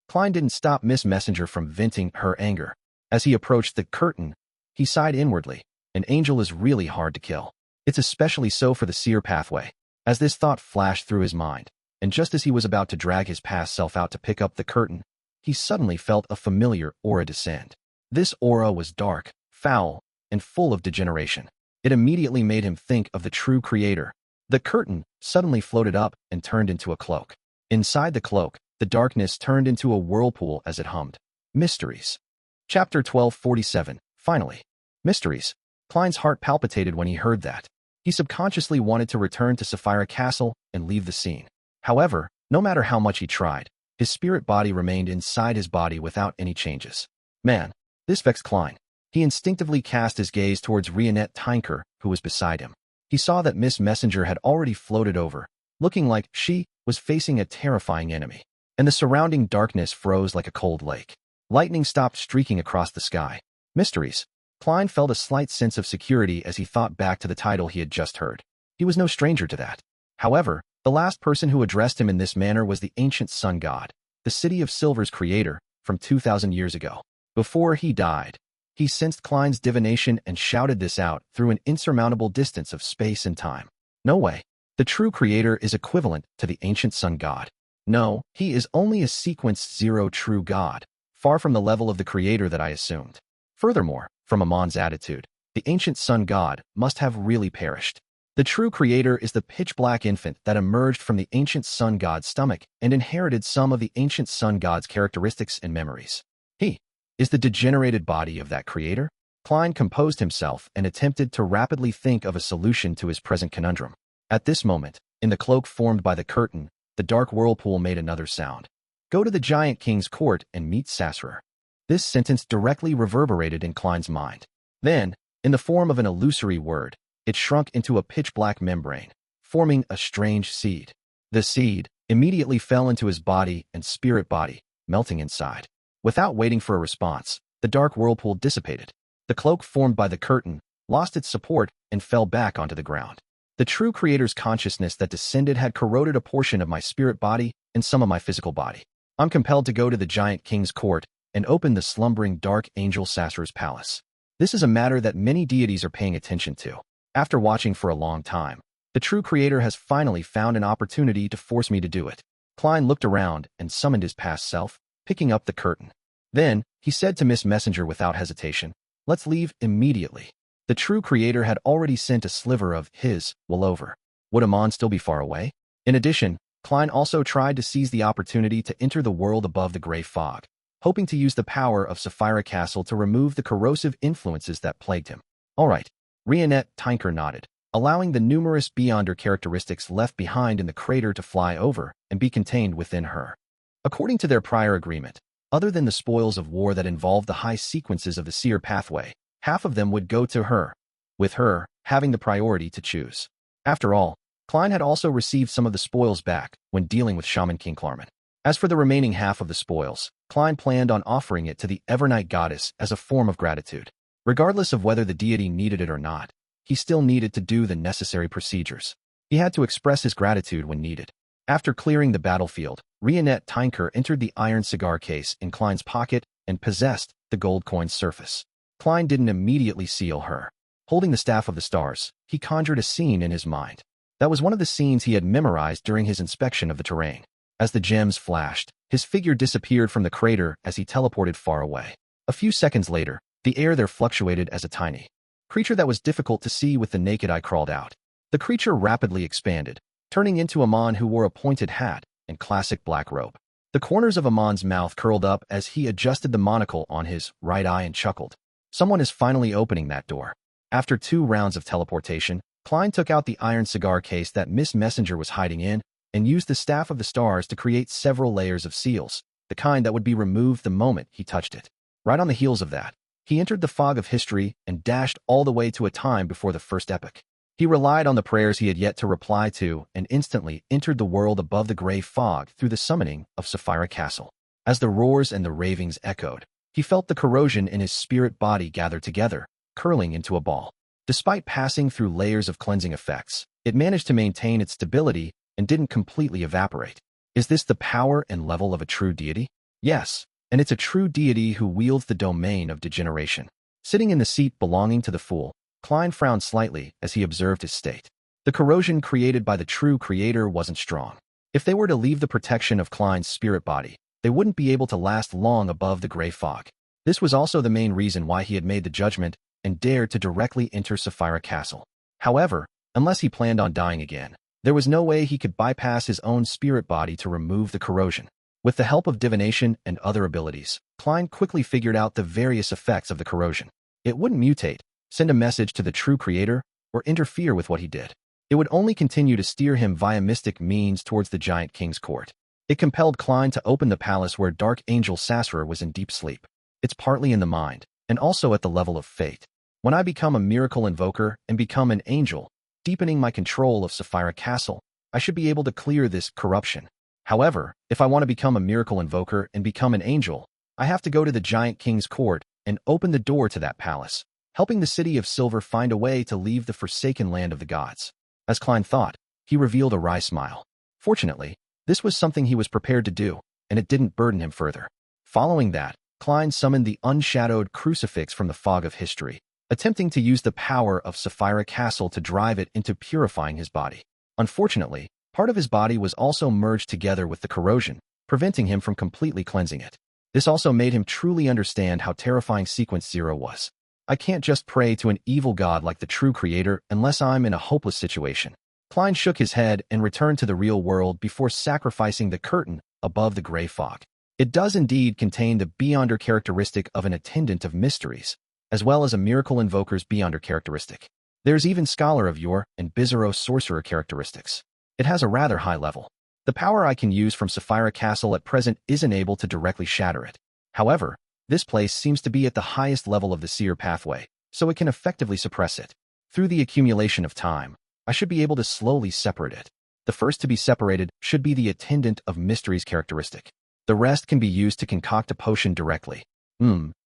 Klein didn't stop Miss Messenger from venting her anger. As he approached the curtain, he sighed inwardly. An angel is really hard to kill. It's especially so for the seer pathway. As this thought flashed through his mind, and just as he was about to drag his past self out to pick up the curtain, he suddenly felt a familiar aura descend. This aura was dark, foul, and full of degeneration. It immediately made him think of the true creator. The curtain suddenly floated up and turned into a cloak. Inside the cloak, the darkness turned into a whirlpool as it hummed. Mysteries. Chapter 1247. Finally. Mysteries. Klein's heart palpitated when he heard that. He subconsciously wanted to return to Sapphire Castle and leave the scene. However, no matter how much he tried, his spirit body remained inside his body without any changes. Man, this vexed Klein. He instinctively cast his gaze towards Rionette Tinker, who was beside him. He saw that Miss Messenger had already floated over, looking like she was facing a terrifying enemy, and the surrounding darkness froze like a cold lake. Lightning stopped streaking across the sky. Mysteries. Klein felt a slight sense of security as he thought back to the title he had just heard. He was no stranger to that. However, the last person who addressed him in this manner was the ancient sun god, the City of Silver's creator, from 2,000 years ago. Before he died, he sensed Klein's divination and shouted this out through an insurmountable distance of space and time. No way. The true creator is equivalent to the ancient sun god. No, he is only a sequenced zero true god, far from the level of the creator that I assumed. Furthermore, from Amon's attitude, the ancient sun god must have really perished. The true creator is the pitch-black infant that emerged from the ancient sun god's stomach and inherited some of the ancient sun god's characteristics and memories. He is the degenerated body of that creator. Klein composed himself and attempted to rapidly think of a solution to his present conundrum. At this moment, in the cloak formed by the curtain, the dark whirlpool made another sound. Go to the giant king's court and meet Sassurer. This sentence directly reverberated in Klein's mind. Then, in the form of an illusory word, it shrunk into a pitch-black membrane, forming a strange seed. The seed immediately fell into his body and spirit body, melting inside. Without waiting for a response, the dark whirlpool dissipated. The cloak formed by the curtain lost its support and fell back onto the ground. The true creator's consciousness that descended had corroded a portion of my spirit body and some of my physical body. I'm compelled to go to the giant king's court and open the slumbering dark angel Sassurer's palace. This is a matter that many deities are paying attention to. After watching for a long time, the true creator has finally found an opportunity to force me to do it. Klein looked around and summoned his past self, picking up the curtain. Then, he said to Miss Messenger without hesitation, "Let's leave immediately." The true creator had already sent a sliver of his will over. Would Amon still be far away? In addition, Klein also tried to seize the opportunity to enter the world above the gray fog, hoping to use the power of Sapphire Castle to remove the corrosive influences that plagued him. All right. Rionette Tinker nodded, allowing the numerous beyonder characteristics left behind in the crater to fly over and be contained within her. According to their prior agreement, other than the spoils of war that involved the high sequences of the seer pathway, half of them would go to her, with her having the priority to choose. After all, Klein had also received some of the spoils back when dealing with Shaman King Klarman. As for the remaining half of the spoils, Klein planned on offering it to the Evernight goddess as a form of gratitude. Regardless of whether the deity needed it or not, he still needed to do the necessary procedures. He had to express his gratitude when needed. After clearing the battlefield, Rionette Tinker entered the iron cigar case in Klein's pocket and possessed the gold coin's surface. Klein didn't immediately seal her. Holding the Staff of the Stars, he conjured a scene in his mind. That was one of the scenes he had memorized during his inspection of the terrain. As the gems flashed, his figure disappeared from the crater as he teleported far away. A few seconds later, the air there fluctuated as a tiny creature that was difficult to see with the naked eye crawled out. The creature rapidly expanded, turning into Amon, who wore a pointed hat and classic black robe. The corners of Amon's mouth curled up as he adjusted the monocle on his right eye and chuckled. Someone is finally opening that door. After 2 rounds of teleportation, Klein took out the iron cigar case that Miss Messenger was hiding in and used the Staff of the Stars to create several layers of seals, the kind that would be removed the moment he touched it. Right on the heels of that, he entered the fog of history and dashed all the way to a time before the first epoch. He relied on the prayers he had yet to reply to and instantly entered the world above the gray fog through the summoning of Sapphire Castle. As the roars and the ravings echoed, he felt the corrosion in his spirit body gather together, curling into a ball. Despite passing through layers of cleansing effects, it managed to maintain its stability and didn't completely evaporate. Is this the power and level of a true deity? Yes, and it's a true deity who wields the domain of degeneration. Sitting in the seat belonging to the fool, Klein frowned slightly as he observed his state. The corrosion created by the true creator wasn't strong. If they were to leave the protection of Klein's spirit body, they wouldn't be able to last long above the gray fog. This was also the main reason why he had made the judgment and dared to directly enter Sapphire Castle. However, unless he planned on dying again, there was no way he could bypass his own spirit body to remove the corrosion. With the help of divination and other abilities, Klein quickly figured out the various effects of the corrosion. It wouldn't mutate, send a message to the true creator, or interfere with what he did. It would only continue to steer him via mystic means towards the giant king's court. It compelled Klein to open the palace where Dark Angel Sassurer was in deep sleep. It's partly in the mind, and also at the level of fate. When I become a miracle invoker and become an angel, deepening my control of Sapphire Castle, I should be able to clear this corruption. However, if I want to become a miracle invoker and become an angel, I have to go to the giant king's court and open the door to that palace, helping the city of Silver find a way to leave the forsaken land of the gods. As Klein thought, he revealed a wry smile. Fortunately, this was something he was prepared to do, and it didn't burden him further. Following that, Klein summoned the unshadowed crucifix from the fog of history, attempting to use the power of Sapphire Castle to drive it into purifying his body. Unfortunately, part of his body was also merged together with the corrosion, preventing him from completely cleansing it. This also made him truly understand how terrifying Sequence 0 was. I can't just pray to an evil god like the true creator unless I'm in a hopeless situation. Klein shook his head and returned to the real world before sacrificing the curtain above the gray fog. It does indeed contain the Beyonder characteristic of an attendant of mysteries, as well as a miracle invoker's Beyonder characteristic. There's even Scholar of Yore and Bizarro sorcerer characteristics. It has a rather high level. The power I can use from Sapphire Castle at present isn't able to directly shatter it. However, this place seems to be at the highest level of the seer pathway, so it can effectively suppress it. Through the accumulation of time, I should be able to slowly separate it. The first to be separated should be the attendant of mysteries characteristic. The rest can be used to concoct a potion directly.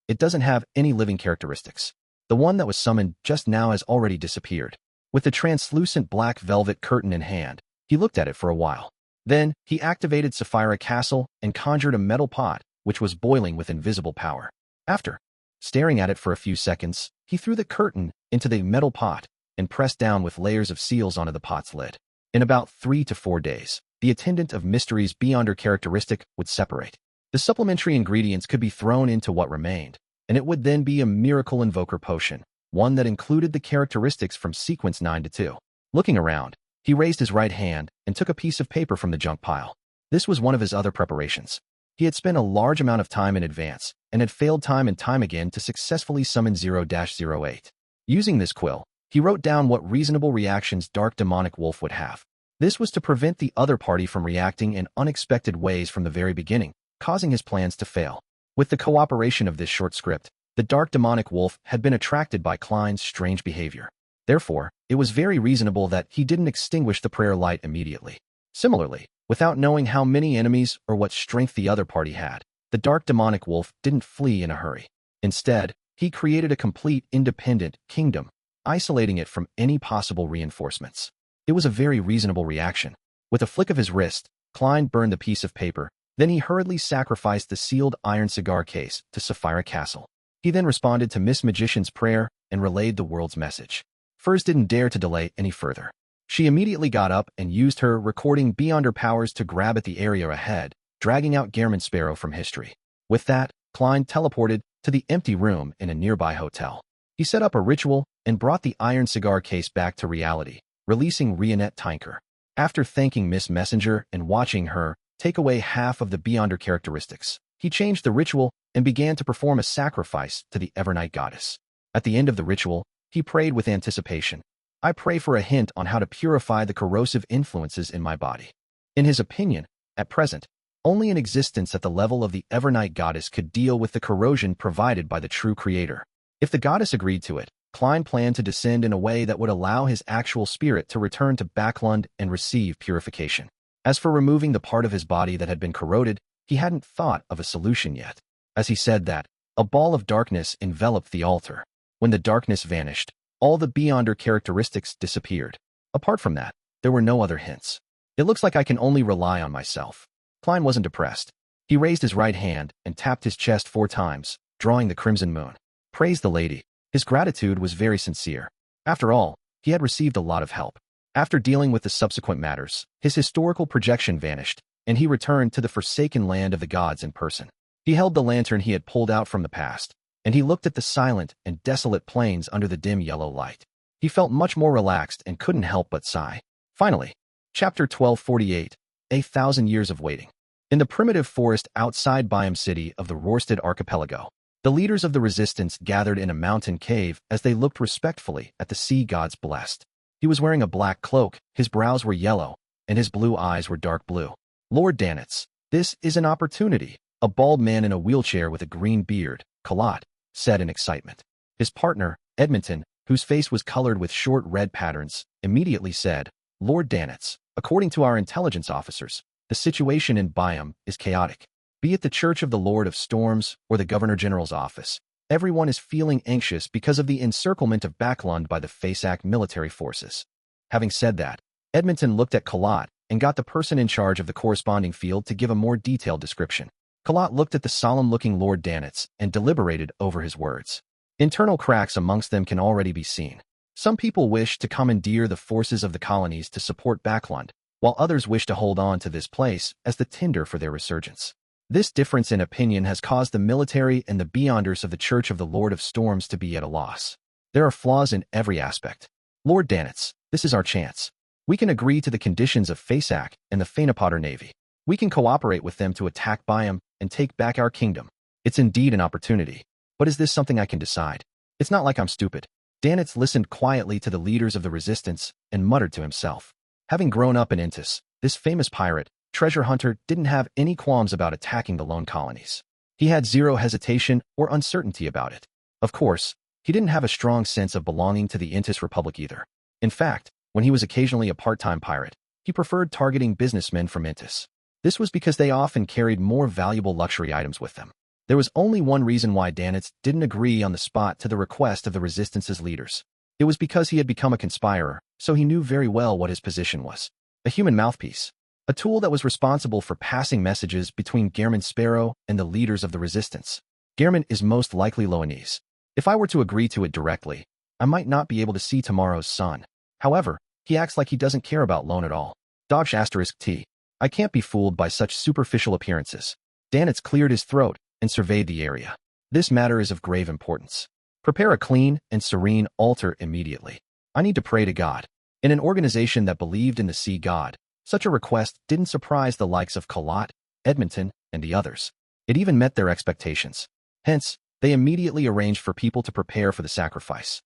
It doesn't have any living characteristics. The one that was summoned just now has already disappeared. With the translucent black velvet curtain in hand, he looked at it for a while. Then, he activated Sapphire Castle and conjured a metal pot, which was boiling with invisible power. After staring at it for a few seconds, he threw the curtain into the metal pot and pressed down with layers of seals onto the pot's lid. In about 3 to 4 days, the attendant of mysteries Beyonder characteristic would separate. The supplementary ingredients could be thrown into what remained, and it would then be a miracle invoker potion, one that included the characteristics from sequence 9 to 2. Looking around, he raised his right hand and took a piece of paper from the junk pile. This was one of his other preparations. He had spent a large amount of time in advance and had failed time and time again to successfully summon 0-08. Using this quill, he wrote down what reasonable reactions Dark Demonic Wolf would have. This was to prevent the other party from reacting in unexpected ways from the very beginning, causing his plans to fail. With the cooperation of this short script, the Dark Demonic Wolf had been attracted by Klein's strange behavior. Therefore, it was very reasonable that he didn't extinguish the prayer light immediately. Similarly, without knowing how many enemies or what strength the other party had, the Dark Demonic Wolf didn't flee in a hurry. Instead, he created a complete independent kingdom, isolating it from any possible reinforcements. It was a very reasonable reaction. With a flick of his wrist, Klein burned the piece of paper. Then he hurriedly sacrificed the sealed iron cigar case to Sapphire Castle. He then responded to Miss Magician's prayer and relayed the world's message. Furs didn't dare to delay any further. She immediately got up and used her recording Beyonder powers to grab at the area ahead, dragging out Gehrman Sparrow from history. With that, Klein teleported to the empty room in a nearby hotel. He set up a ritual and brought the iron cigar case back to reality, releasing Rionette Tinker. After thanking Miss Messenger and watching her take away half of the Beyonder characteristics, he changed the ritual and began to perform a sacrifice to the Evernight goddess. At the end of the ritual, he prayed with anticipation. I pray for a hint on how to purify the corrosive influences in my body. In his opinion, at present, only an existence at the level of the Evernight goddess could deal with the corrosion provided by the true creator. If the goddess agreed to it, Klein planned to descend in a way that would allow his actual spirit to return to Backlund and receive purification. As for removing the part of his body that had been corroded, he hadn't thought of a solution yet. As he said that, a ball of darkness enveloped the altar. When the darkness vanished, All the Beyonder characteristics disappeared. Apart from that, there were no other hints. It looks like I can only rely on myself. Klein wasn't depressed. He raised his right hand and tapped his chest 4 times, drawing the crimson moon. Praise the lady. His gratitude was very sincere. After all, he had received a lot of help. After dealing with the subsequent matters, his historical projection vanished, and he returned to the forsaken land of the gods in person. He held the lantern he had pulled out from the past, and he looked at the silent and desolate plains under the dim yellow light. He felt much more relaxed and couldn't help but sigh. Finally, Chapter 1248, A Thousand Years of Waiting. In the primitive forest outside Byam City of the Rorstad Archipelago, the leaders of the resistance gathered in a mountain cave as they looked respectfully at the sea gods blessed. He was wearing a black cloak, his brows were yellow, and his blue eyes were dark blue. Lord Danitz, this is an opportunity, a bald man in a wheelchair with a green beard, Kalat, said in excitement. His partner, Edmonton, whose face was colored with short red patterns, immediately said, Lord Danitz, according to our intelligence officers, the situation in Byam is chaotic. Be it the Church of the Lord of Storms or the Governor-General's office, everyone is feeling anxious because of the encirclement of Backlund by the Fasak military forces. Having said that, Edmonton looked at Kalat and got the person in charge of the corresponding field to give a more detailed description. Kalat looked at the solemn-looking Lord Danitz and deliberated over his words. Internal cracks amongst them can already be seen. Some people wish to commandeer the forces of the colonies to support Backlund, while others wish to hold on to this place as the tinder for their resurgence. This difference in opinion has caused the military and the Beyonders of the Church of the Lord of Storms to be at a loss. There are flaws in every aspect. Lord Danitz, this is our chance. We can agree to the conditions of Fasak and the Fainapotter Navy. We can cooperate with them to attack Byam and take back our kingdom. It's indeed an opportunity. But is this something I can decide? It's not like I'm stupid. Danitz listened quietly to the leaders of the resistance and muttered to himself. Having grown up in Intis, this famous pirate, treasure hunter, didn't have any qualms about attacking the lone colonies. He had zero hesitation or uncertainty about it. Of course, he didn't have a strong sense of belonging to the Intis Republic either. In fact, when he was occasionally a part-time pirate, he preferred targeting businessmen from Intis. This was because they often carried more valuable luxury items with them. There was only one reason why Danitz didn't agree on the spot to the request of the resistance's leaders. It was because he had become a conspirer, so he knew very well what his position was. A human mouthpiece. A tool that was responsible for passing messages between Gehrman Sparrow and the leaders of the resistance. Gehrman is most likely Loanese. If I were to agree to it directly, I might not be able to see tomorrow's sun. However, he acts like he doesn't care about loan at all. Dodge *T. I can't be fooled by such superficial appearances. Danitz cleared his throat and surveyed the area. This matter is of grave importance. Prepare a clean and serene altar immediately. I need to pray to God. In an organization that believed in the sea god, such a request didn't surprise the likes of Kalat, Edmonton, and the others. It even met their expectations. Hence, they immediately arranged for people to prepare for the sacrifice.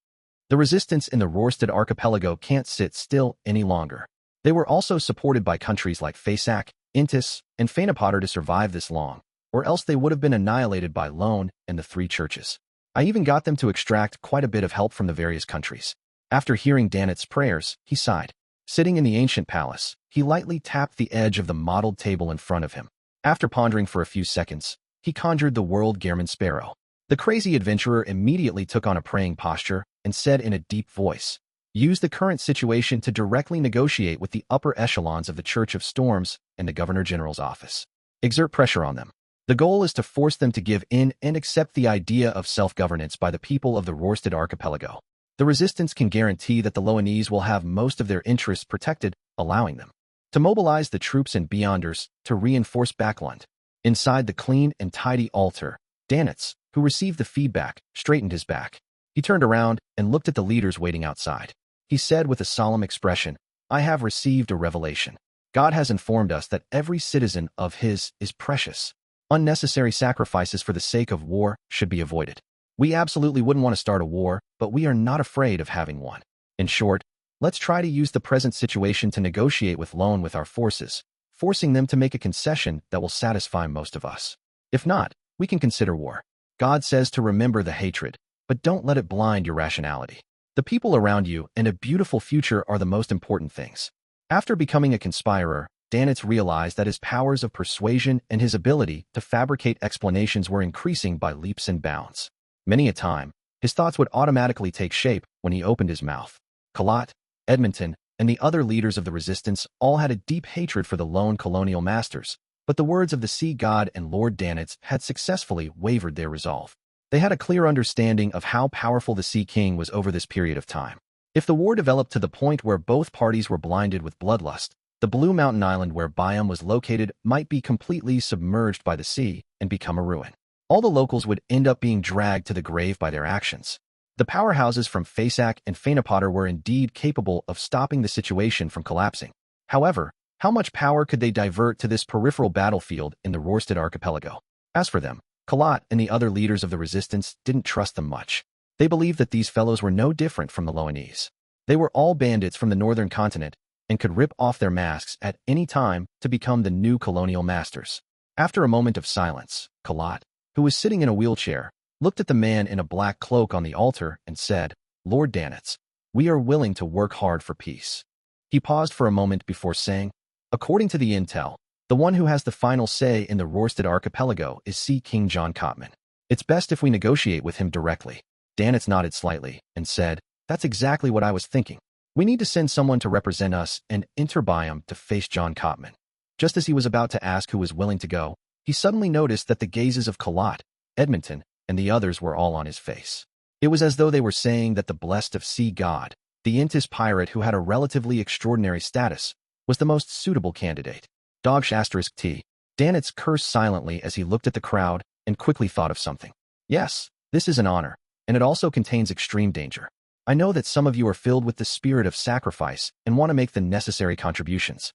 The resistance in the Rorstad Archipelago can't sit still any longer. They were also supported by countries like Fasak, Intis, and Fainapotter to survive this long, or else they would have been annihilated by Lone and the 3 churches. I even got them to extract quite a bit of help from the various countries. After hearing Danitz's prayers, he sighed. Sitting in the ancient palace, he lightly tapped the edge of the mottled table in front of him. After pondering for a few seconds, he conjured the world Gehrman Sparrow. The crazy adventurer immediately took on a praying posture and said in a deep voice, use the current situation to directly negotiate with the upper echelons of the Church of Storms and the Governor-General's office. Exert pressure on them. The goal is to force them to give in and accept the idea of self-governance by the people of the Rorstad Archipelago. The resistance can guarantee that the Loanese will have most of their interests protected, allowing them to mobilize the troops and Beyonders to reinforce Backlund. Inside the clean and tidy altar, Danitz, who received the feedback, straightened his back. He turned around and looked at the leaders waiting outside. He said with a solemn expression, I have received a revelation. God has informed us that every citizen of His is precious. Unnecessary sacrifices for the sake of war should be avoided. We absolutely wouldn't want to start a war, but we are not afraid of having one. In short, let's try to use the present situation to negotiate with Lone with our forces, forcing them to make a concession that will satisfy most of us. If not, we can consider war. God says to remember the hatred, but don't let it blind your rationality. The people around you and a beautiful future are the most important things. After becoming a conspirer, Danitz realized that his powers of persuasion and his ability to fabricate explanations were increasing by leaps and bounds. Many a time, His thoughts would automatically take shape when he opened his mouth. Kalat, Edmonton, and the other leaders of the resistance all had a deep hatred for the lone colonial masters, but the words of the sea god and Lord Danitz had successfully wavered their resolve. They had a clear understanding of how powerful the Sea King was over this period of time. If the war developed to the point where both parties were blinded with bloodlust, the Blue Mountain Island where Byam was located might be completely submerged by the sea and become a ruin. All the locals would end up being dragged to the grave by their actions. The powerhouses from Fasak and Fainapotter were indeed capable of stopping the situation from collapsing. However, how much power could they divert to this peripheral battlefield in the Rorstad archipelago? As for them, Kalat and the other leaders of the resistance didn't trust them much. They believed that these fellows were no different from the Loanese. They were all bandits from the northern continent and could rip off their masks at any time to become the new colonial masters. After a moment of silence, Kalat, who was sitting in a wheelchair, looked at the man in a black cloak on the altar and said, "Lord Danitz, we are willing to work hard for peace." He paused for a moment before saying, "According to the intel, the one who has the final say in the Rorstad archipelago is Sea King John Cotman. It's best if we negotiate with him directly." Danitz nodded slightly and said, "That's exactly what I was thinking. We need to send someone to represent us and enter Byam to face John Cotman." Just as he was about to ask who was willing to go, he suddenly noticed that the gazes of Kalat, Edmonton, and the others were all on his face. It was as though they were saying that the blessed of sea god, the Intis pirate who had a relatively extraordinary status, was the most suitable candidate. Dogsh asterisk T. Danitz cursed silently as he looked at the crowd and quickly thought of something. "Yes, this is an honor, and it also contains extreme danger. I know that some of you are filled with the spirit of sacrifice and want to make the necessary contributions.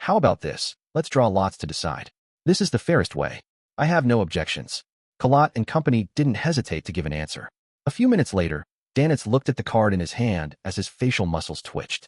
How about this? Let's draw lots to decide. This is the fairest way. I have no objections." Kalat and company didn't hesitate to give an answer. A few minutes later, Danitz looked at the card in his hand as his facial muscles twitched.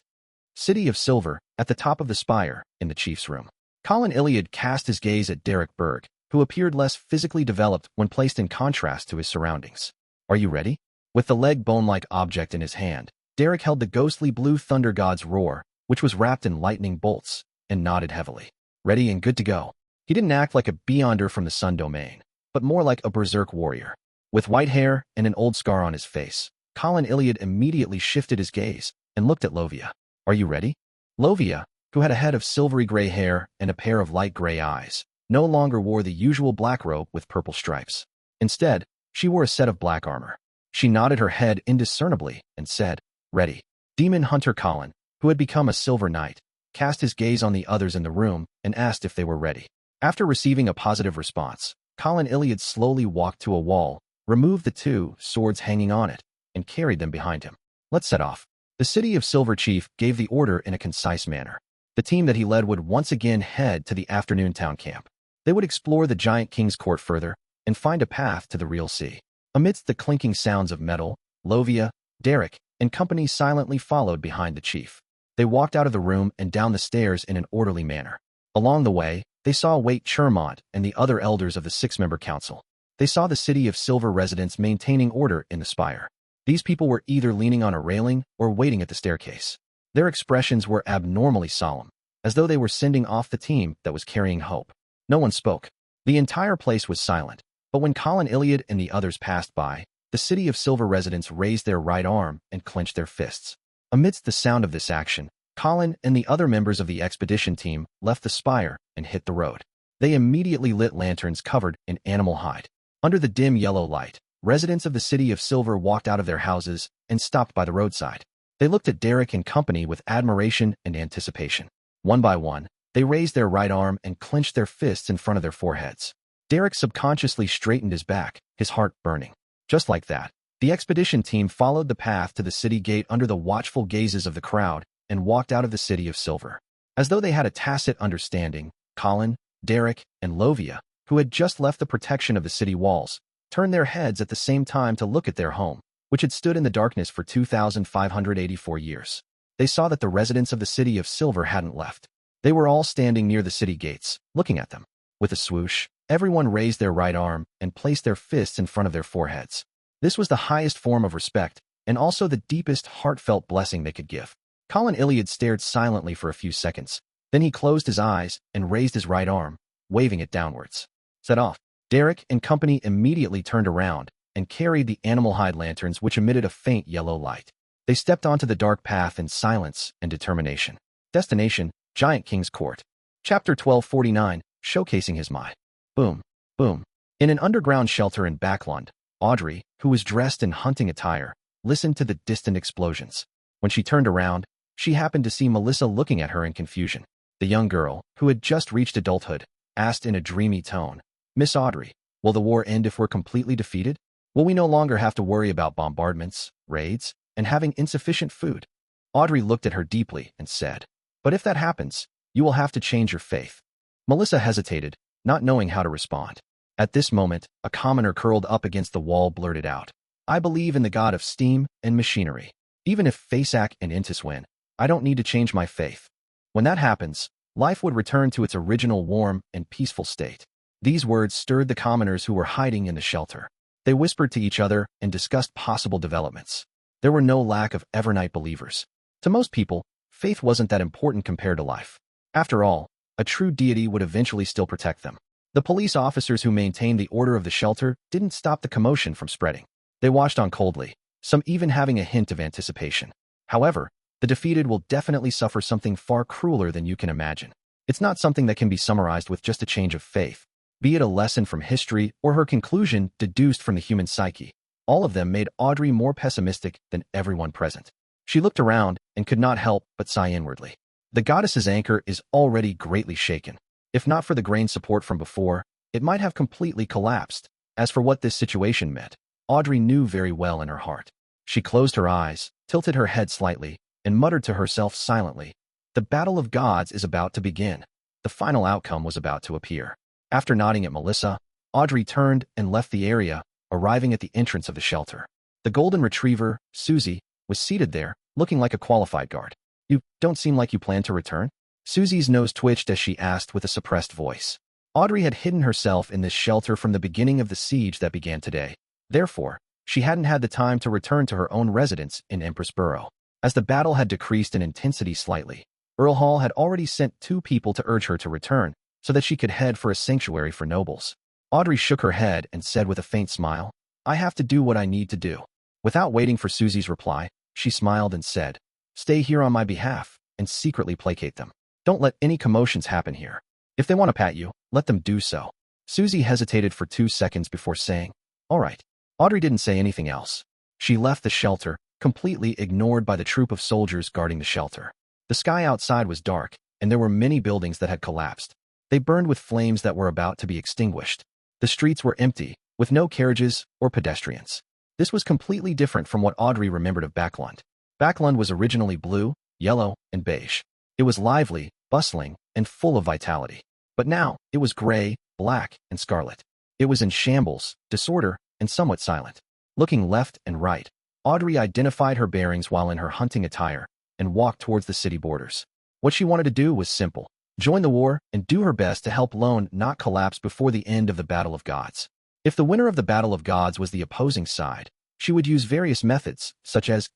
City of Silver, at the top of the spire, in the chief's room. Colin Iliad cast his gaze at Derek Berg, who appeared less physically developed when placed in contrast to his surroundings. "Are you ready?" With the leg bone-like object in his hand, Derek held the ghostly blue thunder god's roar, which was wrapped in lightning bolts, and nodded heavily. Ready and good to go. He didn't act like a beyonder from the Sun Domain, but more like a berserk warrior. With white hair and an old scar on his face, Colin Iliad immediately shifted his gaze and looked at Lovia. "Are you ready?" Lovia, who had a head of silvery gray hair and a pair of light gray eyes, no longer wore the usual black robe with purple stripes. Instead, she wore a set of black armor. She nodded her head indiscernibly and said, "Ready." Demon Hunter Colin, who had become a silver knight, cast his gaze on the others in the room and asked if they were ready. After receiving a positive response, Colin Iliad slowly walked to a wall, removed the two swords hanging on it, and carried them behind him. "Let's set off." The City of Silver chief gave the order in a concise manner. The team that he led would once again head to the afternoon town camp. They would explore the giant king's court further and find a path to the real sea. Amidst the clinking sounds of metal, Lovia, Derek, and company silently followed behind the chief. They walked out of the room and down the stairs in an orderly manner. Along the way, they saw Waite Chermont and the other elders of the six-member council. They saw the City of Silver residents maintaining order in the spire. These people were either leaning on a railing or waiting at the staircase. Their expressions were abnormally solemn, as though they were sending off the team that was carrying hope. No one spoke. The entire place was silent, but when Colin Iliad and the others passed by, the City of Silver residents raised their right arm and clenched their fists. Amidst the sound of this action, Colin and the other members of the expedition team left the spire and hit the road. They immediately lit lanterns covered in animal hide. Under the dim yellow light, residents of the City of Silver walked out of their houses and stopped by the roadside. They looked at Derek and company with admiration and anticipation. One by one, they raised their right arm and clenched their fists in front of their foreheads. Derek subconsciously straightened his back, his heart burning. Just like that, the expedition team followed the path to the city gate under the watchful gazes of the crowd and walked out of the City of Silver. As though they had a tacit understanding, Colin, Derek, and Lovia, who had just left the protection of the city walls, turned their heads at the same time to look at their home, which had stood in the darkness for 2,584 years. They saw that the residents of the City of Silver hadn't left. They were all standing near the city gates, looking at them. With a swoosh, everyone raised their right arm and placed their fists in front of their foreheads. This was the highest form of respect, and also the deepest heartfelt blessing they could give. Colin Iliad stared silently for a few seconds. Then he closed his eyes and raised his right arm, waving it downwards. "Set off." Derek and company immediately turned around and carried the animal hide lanterns which emitted a faint yellow light. They stepped onto the dark path in silence and determination. Destination, Giant King's Court. Chapter 1249, showcasing his Migh. Boom, boom. In an underground shelter in Baffling, Audrey, who was dressed in hunting attire, listened to the distant explosions. When she turned around, she happened to see Melissa looking at her in confusion. The young girl, who had just reached adulthood, asked in a dreamy tone, "Miss Audrey, will the war end if we're completely defeated? Will we no longer have to worry about bombardments, raids, and having insufficient food?" Audrey looked at her deeply and said, "But if that happens, you will have to change your faith." Melissa hesitated, not knowing how to respond. At this moment, a commoner curled up against the wall blurted out, "I believe in the god of steam and machinery. Even if Fasak and Intis win, I don't need to change my faith. When that happens, life would return to its original warm and peaceful state." These words stirred the commoners who were hiding in the shelter. They whispered to each other and discussed possible developments. There were no lack of Evernight believers. To most people, faith wasn't that important compared to life. After all, a true deity would eventually still protect them. The police officers who maintained the order of the shelter didn't stop the commotion from spreading. They watched on coldly, some even having a hint of anticipation. However, the defeated will definitely suffer something far crueler than you can imagine. It's not something that can be summarized with just a change of faith, be it a lesson from history or her conclusion deduced from the human psyche. All of them made Audrey more pessimistic than everyone present. She looked around and could not help but sigh inwardly. The goddess's anchor is already greatly shaken. If not for the grain support from before, it might have completely collapsed. As for what this situation meant, Audrey knew very well in her heart. She closed her eyes, tilted her head slightly, and muttered to herself silently, "The battle of gods is about to begin." The final outcome was about to appear. After nodding at Melissa, Audrey turned and left the area, arriving at the entrance of the shelter. The golden retriever, Susie, was seated there, looking like a qualified guard. "You don't seem like you plan to return?" Susie's nose twitched as she asked with a suppressed voice. Audrey had hidden herself in this shelter from the beginning of the siege that began today. Therefore, she hadn't had the time to return to her own residence in Empress Borough. As the battle had decreased in intensity slightly, Earl Hall had already sent 2 people to urge her to return, so that she could head for a sanctuary for nobles. Audrey shook her head and said with a faint smile, "I have to do what I need to do." Without waiting for Susie's reply, she smiled and said, "Stay here on my behalf and secretly placate them. Don't let any commotions happen here. If they want to pat you, let them do so." Susie hesitated for 2 seconds before saying, "All right." Audrey didn't say anything else. She left the shelter, completely ignored by the troop of soldiers guarding the shelter. The sky outside was dark, and there were many buildings that had collapsed. They burned with flames that were about to be extinguished. The streets were empty, with no carriages or pedestrians. This was completely different from what Audrey remembered of Baffling. Baffling was originally blue, yellow, and beige. It was lively, bustling, and full of vitality. But now, it was gray, black, and scarlet. It was in shambles, disorder, and somewhat silent. Looking left and right, Audrey identified her bearings while in her hunting attire and walked towards the city borders. What she wanted to do was simple: join the war and do her best to help Lone not collapse before the end of the Battle of Gods. If the winner of the Battle of Gods was the opposing side, she would use various methods, such as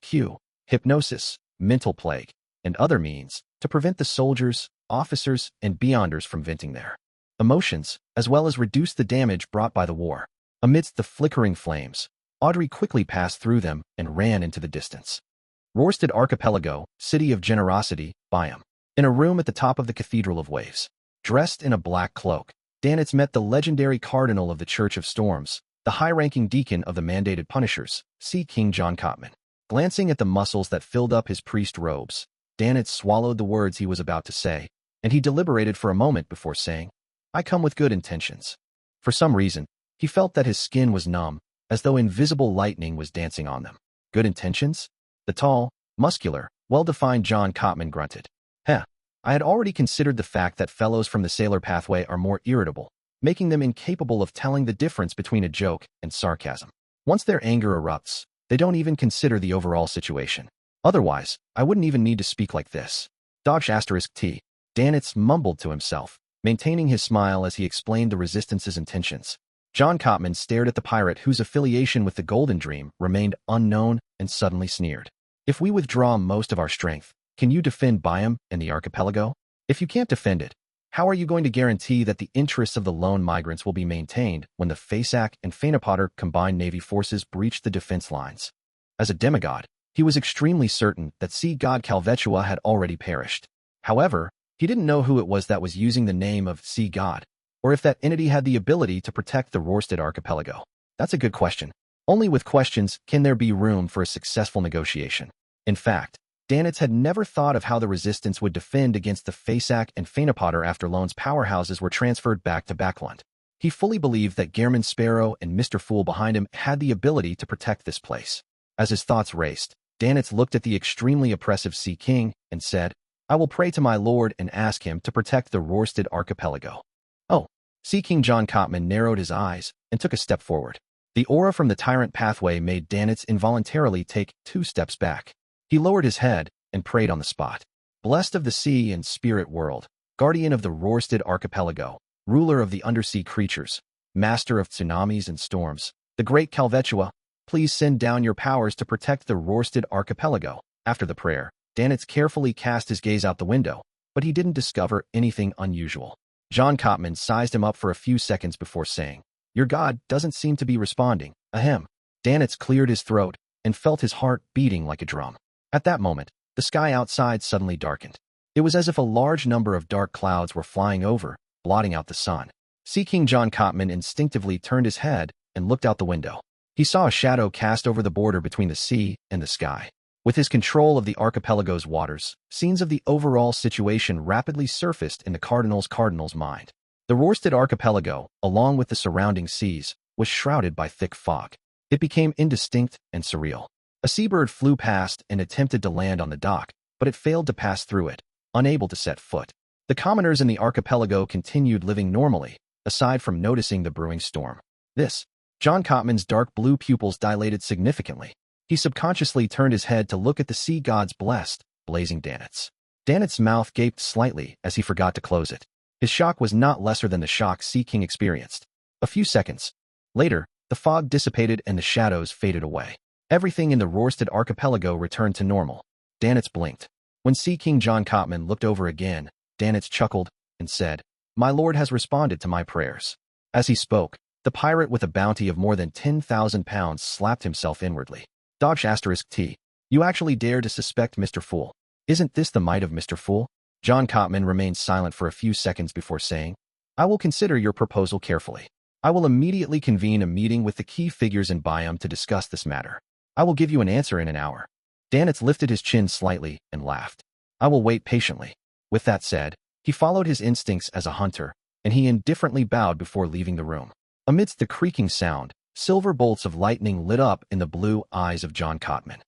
hypnosis, mental plague, and other means, to prevent the soldiers, officers, and beyonders from venting their emotions, as well as reduce the damage brought by the war. Amidst the flickering flames, Audrey quickly passed through them and ran into the distance. Rorstad Archipelago, City of Generosity, Biome. In a room at the top of the Cathedral of Waves, dressed in a black cloak, Danitz met the legendary Cardinal of the Church of Storms, the high-ranking deacon of the mandated Punishers, C. King John Cotman. Glancing at the muscles that filled up his priest robes, Danitz swallowed the words he was about to say, and he deliberated for a moment before saying, "I come with good intentions." For some reason, he felt that his skin was numb, as though invisible lightning was dancing on them. Good intentions? The tall, muscular, well-defined John Cotman grunted. I had already considered the fact that fellows from the sailor pathway are more irritable, making them incapable of telling the difference between a joke and sarcasm. Once their anger erupts, they don't even consider the overall situation. Otherwise, I wouldn't even need to speak like this. Dodge *T. Danitz mumbled to himself, maintaining his smile as he explained the resistance's intentions. John Cotman stared at the pirate whose affiliation with the Golden Dream remained unknown and suddenly sneered. "If we withdraw most of our strength, can you defend Biome and the archipelago? If you can't defend it, How are you going to guarantee that the interests of the lone migrants will be maintained when the Fasak and Fainapotter combined navy forces breached the defense lines? As a demigod, he was extremely certain that sea god Calvetua had already perished. However, he didn't know who it was that was using the name of sea god, or if that entity had the ability to protect the Rorstad archipelago. That's a good question. Only with questions can there be room for a successful negotiation. In fact, Danitz had never thought of how the resistance would defend against the Fasak and Fainapotter after Lone's powerhouses were transferred back to Backlund. He fully believed that Gehrman Sparrow and Mr. Fool behind him had the ability to protect this place. As his thoughts raced, Danitz looked at the extremely oppressive Sea King and said, "I will pray to my lord and ask him to protect the Rorstad archipelago." Oh, Sea King John Cotman narrowed his eyes and took a step forward. The aura from the tyrant pathway made Danitz involuntarily take 2 steps back. He lowered his head and prayed on the spot. "Blessed of the sea and spirit world, guardian of the Rorstad archipelago, ruler of the undersea creatures, master of tsunamis and storms, the great Calvetua, please send down your powers to protect the Rorstad archipelago." After the prayer, Danitz carefully cast his gaze out the window, but he didn't discover anything unusual. John Cotman sized him up for a few seconds before saying, "Your god doesn't seem to be responding." Ahem. Danitz cleared his throat and felt his heart beating like a drum. At that moment, the sky outside suddenly darkened. It was as if a large number of dark clouds were flying over, blotting out the sun. Sea King John Cotman instinctively turned his head and looked out the window. He saw a shadow cast over the border between the sea and the sky. With his control of the archipelago's waters, scenes of the overall situation rapidly surfaced in the Cardinal's mind. The Rorstad archipelago, along with the surrounding seas, was shrouded by thick fog. It became indistinct and surreal. A seabird flew past and attempted to land on the dock, but it failed to pass through it, unable to set foot. The commoners in the archipelago continued living normally, aside from noticing the brewing storm. John Cotman's dark blue pupils dilated significantly. He subconsciously turned his head to look at the sea god's blessed, blazing Danitz. Danitz's mouth gaped slightly as he forgot to close it. His shock was not lesser than the shock Sea King experienced. A few seconds later, the fog dissipated and the shadows faded away. Everything in the Rorstad archipelago returned to normal. Danitz blinked. When Sea King John Cotman looked over again, Danitz chuckled and said, "My lord has responded to my prayers." As he spoke, the pirate with a bounty of more than 10,000 pounds slapped himself inwardly. T. You actually dare to suspect Mr. Fool. Isn't this the might of Mr. Fool? John Cotman remained silent for a few seconds before saying, "I will consider your proposal carefully. I will immediately convene a meeting with the key figures in Biome to discuss this matter. I will give you an answer in an hour." Danitz lifted his chin slightly and laughed. "I will wait patiently." With that said, he followed his instincts as a hunter, and he indifferently bowed before leaving the room. Amidst the creaking sound, silver bolts of lightning lit up in the blue eyes of John Cotman.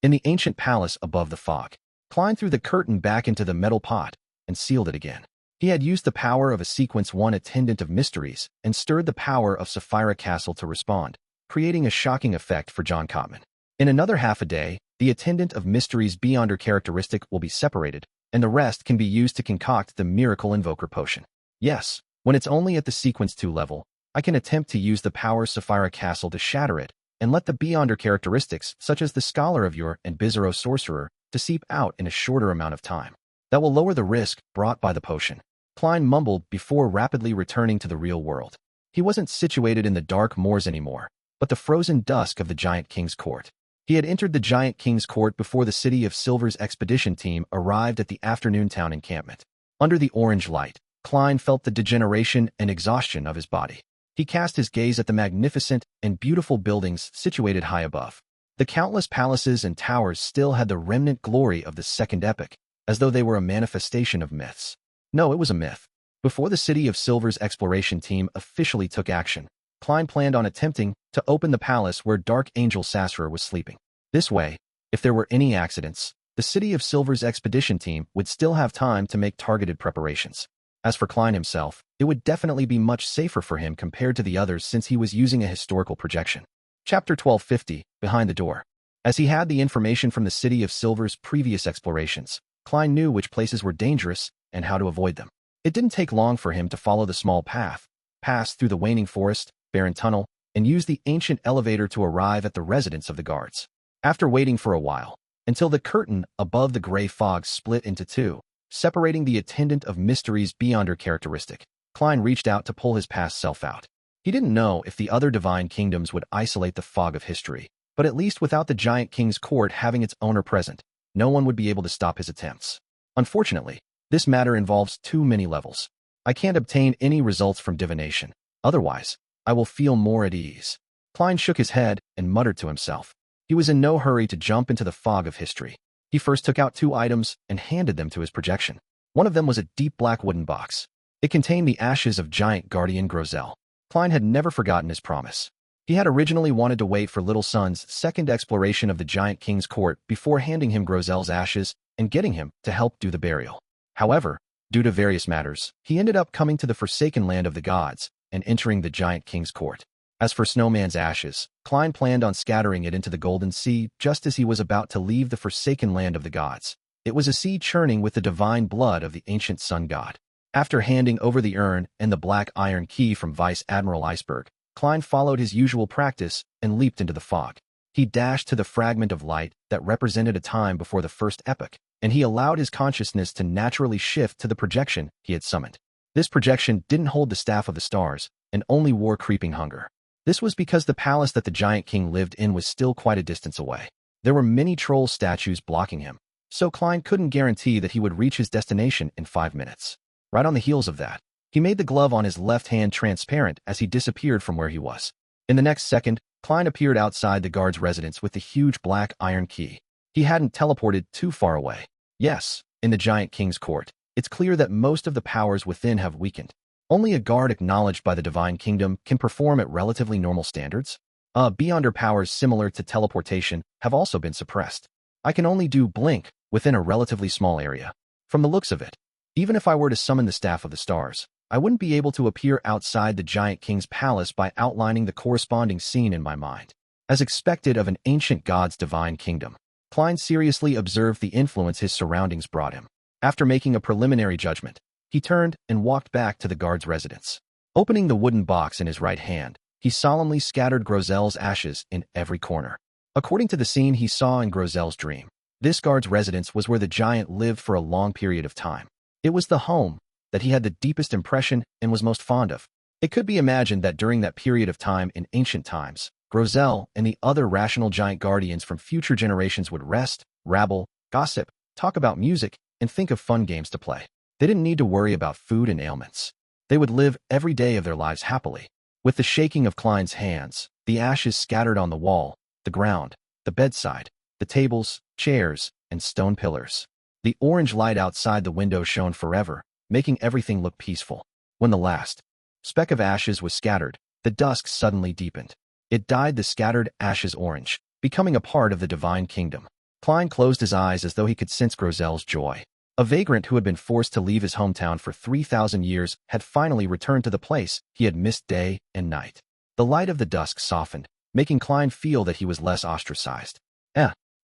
In the ancient palace above the fog, Klein threw the curtain back into the metal pot and sealed it again. He had used the power of a Sequence 1 attendant of mysteries and stirred the power of Sapphira Castle to respond, creating a shocking effect for John Cotman. In another half a day, the attendant of mysteries beyonder characteristic will be separated, and the rest can be used to concoct the miracle invoker potion. Yes, when it's only at the Sequence 2 level, I can attempt to use the power Sapphira Castle to shatter it, and let the beyonder characteristics, such as the Scholar of Yore and Bizarro Sorcerer, to seep out in a shorter amount of time. That will lower the risk brought by the potion. Klein mumbled before rapidly returning to the real world. He wasn't situated in the dark moors anymore, but the frozen dusk of the Giant King's court. He had entered the Giant King's court before the City of Silver's expedition team arrived at the afternoon town encampment. Under the orange light, Klein felt the degeneration and exhaustion of his body. He cast his gaze at the magnificent and beautiful buildings situated high above. The countless palaces and towers still had the remnant glory of the Second Epoch, as though they were a manifestation of myths. No, it was a myth. Before the City of Silver's exploration team officially took action, Klein planned on attempting to open the palace where Dark Angel Sasra was sleeping. This way, if there were any accidents, the City of Silver's expedition team would still have time to make targeted preparations. As for Klein himself, it would definitely be much safer for him compared to the others since he was using a historical projection. Chapter 1250, Behind the Door. As he had the information from the City of Silver's previous explorations, Klein knew which places were dangerous and how to avoid them. It didn't take long for him to follow the small path, pass through the waning forest, barren tunnel, and use the ancient elevator to arrive at the residence of the guards. After waiting for a while, until the curtain above the gray fog split into two, separating the attendant of mysteries beyond her characteristic. Klein reached out to pull his past self out. He didn't know if the other divine kingdoms would isolate the fog of history, but at least without the giant king's court having its owner present, no one would be able to stop his attempts. Unfortunately, this matter involves too many levels. I can't obtain any results from divination. Otherwise, I will feel more at ease. Klein shook his head and muttered to himself. He was in no hurry to jump into the fog of history. He first took out 2 items and handed them to his projection. One of them was a deep black wooden box. It contained the ashes of giant guardian Grozel. Klein had never forgotten his promise. He had originally wanted to wait for Little Son's second exploration of the giant king's court before handing him Grozel's ashes and getting him to help do the burial. However, due to various matters, he ended up coming to the forsaken land of the gods and entering the giant king's court. As for Snowman's ashes, Klein planned on scattering it into the Golden Sea just as he was about to leave the forsaken land of the gods. It was a sea churning with the divine blood of the ancient sun god. After handing over the urn and the black iron key from Vice Admiral Iceberg, Klein followed his usual practice and leaped into the fog. He dashed to the fragment of light that represented a time before the first epoch, and he allowed his consciousness to naturally shift to the projection he had summoned. This projection didn't hold the staff of the stars and only wore creeping hunger. This was because the palace that the giant king lived in was still quite a distance away. There were many troll statues blocking him, so Klein couldn't guarantee that he would reach his destination in 5 minutes. Right on the heels of that, he made the glove on his left hand transparent as he disappeared from where he was. In the next second, Klein appeared outside the guard's residence with the huge black iron key. He hadn't teleported too far away. Yes, in the giant king's court, it's clear that most of the powers within have weakened. Only a guard acknowledged by the divine kingdom can perform at relatively normal standards. Beyonder powers similar to teleportation have also been suppressed. I can only do blink within a relatively small area. From the looks of it, even if I were to summon the staff of the stars, I wouldn't be able to appear outside the giant king's palace by outlining the corresponding scene in my mind. As expected of an ancient god's divine kingdom, Klein seriously observed the influence his surroundings brought him. After making a preliminary judgment, he turned and walked back to the guard's residence. Opening the wooden box in his right hand, he solemnly scattered Grozel's ashes in every corner. According to the scene he saw in Grozel's dream, this guard's residence was where the giant lived for a long period of time. It was the home that he had the deepest impression and was most fond of. It could be imagined that during that period of time in ancient times, Grozel and the other rational giant guardians from future generations would rest, rabble, gossip, talk about music, and think of fun games to play. They didn't need to worry about food and ailments. They would live every day of their lives happily. With the shaking of Klein's hands, the ashes scattered on the wall, the ground, the bedside, the tables, chairs, and stone pillars. The orange light outside the window shone forever, making everything look peaceful. When the last speck of ashes was scattered, the dusk suddenly deepened. It dyed the scattered ashes orange, becoming a part of the divine kingdom. Klein closed his eyes as though he could sense Grozel's joy. A vagrant who had been forced to leave his hometown for 3,000 years had finally returned to the place he had missed day and night. The light of the dusk softened, making Klein feel that he was less ostracized.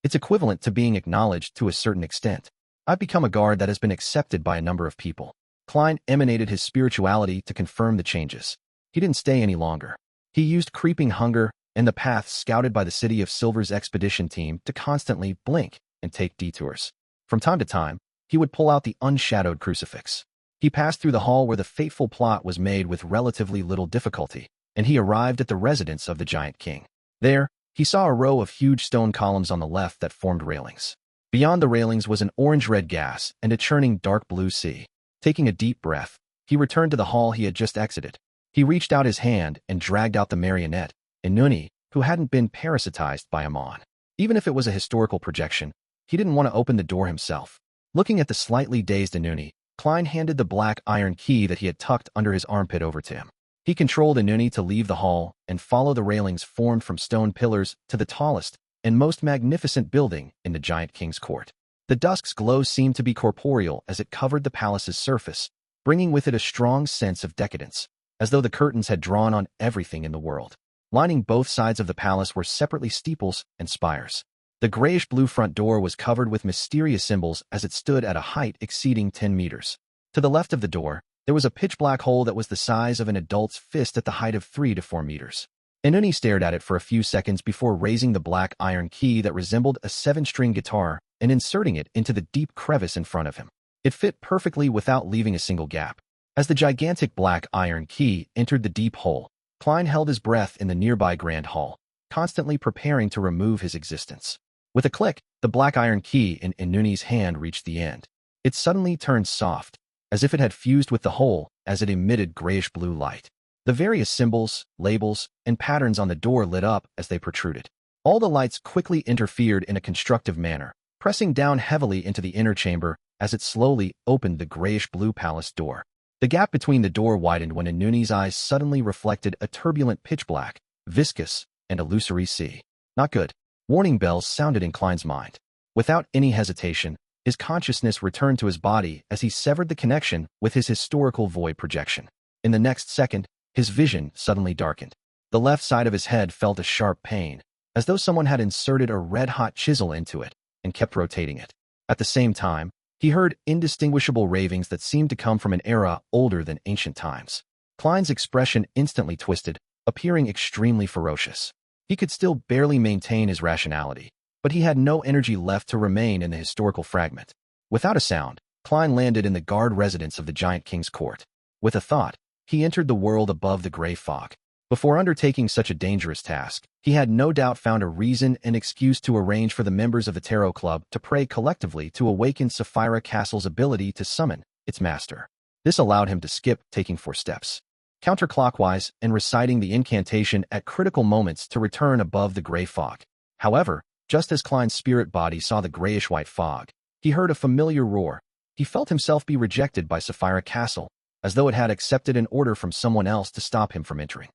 It's equivalent to being acknowledged to a certain extent. I've become a guard that has been accepted by a number of people. Klein emanated his spirituality to confirm the changes. He didn't stay any longer. He used creeping hunger and the paths scouted by the City of Silver's expedition team to constantly blink and take detours. From time to time, he would pull out the unshadowed crucifix. He passed through the hall where the fateful plot was made with relatively little difficulty, and he arrived at the residence of the giant king. There, he saw a row of huge stone columns on the left that formed railings. Beyond the railings was an orange-red gas and a churning dark blue sea. Taking a deep breath, he returned to the hall he had just exited. He reached out his hand and dragged out the marionette, Inuni, who hadn't been parasitized by Amon. Even if it was a historical projection, he didn't want to open the door himself. Looking at the slightly dazed Inuni, Klein handed the black iron key that he had tucked under his armpit over to him. He controlled Inuni to leave the hall and follow the railings formed from stone pillars to the tallest and most magnificent building in the giant king's court. The dusk's glow seemed to be corporeal as it covered the palace's surface, bringing with it a strong sense of decadence, as though the curtains had drawn on everything in the world. Lining both sides of the palace were separately steeples and spires. The grayish-blue front door was covered with mysterious symbols as it stood at a height exceeding 10 meters. To the left of the door, there was a pitch-black hole that was the size of an adult's fist at the height of 3 to 4 meters. Inuni stared at it for a few seconds before raising the black iron key that resembled a 7-string guitar and inserting it into the deep crevice in front of him. It fit perfectly without leaving a single gap. As the gigantic black iron key entered the deep hole, Klein held his breath in the nearby grand hall, constantly preparing to remove his existence. With a click, the black iron key in Inuni's hand reached the end. It suddenly turned soft, as if it had fused with the hole as it emitted grayish-blue light. The various symbols, labels, and patterns on the door lit up as they protruded. All the lights quickly interfered in a constructive manner, pressing down heavily into the inner chamber as it slowly opened the grayish-blue palace door. The gap between the door widened when Inuni's eyes suddenly reflected a turbulent pitch-black, viscous, and illusory sea. Not good. Warning bells sounded in Klein's mind. Without any hesitation, his consciousness returned to his body as he severed the connection with his historical void projection. In the next second, his vision suddenly darkened. The left side of his head felt a sharp pain, as though someone had inserted a red-hot chisel into it and kept rotating it. At the same time, he heard indistinguishable ravings that seemed to come from an era older than ancient times. Klein's expression instantly twisted, appearing extremely ferocious. He could still barely maintain his rationality, but he had no energy left to remain in the historical fragment. Without a sound, Klein landed in the guard residence of the Giant King's court. With a thought, he entered the world above the gray fog. Before undertaking such a dangerous task, he had no doubt found a reason and excuse to arrange for the members of the Tarot Club to pray collectively to awaken Sapphira Castle's ability to summon its master. This allowed him to skip taking 4 steps counterclockwise and reciting the incantation at critical moments to return above the gray fog. However, just as Klein's spirit body saw the grayish-white fog, he heard a familiar roar. He felt himself be rejected by Sapphira Castle, as though it had accepted an order from someone else to stop him from entering.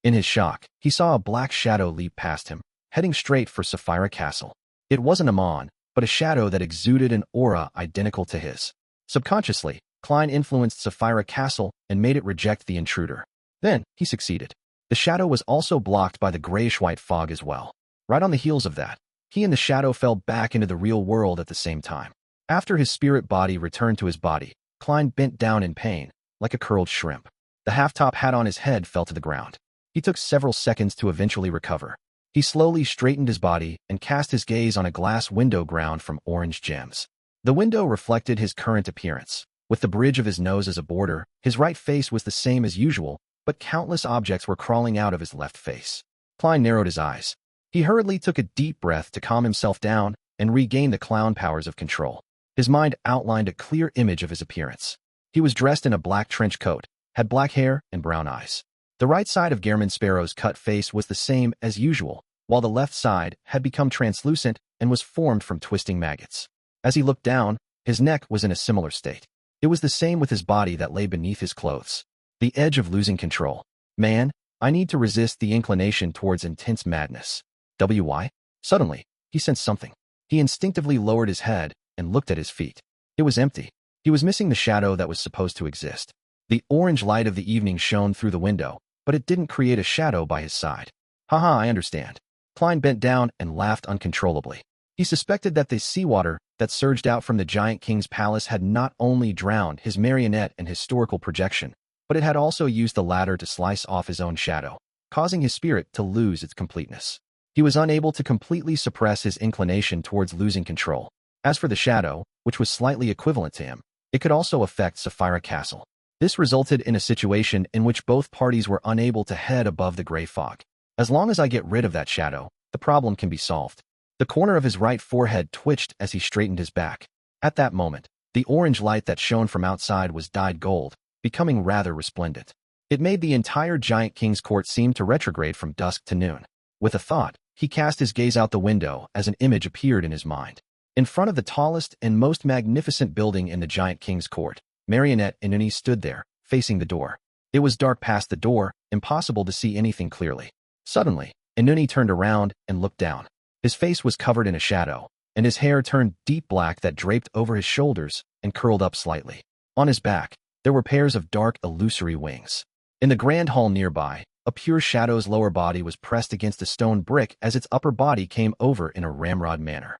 In his shock, he saw a black shadow leap past him, heading straight for Sapphira Castle. It wasn't a mon, but a shadow that exuded an aura identical to his. Subconsciously, Klein influenced Sapphira Castle and made it reject the intruder. Then, he succeeded. The shadow was also blocked by the grayish-white fog as well. Right on the heels of that, he and the shadow fell back into the real world at the same time. After his spirit body returned to his body, Klein bent down in pain, like a curled shrimp. The half-top hat on his head fell to the ground. He took several seconds to eventually recover. He slowly straightened his body and cast his gaze on a glass window ground from orange gems. The window reflected his current appearance. With the bridge of his nose as a border, his right face was the same as usual, but countless objects were crawling out of his left face. Klein narrowed his eyes. He hurriedly took a deep breath to calm himself down and regain the clown powers of control. His mind outlined a clear image of his appearance. He was dressed in a black trench coat, had black hair and brown eyes. The right side of Gehrman Sparrow's cut face was the same as usual, while the left side had become translucent and was formed from twisting maggots. As he looked down, his neck was in a similar state. It was the same with his body that lay beneath his clothes. The edge of losing control. Man, I need to resist the inclination towards intense madness. Why? Suddenly, he sensed something. He instinctively lowered his head and looked at his feet. It was empty. He was missing the shadow that was supposed to exist. The orange light of the evening shone through the window, but it didn't create a shadow by his side. Haha, I understand. Klein bent down and laughed uncontrollably. He suspected that the seawater that surged out from the Giant King's palace had not only drowned his marionette and historical projection, but it had also used the latter to slice off his own shadow, causing his spirit to lose its completeness. He was unable to completely suppress his inclination towards losing control. As for the shadow, which was slightly equivalent to him, it could also affect Sapphira Castle. This resulted in a situation in which both parties were unable to head above the gray fog. As long as I get rid of that shadow, the problem can be solved. The corner of his right forehead twitched as he straightened his back. At that moment, the orange light that shone from outside was dyed gold, becoming rather resplendent. It made the entire Giant King's court seem to retrograde from dusk to noon. With a thought, he cast his gaze out the window as an image appeared in his mind. In front of the tallest and most magnificent building in the Giant King's court, Marionette Inuni stood there, facing the door. It was dark past the door, impossible to see anything clearly. Suddenly, Inuni turned around and looked down. His face was covered in a shadow, and his hair turned deep black that draped over his shoulders and curled up slightly. On his back, there were pairs of dark, illusory wings. In the grand hall nearby, a pure shadow's lower body was pressed against a stone brick as its upper body came over in a ramrod manner.